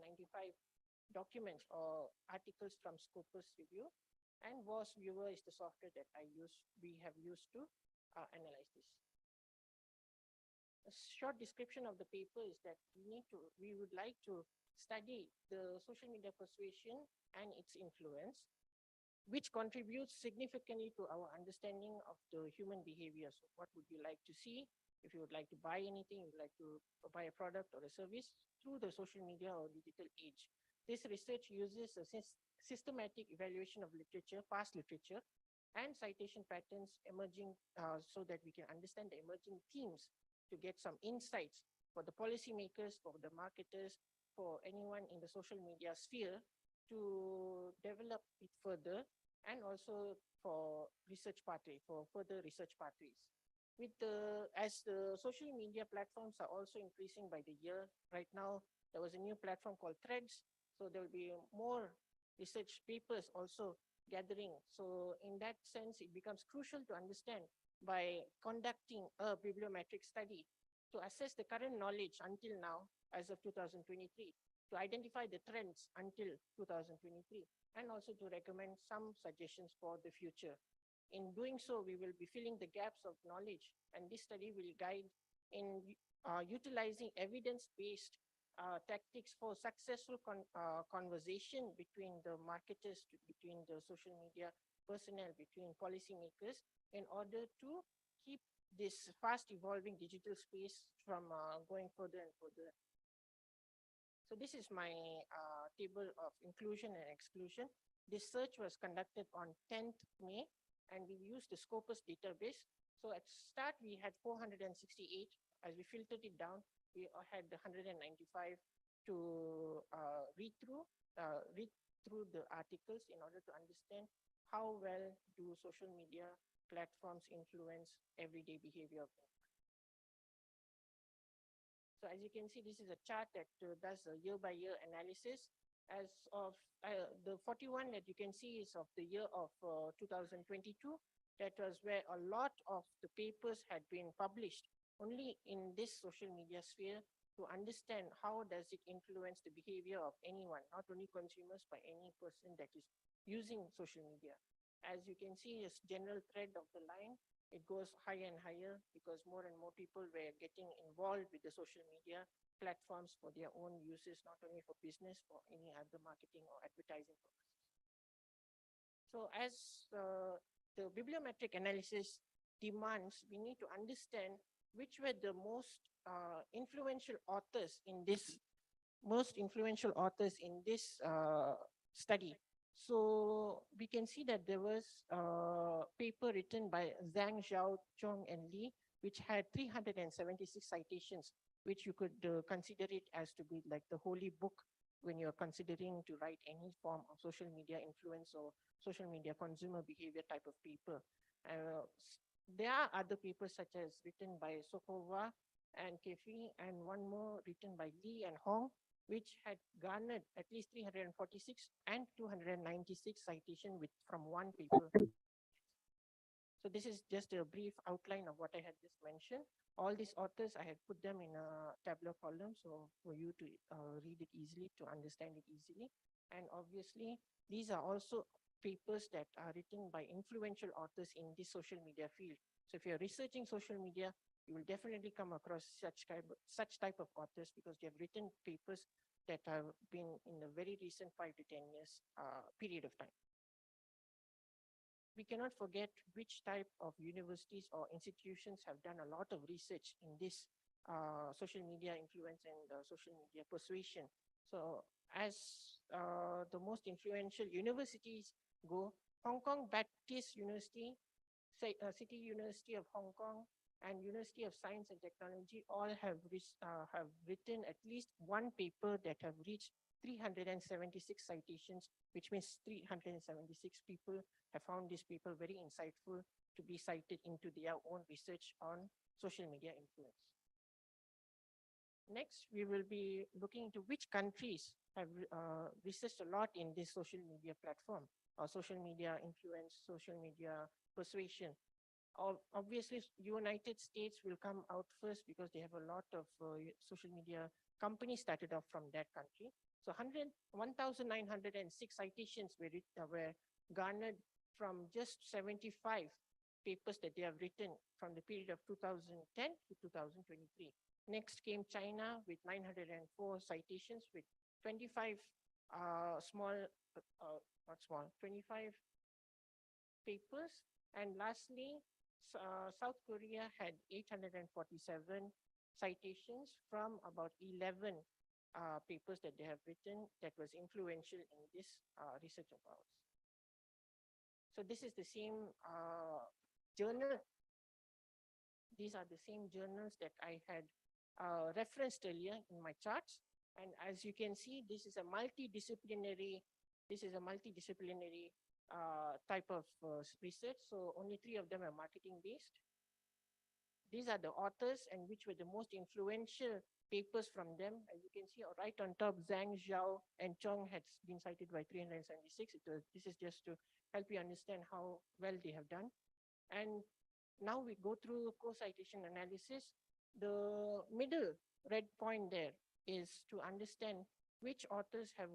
documents or articles from Scopus Review, and WOS Viewer is the software that we have used to analyze this. A short description of the paper is that we would like to study the social media persuasion and its influence, which contributes significantly to our understanding of the human behavior. So what would you like to see? If you would like to buy anything, you would like to buy a product or a service through the social media or digital age. This research uses a systematic evaluation of literature, past literature, and citation patterns emerging so that we can understand the emerging themes to get some insights for the policymakers, for the marketers, for anyone in the social media sphere to develop it further, and also for further research pathways. As the social media platforms are also increasing by the year, right now there was a new platform called Threads, so there will be more research papers also gathering. So in that sense, it becomes crucial to understand by conducting a bibliometric study to assess the current knowledge until now, as of 2023, to identify the trends until 2023, and also to recommend some suggestions for the future. In doing so, we will be filling the gaps of knowledge, and this study will guide in utilizing evidence-based tactics for successful conversation between the marketers, between the social media personnel, between policymakers, in order to keep this fast evolving digital space from going further and further. So this is my table of inclusion and exclusion. This search was conducted on 10th May, and we used the Scopus database So at start, we had 468. As we filtered it down, we had 195 to read through the articles in order to understand how well do social media platforms influence everyday behavior of them. So as you can see, this is a chart that does a year-by-year analysis. As of the 41 that you can see is of the year of 2022. That was where a lot of the papers had been published only in this social media sphere to understand how does it influence the behavior of anyone, not only consumers, but any person that is using social media. As you can see, this general thread of the line, it goes higher and higher because more and more people were getting involved with the social media platforms for their own uses, not only for business, for any other marketing or advertising purposes. So as the bibliometric analysis demands, we need to understand which were the most influential authors in this study. So we can see that there was a paper written by Zhang, Zhao, Chong, and Li, which had 376 citations, which you could consider it as to be like the holy book when you're considering to write any form of social media influence or social media consumer behavior type of paper. There are other papers such as written by Sokowa and Kefi, and one more written by Li and Hong, which had garnered at least 346 and 296 citations from one paper. So this is just a brief outline of what I had just mentioned. All these authors, I had put them in a tabular column, so for you to read it easily, to understand it easily. And obviously, these are also papers that are written by influential authors in this social media field. So if you're researching social media, you will definitely come across such type of authors because they have written papers that have been in a very recent 5 to 10 years period of time. We cannot forget which type of universities or institutions have done a lot of research in this social media influence and social media persuasion. So as the most influential universities go, Hong Kong Baptist University, City University of Hong Kong, and University of Science and Technology all have written at least one paper that have reached 376 citations, which means 376 people have found this paper very insightful to be cited into their own research on social media influence. Next, we will be looking into which countries have researched a lot in this social media platform, or social media influence, social media persuasion. Obviously, United States will come out first because they have a lot of social media companies started off from that country. So 1,906 citations were garnered from just 75 papers that they have written from the period of 2010 to 2023. Next came China with 904 citations with 25 25 papers. And lastly, South Korea had 847 citations from about 11 papers that they have written that was influential in this research of ours. So this is the same journal. These are the same journals that I had referenced earlier in my charts. And as you can see, this is a multidisciplinary type of research. So only 3 of them are marketing based. These are the authors and which were the most influential papers from them. As you can see right on top, Zhang, Zhao, and Chong has been cited by 376. This is just to help you understand how well they have done. And now we go through co-citation analysis. The middle red point there is to understand which authors have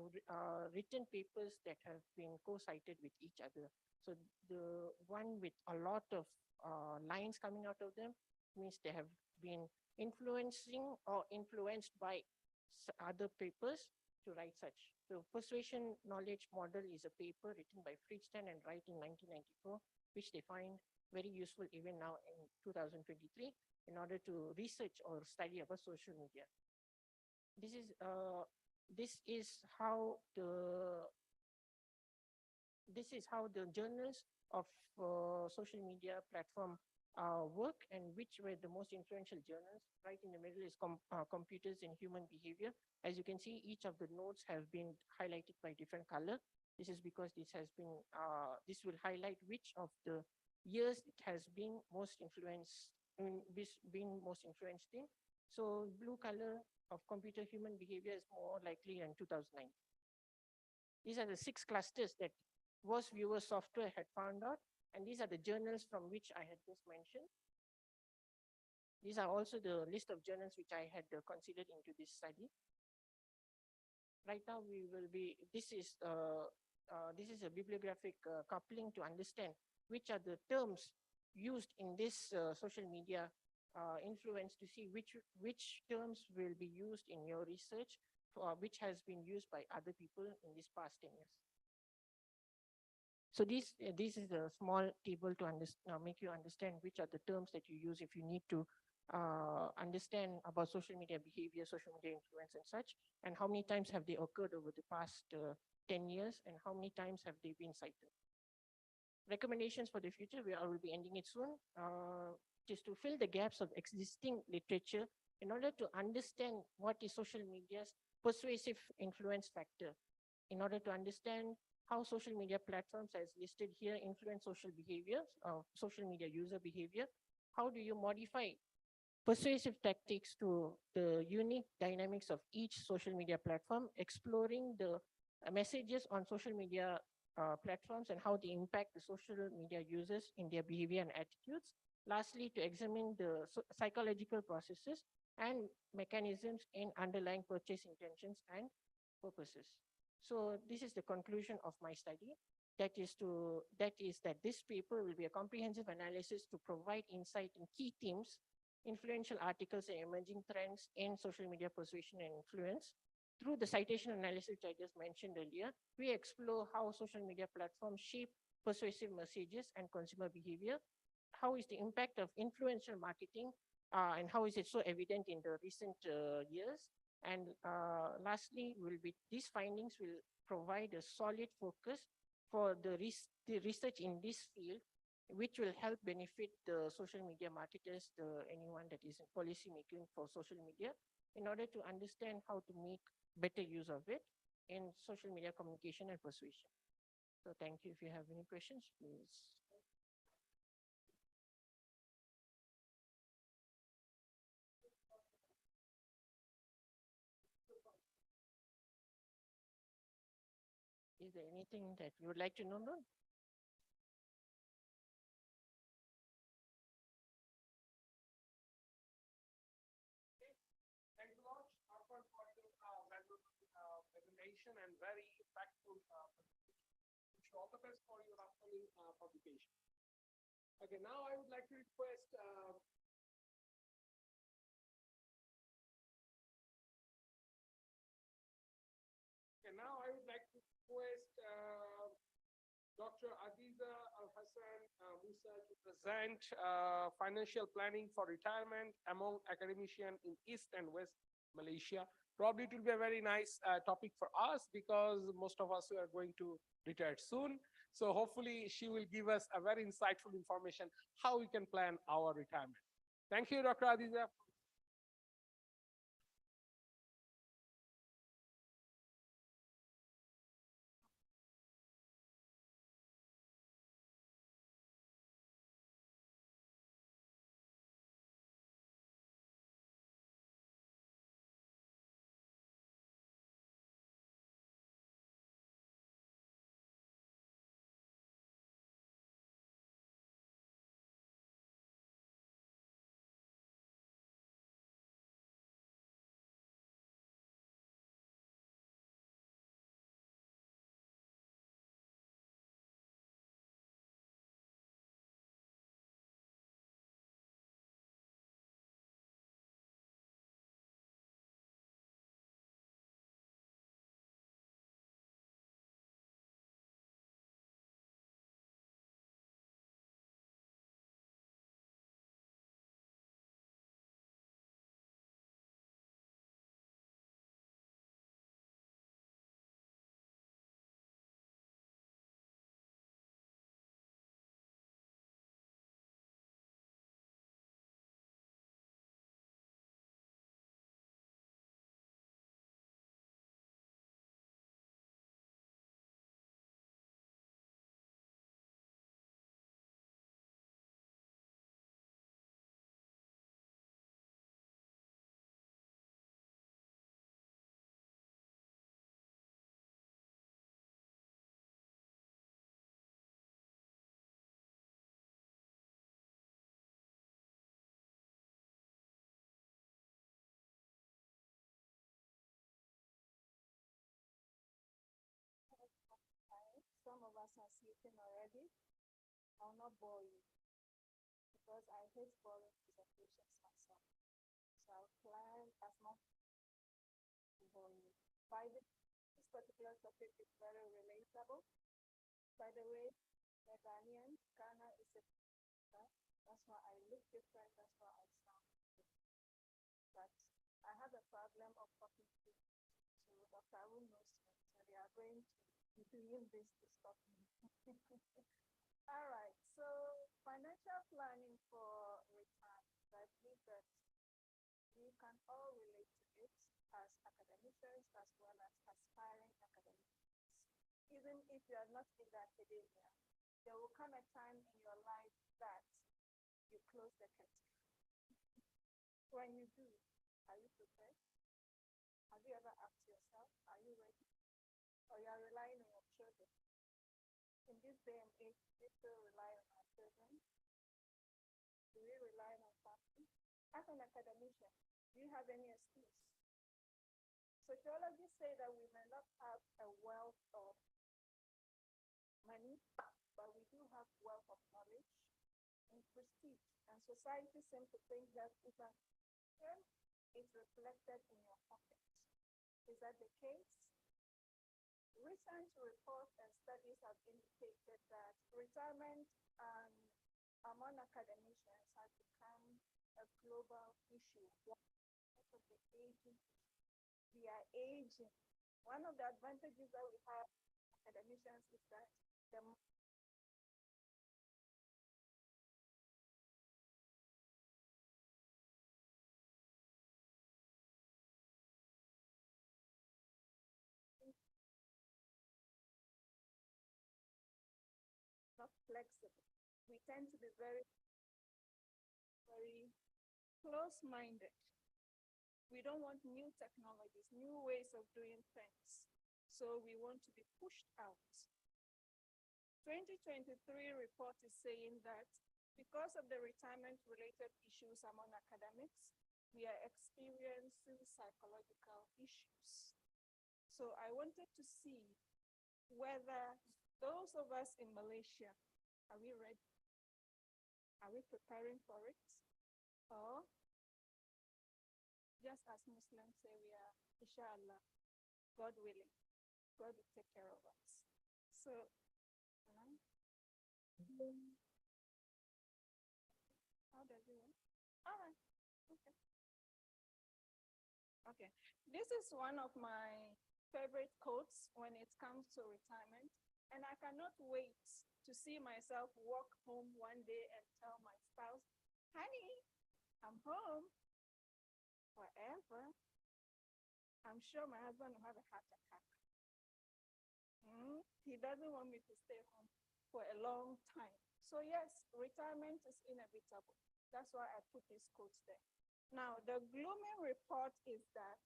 written papers that have been co-cited with each other. So the one with a lot of lines coming out of them means they have been influencing or influenced by other papers to write such. So persuasion knowledge model is a paper written by Friedstein and Wright in 1994, which they find very useful even now in 2023 in order to research or study about social media. This is how the journals of social media platform work and which were the most influential journals. Right in the middle is computers and human behavior. As you can see, each of the nodes have been highlighted by different color. This is because this has been, this will highlight which of the years it has been most influenced, been most influenced in. So blue color of computer human behavior is more likely in 2009. These are the 6 clusters that was viewer software had found out, and these are the journals from which I had just mentioned. These are also the list of journals which I had considered into this study. Right now we will be, this is a bibliographic coupling to understand which are the terms used in this social media influence, to see which terms will be used in your research, which has been used by other people in this past 10 years. So this is a small table to make you understand which are the terms that you use if you need to understand about social media behavior, social media influence and such, and how many times have they occurred over the past 10 years, and how many times have they been cited. Recommendations for the future, I will be ending it soon, is to fill the gaps of existing literature in order to understand what is social media's persuasive influence factor, in order to understand how social media platforms, as listed here, influence social behavior, social media user behavior. How do you modify persuasive tactics to the unique dynamics of each social media platform, exploring the messages on social media platforms and how they impact the social media users in their behavior and attitudes. Lastly, to examine the psychological processes and mechanisms in underlying purchase intentions and purposes. So this is the conclusion of my study. That is that this paper will be a comprehensive analysis to provide insight in key themes, influential articles and emerging trends in social media persuasion and influence. Through the citation analysis which I just mentioned earlier, we explore how social media platforms shape persuasive messages and consumer behavior. How is the impact of influential marketing and how is it so evident in the recent years? And lastly, these findings will provide a solid focus for the research in this field, which will help benefit the social media marketers, anyone that is in policy making for social media, in order to understand how to make better use of it in social media communication and persuasion. So thank you. If you have any questions, please. Is there anything that you would like to know? Thanks a lot, Arfan, for your presentation and very impactful presentation. Wish you all the best for your upcoming publication. Okay, now I would like to request Dr. Adiza Al-Hassan Musa to present financial planning for retirement among academicians in East and West Malaysia. Probably it will be a very nice topic for us because most of us are going to retire soon. So hopefully she will give us a very insightful information how we can plan our retirement. Thank you, Dr. Adiza. presenting already. I'll not bore you because I hate boring presentations myself. So I'll plan as much to bore you. This particular topic is very relatable. By the way, the Ghanaian, Ghana is a, that's why I look different, that's why I sound different. But I have a problem of talking to Dr. Arun knows me, so they are going to be doing this to stop me. All right, so financial planning for retirement, I believe that you can all relate to it as academicians as well as aspiring academicians. Even if you are not in the academia, there will come a time in your life that you close the curtain. When you do, are you prepared? Have you ever asked yourself, are you ready? Or you are relying on your children? In this day and age, we still rely on our children. Do we rely on our family? As an academician, do you have any excuse? Sociologists say that we may not have a wealth of money, but we do have wealth of knowledge and prestige. And society seems to think that if a term is reflected in your pocket. Is that the case? Recent reports and studies have indicated that retirement among academicians has become a global issue. Because of the aging, we are aging. One of the advantages that we have academicians is that the not flexible. We tend to be very close-minded. We don't want new technologies, new ways of doing things. So we want to be pushed out. 2023 report is saying that because of the retirement-related issues among academics, we are experiencing psychological issues. So I wanted to see whether those of us in Malaysia, are we ready? Are we preparing for it? Or just as Muslims say, we are, inshallah, God willing, God will take care of us. So, how does it work? All right, okay. Okay, this is one of my favorite quotes when it comes to retirement, and I cannot wait to see myself walk home one day and tell my spouse, honey, I'm home forever. I'm sure my husband will have a heart attack. He doesn't want me to stay home for a long time. So yes, retirement is inevitable. That's why I put these quotes there. Now, the gloomy report is that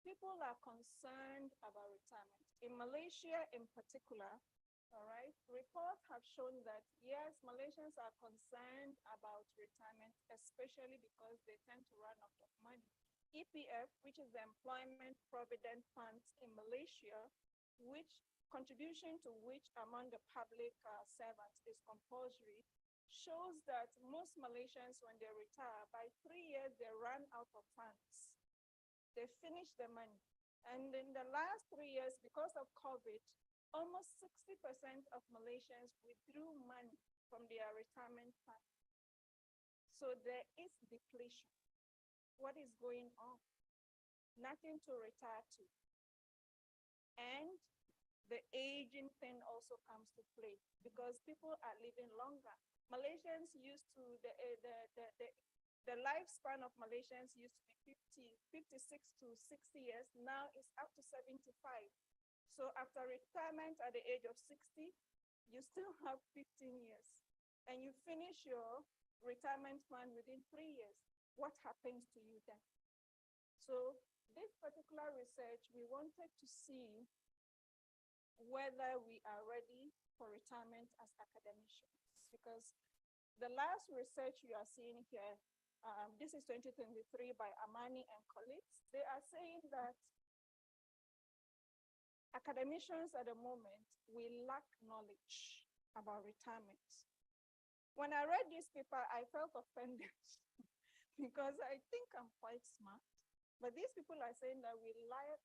people are concerned about retirement. In Malaysia in particular, all right, reports have shown that, yes, Malaysians are concerned about retirement, especially because they tend to run out of money. EPF, which is the Employment Provident Funds in Malaysia, which contribution to which among the public servants is compulsory, shows that most Malaysians, when they retire, by 3 years, they run out of funds. They finish the money. And in the last 3 years, because of COVID, almost 60% of Malaysians withdrew money from their retirement fund. So there is depletion. What is going on? Nothing to retire to. And the aging thing also comes to play because people are living longer. Malaysians used to, the lifespan of Malaysians used to be 56 to 60 years. Now it's up to 75. So after retirement at the age of 60, you still have 15 years. And you finish your retirement fund within 3 years. What happens to you then? So this particular research, we wanted to see whether we are ready for retirement as academicians. Because the last research you are seeing here, this is 2023 by Amani and colleagues, they are saying that academicians at the moment, we lack knowledge about retirement. When I read this paper, I felt offended because I think I'm quite smart. But these people are saying that we lack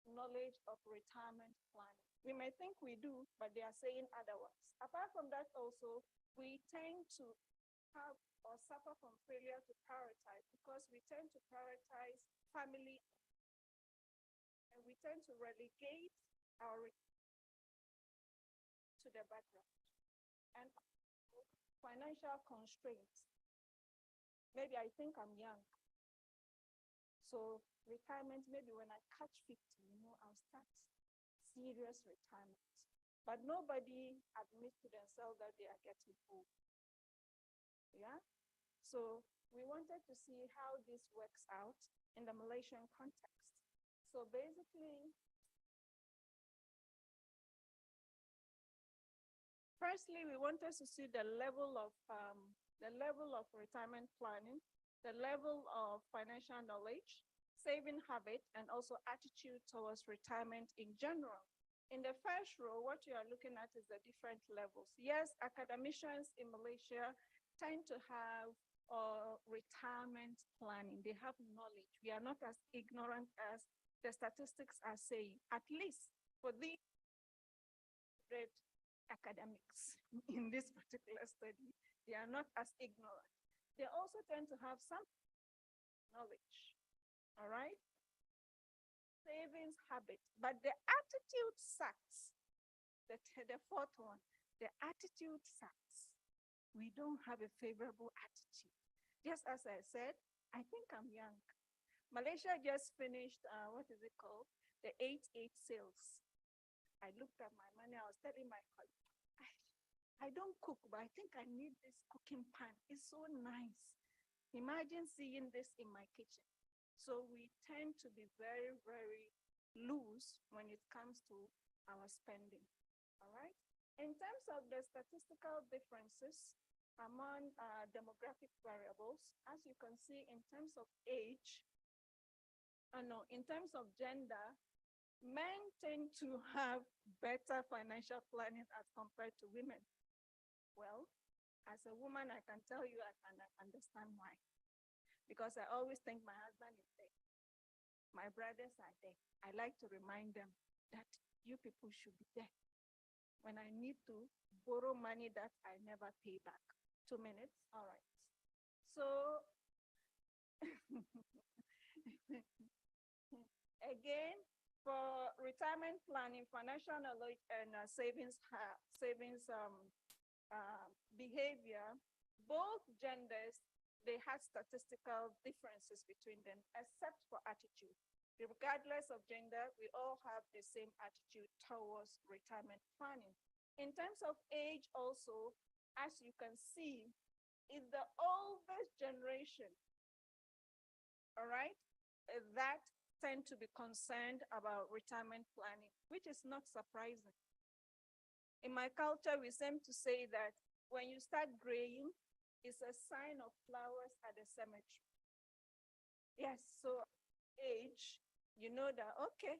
knowledge of retirement planning. We may think we do, but they are saying otherwise. Apart from that also, we tend to have or suffer from failure to prioritize because we tend to prioritize family and we tend to relegate our to the background. And financial constraints. Maybe I think I'm young. So retirement, maybe when I catch 50, I'll start serious retirement. But nobody admits to themselves that they are getting old. Yeah? So we wanted to see how this works out in the Malaysian context. So basically, firstly, we wanted to see the level of retirement planning, the level of financial knowledge, saving habit, and also attitude towards retirement in general. In the first row, what you are looking at is the different levels. Yes, academicians in Malaysia tend to have retirement planning. They have knowledge. We are not as ignorant as the statistics are saying, at least for the academics in this particular study, they are not as ignorant. They also tend to have some knowledge, all right? Savings habit, but the attitude sucks. The fourth one, the attitude sucks. We don't have a favorable attitude. Just as I said, I think I'm young. Malaysia just finished, what is it called? The 8-8 sales. I looked at my money, I was telling my colleague, I don't cook, but I think I need this cooking pan. It's so nice. Imagine seeing this in my kitchen. So we tend to be very, very loose when it comes to our spending, all right? In terms of the statistical differences among demographic variables, as you can see in terms of age, in terms of gender, men tend to have better financial planning as compared to women. Well, as a woman, I can tell you I can understand why. Because I always think my husband is there. My brothers are there. I like to remind them that you people should be there. When I need to borrow money that I never pay back. 2 minutes, all right. So, again, for retirement planning, financial knowledge, and savings behavior, both genders, they had statistical differences between them, except for attitude. Regardless of gender, we all have the same attitude towards retirement planning. In terms of age also, as you can see, is the oldest generation, all right, that tend to be concerned about retirement planning, which is not surprising. In my culture, we seem to say that when you start graying, it's a sign of flowers at the cemetery. Yes, so age, you know that, okay,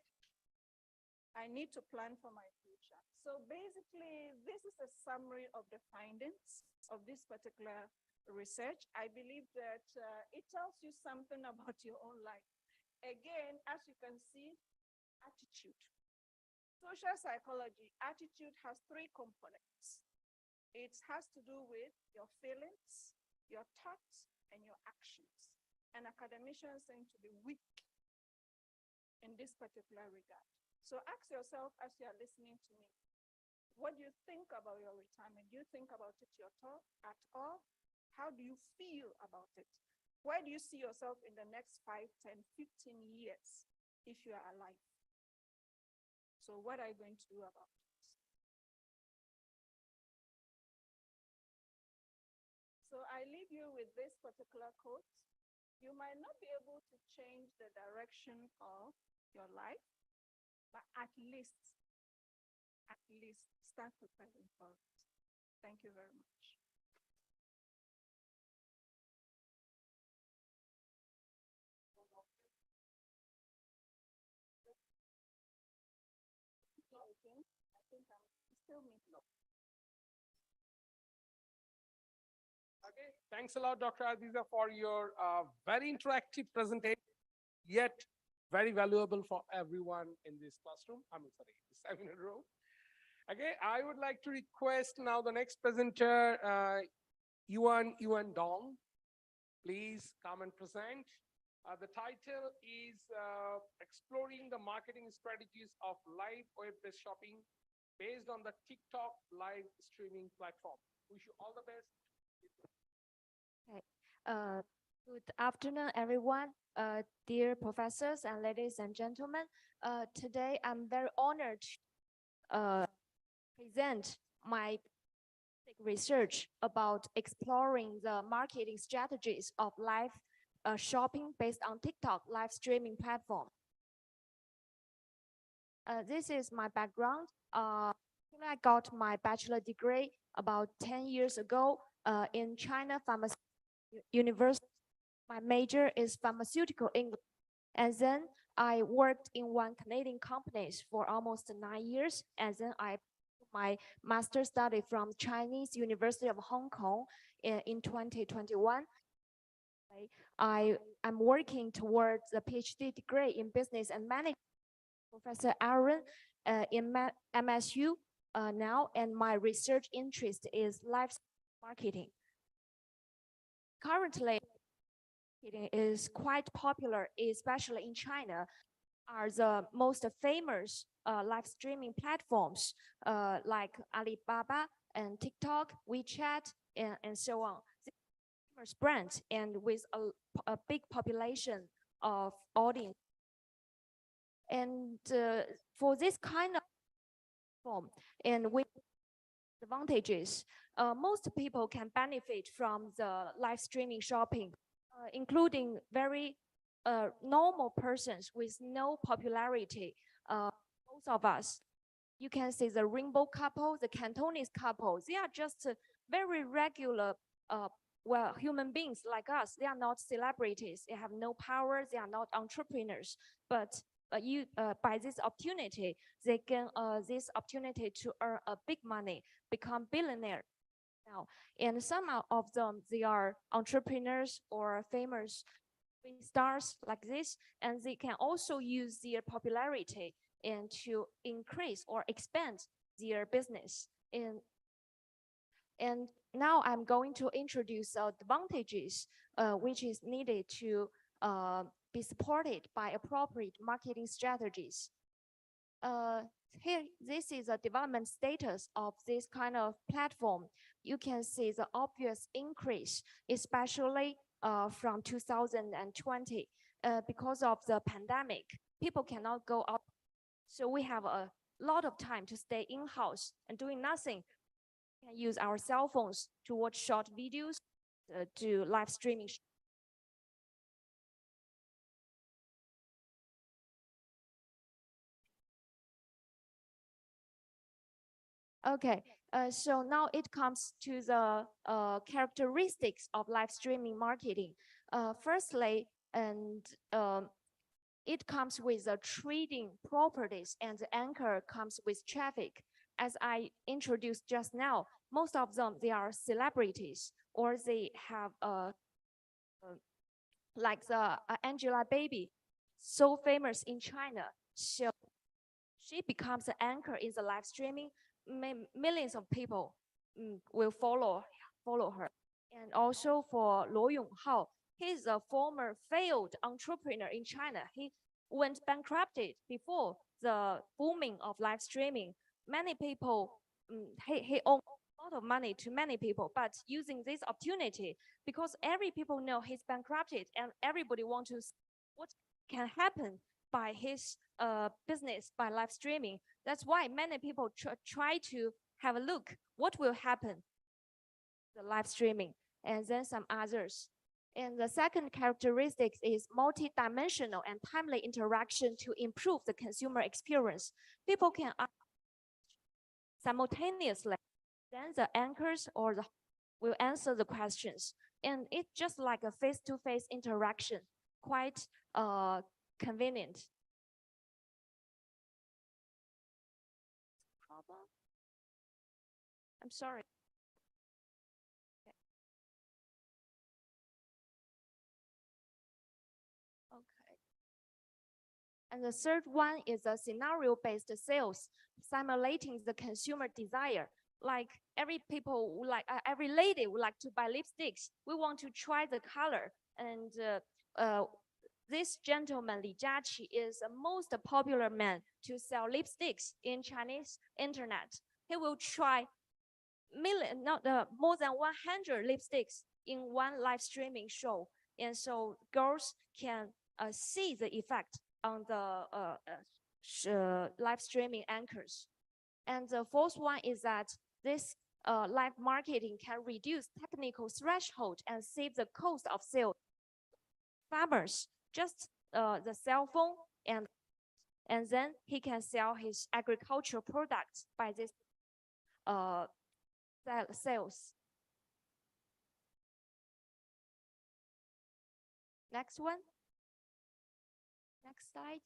I need to plan for my future. So basically, this is a summary of the findings of this particular research. I believe that it tells you something about your own life. Again, as you can see, attitude. Social psychology, attitude has 3 components. It has to do with your feelings, your thoughts, and your actions. And academicians seem to be weak in this particular regard. So ask yourself as you are listening to me, what do you think about your retirement? Do you think about it at all? How do you feel about it? Where do you see yourself in the next 5, 10, 15 years if you are alive? So what are you going to do about it? So I leave you with this particular quote. You might not be able to change the direction of your life, but at least start preparing for it. Thank you very much. Okay, thanks a lot, Dr. Aziza, for your very interactive presentation, yet very valuable for everyone in this classroom. I'm sorry, the seminar room. Okay, I would like to request now the next presenter, Yuan Dong. Please come and present. The title is Exploring the Marketing Strategies of Live Web-Based Shopping based on the TikTok live streaming platform. Wish you all the best. Good afternoon, everyone. Dear professors and ladies and gentlemen, today I'm very honored to present my research about exploring the marketing strategies of live shopping based on TikTok live streaming platform. This is my background. I got my bachelor degree about 10 years ago in China Pharmaceutical University. My major is pharmaceutical English. And then I worked in one Canadian company for almost 9 years. And then I my master's study from Chinese University of Hong Kong in 2021. I'm working towards a PhD degree in business and management. Professor Aaron in MSU now, and my research interest is live marketing. Currently, marketing is quite popular, especially in China, are the most famous live streaming platforms like Alibaba and TikTok, WeChat, and so on. Famous brands and with a big population of audience. And for this kind of platform and with advantages, most people can benefit from the live streaming shopping, including very normal persons with no popularity. Most of us, you can see the rainbow couple, the Cantonese couple, they are just very regular, well, human beings like us. They are not celebrities. They have no power. They are not entrepreneurs. But by this opportunity, they can this opportunity to earn a big money, become billionaire now. And some of them, they are entrepreneurs or famous stars like this, and they can also use their popularity and to increase or expand their business. And now I'm going to introduce advantages which is needed to be supported by appropriate marketing strategies. Here, this is a development status of this kind of platform. You can see the obvious increase, especially from 2020, because of the pandemic. People cannot go out, so we have a lot of time to stay in-house and doing nothing. We can use our cell phones to watch short videos, to live streaming. Okay, so now it comes to the characteristics of live streaming marketing. Firstly, it comes with the trading properties, and the anchor comes with traffic. As I introduced just now, most of them, they are celebrities, or they have like the Angelababy, so famous in China. So she becomes the anchor in the live streaming. Millions of people will follow her. And also for Luo Yonghao, he's a former failed entrepreneur in China. He went bankrupted before the booming of live streaming. Many people, he owed a lot of money to many people, but using this opportunity, because every people know he's bankrupted and everybody wants to see what can happen by his business, by live streaming. That's why many people try to have a look what will happen the live streaming, and then some others. And the second characteristic is multi-dimensional and timely interaction to improve the consumer experience. People can simultaneously, then the anchors or the will answer the questions. And it's just like a face-to-face interaction, quite convenient. I'm sorry. Okay. And the third one is a scenario-based sales, simulating the consumer desire. Like every lady would like to buy lipsticks. We want to try the color. And this gentleman, Li Jiaqi, is the most popular man to sell lipsticks in Chinese internet. He will try more than 100 lipsticks in one live streaming show. And so girls can see the effect on the live streaming anchors. And the fourth one is that this live marketing can reduce technical threshold and save the cost of sale. Farmers just the cell phone and then he can sell his agricultural products by this sales. Next one. Next slide.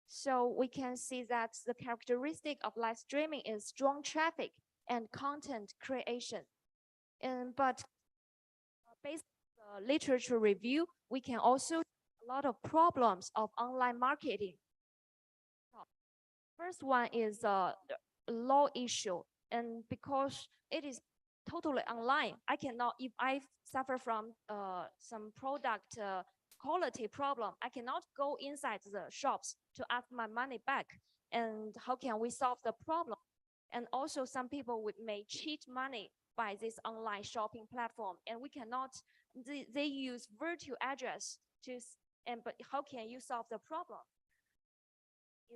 So we can see that the characteristic of live streaming is strong traffic and content creation. But based on the literature review, we can also see a lot of problems of online marketing. First one is the law issue, and because it is totally online, I cannot, if I suffer from some product quality problem, I cannot go inside the shops to ask my money back. And how can we solve the problem? And also some people may cheat money by this online shopping platform, and we cannot, they use virtual address but how can you solve the problem?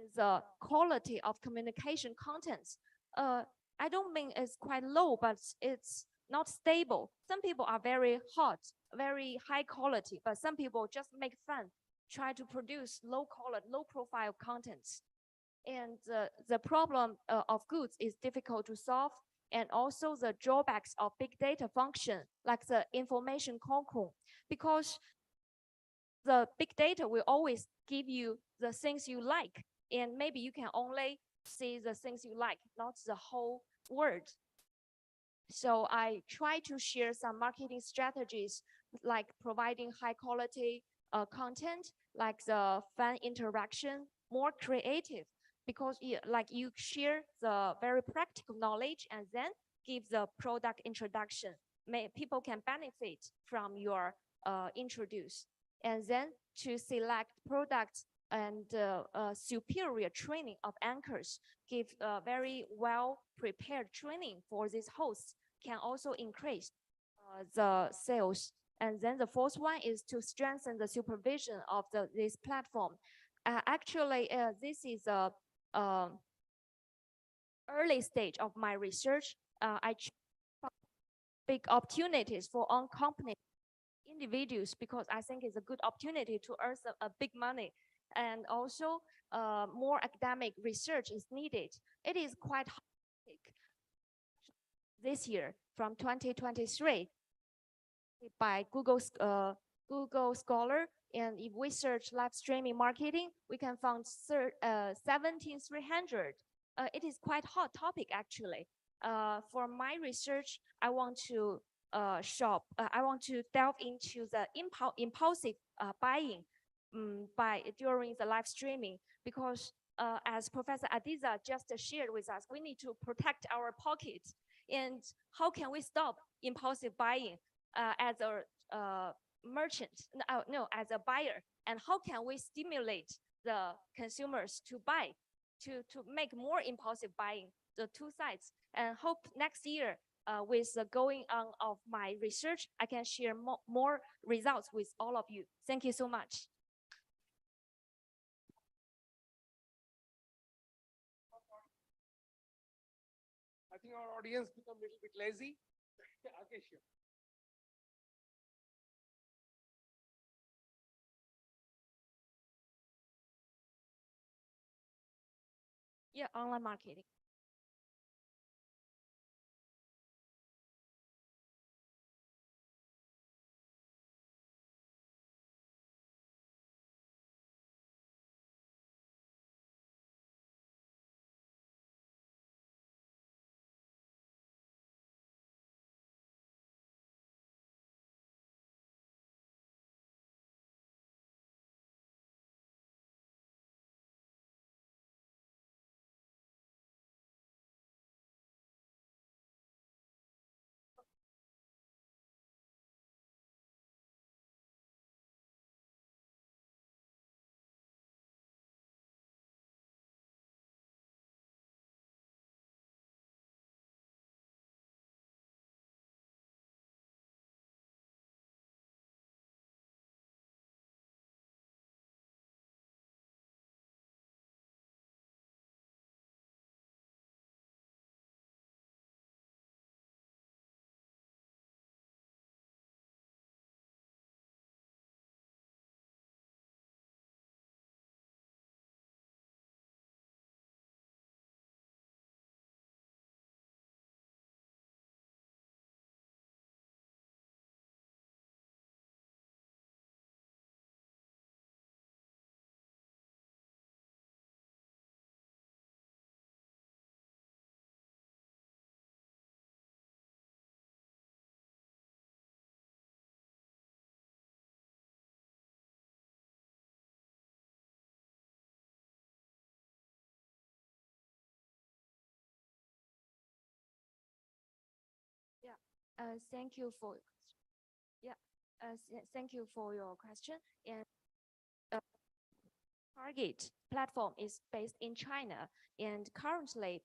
Is the quality of communication contents. I don't mean it's quite low, but it's not stable. Some people are very hot, very high quality, but some people just make fun, try to produce low quality, low profile contents. And the problem of goods is difficult to solve. And also the drawbacks of big data function, like the information cocoon, because the big data will always give you the things you like. And maybe you can only see the things you like, not the whole word. So I try to share some marketing strategies, like providing high quality content, like the fan interaction, more creative, because you share the very practical knowledge and then give the product introduction. People can benefit from your introduce. And then to select products and superior training of anchors, give very well prepared training for these hosts, can also increase the sales. And then the fourth one is to strengthen the supervision of this platform. Actually, this is a early stage of my research. I big opportunities for unaccompanied individuals because I think it's a good opportunity to earn a big money. And also more academic research is needed. It is quite hard this year from 2023 by Google Scholar. And if we search live streaming marketing, we can find 17,300. It is quite hot topic actually. For my research, I want to I want to delve into the impulsive buying during the live streaming, because as Professor Adiza just shared with us, we need to protect our pockets. And how can we stop impulsive buying as a merchant? No, as a buyer. And how can we stimulate the consumers to buy, to make more impulsive buying? The two sides. And hope next year, with the going on of my research, I can share more results with all of you. Thank you so much. I think our audience become a little bit lazy. Okay, sure. Yeah, online marketing. Thank you for, yeah, thank you for your question. And Target platform is based in China, and currently,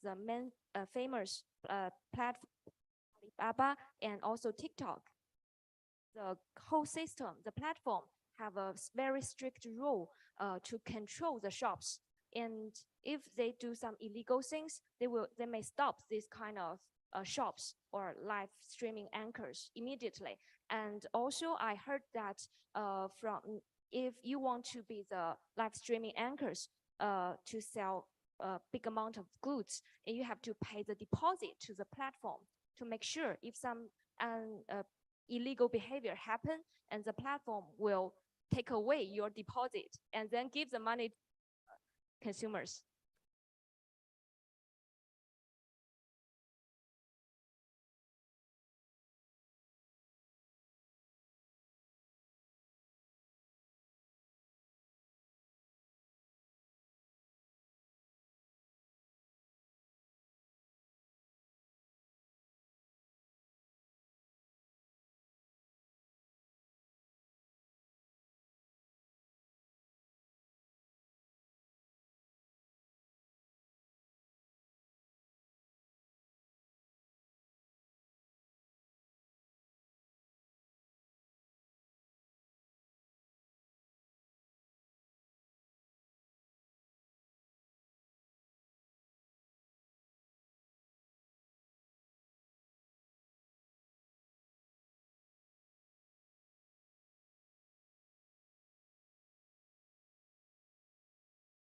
the main famous platform Alibaba and also TikTok. The whole system, the platform, have a very strict rule to control the shops. And if they do some illegal things, they may stop this kind of shops or live streaming anchors immediately. And also, I heard that from if you want to be the live streaming anchors to sell a big amount of goods, and you have to pay the deposit to the platform to make sure if some illegal behavior happen, and the platform will take away your deposit and then give the money to consumers.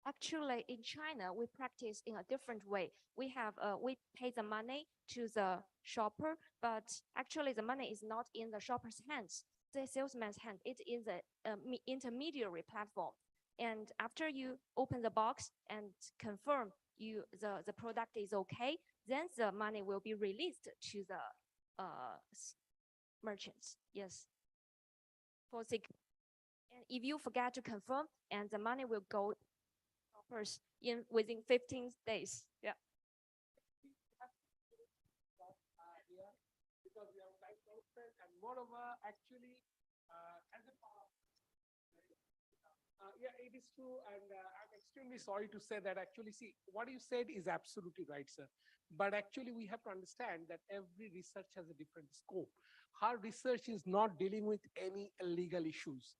Actually, in China, we practice in a different way. We pay the money to the shopper, but actually the money is not in the shopper's hands, the salesman's hand. It's in the intermediary platform. And after you open the box and confirm the product is okay, then the money will be released to the merchants. Yes. And if you forget to confirm, and the money will go first within 15 days. Yeah. Because we have time constraint, and moreover, actually, as a part of yeah, it is true, and I'm extremely sorry to say that. Actually, see, what you said is absolutely right, sir. But actually, we have to understand that every research has a different scope. Our research is not dealing with any illegal issues.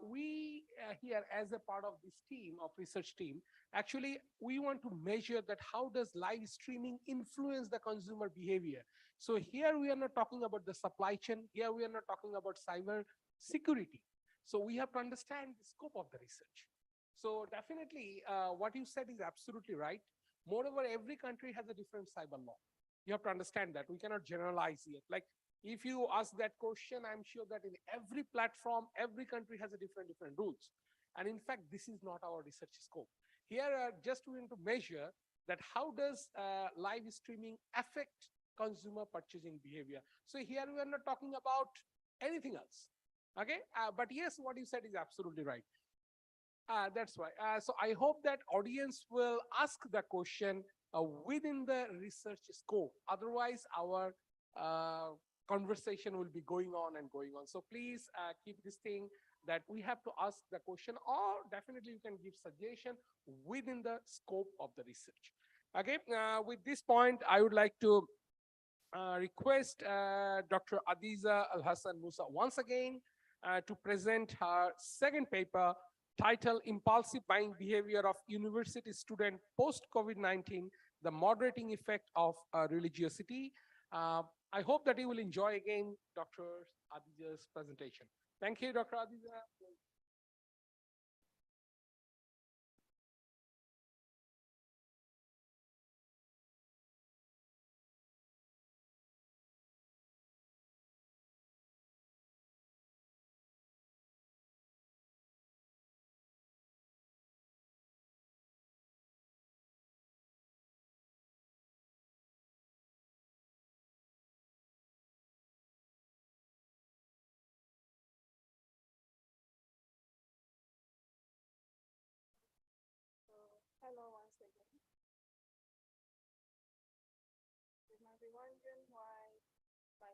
We here, as a part of this team, of research team, actually, we want to measure that how does live streaming influence the consumer behavior. So here we are not talking about the supply chain. Here we are not talking about cyber security. So we have to understand the scope of the research. So definitely, what you said is absolutely right. Moreover, every country has a different cyber law. You have to understand that. We cannot generalize here. Like, if you ask that question, I'm sure that in every platform, every country has a different rules. And in fact, this is not our research scope. Here, just we want to measure that how does live streaming affect consumer purchasing behavior. So here we are not talking about anything else. Okay, but yes, what you said is absolutely right. That's why. So I hope that audience will ask the question within the research scope. Otherwise, our conversation will be going on and going on. So please keep this thing that we have to ask the question, or definitely you can give suggestion within the scope of the research. Okay, with this point, I would like to request Dr. Adiza Al-Hassan Musa once again to present her second paper titled Impulsive Buying Behavior of University Student Post-COVID-19, the Moderating Effect of Religiosity. I hope that you will enjoy again Dr. Adiza's presentation. Thank you, Dr. Adiza.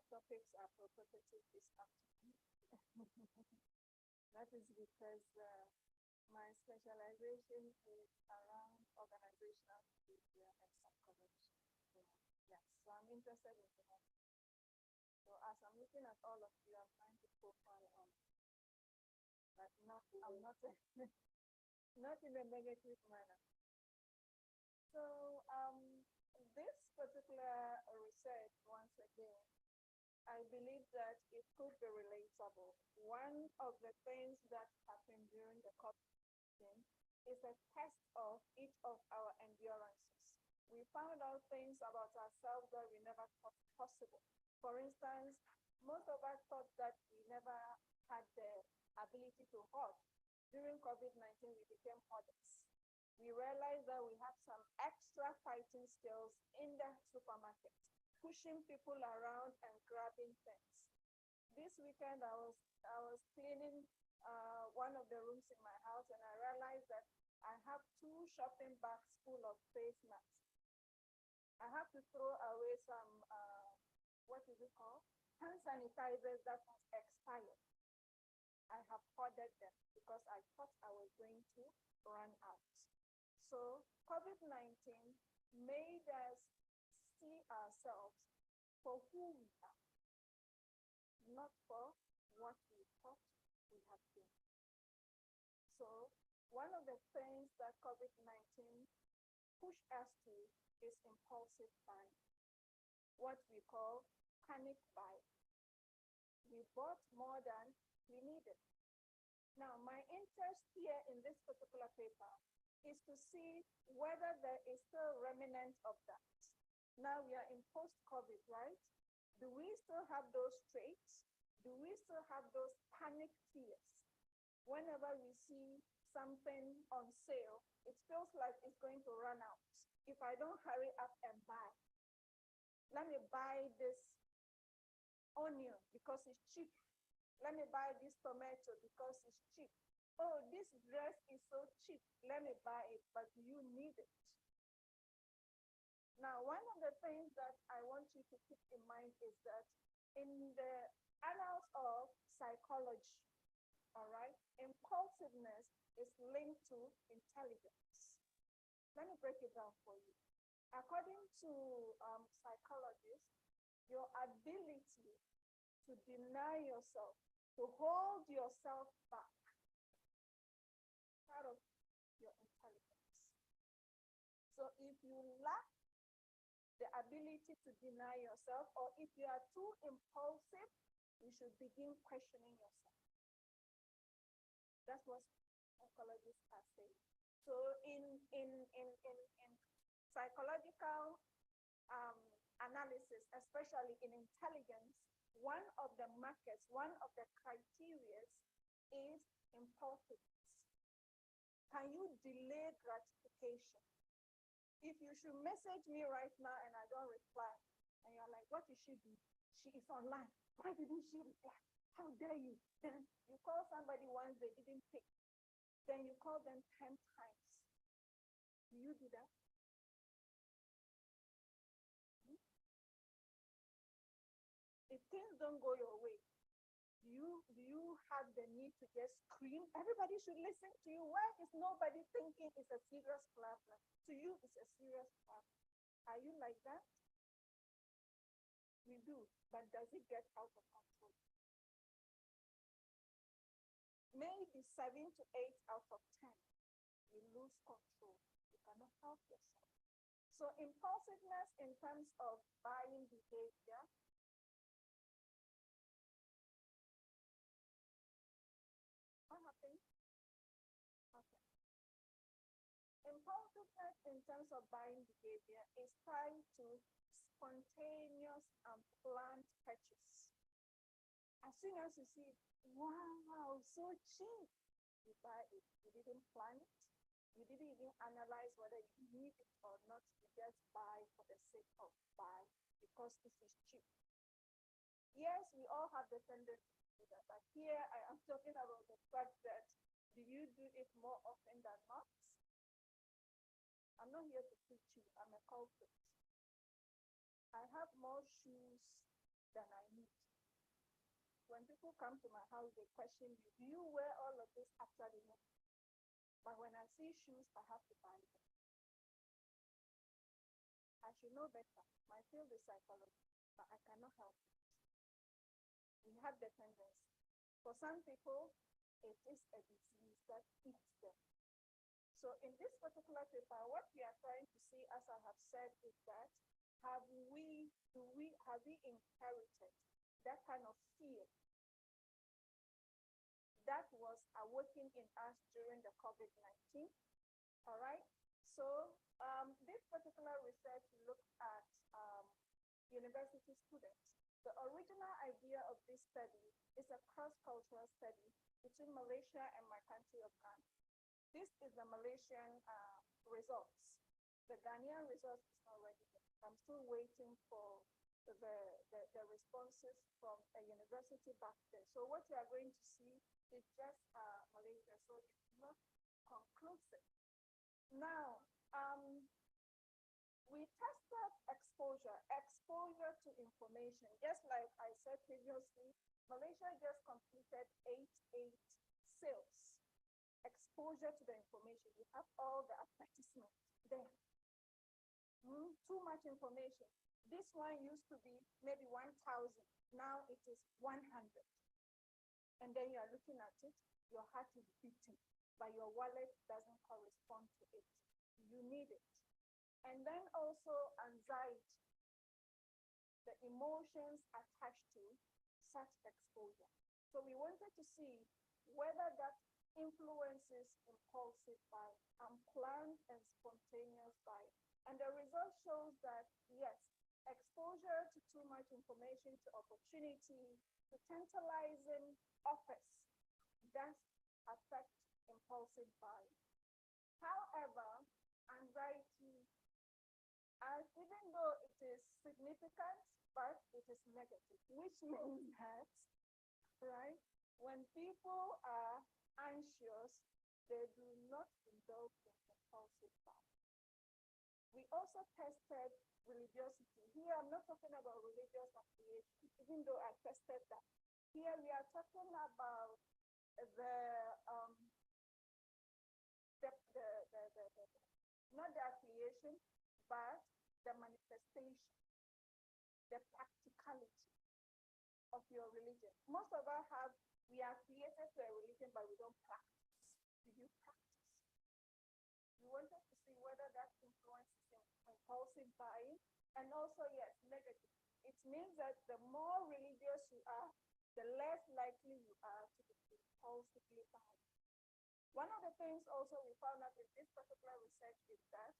topics are provocative this afternoon. That is because my specialization is around organizational behavior and psychology. So, yes, so I'm interested in that. So as I'm looking at all of you, I'm trying to profile on, but I'm not, not in a negative manner. So this particular research, once again, I believe that it could be relatable. One of the things that happened during the COVID-19 is a test of each of our endurances. We found out things about ourselves that we never thought possible. For instance, most of us thought that we never had the ability to hoard. During COVID-19, we became hoarders. We realized that we have some extra fighting skills in the supermarket, pushing people around and grabbing things. This weekend, I was cleaning one of the rooms in my house, and I realized that I have 2 shopping bags full of face masks. I have to throw away some, what is it called? Hand sanitizers that was expired. I have hoarded them because I thought I was going to run out. So COVID-19 made us see ourselves for who we are, not for what we thought we had been. So one of the things that COVID-19 pushed us to is impulsive buying, what we call panic buying. We bought more than we needed. Now, my interest here in this particular paper is to see whether there is still remnant of that. Now we are in post-COVID, right? Do we still have those traits? Do we still have those panic fears? Whenever we see something on sale, it feels like it's going to run out. If I don't hurry up and buy, let me buy this onion because it's cheap. Let me buy this tomato because it's cheap. Oh, this dress is so cheap. Let me buy it, but you need it. Now, one of the things that I want you to keep in mind is that in the annals of psychology, all right, impulsiveness is linked to intelligence. Let me break it down for you. According to psychologists, your ability to deny yourself, to hold yourself back, part of your intelligence. So if you lack the ability to deny yourself, or if you are too impulsive, you should begin questioning yourself. That's what psychologists are saying. So in psychological analysis, especially in intelligence, one of the markers, one of the criteria is impulsiveness. Can you delay gratification? If you should message me right now and I don't reply, and you're like, what is she doing? She is online. Why didn't she reply? How dare you? Then you call somebody once they didn't pick. Then you call them 10 times. Do you do that? If things don't go your way, do you have the need to just scream? Everybody should listen to you. Why is nobody thinking it's a serious problem? To you, it's a serious problem. Are you like that? We do, but does it get out of control? Maybe 7 to 8 out of 10, you lose control. You cannot help yourself. So impulsiveness in terms of buying behavior, what happened? Okay. Impulsiveness in terms of buying behavior is tied to spontaneous and planned purchase. As soon as you see, wow, so cheap, you buy it. You didn't plan it. You didn't even analyze whether you need it or not. You just buy for the sake of buy because this is cheap. Yes, we all have the tendency to do that, but here I am talking about the fact that do you do it more often than not? I'm not here to teach you. I'm a culprit. I have more shoes than I need. When people come to my house, they question me, do you wear all of this actually? No. But when I see shoes, I have to buy them. I should know better. My field is psychology, but I cannot help it. We have the tendency. For some people, it is a disease that eats them. So in this particular paper, what we are trying to see, as I have said, is that have we inherited that kind of fear that was awakened in us during the COVID-19? All right. So this particular research looked at university students. The original idea of this study is a cross-cultural study between Malaysia and my country of Ghana. This is the Malaysian results. The Ghanaian results is not ready yet. I'm still waiting for the responses from a university back there. So what you are going to see is just Malaysia, so it's not conclusive. Now, we tested exposure to information. Just like I said previously, Malaysia just completed 8 sales. Exposure to the information. You have all the advertisements there. Too much information. This one used to be maybe 1,000. Now it is 100. And then you are looking at it, your heart is beating, but your wallet doesn't correspond to it. You need it. And then also anxiety, the emotions attached to such exposure. So we wanted to see whether that influences impulsive buying, unplanned and spontaneous buying. And the result shows that, yes, exposure to too much information, to opportunity, to tantalizing offers does affect impulsive buying. However, anxiety, even though it is significant, but it is negative, which means that, right, when people are anxious, they do not indulge in impulsive buying. We also tested religiosity. Here, I'm not talking about religious affiliation, even though I tested that. Here, we are talking about not the affiliation, but the manifestation, the practicality of your religion. Most of us we are created to a religion, but we don't practice. Do you practice? We wanted to see whether that influences impulsive buying, and also, yes, negative. It means that the more religious you are, the less likely you are to be impulsively buying. One of the things also we found out in this particular research is that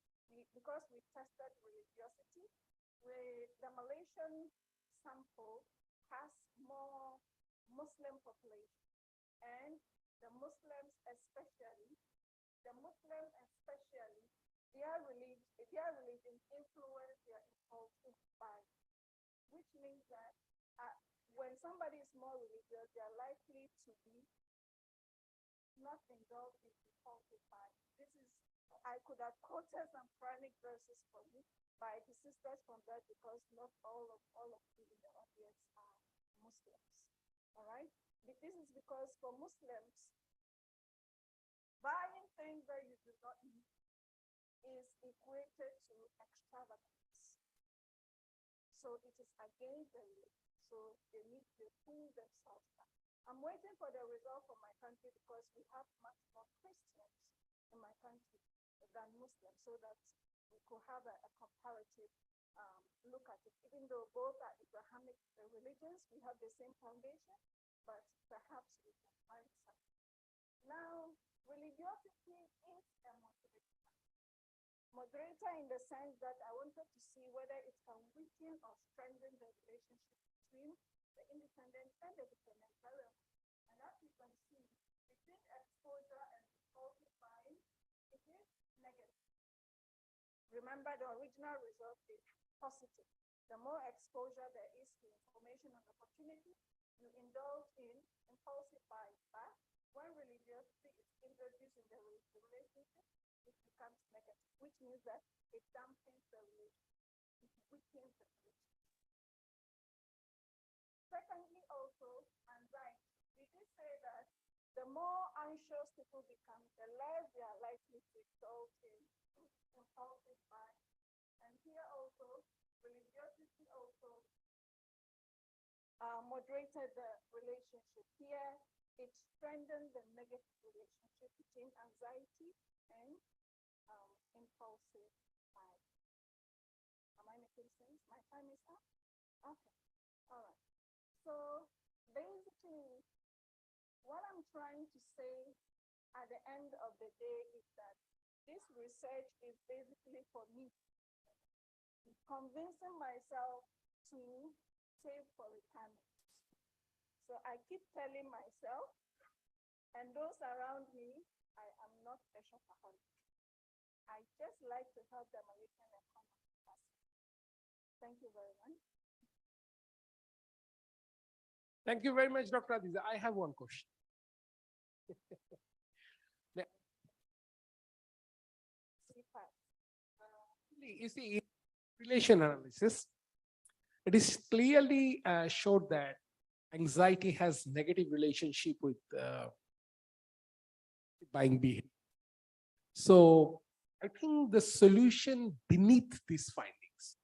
because we tested religiosity, the Malaysian sample has more Muslim population, and the Muslims especially, their religion influence their impulsive buying, which means that when somebody is more religious, they are likely to be not indulged in impulsive buying. I could have quoted some Quranic verses for you, but I desisted from that because not all of you in the audience are Muslims. All right? This is because for Muslims, buying things that you do not need is equated to extravagance. So it is against the religion. So they need to pull themselves back. I'm waiting for the result from my country because we have much more Christians in my country than Muslims, so that we could have a comparative look at it. Even though both are Abrahamic religions, we have the same foundation, but perhaps we can find something. Now, religiosity is a moderator. Moderator in the sense that I wanted to see whether it can weaken or strengthen the relationship between the independent and the dependent variable. And as you can see, between exposure and impulsive buying, it is negative. Remember, the original result is positive. The more exposure there is to information and opportunity, you indulge in impulsive buying. But when religiosity is introduced in the relationship, it becomes negative, which means that it dampens the relationship. It weakens the relationship. more anxious people become, the less they are likely to result in impulsive buying. And here also, religiosity also moderated the relationship. Here, it strengthened the negative relationship between anxiety and impulsive buying. Am I making sense? My time is up? Okay, all right. So basically, what I'm trying to say at the end of the day is that this research is basically for me, convincing myself to save for retirement. So I keep telling myself and those around me, I am not a shopaholic. I just like to help the Malaysian economy. Thank you very much. Thank you very much, Dr. Adiza. I have one question. You see, in relation analysis, it is clearly showed that anxiety has negative relationship with buying behavior. So I think the solution beneath these findings.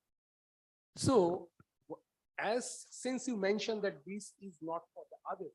So since you mentioned that this is not for the other,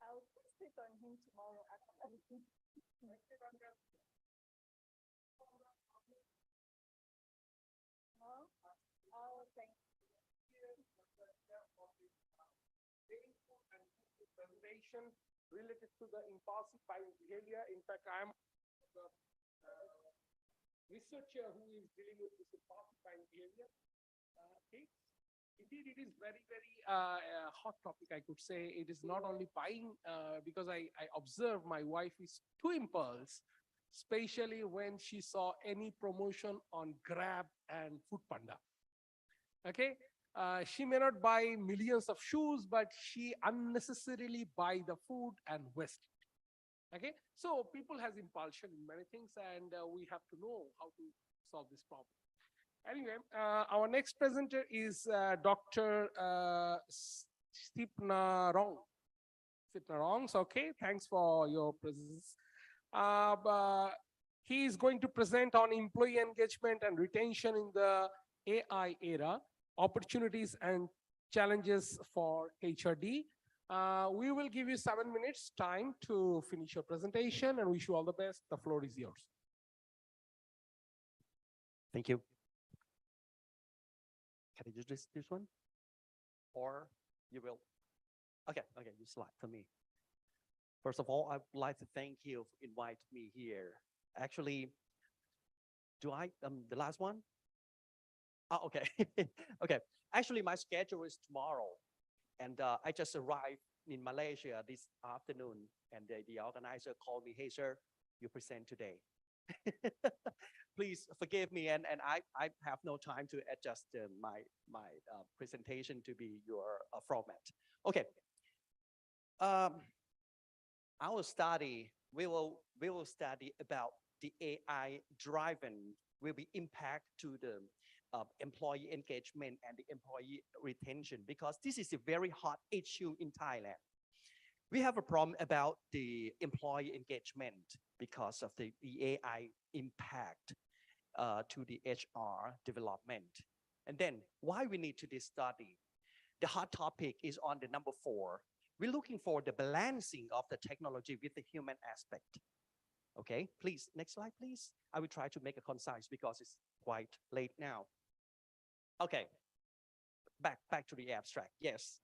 I'll test it on him tomorrow. Oh, thank presentation related to the impulsive buying behavior. In fact, I am the researcher who is dealing with this impulsive buying behavior. Indeed, it is very, very hot topic, I could say. It is not only buying, because I observe my wife is too impulse, especially when she saw any promotion on Grab and Foodpanda. Okay, she may not buy millions of shoes, but she unnecessarily buy the food and waste it. Okay, so people has impulsion in many things, and we have to know how to solve this problem. Anyway, our next presenter is Dr. Stipnarong. Stipnarong, okay, thanks for your presence. He is going to present on employee engagement and retention in the AI era, opportunities and challenges for HRD. We will give you 7 minutes time to finish your presentation and wish you all the best. The floor is yours. Thank you. Can I use this one? Or you will? Okay, you slide for me. First of all, I would like to thank you for inviting me here. Actually, the last one? Oh, okay. Okay. Actually, my schedule is tomorrow. And I just arrived in Malaysia this afternoon. And the organizer called me, hey, sir, you present today. Please forgive me, and I have no time to adjust my presentation to be your format. Okay. Our study, we will study about the AI driven will be impact to the employee engagement and the employee retention, because this is a very hot issue in Thailand. We have a problem about the employee engagement because of the AI impact to the HR development. And then why we need to this study? The hot topic is on the number 4. We're looking for the balancing of the technology with the human aspect. Okay, please, next slide, please. I will try to make it concise because it's quite late now. Okay, back to the abstract. Yes.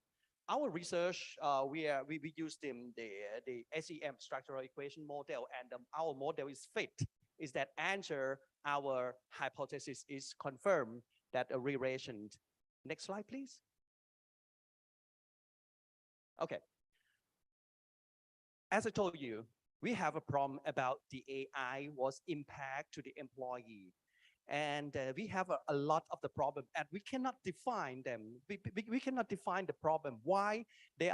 Our research, we use the SEM structural equation model, and our model is fit, is that answer our hypothesis is confirmed that a relation. Next slide, please. Okay, as I told you, we have a problem about the AI was impact to the employee. And we have a lot of the problem and we cannot define them. We cannot define the problem, why the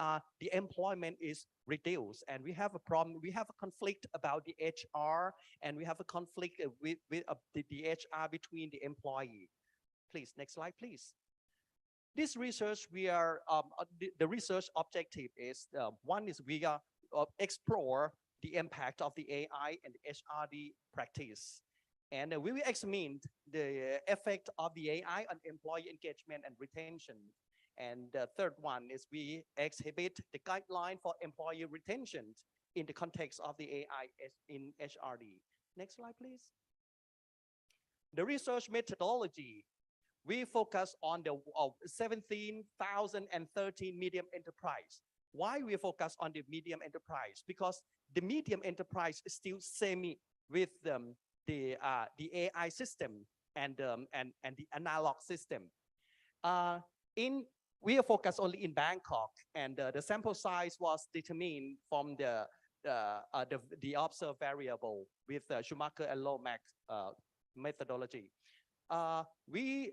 employment is reduced. And we have a problem, we have a conflict about the HR and we have a conflict with the HR between the employee. Please, next slide, please. This research, the research objective is, one is we are explore the impact of the AI and the HRD practice. And we will examine the effect of the AI on employee engagement and retention. And the third one is we exhibit the guideline for employee retention in the context of the AI in HRD. Next slide, please. The research methodology, we focus on the 17,013 medium enterprise. Why we focus on the medium enterprise? Because the medium enterprise is still semi with the AI system and the analog system. We are focused only in Bangkok, and the sample size was determined from the observed variable with Schumacher and Lomax methodology. We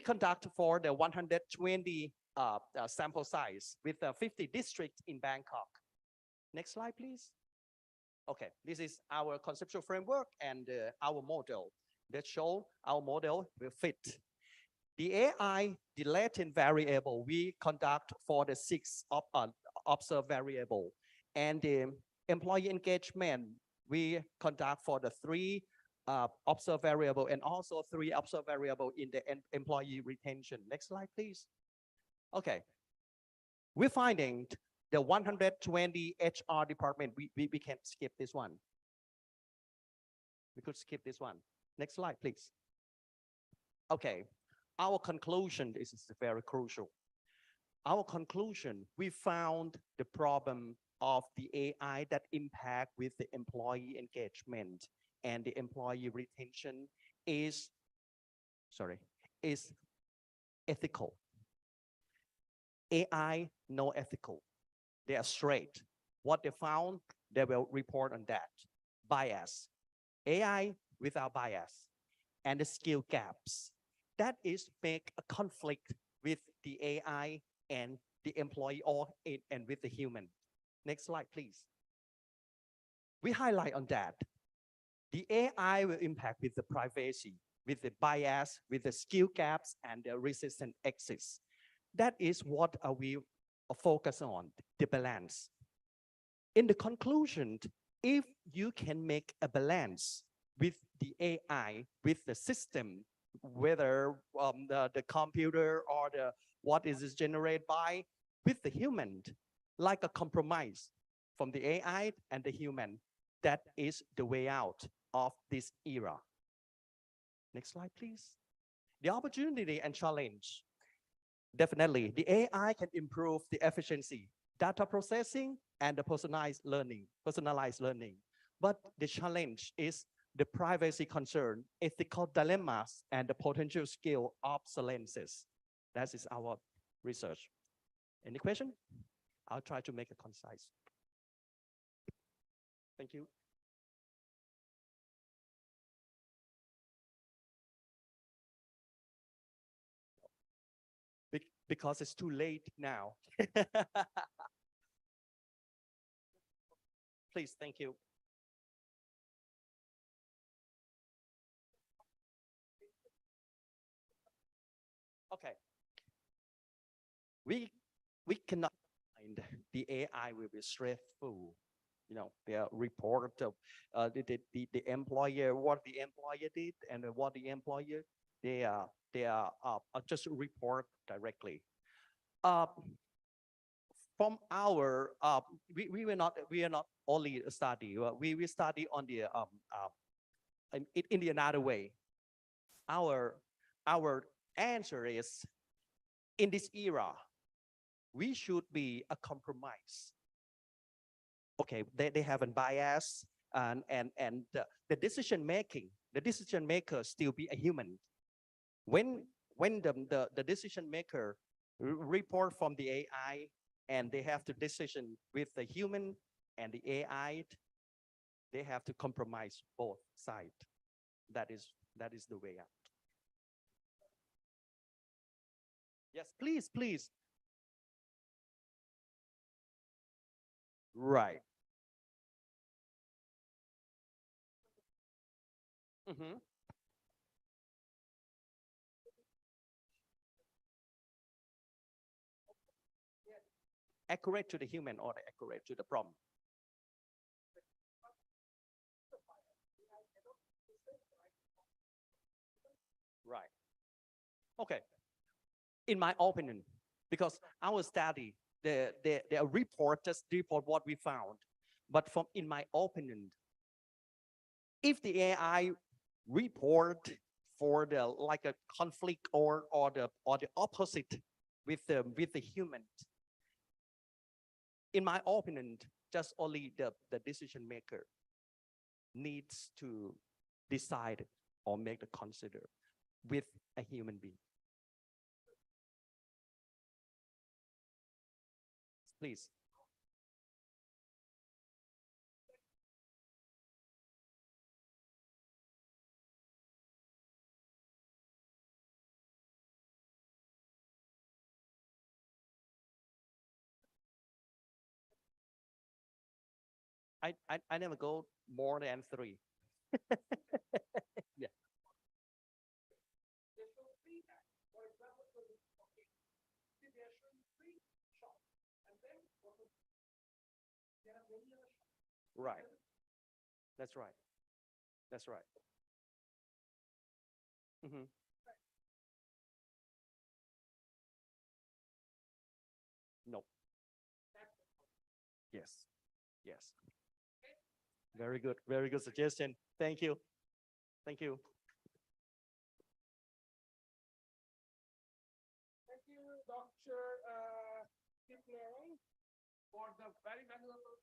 conduct for the 120 sample size with 50 districts in Bangkok. Next slide, please. Okay, this is our conceptual framework and our model that show our model will fit. The AI, the latent variable, we conduct for the 6 observed variable, and the employee engagement, we conduct for the 3 observed variable and also 3 observed variable in the employee retention. Next slide, please. Okay, we're finding the 120 HR department, we can skip this one. We could skip this one. Next slide, please. Okay, our conclusion, this is very crucial. Our conclusion, we found the problem of the AI that impact with the employee engagement and the employee retention is ethical. AI, no ethical. They are straight. What they found, they will report on that. Bias. AI without bias. And the skill gaps. That is make a conflict with the AI and the employee and with the human. Next slide, please. We highlight on that. The AI will impact with the privacy, with the bias, with the skill gaps and the resistant access. That is what we focus on, the balance. In the conclusion, if you can make a balance with the AI, with the system, whether the computer or what is generated by, with the human, like a compromise from the AI and the human, that is the way out of this era. Next slide, please. The opportunity and challenge. Definitely, the AI can improve the efficiency, data processing, and the personalized learning. But the challenge is the privacy concern, ethical dilemmas, and the potential skill obsolescence. That is our research. Any question? I'll try to make it concise. Thank you. Because it's too late now. Please, thank you. Okay. We cannot find the AI will be stressful. You know, the report of the employer, what the employer did and what the employer, they are just report directly. From our we are not only a study. We study on the in the another way. Our answer is, in this era, we should be a compromise. Okay, they have a bias and the decision maker still be a human. When the decision maker report from the AI and they have to decision with the human and the AI. They have to compromise both sides. That is the way out. Yes, please, please. Right. Mhm. Accurate to the human or accurate to the problem? Right. Okay. In my opinion, because our study, the report just report what we found, but from in my opinion, if the AI report for the like a conflict or the opposite with the human, in my opinion, just only the decision maker needs to decide or make the consider with a human being. Please. I never go more than 3. Yeah. Right. That's right. That's right. Mhm. No. Yes. Yes. Very good. Very good suggestion. Thank you. Thank you. Thank you, Dr. Kipling, for the very valuable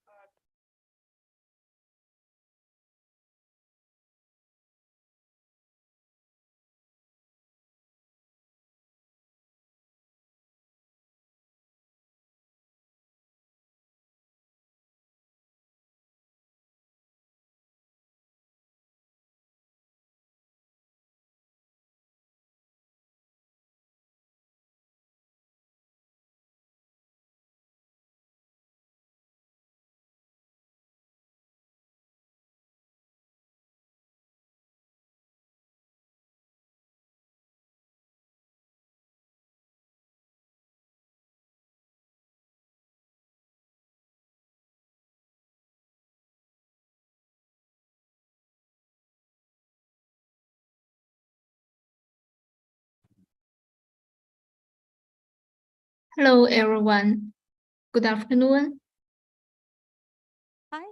Hello, everyone. Good afternoon. Hi.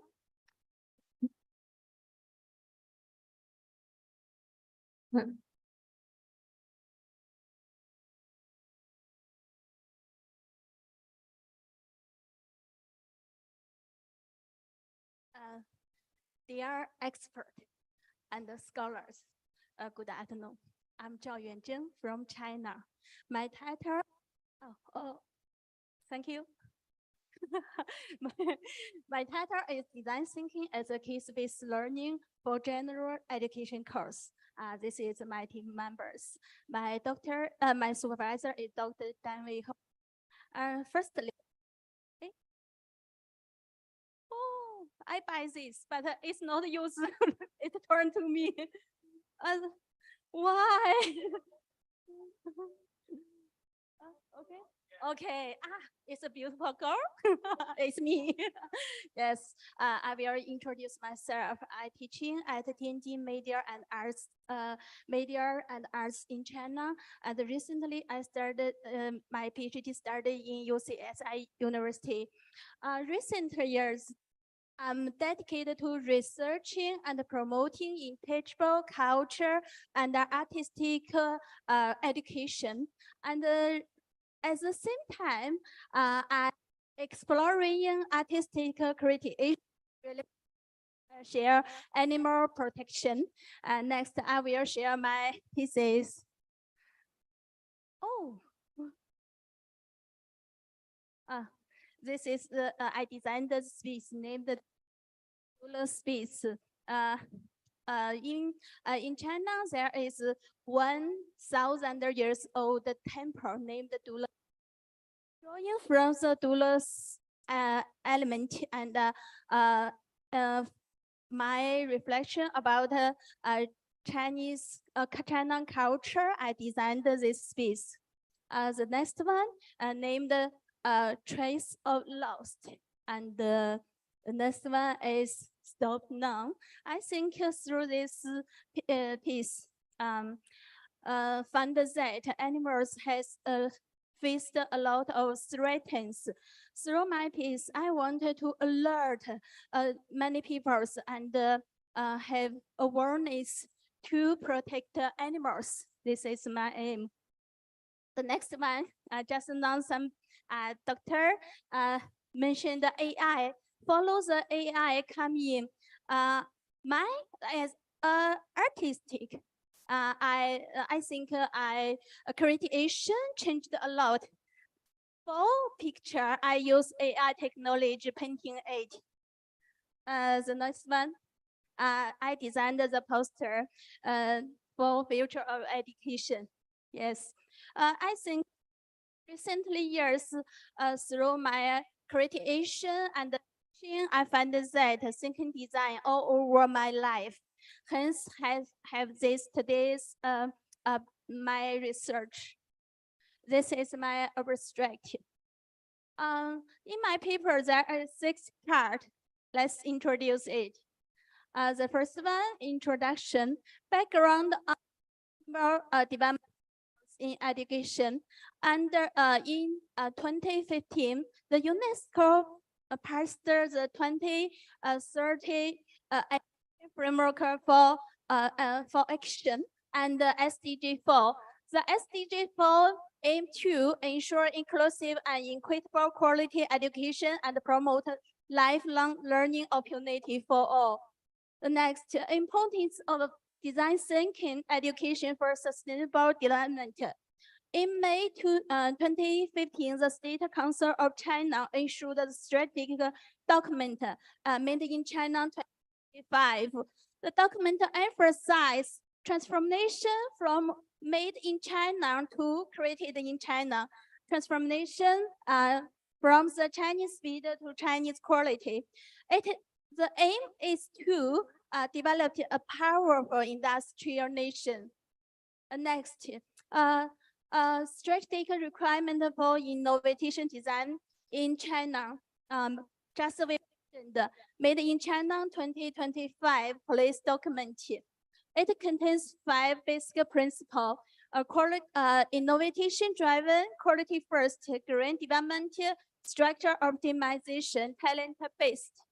Dear expert and scholars, good afternoon. I'm Zhao Yuanzheng from China. My title, thank you. my title is Design Thinking as a Case-Based Learning for General Education course. This is my team members. My supervisor is Dr. Dan Wei Ho. Firstly, oh, I buy this, but it's not used. It turned to me. Why? Okay. Okay. It's a beautiful girl. It's me. Yes. I will introduce myself. I teaching at Tianjin Media and Arts in China. And recently I started my PhD study in UCSI University. Recent years, I'm dedicated to researching and promoting intangible culture and artistic education. And at the same time, I'm exploring artistic creation, share animal protection. Next, I will share my thesis. Oh. this is I designed the space named the Dula space. In China, there is 1,000 years old temple named Dula. Drawing from the Dula's element and my reflection about Chinese China culture, I designed this space. The next one named Trace of Lost, and the next one is Stop Now. I think through this piece, found that animals has faced a lot of threats. Through my piece, I wanted to alert many people and have awareness to protect animals. This is my aim. The next one, just now some doctor mentioned the AI. Follow the AI come in. My as artistic, I think creation changed a lot. For picture, I use AI technology painting it. The next one, I designed the poster for future of education. Yes, I think recently years through my creation and I find that thinking design all over my life. Hence, have this today's my research. This is my abstract. In my paper, there are 6 parts. Let's introduce it. The first one, introduction, background development in education. Under in 2015, the UNESCO passed the 2030 framework for action and the SDG 4. The SDG 4 aim to ensure inclusive and equitable quality education and promote lifelong learning opportunity for all. The next, importance of design thinking education for sustainable development. In May 2015, the State Council of China issued a strategic document, Made in China 2025. The document emphasized transformation from made in China to created in China, transformation from the Chinese speed to Chinese quality. The aim is to develop a powerful industrial nation. Next, strategic requirement for innovation design in China. Just we mentioned, Made in China 2025 policy document. It contains 5 basic principles: innovation driven, quality first, green development, structure optimization, talent based.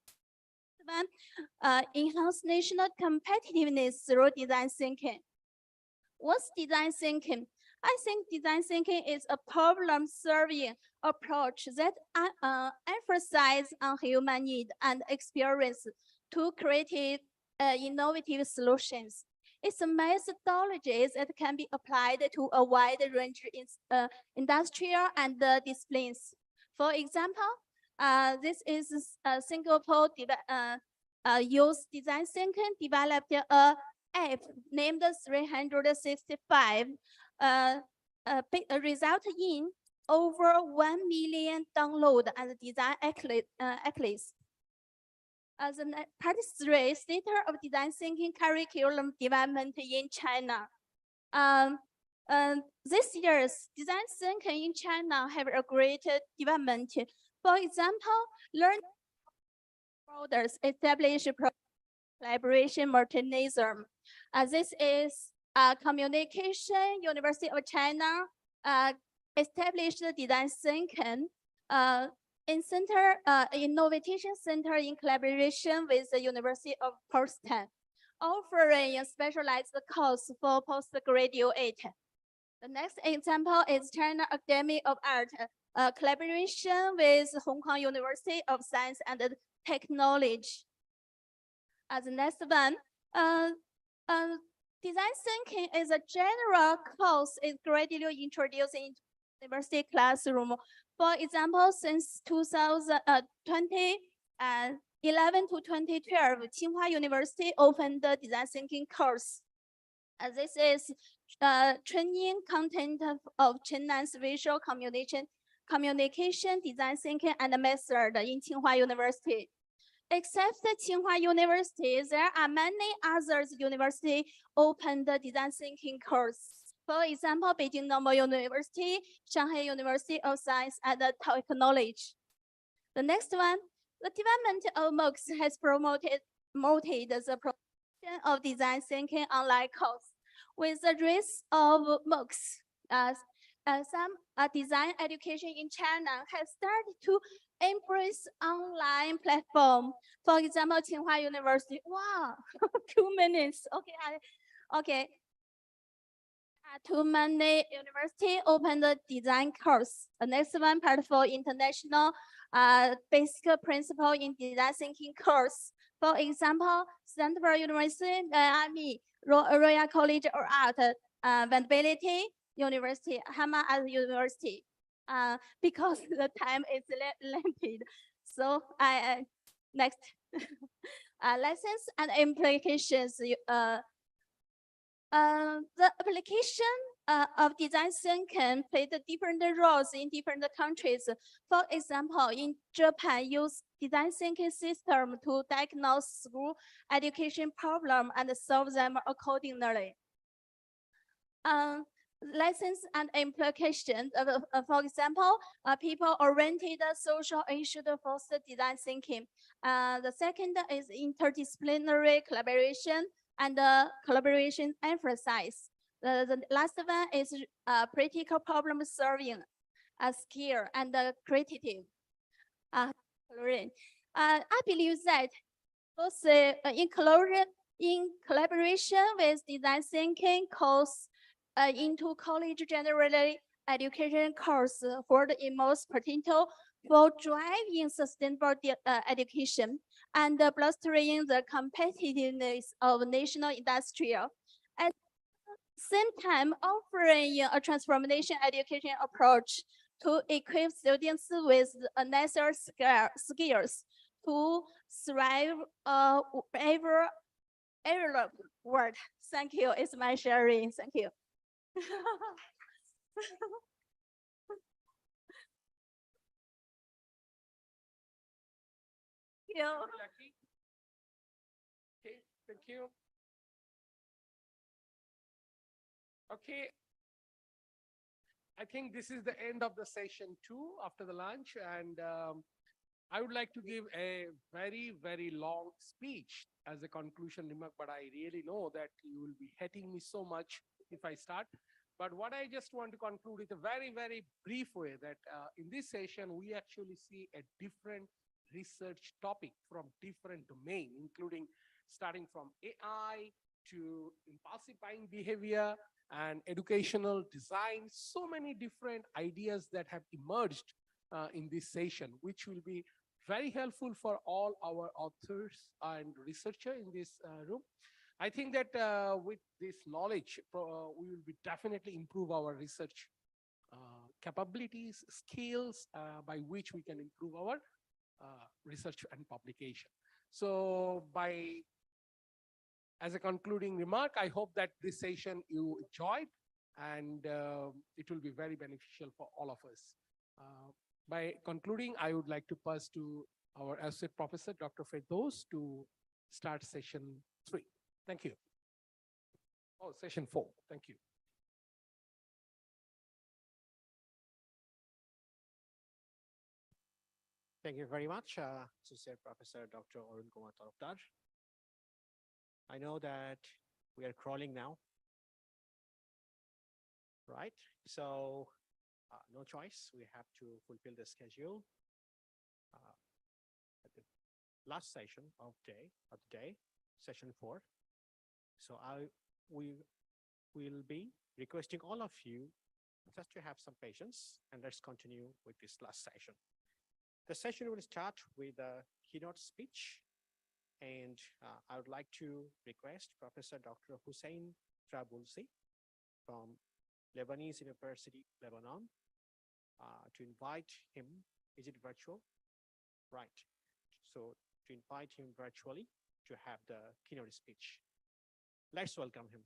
Enhance national competitiveness through design thinking. What's design thinking? I think design thinking is a problem-solving approach that emphasizes on human need and experience to create innovative solutions. It's a methodology that can be applied to a wide range of industrial and disciplines. For example, this is Singapore use design thinking developed a app named 365, result in over 1 million download and design accolades. As part 3, State of Design Thinking curriculum development in China. This year's design thinking in China have a great development. For example, learning products establish collaboration mechanism. This is Communication University of China established the design thinking innovation center in collaboration with the University of Princeton, offering a specialized course for postgraduate. The next example is China Academy of Art, collaboration with Hong Kong University of Science and Technology. As the next one, design thinking is a general course is gradually introduced in university classroom. For example, since 2011 to 2012, Tsinghua University opened the design thinking course. This is training content of Chinese visual communication, design thinking, and method in Tsinghua University. Except Tsinghua University, there are many other universities open the design thinking course. For example, Beijing Normal University, Shanghai University of Science and Technology. The next one, the development of MOOCs has promoted the promotion of design thinking online course. With the rise of MOOCs, some design education in China has started to embrace online platform. For example, Tsinghua University. Wow, 2 minutes. Okay. Too many university open the design course. The next one, part for international basic principle in design thinking course. For example, Stanford University, Miami, Royal College of Art, Vanderbilt University, Hamad University. Because the time is limited, so I next lessons and implications. The application of design thinking played different roles in different countries. For example, in Japan, use design thinking system to diagnose school education problem and solve them accordingly. Lessons and implications. For example, people-oriented social issues foster design thinking. The second is interdisciplinary collaboration and collaboration emphasize. The last one is practical problem solving, skill and creative. I believe that both in collaboration with design thinking course into college general education course for the most potential for driving sustainable education and bolstering the competitiveness of national industrial. At the same time, offering a transformation education approach to equip students with necessary skills to thrive every world. Thank you. It's my sharing. Thank you. Jackie? Okay, thank you. Okay. I think this is the end of the session 2 after the lunch, and I would like to give a very, very long speech as a conclusion remark, but I really know that you will be hating me so much if I start. But what I just want to conclude with a very, very brief way that in this session, we actually see a different research topic from different domain, including starting from AI to impulsive buying behavior and educational design, so many different ideas that have emerged in this session, which will be very helpful for all our authors and researchers in this room. I think that with this knowledge, we will be definitely improve our research capabilities, skills, by which we can improve our research and publication. So as a concluding remark, I hope that this session you enjoyed, and it will be very beneficial for all of us. By concluding, I would like to pass to our associate professor, Dr. Firdaus, to start session 3. Thank you. Oh, session 4. Thank you. Thank you very much, Associate Professor Dr. Arun Kumar Tarokdar. I know that we are crawling now, right? So no choice, we have to fulfill the schedule. At the last session of the day, session 4. So we will be requesting all of you just to have some patience, and let's continue with this last session. The session will start with a keynote speech, and I would like to request Professor Dr. Hussein Trabulsi from Lebanese University, Lebanon, to invite him. Is it virtual? Right. So to invite him virtually to have the keynote speech. Let's welcome him.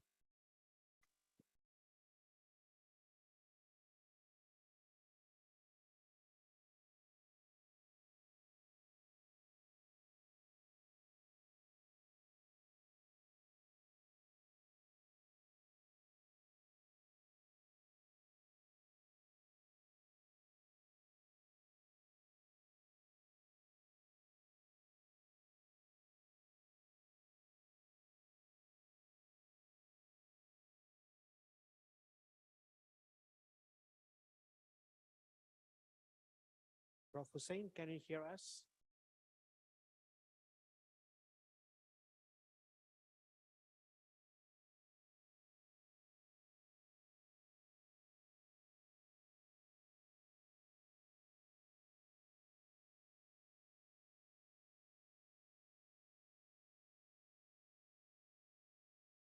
Prof. Hussain, can you hear us?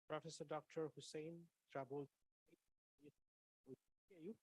Professor Dr. Hussain Jabul, we hear you.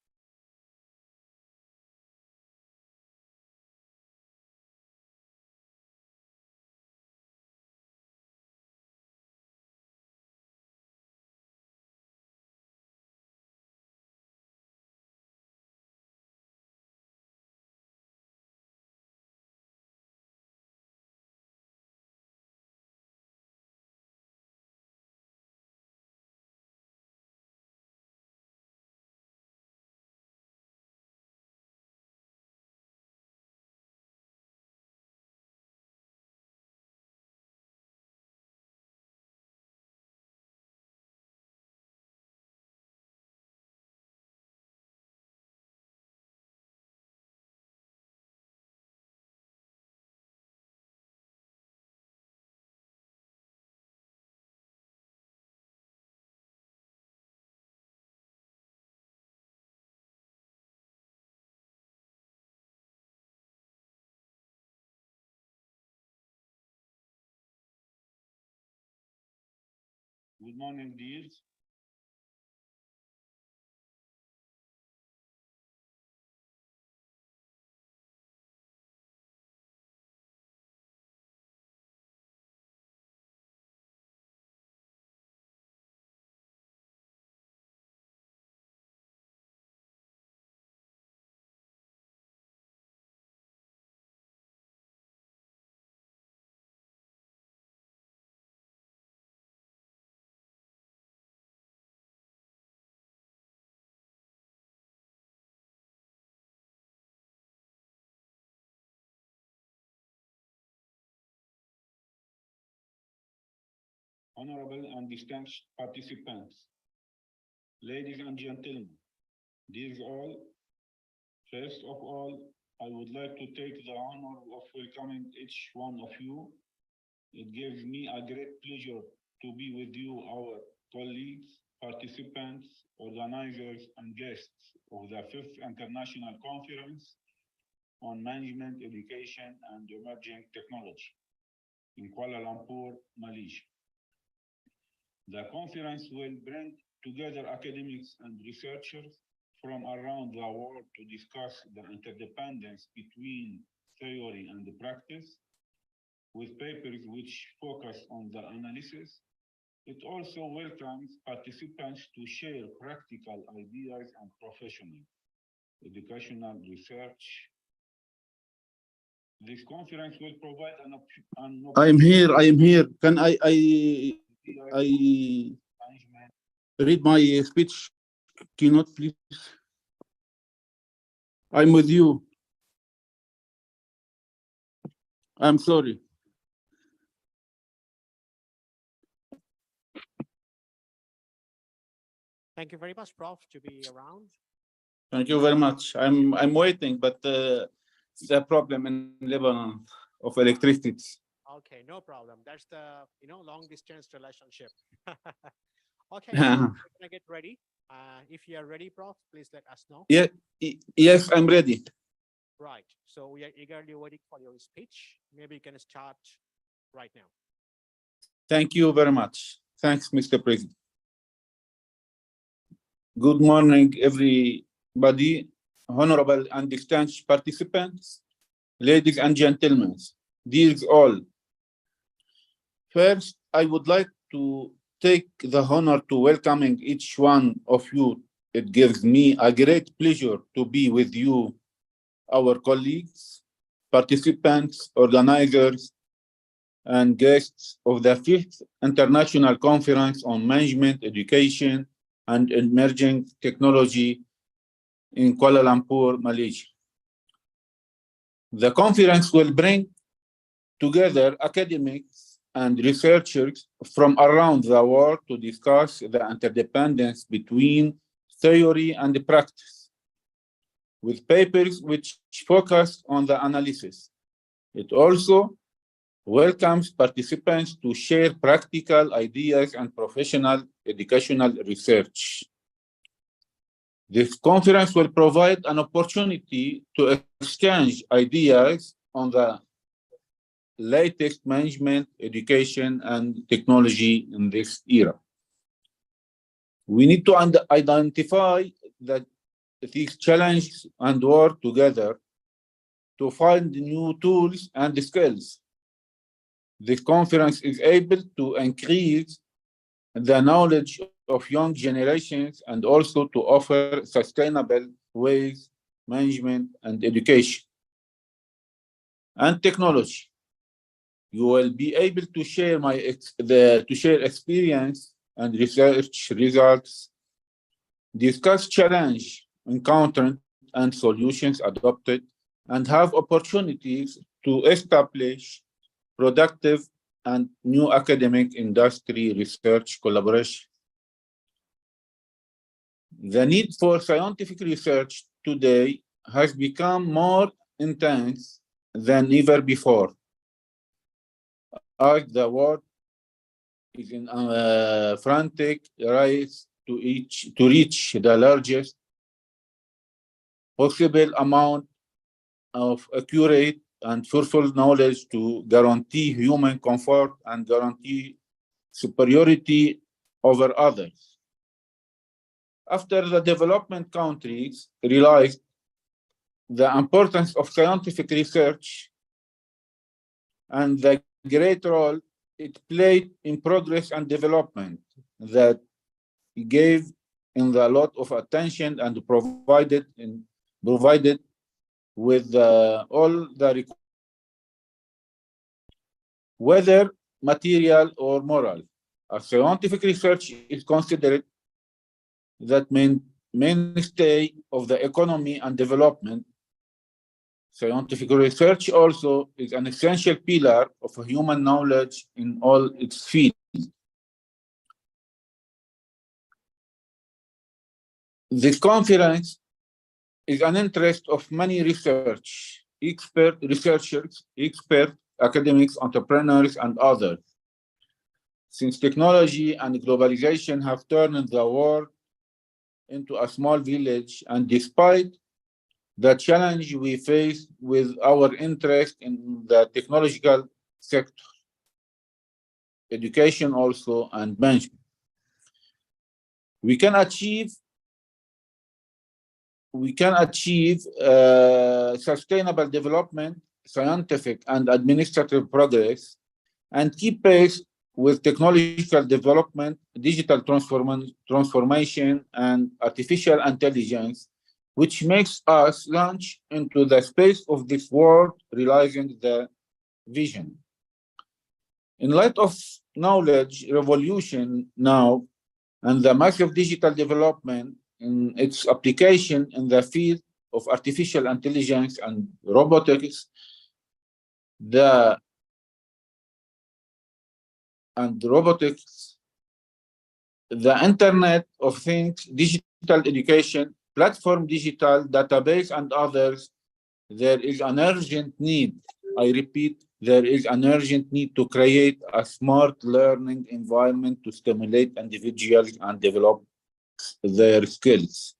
Good morning, dears. Honorable and distinguished participants, ladies and gentlemen, dear all, first of all, I would like to take the honor of welcoming each one of you. It gives me a great pleasure to be with you, our colleagues, participants, organizers, and guests of the 5th International Conference on Management, Education, and Emerging Technology in Kuala Lumpur, Malaysia. The conference will bring together academics and researchers from around the world to discuss the interdependence between theory and practice, with papers which focus on the analysis. It also welcomes participants to share practical ideas and professional, educational research. This conference will provide an I am here. Can I read my speech keynote, please? I'm with you. I'm sorry. Thank you very much, Prof, to be around. Thank you very much. I'm waiting, but the problem in Lebanon of electricity. Okay, no problem. That's the long distance relationship. Okay, Yeah. we're gonna get ready. If you are ready, Prof, please let us know. Yeah. Yes, I'm ready. Right. So we are eagerly waiting for your speech. Maybe you can start right now. Thank you very much. Thanks, Mr. President. Good morning, everybody. honorable and distinguished participants, ladies and gentlemen, dear all. First, I would like to take the honor to welcoming each one of you. It gives me a great pleasure to be with you, our colleagues, participants, organizers, and guests of the 5th International Conference on Management, Education, and Emerging Technology in Kuala Lumpur, Malaysia. The conference will bring together academics and researchers from around the world to discuss the interdependence between theory and practice, with papers which focus on the analysis. It also welcomes participants to share practical ideas and professional educational research. This conference will provide an opportunity to exchange ideas on the latest management, education, and technology in this era. We need to identify these challenges and work together to find new tools and skills. This conference is able to increase the knowledge of young generations and also to offer sustainable ways, management, and education and technology. You will be able to share experience and research results, discuss challenge encountered and solutions adopted, and have opportunities to establish productive and new academic industry research collaboration. The need for scientific research today has become more intense than ever before, as the world is in a frantic race to reach the largest possible amount of accurate and fruitful knowledge to guarantee human comfort and guarantee superiority over others. After the development countries realized the importance of scientific research and the great role it played in progress and development, that gave in a lot of attention and provided with all the whether material or moral. As scientific research is considered that mainstay of the economy and development, scientific research also is an essential pillar of human knowledge in all its fields. This conference is an interest of many researchers, academics, entrepreneurs, and others. Since technology and globalization have turned the world into a small village, and despite the challenge we face with our interest in the technological sector, education also, and management, we can achieve sustainable development, scientific and administrative progress, and keep pace with technological development, digital transformation, and artificial intelligence, which makes us launch into the space of this world, realizing the vision. In light of knowledge revolution now and the massive digital development in its application in the field of artificial intelligence and robotics, the Internet of Things, digital education, platform digital, database, and others, there is an urgent need. I repeat, there is an urgent need to create a smart learning environment to stimulate individuals and develop their skills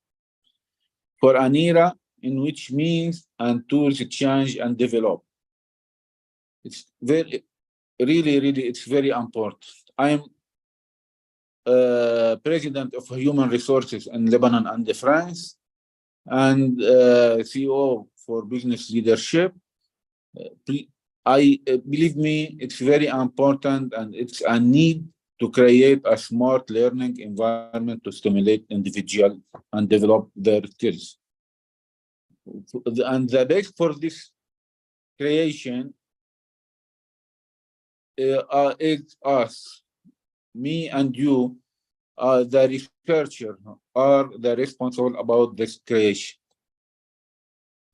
for an era in which means and tools change and develop. It's very, really, it's very important. I am president of human resources in Lebanon and France, and CEO for business leadership. Believe me, it's very important and it's a need to create a smart learning environment to stimulate individuals and develop their skills. And the base for this creation is us, me and you, the researcher, are the responsible about this creation.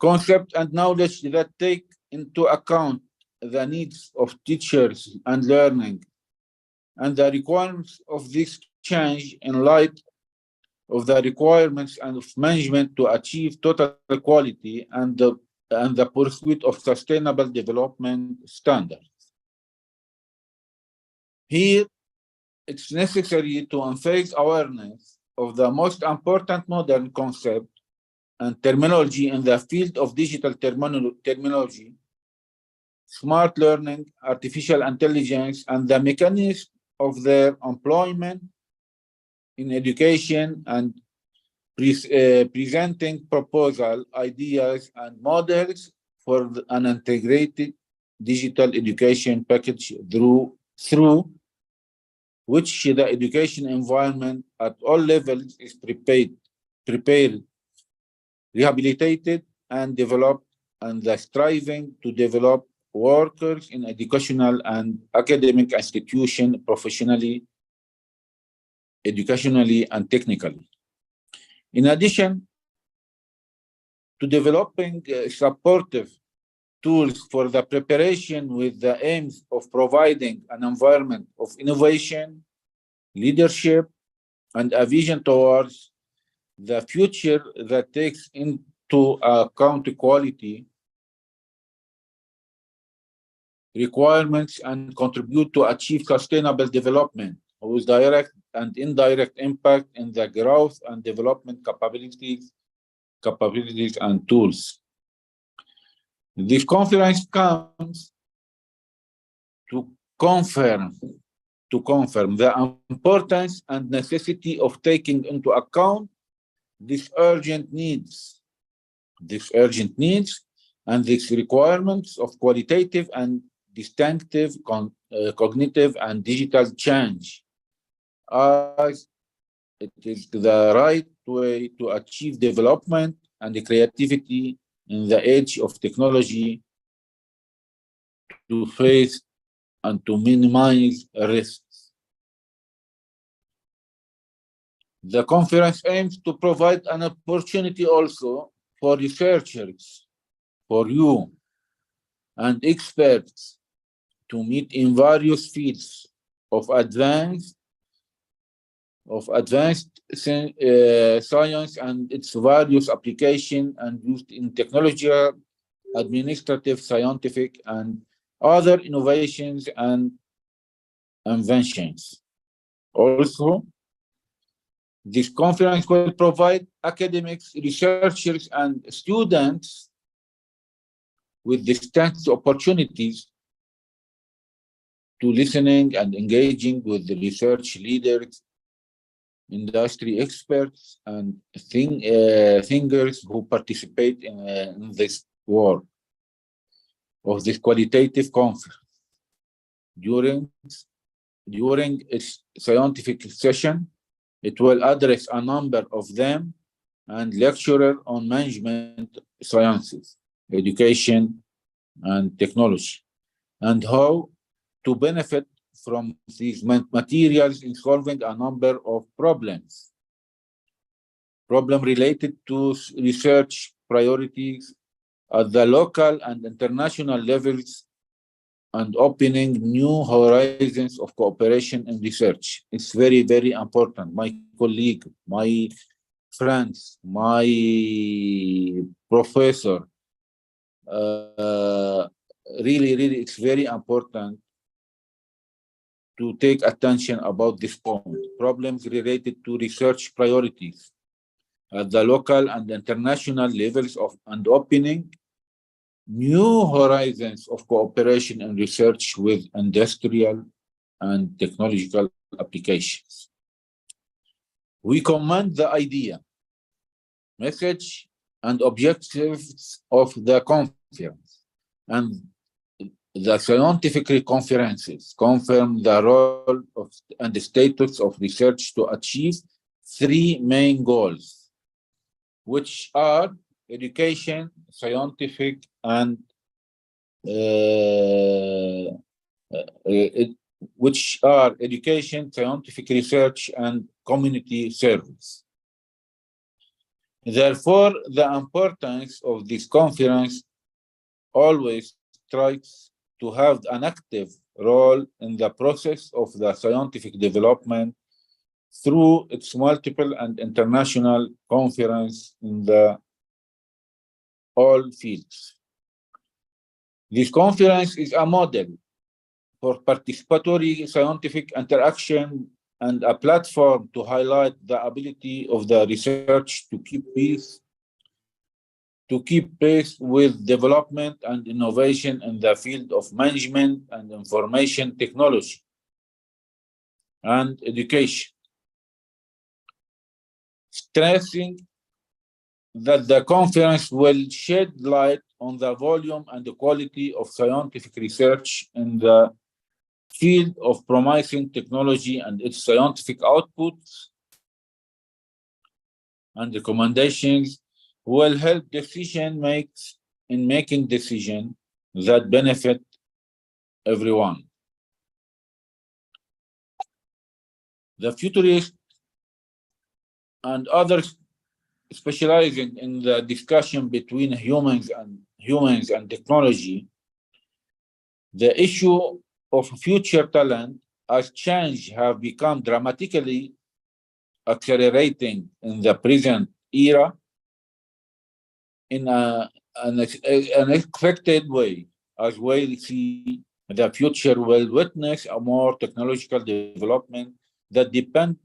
Concept and knowledge that take into account the needs of teachers and learning and the requirements of this change in light of the requirements and of management to achieve total quality and the pursuit of sustainable development standards. Here, it's necessary to emphasize awareness of the most important modern concept and terminology in the field of digital terminology, smart learning, artificial intelligence, and the mechanism of their employment in education, and presenting proposal, ideas, and models for an integrated digital education package through which the education environment at all levels is prepared, rehabilitated, and developed, and the striving to develop workers in educational and academic institutions professionally, educationally, and technically. In addition to developing supportive tools for the preparation with the aims of providing an environment of innovation, leadership, and a vision towards the future that takes into account quality requirements and contribute to achieve sustainable development with direct and indirect impact in the growth and development capabilities and tools. This conference comes to confirm the importance and necessity of taking into account these urgent needs and these requirements of qualitative and distinctive cognitive and digital change, as it is the right way to achieve development and creativity in the age of technology, to face and to minimize risks. The conference aims to provide an opportunity also for researchers, for you, and experts to meet in various fields of advanced science and its various application and used in technological, administrative, scientific, and other innovations and inventions. Also, this conference will provide academics, researchers, and students with distinct opportunities to listening and engaging with the research leaders, industry experts, and thinkers who participate in this work of this qualitative conference. During its scientific session, it will address a number of them and lecture on management sciences, education, and technology, and how to benefit from these materials in solving a number of problems related to research priorities at the local and international levels, and opening new horizons of cooperation and research. It's very, very important. My colleague, my friends, my professor, really, it's very important to take attention about this point. Problems related to research priorities at the local and international levels and opening new horizons of cooperation and research with industrial and technological applications. We commend the idea, message, and objectives of the conference. And the scientific conferences confirm the role of and the status of research to achieve three main goals, which are education, scientific, and which are education, scientific research, and community service. Therefore, the importance of this conference always tries to have an active role in the process of the scientific development through its multiple and international conference in the all fields. This conference is a model for participatory scientific interaction and a platform to highlight the ability of the research to keep pace with development and innovation in the field of management and information technology and education, stressing that the conference will shed light on the volume and the quality of scientific research in the field of promising technology and its scientific outputs and recommendations will help decision makers in making decisions that benefit everyone. The futurists and others specializing in the discussion between humans and technology, the issue of future talent as change have become dramatically accelerating in the present era in an unexpected way, as we see the future will witness a more technological development that depend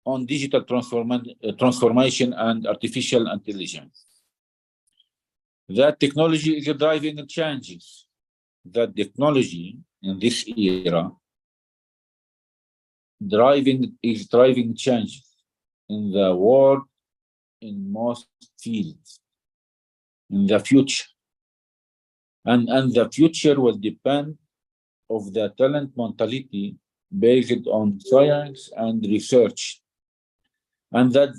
on digital transformation and artificial intelligence. That technology is driving changes. That technology in this era is driving changes in the world in most fields in the future. And the future will depend of the talent mentality based on science and research. And that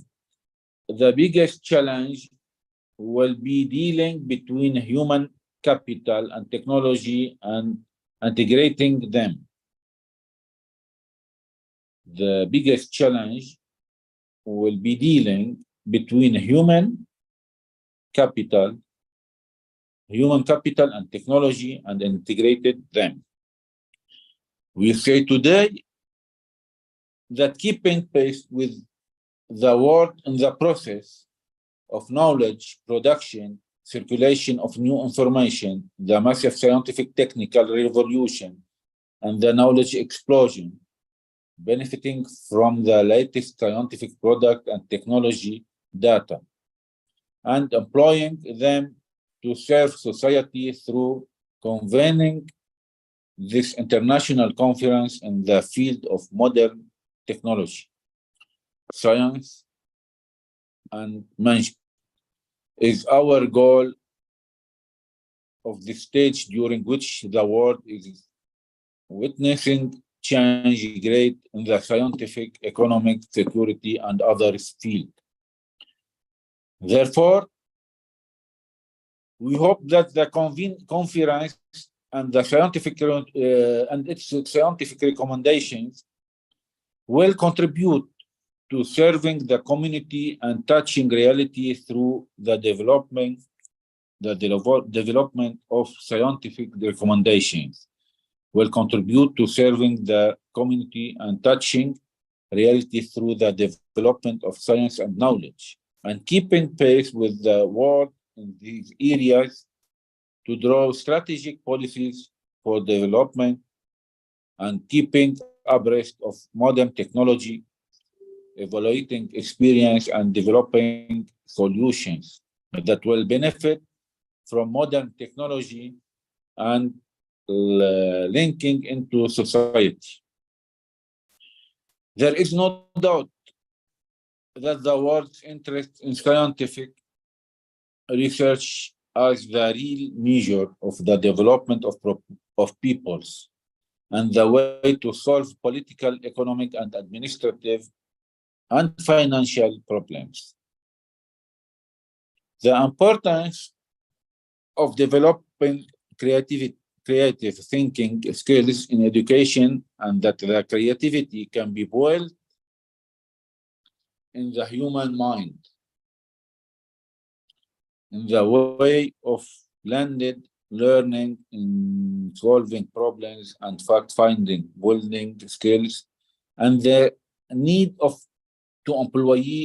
the biggest challenge will be dealing between human capital and technology and integrating them. The biggest challenge will be dealing between human capital and technology and integrated them. We say today that keeping pace with the world in the process of knowledge production, circulation of new information, the massive scientific technical revolution, and the knowledge explosion, benefiting from the latest scientific product and technology data, and employing them to serve society through convening this international conference in the field of modern technology, science, and management is our goal of the stage during which the world is witnessing change great in the scientific, economic, security, and other fields. Therefore, we hope that the conference and the scientific and its scientific recommendations will contribute to serving the community and touching reality through the development of scientific recommendations, will contribute to serving the community and touching reality through the development of science and knowledge, and keeping pace with the world in these areas to draw strategic policies for development and keeping abreast of modern technology, evaluating experience and developing solutions that will benefit from modern technology and linking into society. There is no doubt that the world's interest in scientific research as the real measure of the development of peoples and the way to solve political, economic, and administrative and financial problems. The importance of developing creative thinking skills in education, and that the creativity can be boiled in the human mind, in the way of blended learning, in solving problems and fact-finding, building skills, and the need to employ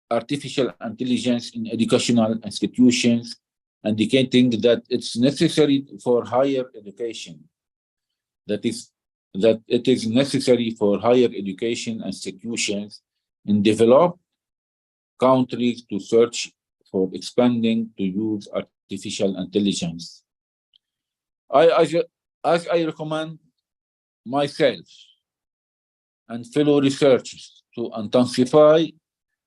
artificial intelligence in educational institutions, indicating that it's necessary for higher education. That it is necessary for higher education institutions in developed countries to search for expanding to use artificial intelligence. As I recommend myself and fellow researchers to intensify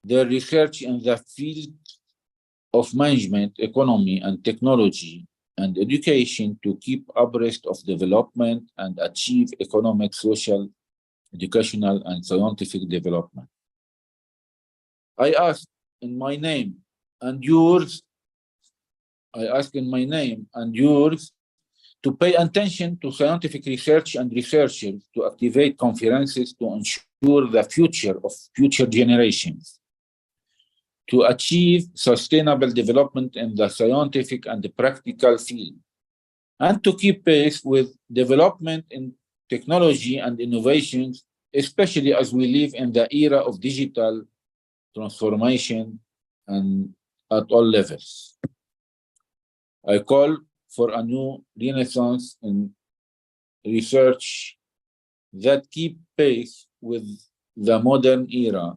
their research in the field of management, economy, and technology and education to keep abreast of development and achieve economic, social, educational, and scientific development. I ask in my name and yours to pay attention to scientific research and researchers to activate conferences to ensure the future of future generations, to achieve sustainable development in the scientific and the practical field, and to keep pace with development in technology and innovations, especially as we live in the era of digital transformation and at all levels. I call for a new renaissance in research that keep pace with the modern era,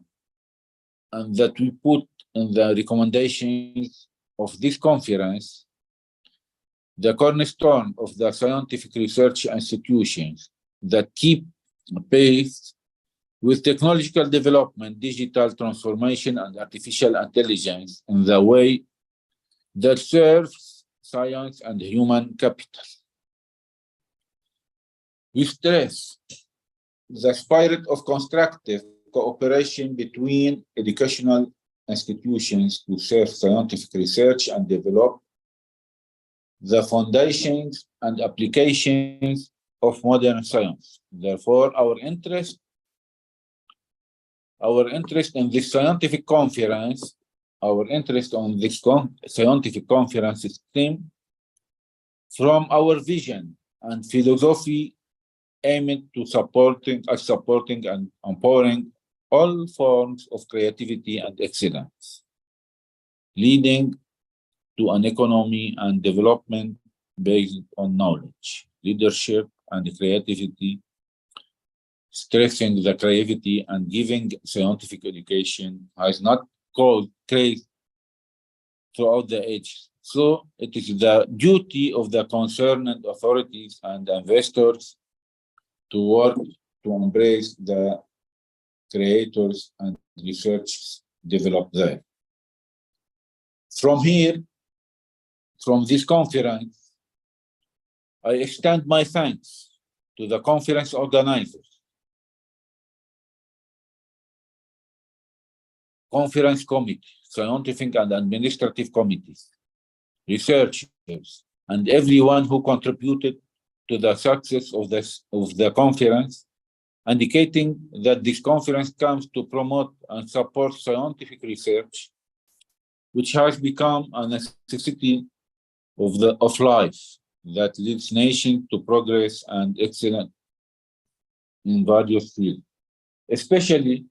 and that we put in the recommendations of this conference the cornerstone of the scientific research institutions that keep pace with technological development, digital transformation, and artificial intelligence in the way that serves science and human capital. We stress the spirit of constructive cooperation between educational institutions to serve scientific research and develop the foundations and applications of modern science. Therefore, our interest in this scientific conference, scientific conference stem from our vision and philosophy aimed to supporting and empowering all forms of creativity and excellence, leading to an economy and development based on knowledge, leadership, and creativity, stressing the creativity and giving scientific education has not caused craze throughout the ages. So it is the duty of the concerned authorities and investors to work to embrace the creators and research developed there. From this conference, I extend my thanks to the conference organizers, conference committee, scientific and administrative committees, researchers, and everyone who contributed to the success of the conference, indicating that this conference comes to promote and support scientific research, which has become a necessity of life that leads nations to progress and excellence in various fields, especially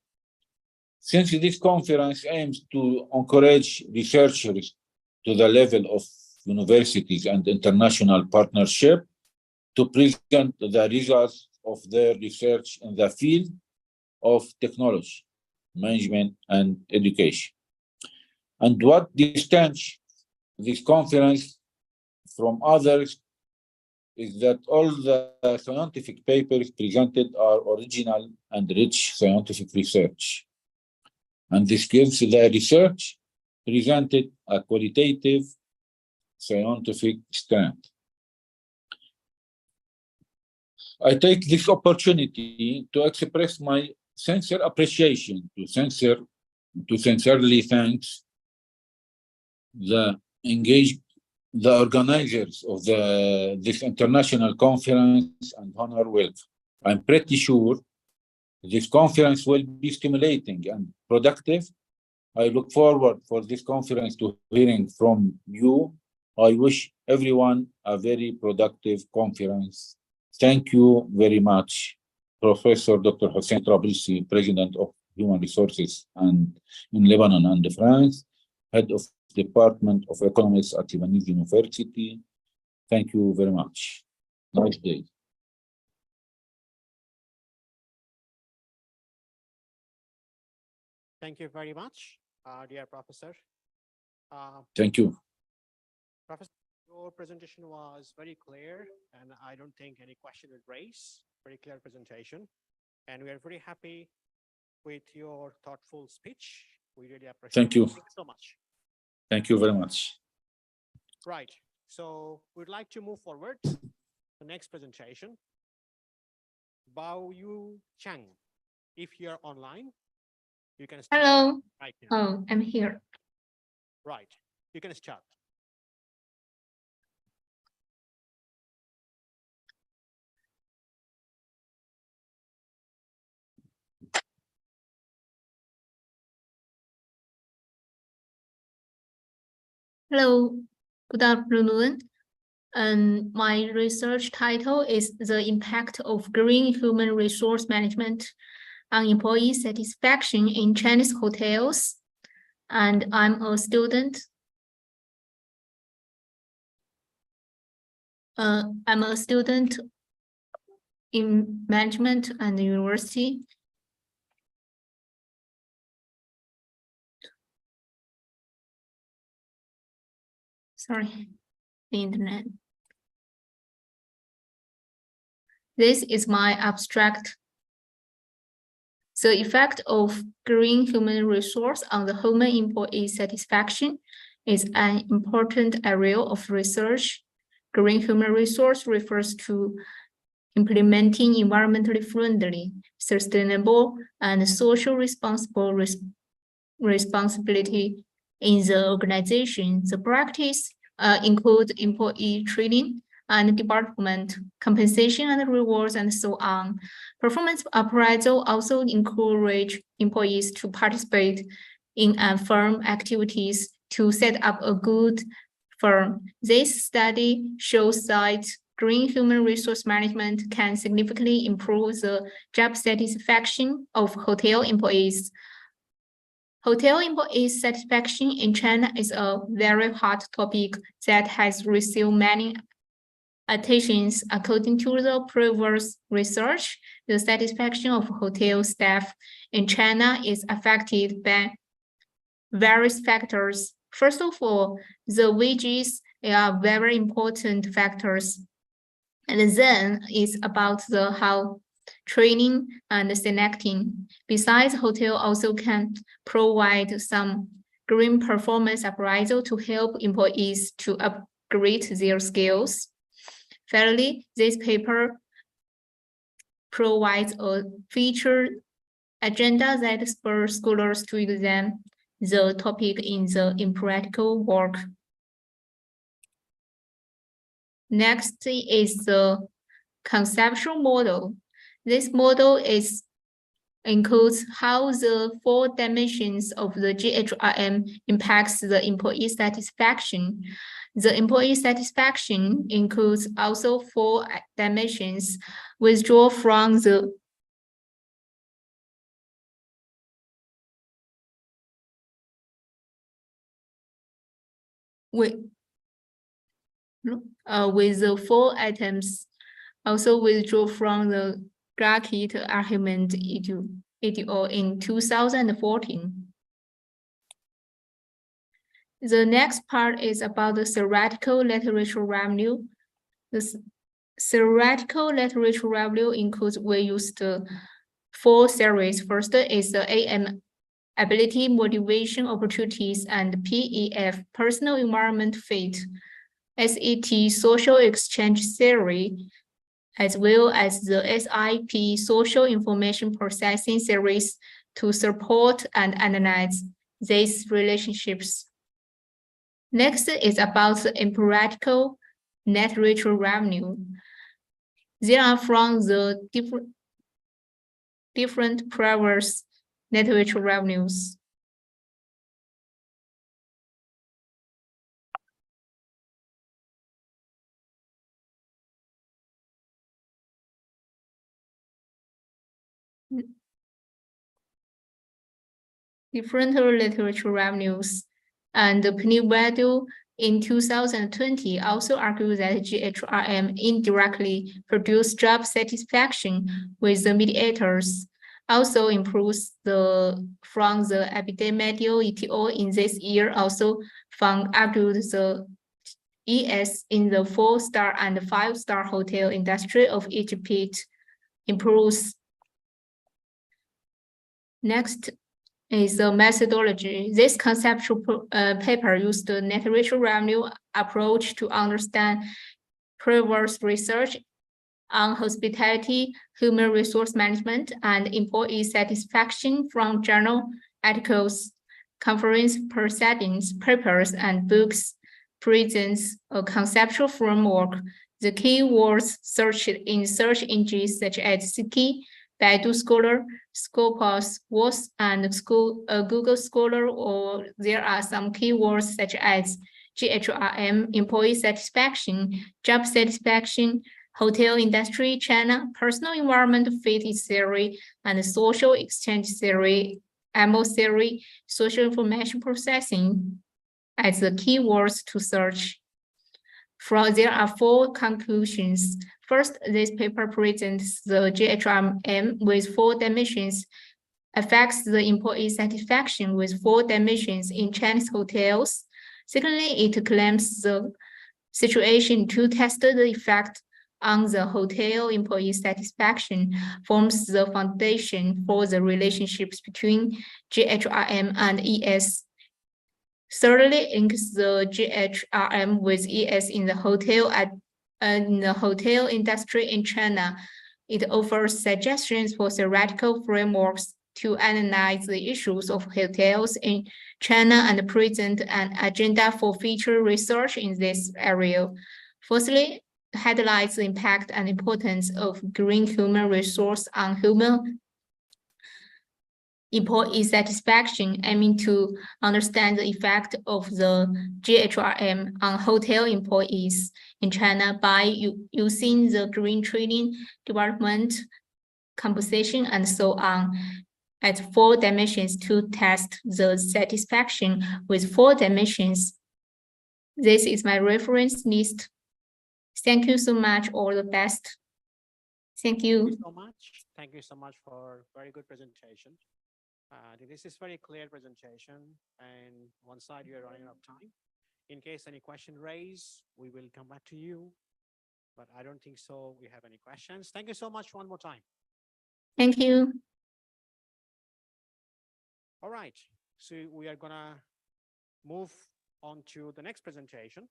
since this conference aims to encourage researchers to the level of universities and international partnership to present the results of their research in the field of technology, management, and education. And what distinguishes this conference from others is that all the scientific papers presented are original and rich scientific research, and this gives the research presented a qualitative scientific strand. I take this opportunity to express my sincere appreciation, to sincerely thanks the organizers of this international conference and honor welcome. I'm pretty sure this conference will be stimulating and productive. I look forward for this conference to hearing from you. I wish everyone a very productive conference. Thank you very much, Professor Dr. Hossein Trabelsi, President of Human Resources in Lebanon and France, Head of Department of Economics at Lebanese University. Thank you very much. Nice day. Thank you very much, dear Professor. Thank you. Professor, your presentation was very clear, and I don't think any question would raise. Very clear presentation, and we are very happy with your thoughtful speech. We really appreciate Thank you. Thank you so much. Thank you very much. Right. So we'd like to move forward to the next presentation. Bao Yu Chang, if you're online, you can start. Hello. Right now. Oh, I'm here. Right. You can start. Hello, good afternoon. My research title is The Impact of Green Human Resource Management on Employee Satisfaction in Chinese Hotels. And I'm a student. I'm a student in management and university. Sorry, the internet. This is my abstract. The effect of green human resource on the human employee satisfaction is an important area of research. Green human resource refers to implementing environmentally friendly, sustainable, and social responsibility in the organization. The practice includes employee training and development, compensation and rewards, and so on. Performance appraisal also encourage employees to participate in firm activities to set up a good firm. This study shows that green human resource management can significantly improve the job satisfaction of hotel employees. Hotel employee satisfaction in China is a very hot topic that has received many attentions. According to the previous research, the satisfaction of hotel staff in China is affected by various factors. First of all, the wages are very important factors. And then it's about the how training and selecting. Besides, hotel also can provide some green performance appraisal to help employees to upgrade their skills. Finally, this paper provides a featured agenda that spurs scholars to examine the topic in practical work. Next is the conceptual model. This model includes how the 4 dimensions of the GHRM impacts the employee satisfaction. The employee satisfaction includes also 4 dimensions withdrawn from the with the 4 items also withdraw from the Grachit argument EDO in 2014. The next part is about the theoretical literature review. The theoretical literature review includes we used 4 series. First is the ability, motivation, opportunities, and PEF, personal environment fit, SET, social exchange theory, as well as the SIP, social information processing series to support and analyze these relationships. Next is about the empirical net retro revenue. They are from the different previous net retro revenues. Different literature revenues. And Pnivedo in 2020 also argued that GHRM indirectly produced job satisfaction with the mediators, also improves from the epidemiological ETO in this year also found argued the ES in the 4-star and 5-star hotel industry of Egypt improves. Next is the methodology. This conceptual paper used the net ratio revenue approach to understand previous research on hospitality, human resource management, and employee satisfaction from journal articles, conference proceedings, papers, and books, presents a conceptual framework. The keywords searched in search engines such as Wiki, Baidu Scholar, Scopus, WOS, and Google Scholar, or there are some keywords such as GHRM, employee satisfaction, job satisfaction, hotel industry, China, personal environment fit theory, and social exchange theory, MO theory, social information processing as the keywords to search. There are 4 conclusions. First, this paper presents the GHRM with 4 dimensions, affects the employee satisfaction with 4 dimensions in Chinese hotels. Secondly, it claims the situation to test the effect on the hotel employee satisfaction forms the foundation for the relationships between GHRM and ES. Thirdly, links the GHRM with ES in the hotel industry in China. It offers suggestions for theoretical frameworks to analyze the issues of hotels in China and present an agenda for future research in this area. Firstly, highlights the impact and importance of green human resource on human employee satisfaction, aiming to understand the effect of the GHRM on hotel employees in China by using the green training, development, compensation, and so on at 4 dimensions to test the satisfaction with 4 dimensions. This is my reference list. Thank you so much. All the best. Thank you. Thank you so much. Thank you so much for very good presentation. This is very clear presentation, and one side we are running out of time. In case any question raised, we will come back to you, but I don't think so we have any questions. Thank you so much one more time. Thank you. All right, so we are gonna move on to the next presentation.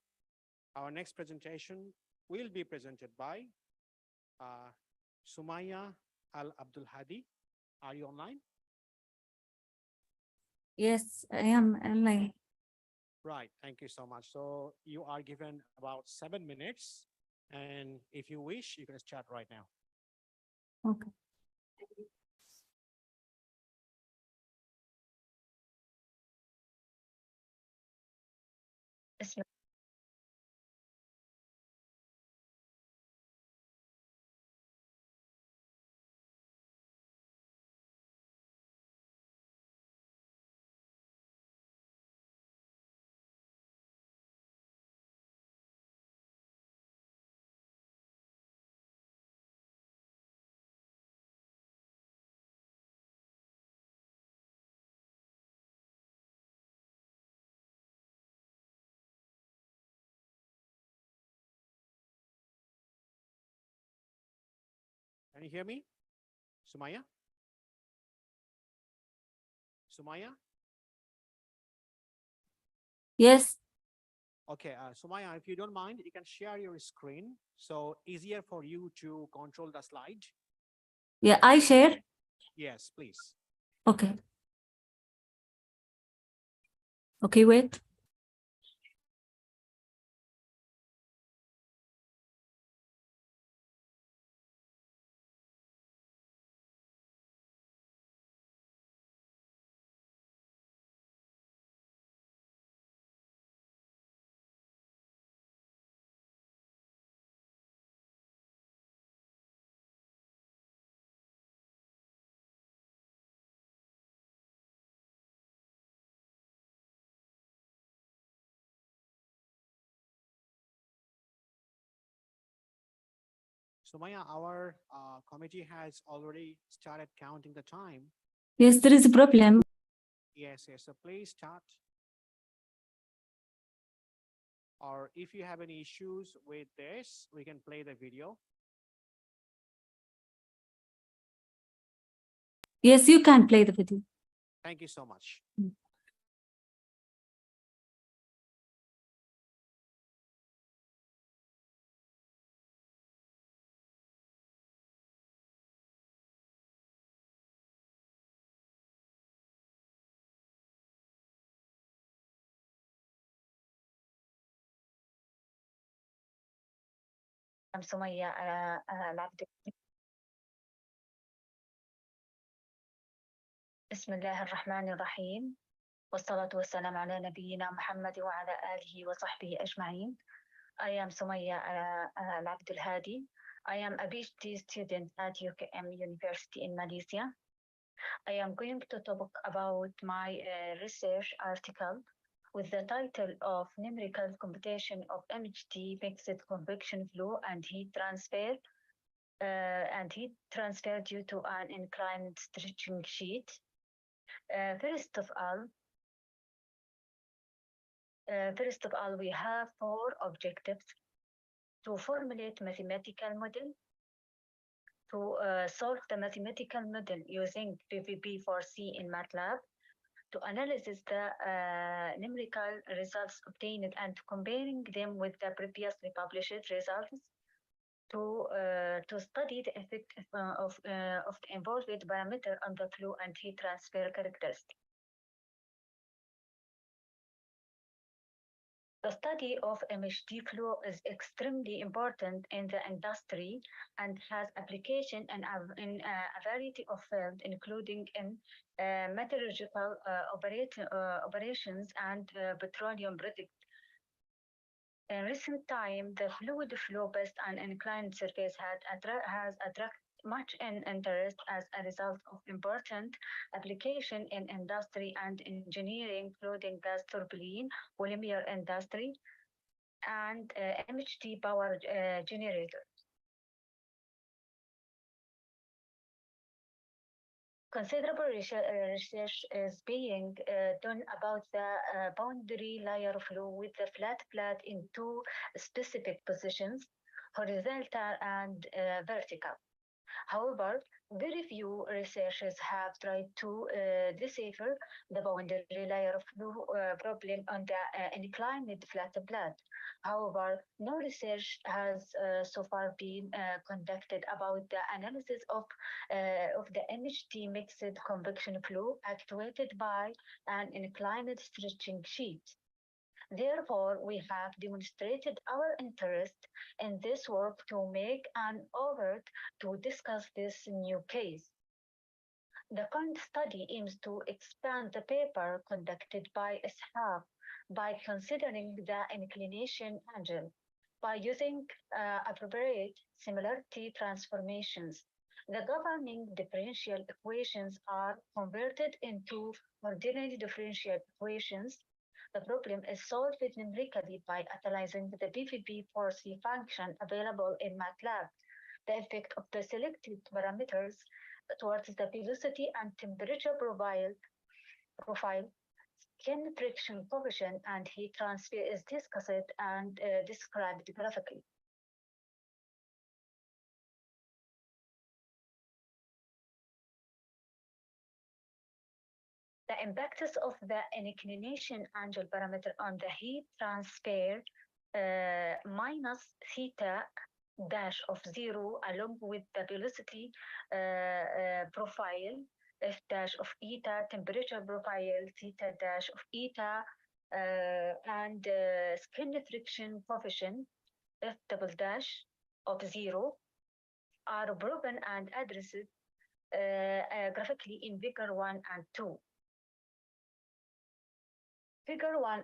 Our next presentation will be presented by Sumaya Al Abdul Hadi. Are you online? Yes, I am online. Right, thank you so much. So you are given about 7 minutes, and if you wish, you can start right now. Okay. Can you hear me, Sumaya? Sumaya? Yes, Okay, Sumaya, if you don't mind, you can share your screen. So easier for you to control the slide. yeah, I share. Yes, please. Okay. Okay, wait. Sumaya, our committee has already started counting the time. Yes, there is a problem. Yes, yes, so please start. Or if you have any issues with this, we can play the video. Yes, you can play the video. Thank you so much. I'm Sumaya العبد. بسم الله الرحمن الرحيم والصلاة والسلام على نبينا محمد وعلى آله وصحبه أجمعين. I am Sumaya العبد الهادي. I am a PhD student at UKM University in Malaysia. I am going to talk about my research article with the title of Numerical Computation of MHD Mixed Convection Flow and Heat Transfer due to an inclined stretching sheet. First of all, we have 4 objectives: to formulate mathematical model, to solve the mathematical model using PVB4C in MATLAB, to analyze the numerical results obtained and comparing them with the previously published results, to study the effect of the involved parameter on the flow and heat transfer characteristics. The study of MHD flow is extremely important in the industry and has application in a variety of fields, including in metallurgical operations and petroleum products. In recent time, the fluid flow based on inclined surface has attracted much interest as a result of important application in industry and engineering, including gas turbine, polymer industry, and MHD power generator. Considerable research is being done about the boundary layer flow with the flat plate in 2 specific positions, horizontal and vertical. However, very few researchers have tried to decipher the boundary layer flow problem on the inclined flat plate. However, no research has so far been conducted about the analysis of the MHD mixed convection flow actuated by an inclined stretching sheet. Therefore, we have demonstrated our interest in this work to make an effort to discuss this new case. The current study aims to expand the paper conducted by Ishaq by considering the inclination angle by using appropriate similarity transformations. The governing differential equations are converted into ordinary differential equations. The problem is solved numerically by utilizing the PVB4C function available in MATLAB. The effect of the selected parameters towards the velocity and temperature profile, skin friction coefficient, and heat transfer is discussed and described graphically. The impacts of the inclination angle parameter on the heat transfer minus theta dash of 0 along with the velocity profile f dash of eta, temperature profile theta dash of eta, and skin friction coefficient f double dash of 0 are proven and addressed graphically in figure 1 and 2. Figure 1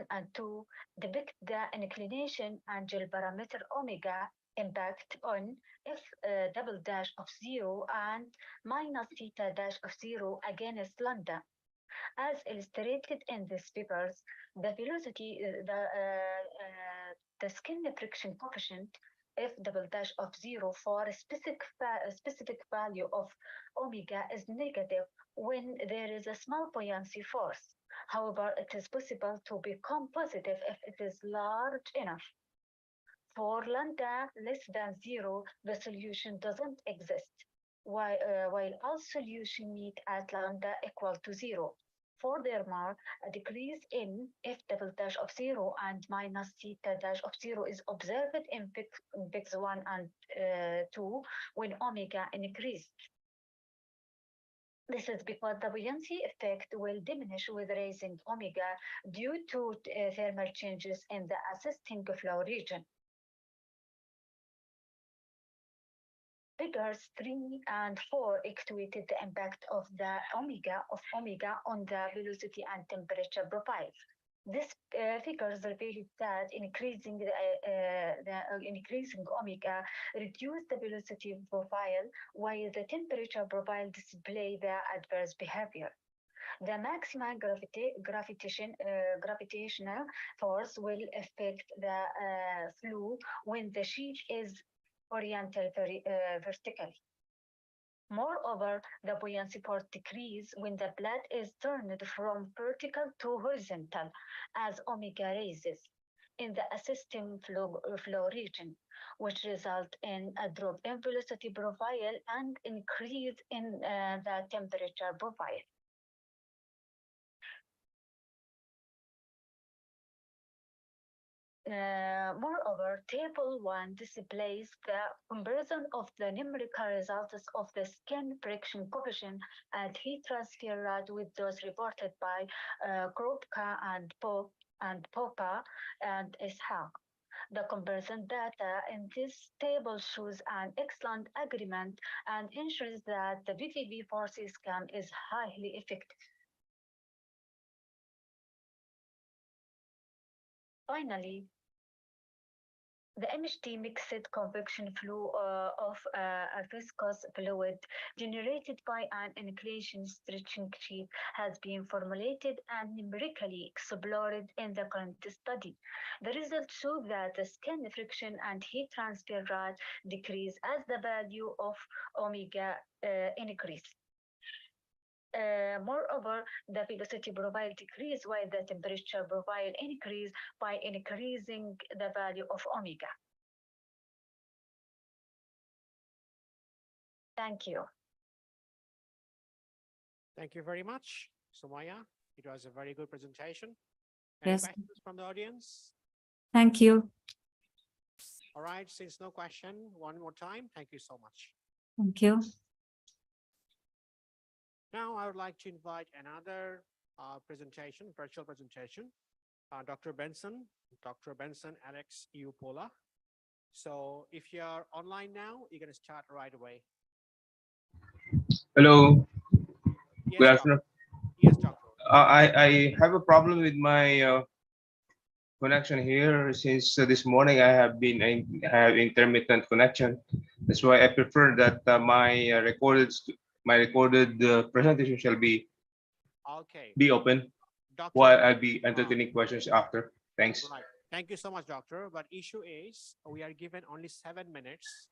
and 2 depict the inclination angle parameter omega impact on f double dash of 0 and minus theta dash of 0 against lambda. As illustrated in these papers, the velocity, the skin friction coefficient f double dash of 0 for a specific value of omega is negative when there is a small buoyancy force. However, it is possible to become positive if it is large enough. For lambda less than 0, the solution doesn't exist, while all solutions meet at lambda equal to 0. Furthermore, a decrease in f double dash of 0 and minus theta dash of 0 is observed in figures 1 and 2 when omega increased. This is because the buoyancy effect will diminish with raising omega due to thermal changes in the assisting flow region. Figures 3 and 4 equated the impact of the omega on the velocity and temperature profiles. These figures revealed that increasing omega reduced the velocity profile, while the temperature profile display the adverse behavior. The maximum gravitational force will affect the flow when the sheet is oriented vertically. Moreover, the buoyancy force decreases when the plate is turned from vertical to horizontal as omega raises in the assisting flow region, which result in a drop in velocity profile and increase in the temperature profile. Moreover, Table 1 displays the comparison of the numerical results of the skin friction coefficient and heat transfer rate with those reported by Kropka and Popa and Ishaq. The comparison data in this table shows an excellent agreement and ensures that the VVV force scan is highly effective. Finally, the MHT mixed convection flow of a viscous fluid generated by an inclination stretching sheet has been formulated and numerically explored in the current study. The results show that the skin friction and heat transfer rate decrease as the value of omega increase. Moreover, the velocity profile decrease while the temperature profile increase by increasing the value of omega. Thank you. Thank you very much, Sumaya. It was a very good presentation. Any Yes. questions from the audience? Thank you. All right, since no question, one more time, thank you so much. Thank you. Now I would like to invite another virtual presentation, Dr. Benson Alex Upola. So if you're online now, you're going to start right away. Hello. Yes, Good doctor. afternoon. Yes, doctor. I have a problem with my connection here since this morning I have intermittent connection. That's why I prefer that my recorded presentation shall be open Doctor, while I'll be entertaining questions after. Thanks. Right. Thank you so much, doctor. But issue is we are given only 7 minutes.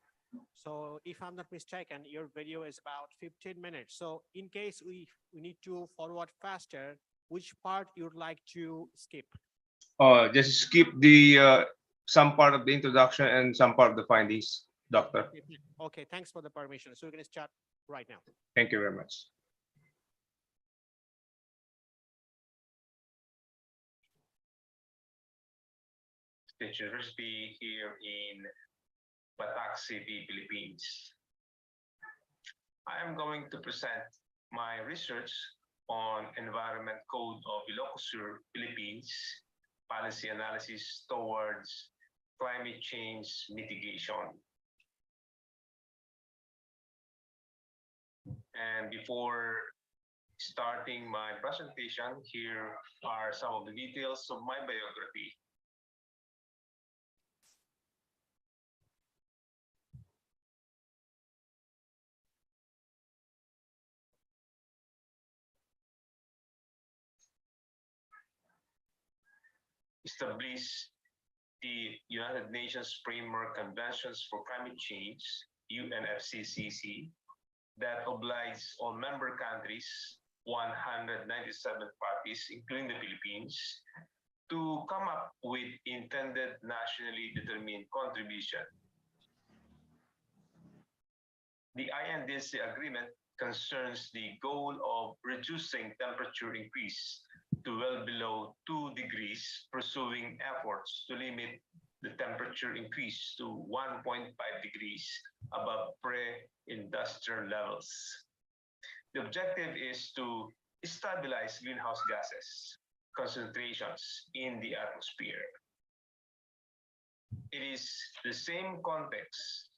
So if I'm not mistaken, your video is about 15 minutes. So in case we need to forward faster, which part you'd like to skip? Just skip the some part of the introduction and some part of the findings, doctor. Okay, thanks for the permission. So we're going to start right now. Thank you very much. State University here in Batak City, Philippines. I am going to present my research on Environment Code of Ilocos, Philippines, policy analysis towards climate change mitigation. And before starting my presentation, here are some of the details of my biography. Established the United Nations Framework Conventions for Climate Change, UNFCCC, that obliges all member countries, 197 parties, including the Philippines, to come up with intended nationally determined contribution. The INDC agreement concerns the goal of reducing temperature increase to well below 2 degrees, pursuing efforts to limit the temperature increase to 1.5 degrees above pre-industrial levels. The objective is to stabilize greenhouse gases concentrations in the atmosphere. It is the same context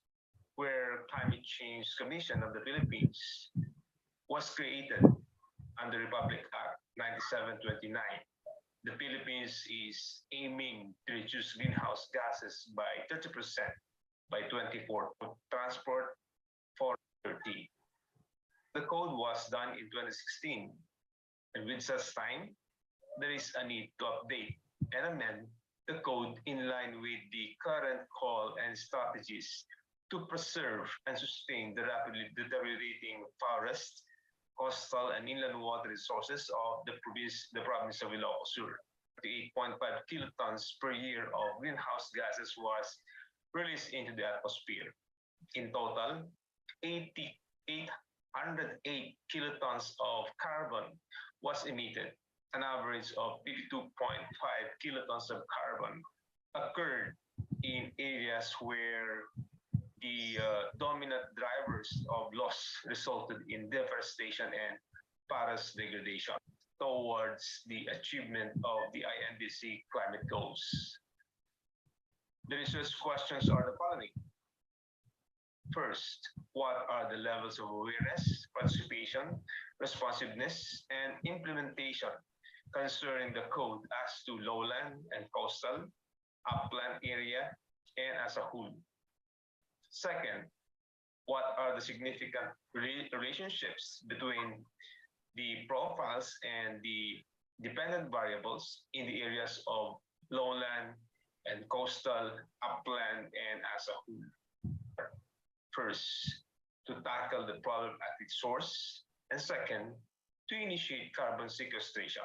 where Climate Change Commission of the Philippines was created under Republic Act 9729. The Philippines is aiming to reduce greenhouse gases by 30% by 2040, transport 430. The code was done in 2016, and with such time, there is a need to update and amend the code in line with the current call and strategies to preserve and sustain the rapidly deteriorating forests, coastal and inland water resources of the province of Ilocos Sur. 8.5 kilotons per year of greenhouse gases was released into the atmosphere. In total, 808 kilotons of carbon was emitted. An average of 52.5 kilotons of carbon occurred in areas where the dominant drivers of loss resulted in deforestation and forest degradation towards the achievement of the INDC climate goals. The research questions are the following. First, what are the levels of awareness, participation, responsiveness, and implementation concerning the code as to lowland and coastal, upland area, and as a whole? Second, what are the significant relationships between the profiles and the dependent variables in the areas of lowland and coastal, upland, and as a whole? First, to tackle the problem at its source, and second, to initiate carbon sequestration.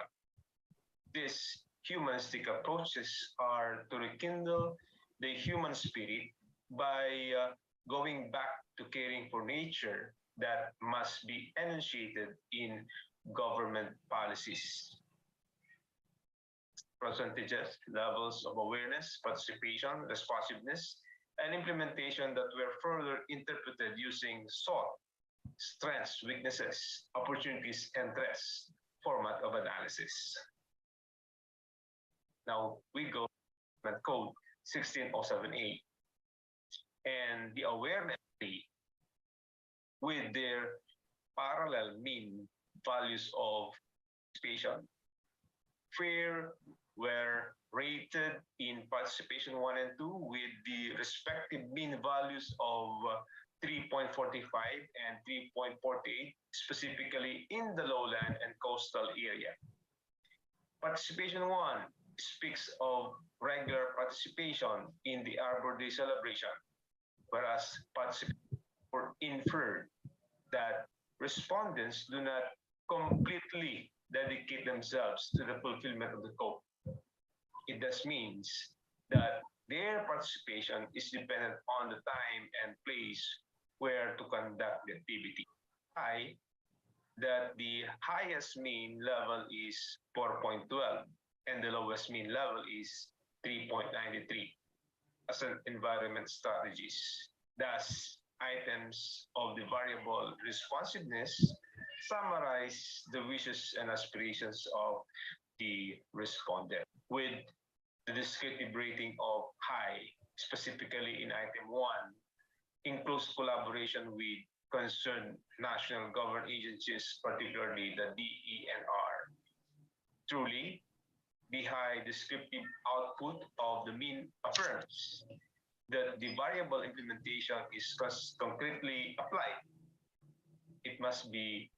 These humanistic approaches are to rekindle the human spirit by going back to caring for nature that must be enunciated in government policies. Percentages, levels of awareness, participation, responsiveness, and implementation that were further interpreted using SWOT, strengths, weaknesses, opportunities, and threats format of analysis. Now we go to code 16078 and the awareness with their parallel mean values of participation. Fair were rated in participation 1 and 2 with the respective mean values of 3.45 and 3.48, specifically in the lowland and coastal area. Participation 1 speaks of regular participation in the Arbor Day celebration, whereas participation inferred that respondents do not completely dedicate themselves to the fulfillment of the code. It thus means that their participation is dependent on the time and place where to conduct the activity. high that the highest mean level is 4.12 and the lowest mean level is 3.93 as an environment strategies. Thus, items of the variable responsiveness summarize the wishes and aspirations of the respondent with the descriptive rating of high, specifically in item 1, in close collaboration with concerned national government agencies, particularly the DENR. Truly, the high descriptive output of the mean affirms that the variable implementation is concretely applied. It must be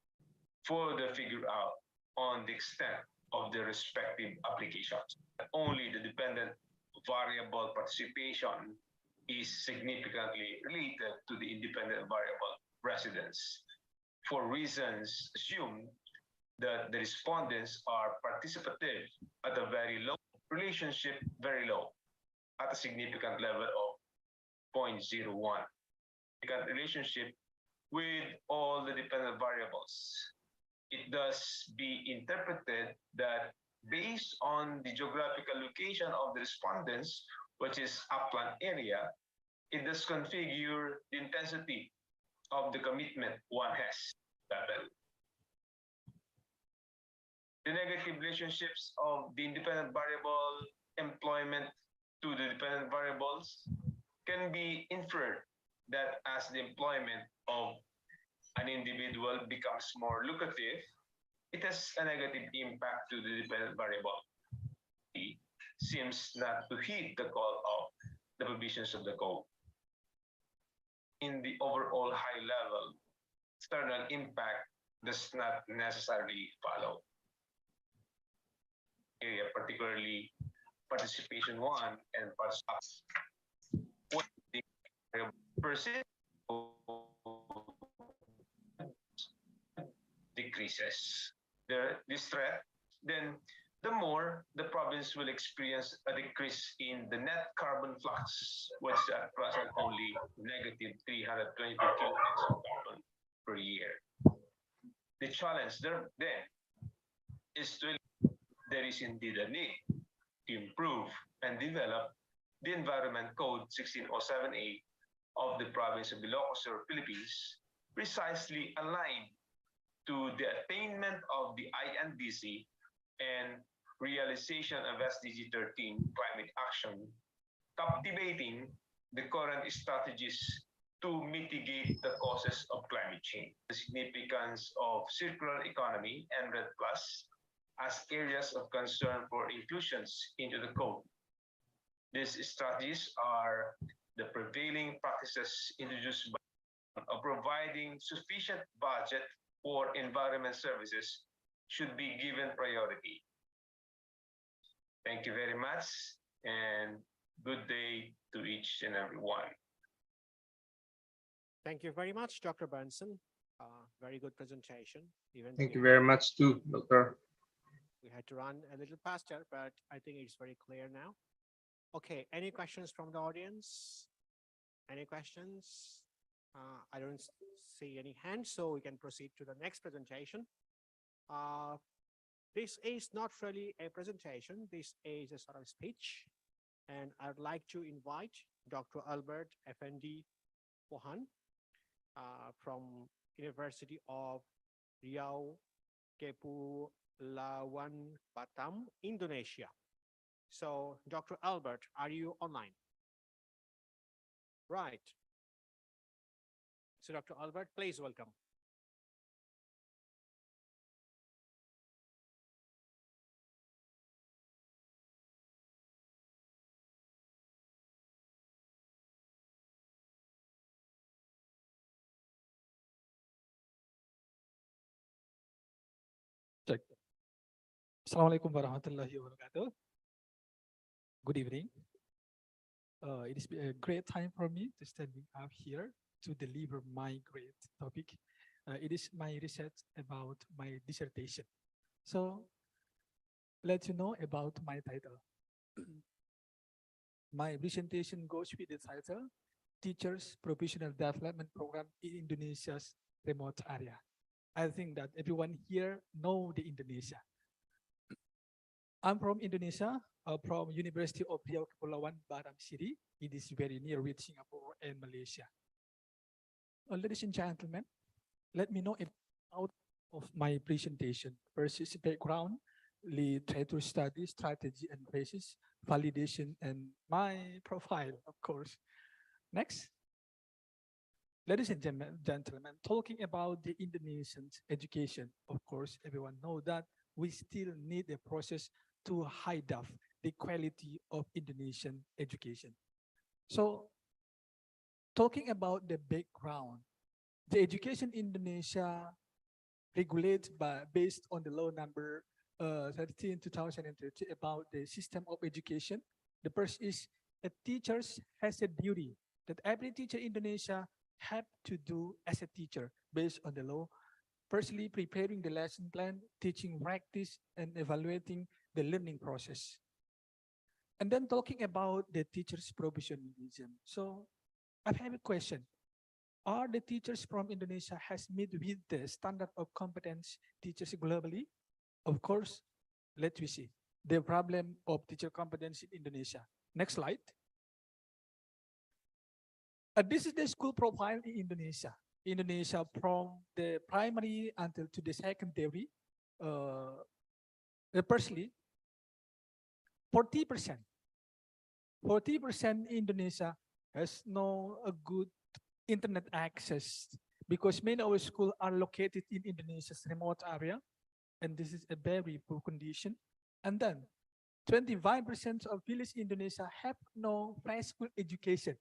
further figured out on the extent of the respective applications. Only the dependent variable participation is significantly related to the independent variable residence for reasons assumed that the respondents are participative at a very low relationship, very low, at a significant level of 0.01. Significant relationship with all the dependent variables. It does be interpreted that based on the geographical location of the respondents, which is upland area, it does configure the intensity of the commitment one has level. The negative relationships of the independent variable employment to the dependent variables can be inferred that as the employment of an individual becomes more lucrative, it has a negative impact to the dependent variable. It seems not to heed the call of the provisions of the code. In the overall high level, external impact does not necessarily follow. Area, particularly participation 1 and participation when the percent decreases this threat, then the more the province will experience a decrease in the net carbon flux, which is at present only negative 322 kilograms of carbon per year. The challenge there then is to there is indeed a need to improve and develop the Environment Code 1607A of the province of Ilocos, Philippines, precisely aligned to the attainment of the INDC and realization of SDG 13 climate action, captivating the current strategies to mitigate the causes of climate change, the significance of circular economy and REDD+ as areas of concern for inclusions into the code. These strategies are the prevailing practices introduced by providing sufficient budget for environment services should be given priority. Thank you very much and good day to each and every one. Thank you very much, Dr. Benson. Very good presentation. Thank you very much too, Doctor. We had to run a little faster, but I think it's very clear now. Okay, any questions from the audience? Any questions? I don't see any hands, so we can proceed to the next presentation. This is not really a presentation. This is a sort of speech. And I'd like to invite Dr. Albert Effendi Pohan from University of Riau Kepulauan Batam, Indonesia. So, Dr. Albert, are you online? Right. So, Dr. Albert, please welcome. Check. Assalamualaikum warahmatullahi wabarakatuh. Good evening. It is a great time for me to standing up here to deliver my great topic. It is my research about my dissertation. So, let you know about my title. My presentation goes with the title, Teachers Professional Development Program in Indonesia's Remote Area. I think that everyone here know the Indonesia. I'm from Indonesia, from University of Riau Kepulauan Baram City. It is very near with Singapore and Malaysia. Ladies and gentlemen, let me know out of my presentation. First is background, literature study, strategy and basis, validation, and my profile, of course. Next. Ladies and gentlemen, talking about the Indonesian education, of course, everyone knows that we still need a process to hide up the quality of Indonesian education. So, talking about the background, the education in Indonesia regulated based on the law number 13/2030 about the system of education. The first is a teacher has a duty that every teacher in Indonesia have to do as a teacher based on the law. Firstly, preparing the lesson plan, teaching practice, and evaluating the learning process. And then talking about the teacher's professionalism. So I have a question. Are the teachers from Indonesia has met with the standard of competence teachers globally? Of course, let me see. The problem of teacher competence in Indonesia. Next slide. This is the school profile in Indonesia. Indonesia from the primary until to the secondary. Firstly, 40% in Indonesia has no a good internet access because many of our schools are located in Indonesia's remote area, and this is a very poor condition. And then 25% of village Indonesia have no preschool education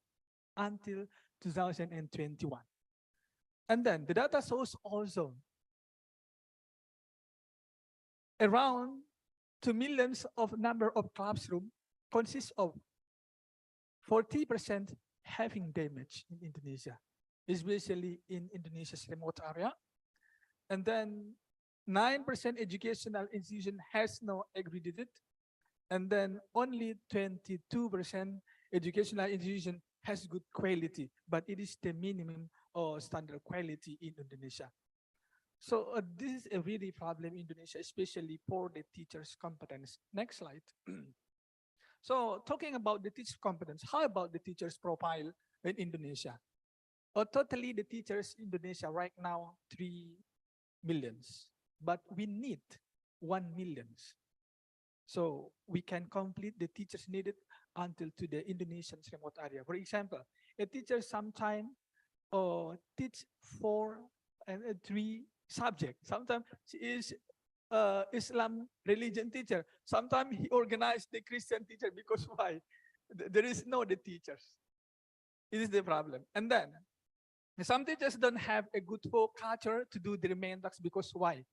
until 2021. And then the data shows also around 2 million of number of classroom consists of 40% having damage in Indonesia, especially in Indonesia's remote area. And then 9% educational institution has no accredited. And then only 22% educational institution has good quality, but it is the minimum or standard quality in Indonesia. So this is a really problem in Indonesia, especially for the teacher's competence. Next slide. So talking about the teacher's competence, how about the teacher's profile in Indonesia? Totally the teachers in Indonesia right now, 3 millions, but we need 1 million. So we can complete the teachers needed until to the Indonesian remote area. For example, a teacher sometimes teach 4 and 3 subjects. Sometimes she is Islam religion teacher. Sometimes he organized the Christian teacher because why? There is no the teachers. It is the problem. And then some teachers don't have a good folk culture to do the remainder because why?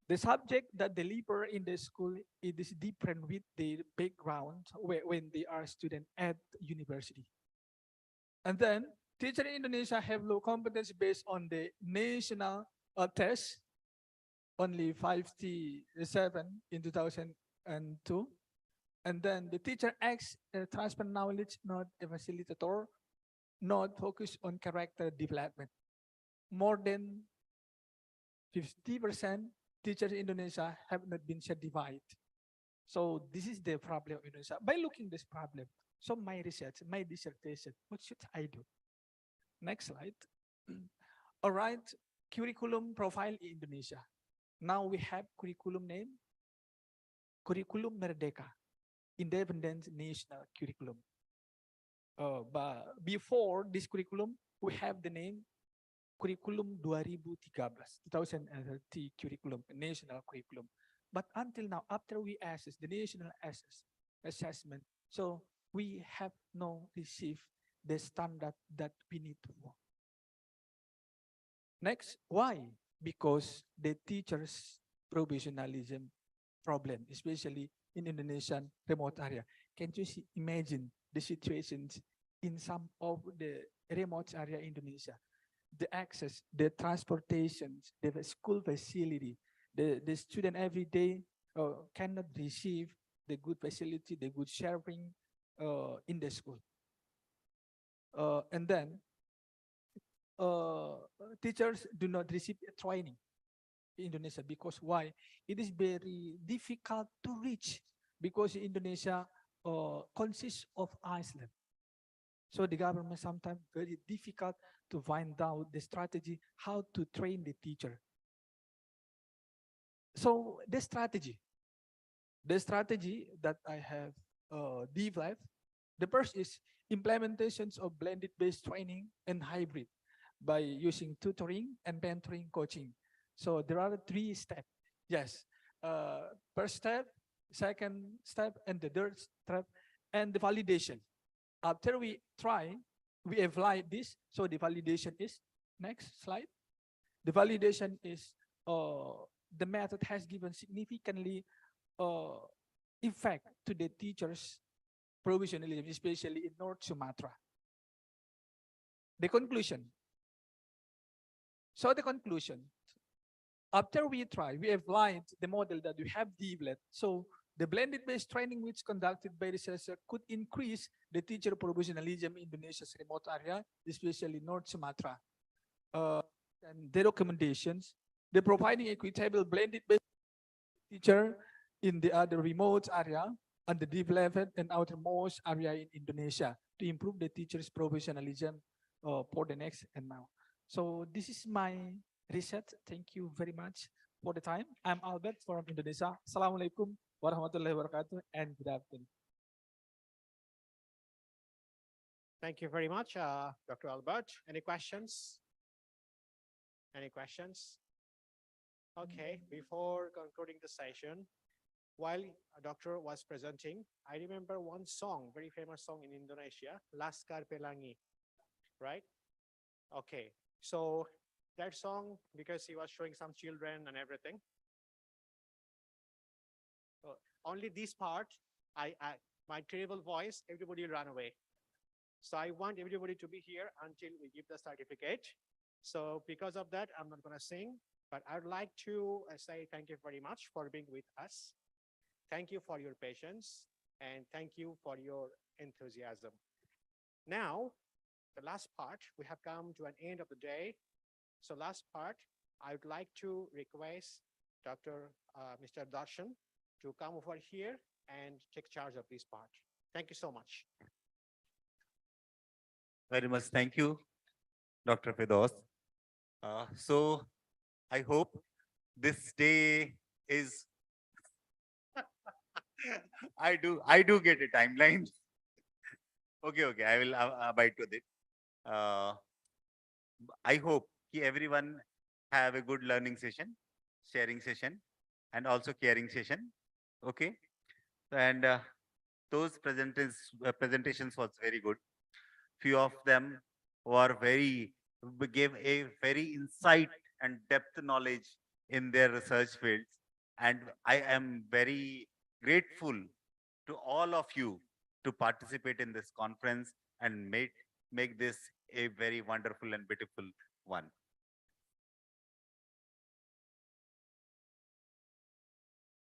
The subject that deliver in the school, it is different with the background when they are student at university. And then teacher in Indonesia have low competence based on the national test, only 57 in 2002. And then the teacher acts transfer knowledge, not a facilitator, not focused on character development. More than 50% teachers in Indonesia have not been certified. So this is the problem in Indonesia. By looking this problem, so my research, my dissertation, what should I do? Next slide. All right, curriculum profile in Indonesia. Now we have curriculum name, Curriculum Merdeka, Independent National Curriculum. But before this curriculum, we have the name Curriculum 2013 curriculum, national curriculum. But until now, after we assess the national assessment, so we have not received the standard that we need to work. Next, why? Because the teachers' professionalism problem, especially in Indonesian remote area. Can you imagine the situations in some of the remote area in Indonesia? The access, the transportations, the school facility, the student every day cannot receive the good facility, the good sharing in the school. And then teachers do not receive training in Indonesia. Because why? It is very difficult to reach because Indonesia consists of island. So the government sometimes very difficult to find out the strategy how to train the teacher. So the strategy that I have developed, the first is implementations of blended based training and hybrid by using tutoring and mentoring coaching. So there are 3 steps. Yes, first step, second step, and the third step, and the validation. After we try, we apply this. So the validation is, next slide. The validation is the method has given significantly effect to the teachers' professionalism, especially in North Sumatra. The conclusion. So the conclusion, after we try, we applied the model that we have developed. So the blended based training which conducted by researchers could increase the teacher professionalism in Indonesia's remote area, especially North Sumatra. And the recommendations, the providing equitable blended based teacher in the other remote area and the developed and outermost area in Indonesia to improve the teacher's professionalism for the next and now. So this is my research. Thank you very much for the time. I'm Albert from Indonesia. Assalamualaikum warahmatullahi wabarakatuh and good afternoon. Thank you very much, Dr. Albert. Any questions? Any questions? Okay, before concluding the session, while a doctor was presenting, I remember one song, very famous song in Indonesia, Laskar Pelangi, right? Okay, so that song, because he was showing some children and everything, only this part, my terrible voice, everybody ran away. So I want everybody to be here until we give the certificate. So because of that, I'm not gonna sing, but I'd like to say thank you very much for being with us. Thank you for your patience and thank you for your enthusiasm. Now, the last part, we have come to an end of the day. So last part, I would like to request Mr. Darshan to come over here and take charge of this part. Thank you so much. Very much. Thank you, Dr. Firdaus. So I hope this day is, I do get a timeline. Okay, I will abide to it. I hope everyone have a good learning session, sharing session, and also caring session. Okay, and those presentations was very good. Few of them were gave a very insight and depth knowledge in their research fields, and I am very grateful to all of you to participate in this conference and make this a very wonderful and beautiful one.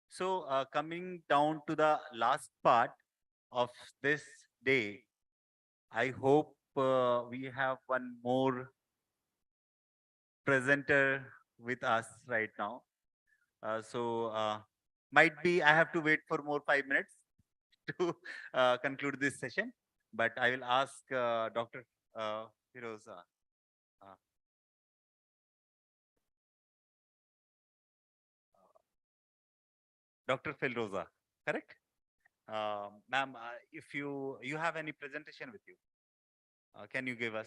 So coming down to the last part of this day, I hope we have one more presenter with us right now. Might be I have to wait for more 5 minutes to conclude this session, but I will ask Dr. Firoza. Dr. Filroza, correct? Ma'am, if you have any presentation with you, can you give us?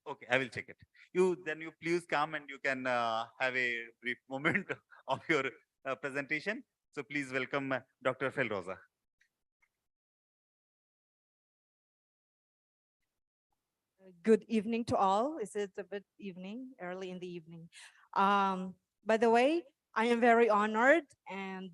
Okay, I will check it. You please come and you can have a brief moment of your presentation. So please welcome Dr. Filroza. Good evening to all. Is it a bit evening, early in the evening? By the way, I am very honored and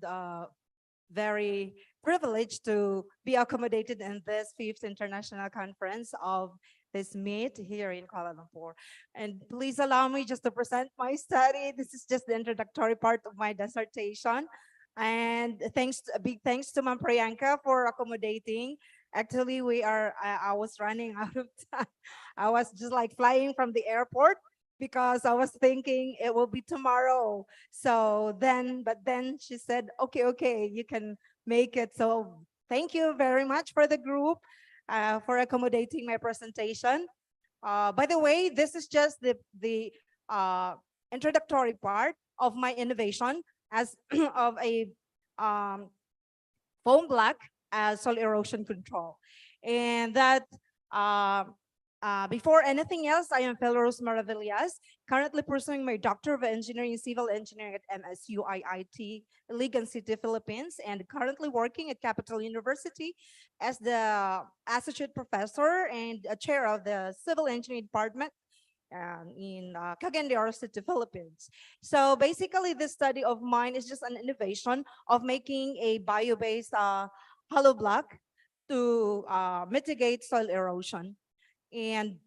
very privileged to be accommodated in this 5th International Conference of this MIT here in Kuala Lumpur. And please allow me just to present my study. This is just the introductory part of my dissertation. And big thanks to Ma'am Priyanka for accommodating Actually, I was running out of time. I was just like flying from the airport because I was thinking it will be tomorrow. So then, but then she said, okay, you can make it. So thank you very much for the group for accommodating my presentation. By the way, this is just the introductory part of my innovation as of a foam block as soil erosion control. And that before anything else, I am Felros Maravillas, currently pursuing my Doctor of Engineering in Civil Engineering at MSU IIT, Iligan City, Philippines, and currently working at Capital University as the Associate Professor and Chair of the Civil Engineering Department in Cagayan de Oro City, Philippines. So basically, this study of mine is just an innovation of making a bio-based hollow block to mitigate soil erosion. And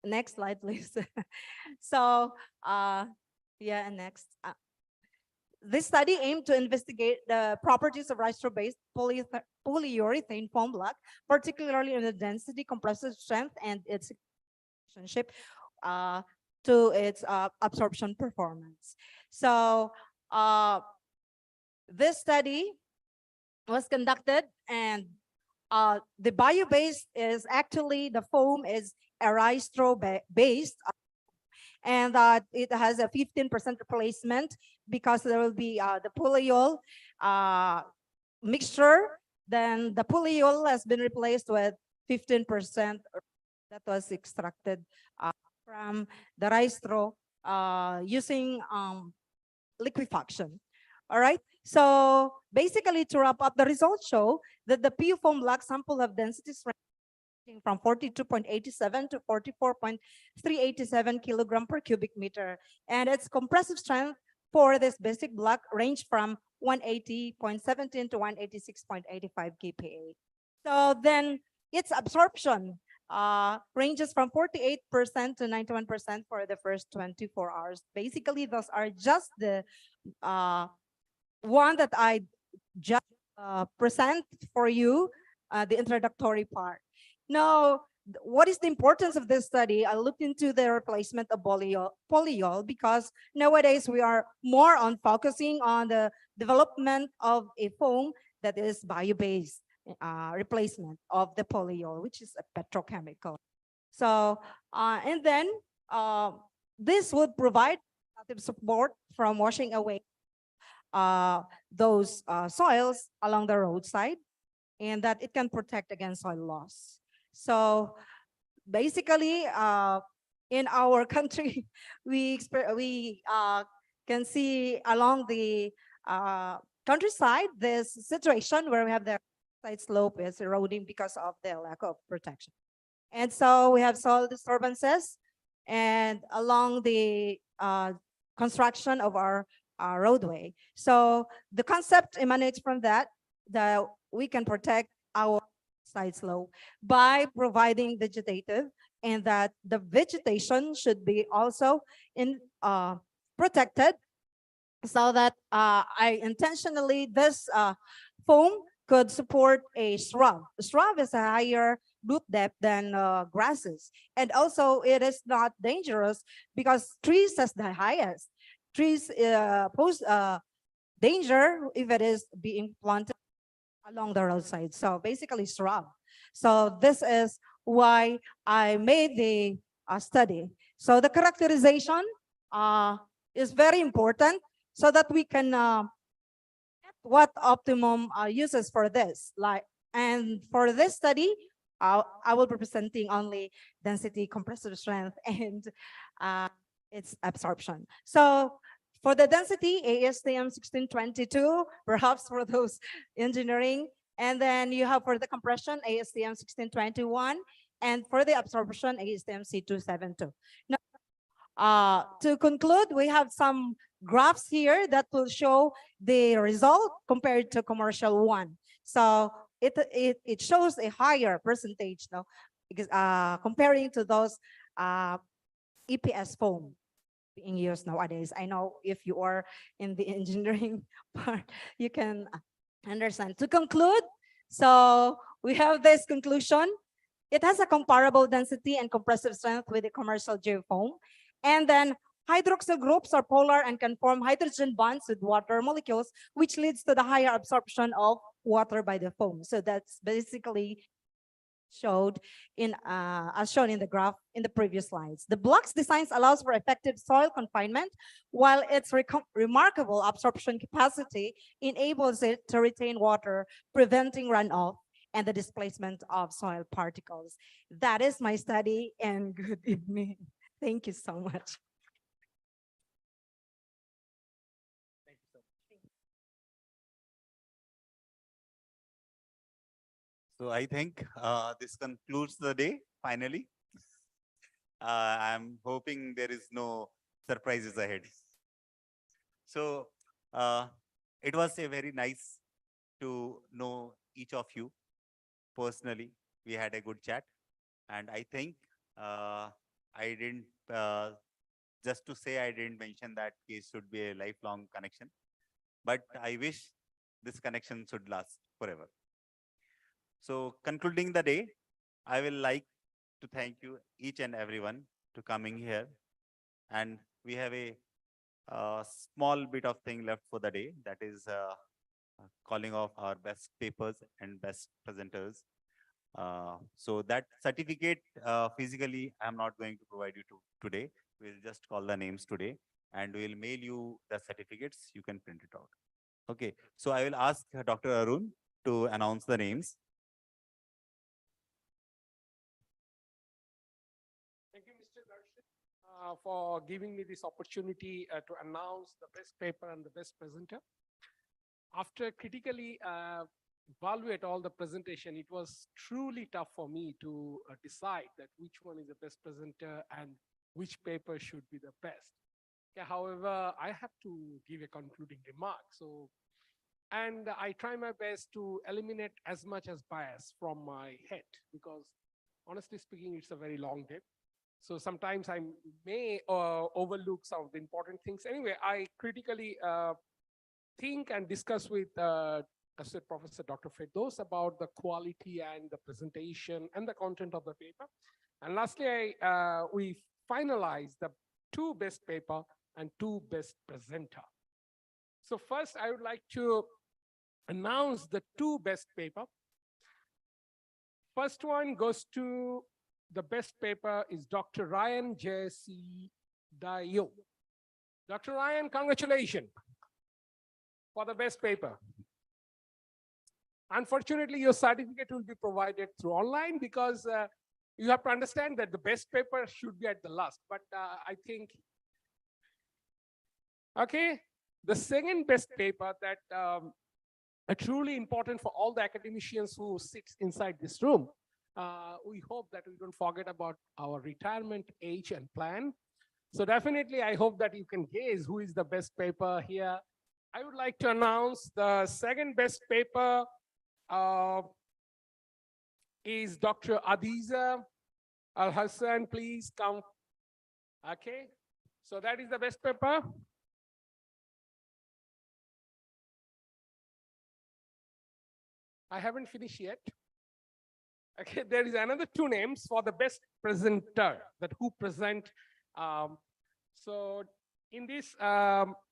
next slide, please. So, yeah, and next. This study aimed to investigate the properties of ristro-based polyurethane foam block, particularly in the density, compressive strength, and its relationship to its absorption performance. So, this study was conducted, and the bio-based is actually, the foam is ristro-based, and it has a 15% replacement because there will be the polyol mixture. Then the polyol has been replaced with 15% that was extracted from the ristro using liquefaction. All right. So basically, to wrap up, the results show that the PU foam block sample have densities ranging from 42.87 to 44.387 kilogram per cubic meter, and its compressive strength for this basic block range from 180.17 to 186.85 kPa. So then its absorption ranges from 48% to 91% for the first 24 hours. Basically, those are just the one that I just present for you, the introductory part. Now, what is the importance of this study? I looked into the replacement of polyol because nowadays we are more on focusing on the development of a foam that is bio-based replacement of the polyol, which is a petrochemical. So, and then this would provide support from washing away those soils along the roadside, and that it can protect against soil loss. So basically, in our country, we can see along the countryside this situation where we have the side slope is eroding because of the lack of protection. And so we have soil disturbances, and along the construction of our roadway. So the concept emanates from that we can protect our side slope by providing vegetative, and that the vegetation should be also protected, so that I intentionally, this foam could support a shrub. A shrub is a higher root depth than grasses. And also it is not dangerous because trees has the highest. Trees pose danger if it is being planted along the roadside. So basically shrub. So this is why I made the study. So the characterization is very important so that we can what optimum uses for this. And for this study, I will be presenting only density, compressive strength, and its absorption. So for the density, ASTM 1622, perhaps for those engineering. And then you have for the compression, ASTM 1621. And for the absorption, ASTM C272. Now, to conclude, we have some graphs here that will show the result compared to commercial one. So it shows a higher percentage now, because comparing to those EPS foam being used nowadays. I know if you are in the engineering part, you can understand. To conclude, So we have this conclusion. It has a comparable density and compressive strength with the commercial geofoam. And then hydroxyl groups are polar and can form hydrogen bonds with water molecules, which leads to the higher absorption of water by the foam. So that's basically showed in as shown in the graph in the previous slides. The blocks designs allows for effective soil confinement, while its remarkable absorption capacity enables it to retain water, preventing runoff and the displacement of soil particles. That is my study, and good evening. Thank you so much. So I think this concludes the day, finally. I'm hoping there is no surprises ahead. So it was a very nice to know each of you personally. We had a good chat. And I think I didn't, just to say I didn't mention that case should be a lifelong connection. But I wish this connection should last forever. So concluding the day, I will like to thank you each and everyone to coming here. And we have a small bit of thing left for the day, that is calling off our best papers and best presenters. So that certificate physically I'm not going to provide you today. We'll just call the names today and we'll mail you the certificates. You can print it out. Okay, so I will ask Dr. Arun to announce the names. Thank you, Mr. Darshan, for giving me this opportunity to announce the best paper and the best presenter. After critically evaluate all the presentation, it was truly tough for me to decide that which one is the best presenter and which paper should be the best. Okay, however, I have to give a concluding remark. And I try my best to eliminate as much as bias from my head, because honestly speaking, it's a very long day. So sometimes I may overlook some of the important things. Anyway, I critically think and discuss with Associate Professor Dr. Firdaus about the quality and the presentation and the content of the paper. And lastly, we finalized the 2 best paper and 2 best presenter. So first, I would like to announce the 2 best paper. First one goes to the best paper is Dr. Ryan J.C. Dayo. Dr. Ryan, congratulations for the best paper. Unfortunately, your certificate will be provided through online, because you have to understand that the best paper should be at the last. But I think, okay, the second best paper that are truly important for all the academicians who sit inside this room. We hope that we don't forget about our retirement age and plan. So definitely, I hope that you can guess who is the best paper here. I would like to announce the second best paper is Dr. Adiza Al-Hassan. Please come. Okay, so that is the best paper. I haven't finished yet. Okay, there is another 2 names for the best presenter, that who present. So in this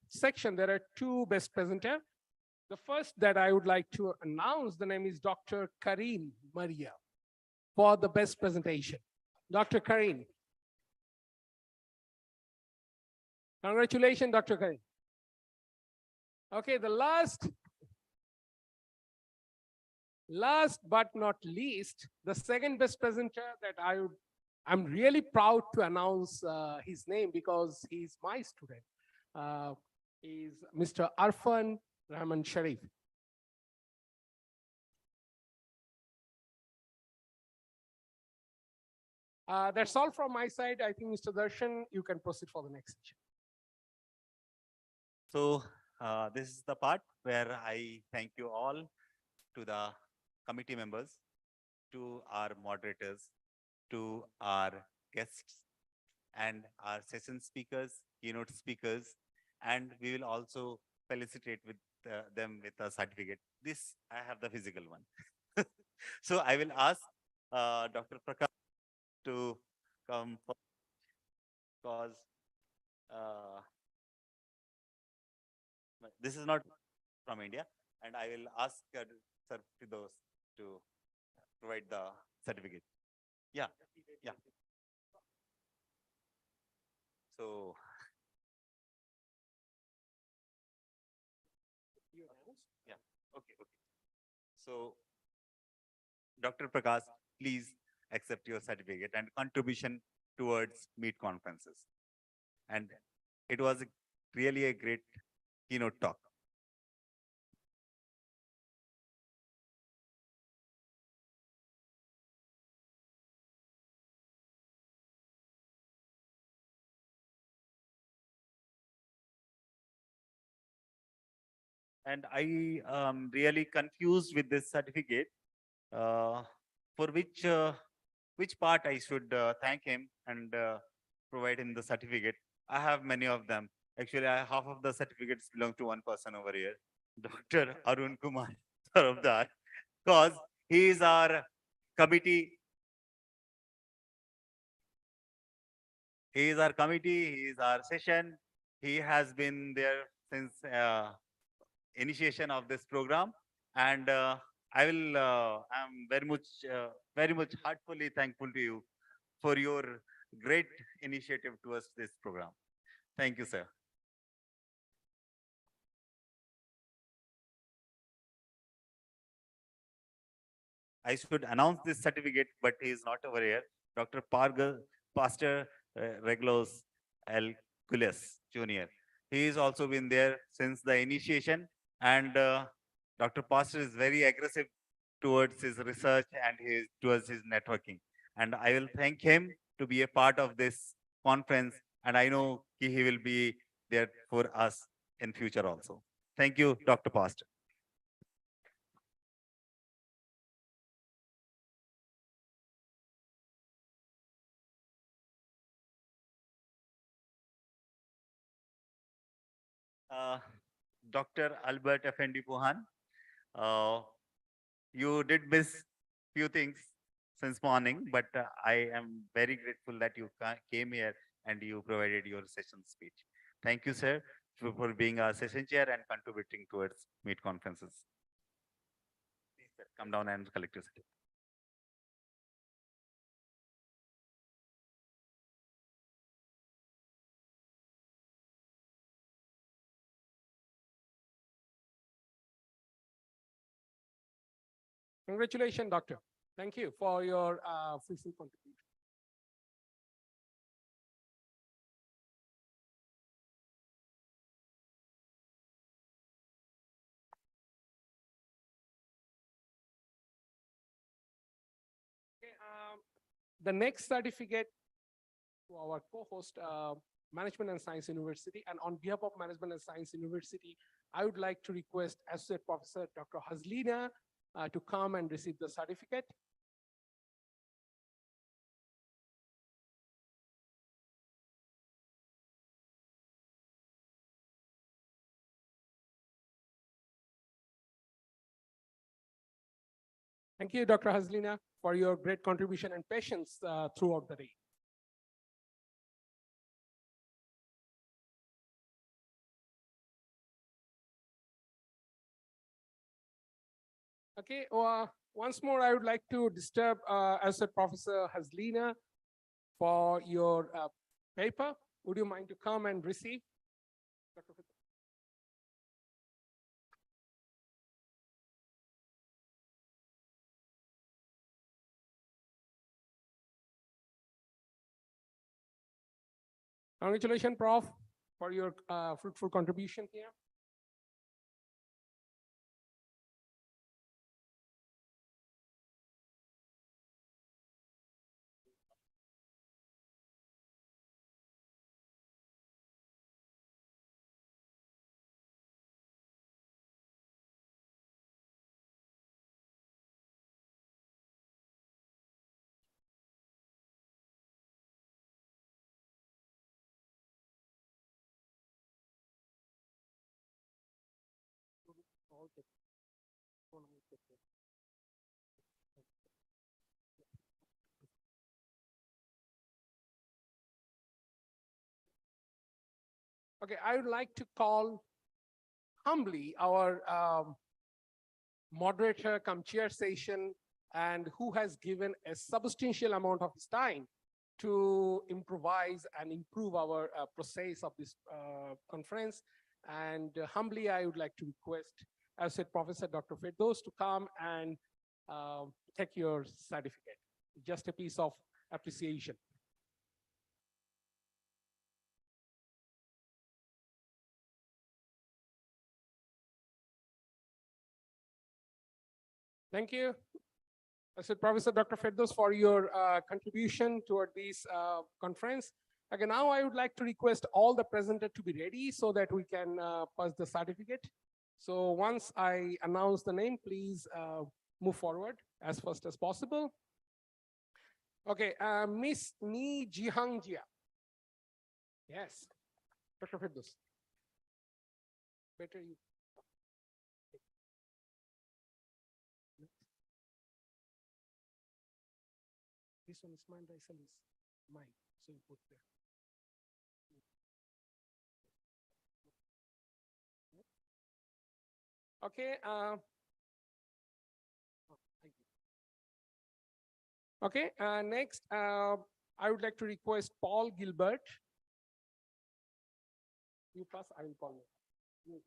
section, there are 2 best presenter. The first that I would like to announce, the name is Dr. Karim Maria for the best presentation. Dr. Karim. Congratulations, Dr. Karim. Okay, the last but not least, the second best presenter that I'm really proud to announce his name, because he's my student, is Mr. Arfan Rahman Sharif. That's all from my side. I think, Mr. Darshan, you can proceed for the next section. So this is the part where I thank you all, to the committee members, to our moderators, to our guests, and our session speakers, keynote speakers, and we will also felicitate with them with a certificate. This, I have the physical one. So I will ask Dr. Prakash to come because this is not from India, and I will ask Sir Fidos to provide the certificate. Yeah, yeah. So yeah, okay, okay. So Dr. Prakash, please accept your certificate and contribution towards Meet conferences. And it was really a great keynote talk. And I am really confused with this certificate, for which part I should thank him and provide him the certificate. I have many of them. Actually, half of the certificates belong to one person over here, Dr. Arun Kumar Sarabdar, because he is our committee. He is our committee, he is our session. He has been there since initiation of this program. And I'm very much heartfully thankful to you for your great initiative towards this program. Thank you, sir. I should announce this certificate, but he is not over here. Dr. Pastor Regulos L. Kules Jr. He has also been there since the initiation, and Dr. Pastor is very aggressive towards his research and towards his networking. And I will thank him to be a part of this conference, and I know he will be there for us in future also. Thank you, Dr. Pastor. Dr. Albert Effendi Puhan, you did miss few things since morning, but I am very grateful that you came here and you provided your session speech. Thank you, sir, for being our session chair and contributing towards Meet conferences. Please, sir, come down and collect your certificate. Congratulations, doctor. Thank you for your fruitful contribution. Okay, the next certificate to our co-host, Management and Science University, and on behalf of Management and Science University, I would like to request Associate Professor Dr. Hazlina to come and receive the certificate. Thank you, Dr. Hazlina, for your great contribution and patience throughout the day. Okay, once more, I would like to disturb Associate Professor Hazlina for your paper. Would you mind to come and receive? Dr. Congratulations, Prof, for your fruitful contribution here. Okay, I would like to call humbly our moderator come chair session, and who has given a substantial amount of his time to improvise and improve our process of this conference. And humbly, I would like to request, as said, Professor Dr. Firdaus to come and take your certificate. Just a piece of appreciation. Thank you. I said, Professor Dr. Firdaus, for your contribution toward this conference. Okay, now I would like to request all the presenters to be ready so that we can pass the certificate. So once I announce the name, please move forward as fast as possible. Okay, Miss Ni Jihangjia. Yes, Dr. Firdaus. Better you. This one is mine, Raisal is mine. So you put there. Okay. Thank you. Okay. Next, I would like to request Paul Gilbert. You pass. I will call you.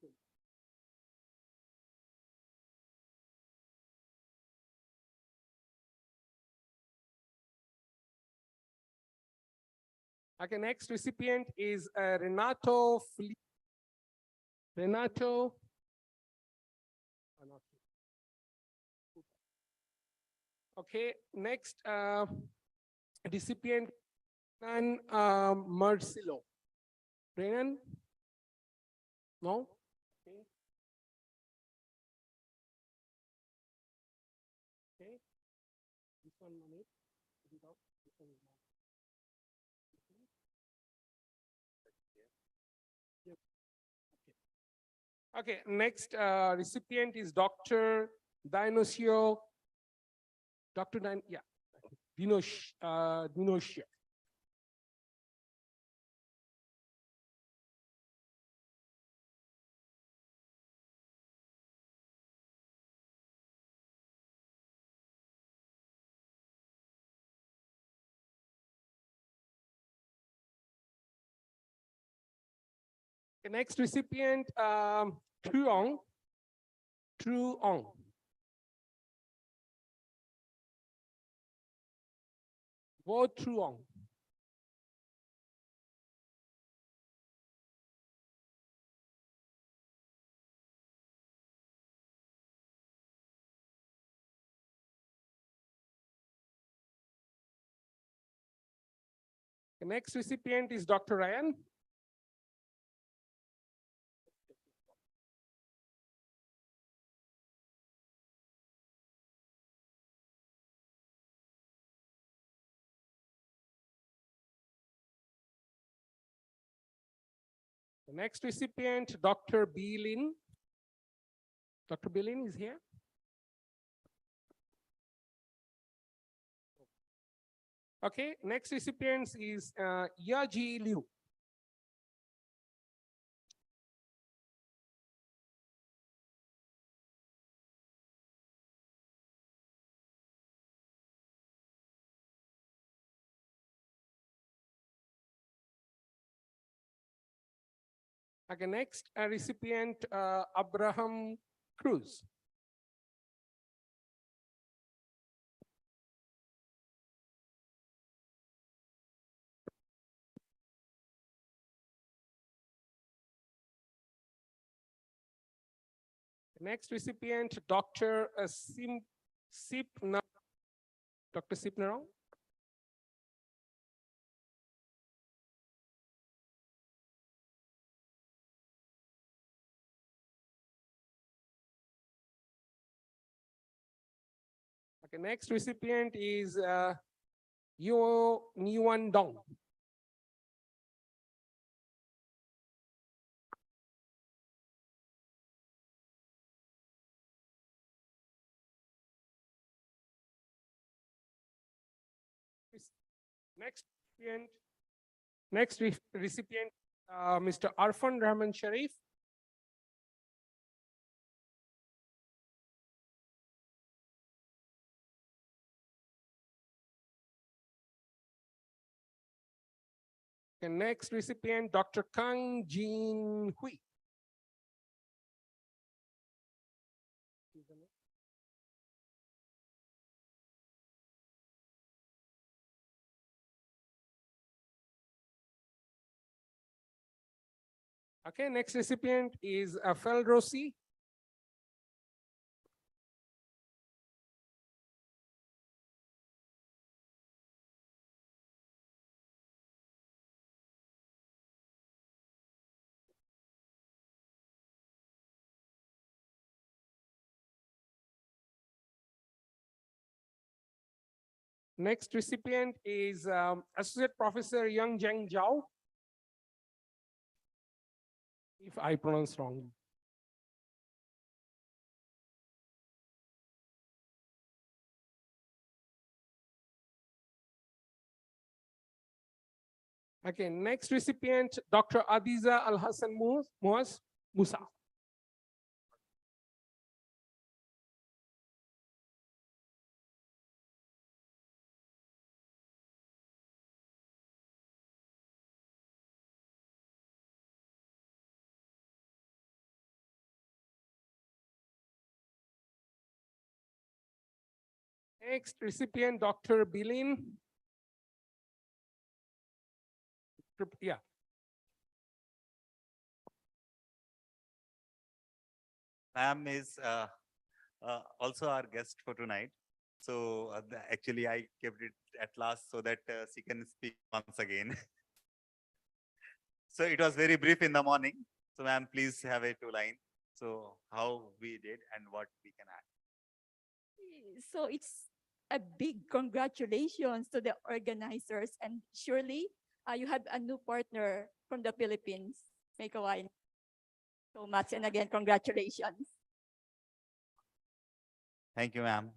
Okay, next recipient is Renato. Renato. Okay, next recipient, Renan Marcelo. Renan? No? Okay. Okay. This one, Manit. This one is mine. Okay, next recipient is Dr. Dinocio. Dr. Dinocio. The next recipient, Truong. Truong. Vo Truong. The next recipient is Dr. Ryan. The next recipient, Dr. Bilin. Dr. Bilin is here. Okay, next recipient is Yaji Liu. Okay, next recipient, Abraham Cruz. Next recipient, Dr. Sipna. Dr. Sipnarong. Okay, next recipient is Yo Niwan Dong. Next recipient Mr. Arfan Rahman Sharif. The next recipient, Dr. Kang Jin Hui. Okay, next recipient is Fel Rossi. Next recipient is Associate Professor Yang Zheng Zhao. If I pronounce wrong. Okay, next recipient, Dr. Adiza Al Hassan Musa. Next recipient, Dr. Bilin. Yeah. Ma'am is also our guest for tonight. So actually I kept it at last so that she can speak once again. So it was very brief in the morning. So ma'am, please have a 2 line. So how we did and what we can add. So it's a big congratulations to the organizers, and surely you have a new partner from the Philippines. Make a wine. So much, and again, congratulations. Thank you, ma'am.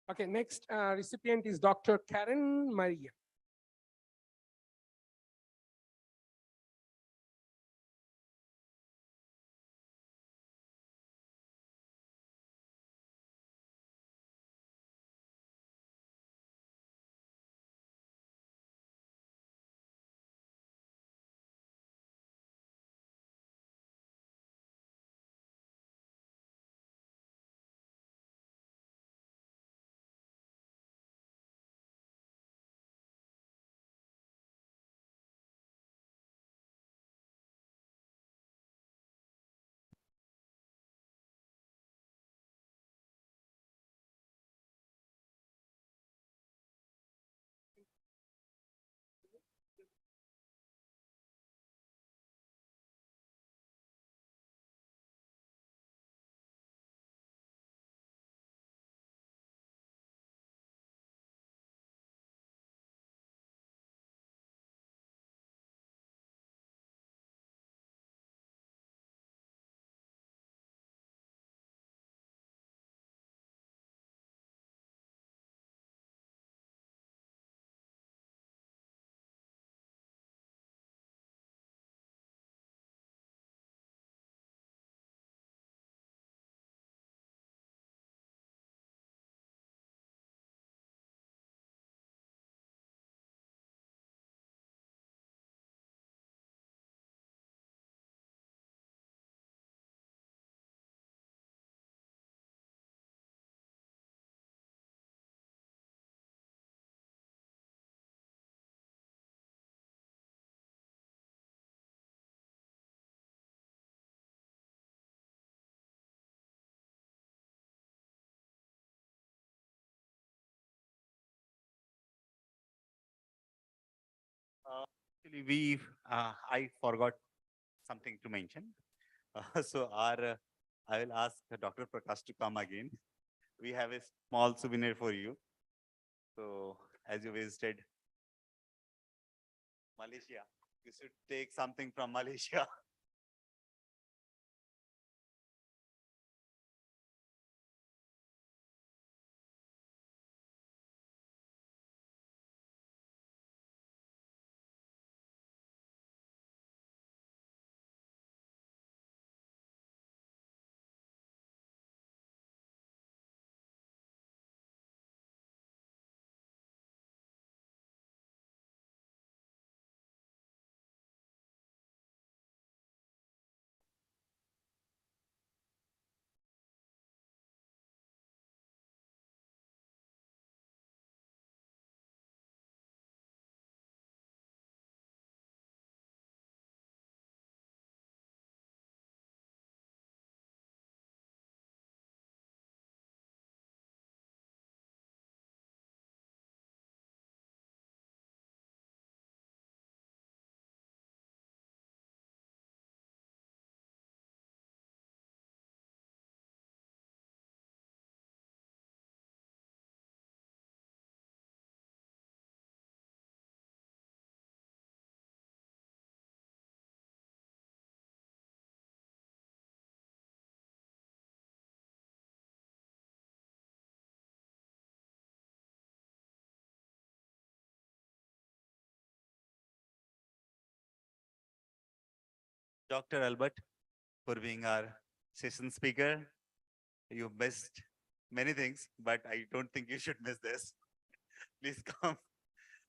Okay, next recipient is Dr. Karen Maria. Actually, I forgot something to mention. So I will ask Dr. Prakash to come again. We have a small souvenir for you. So as you visited Malaysia, you should take something from Malaysia. Dr. Albert, for being our session speaker. You missed many things, but I don't think you should miss this. Please come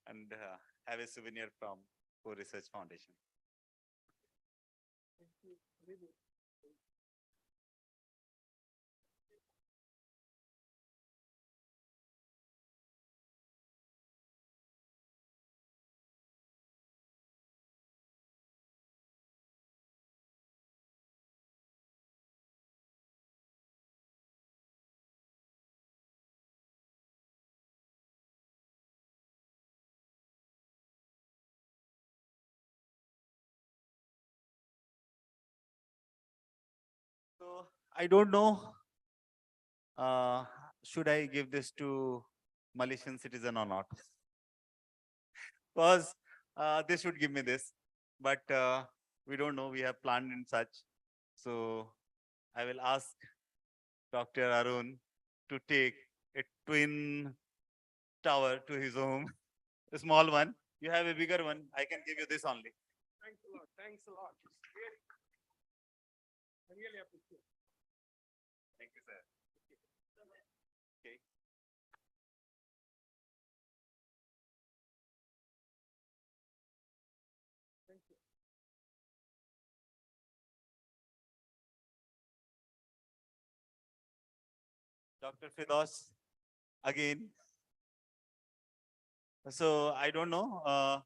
and have a souvenir from Core Research Foundation. So I don't know, uh, should I give this to Malaysian citizen or not? Because they should give me this, but we don't know. We have planned in such. So I will ask Dr. Arun to take a twin tower to his home, a small one. You have a bigger one. I can give you this only. Thanks a lot. Thanks a lot. Really, I really appreciate it. Thank you, sir. Okay. Thank you. Dr. Fidos, again. So I don't know.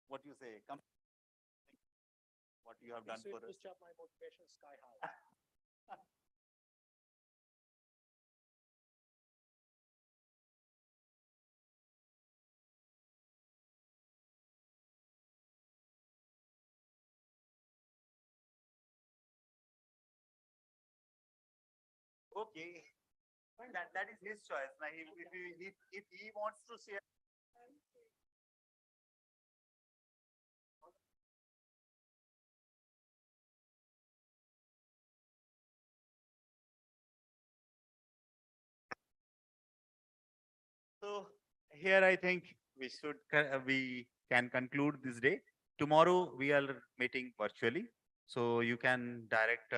What you say? Come. What you have done for us. Boost up my motivation sky high. Okay. That is his choice. Now, if he wants to share. So here I think we can conclude this day. Tomorrow we are meeting virtually, so you can direct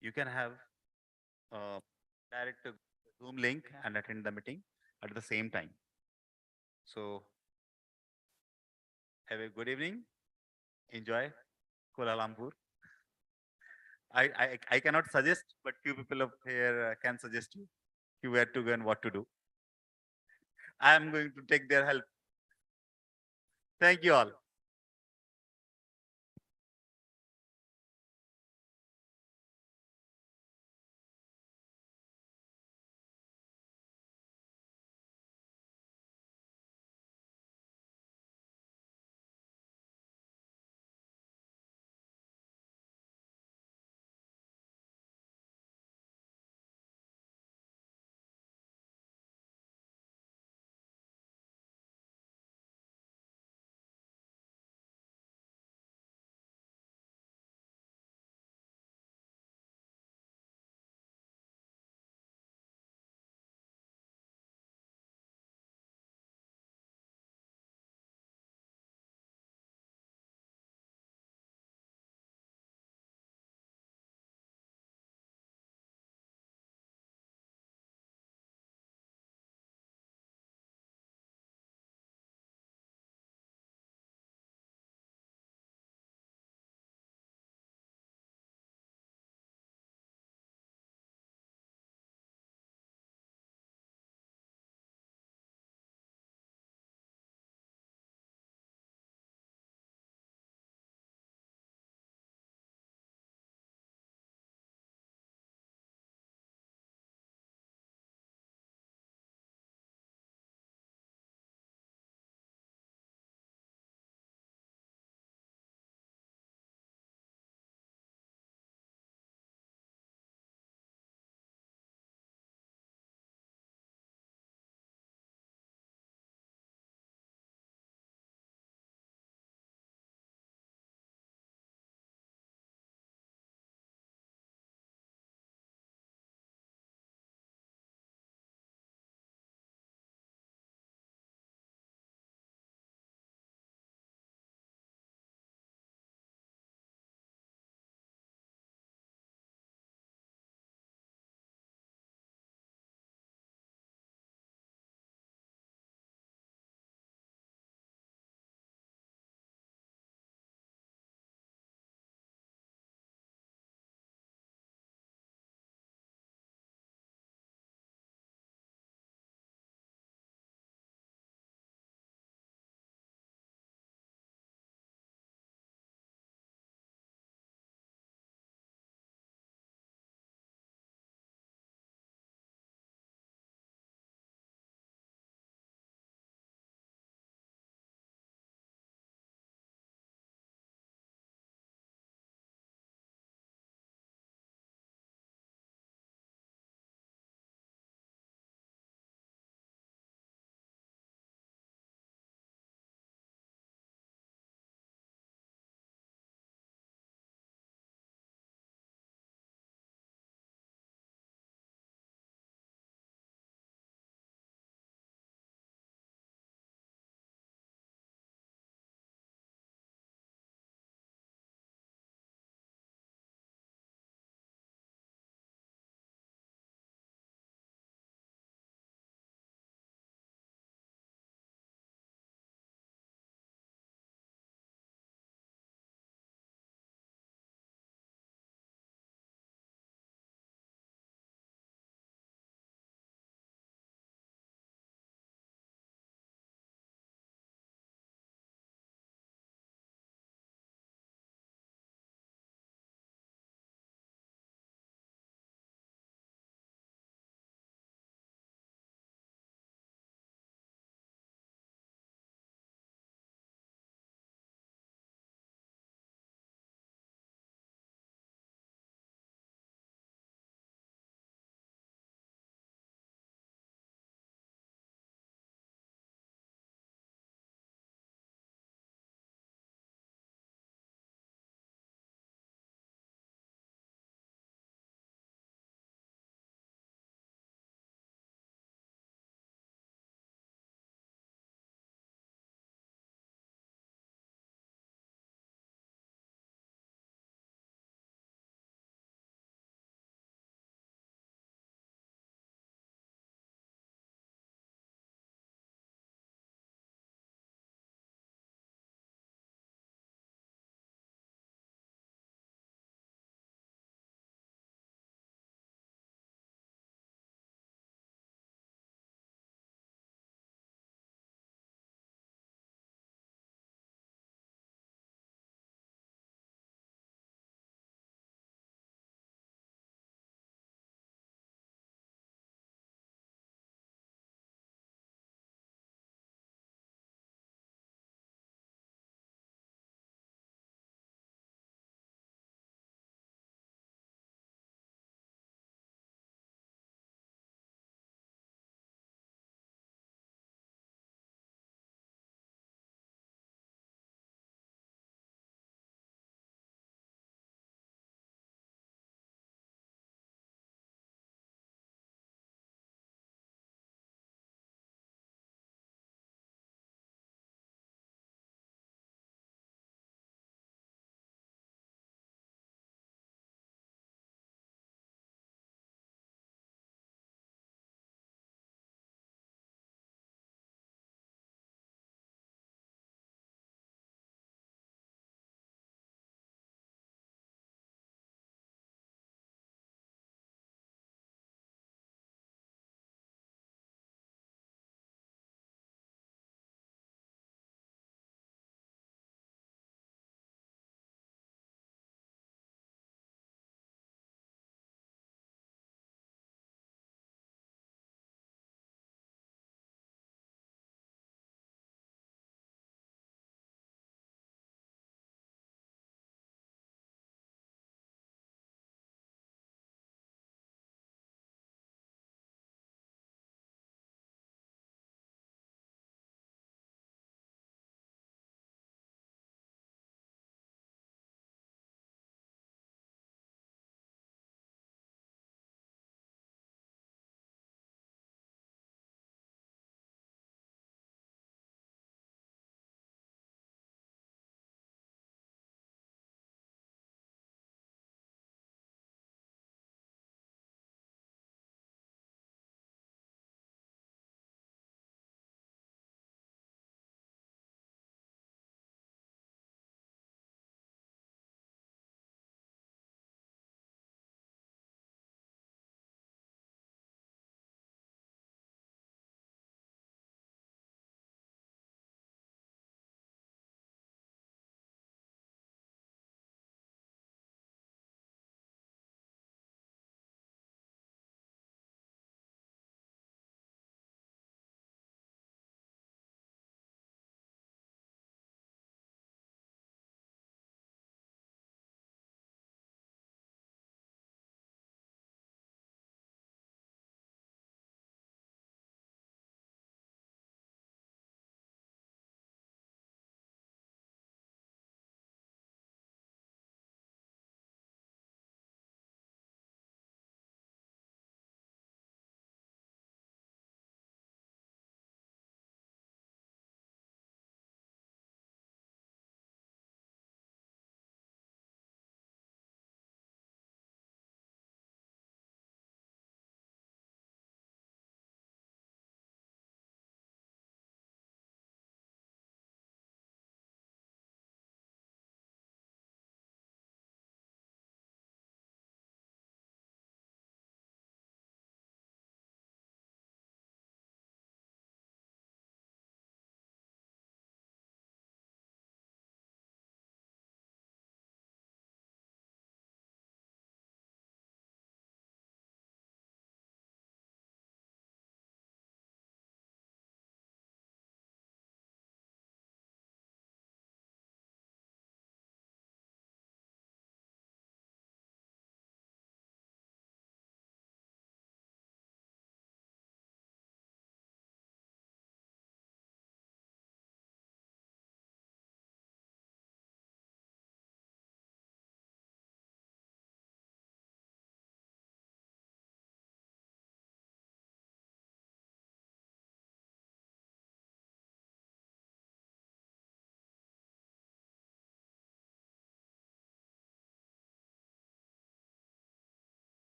you can have direct Zoom link and attend the meeting at the same time. So have a good evening. Enjoy Kuala Lumpur. I cannot suggest, but few people up here can suggest you where to go and what to do. I am going to take their help. Thank you all.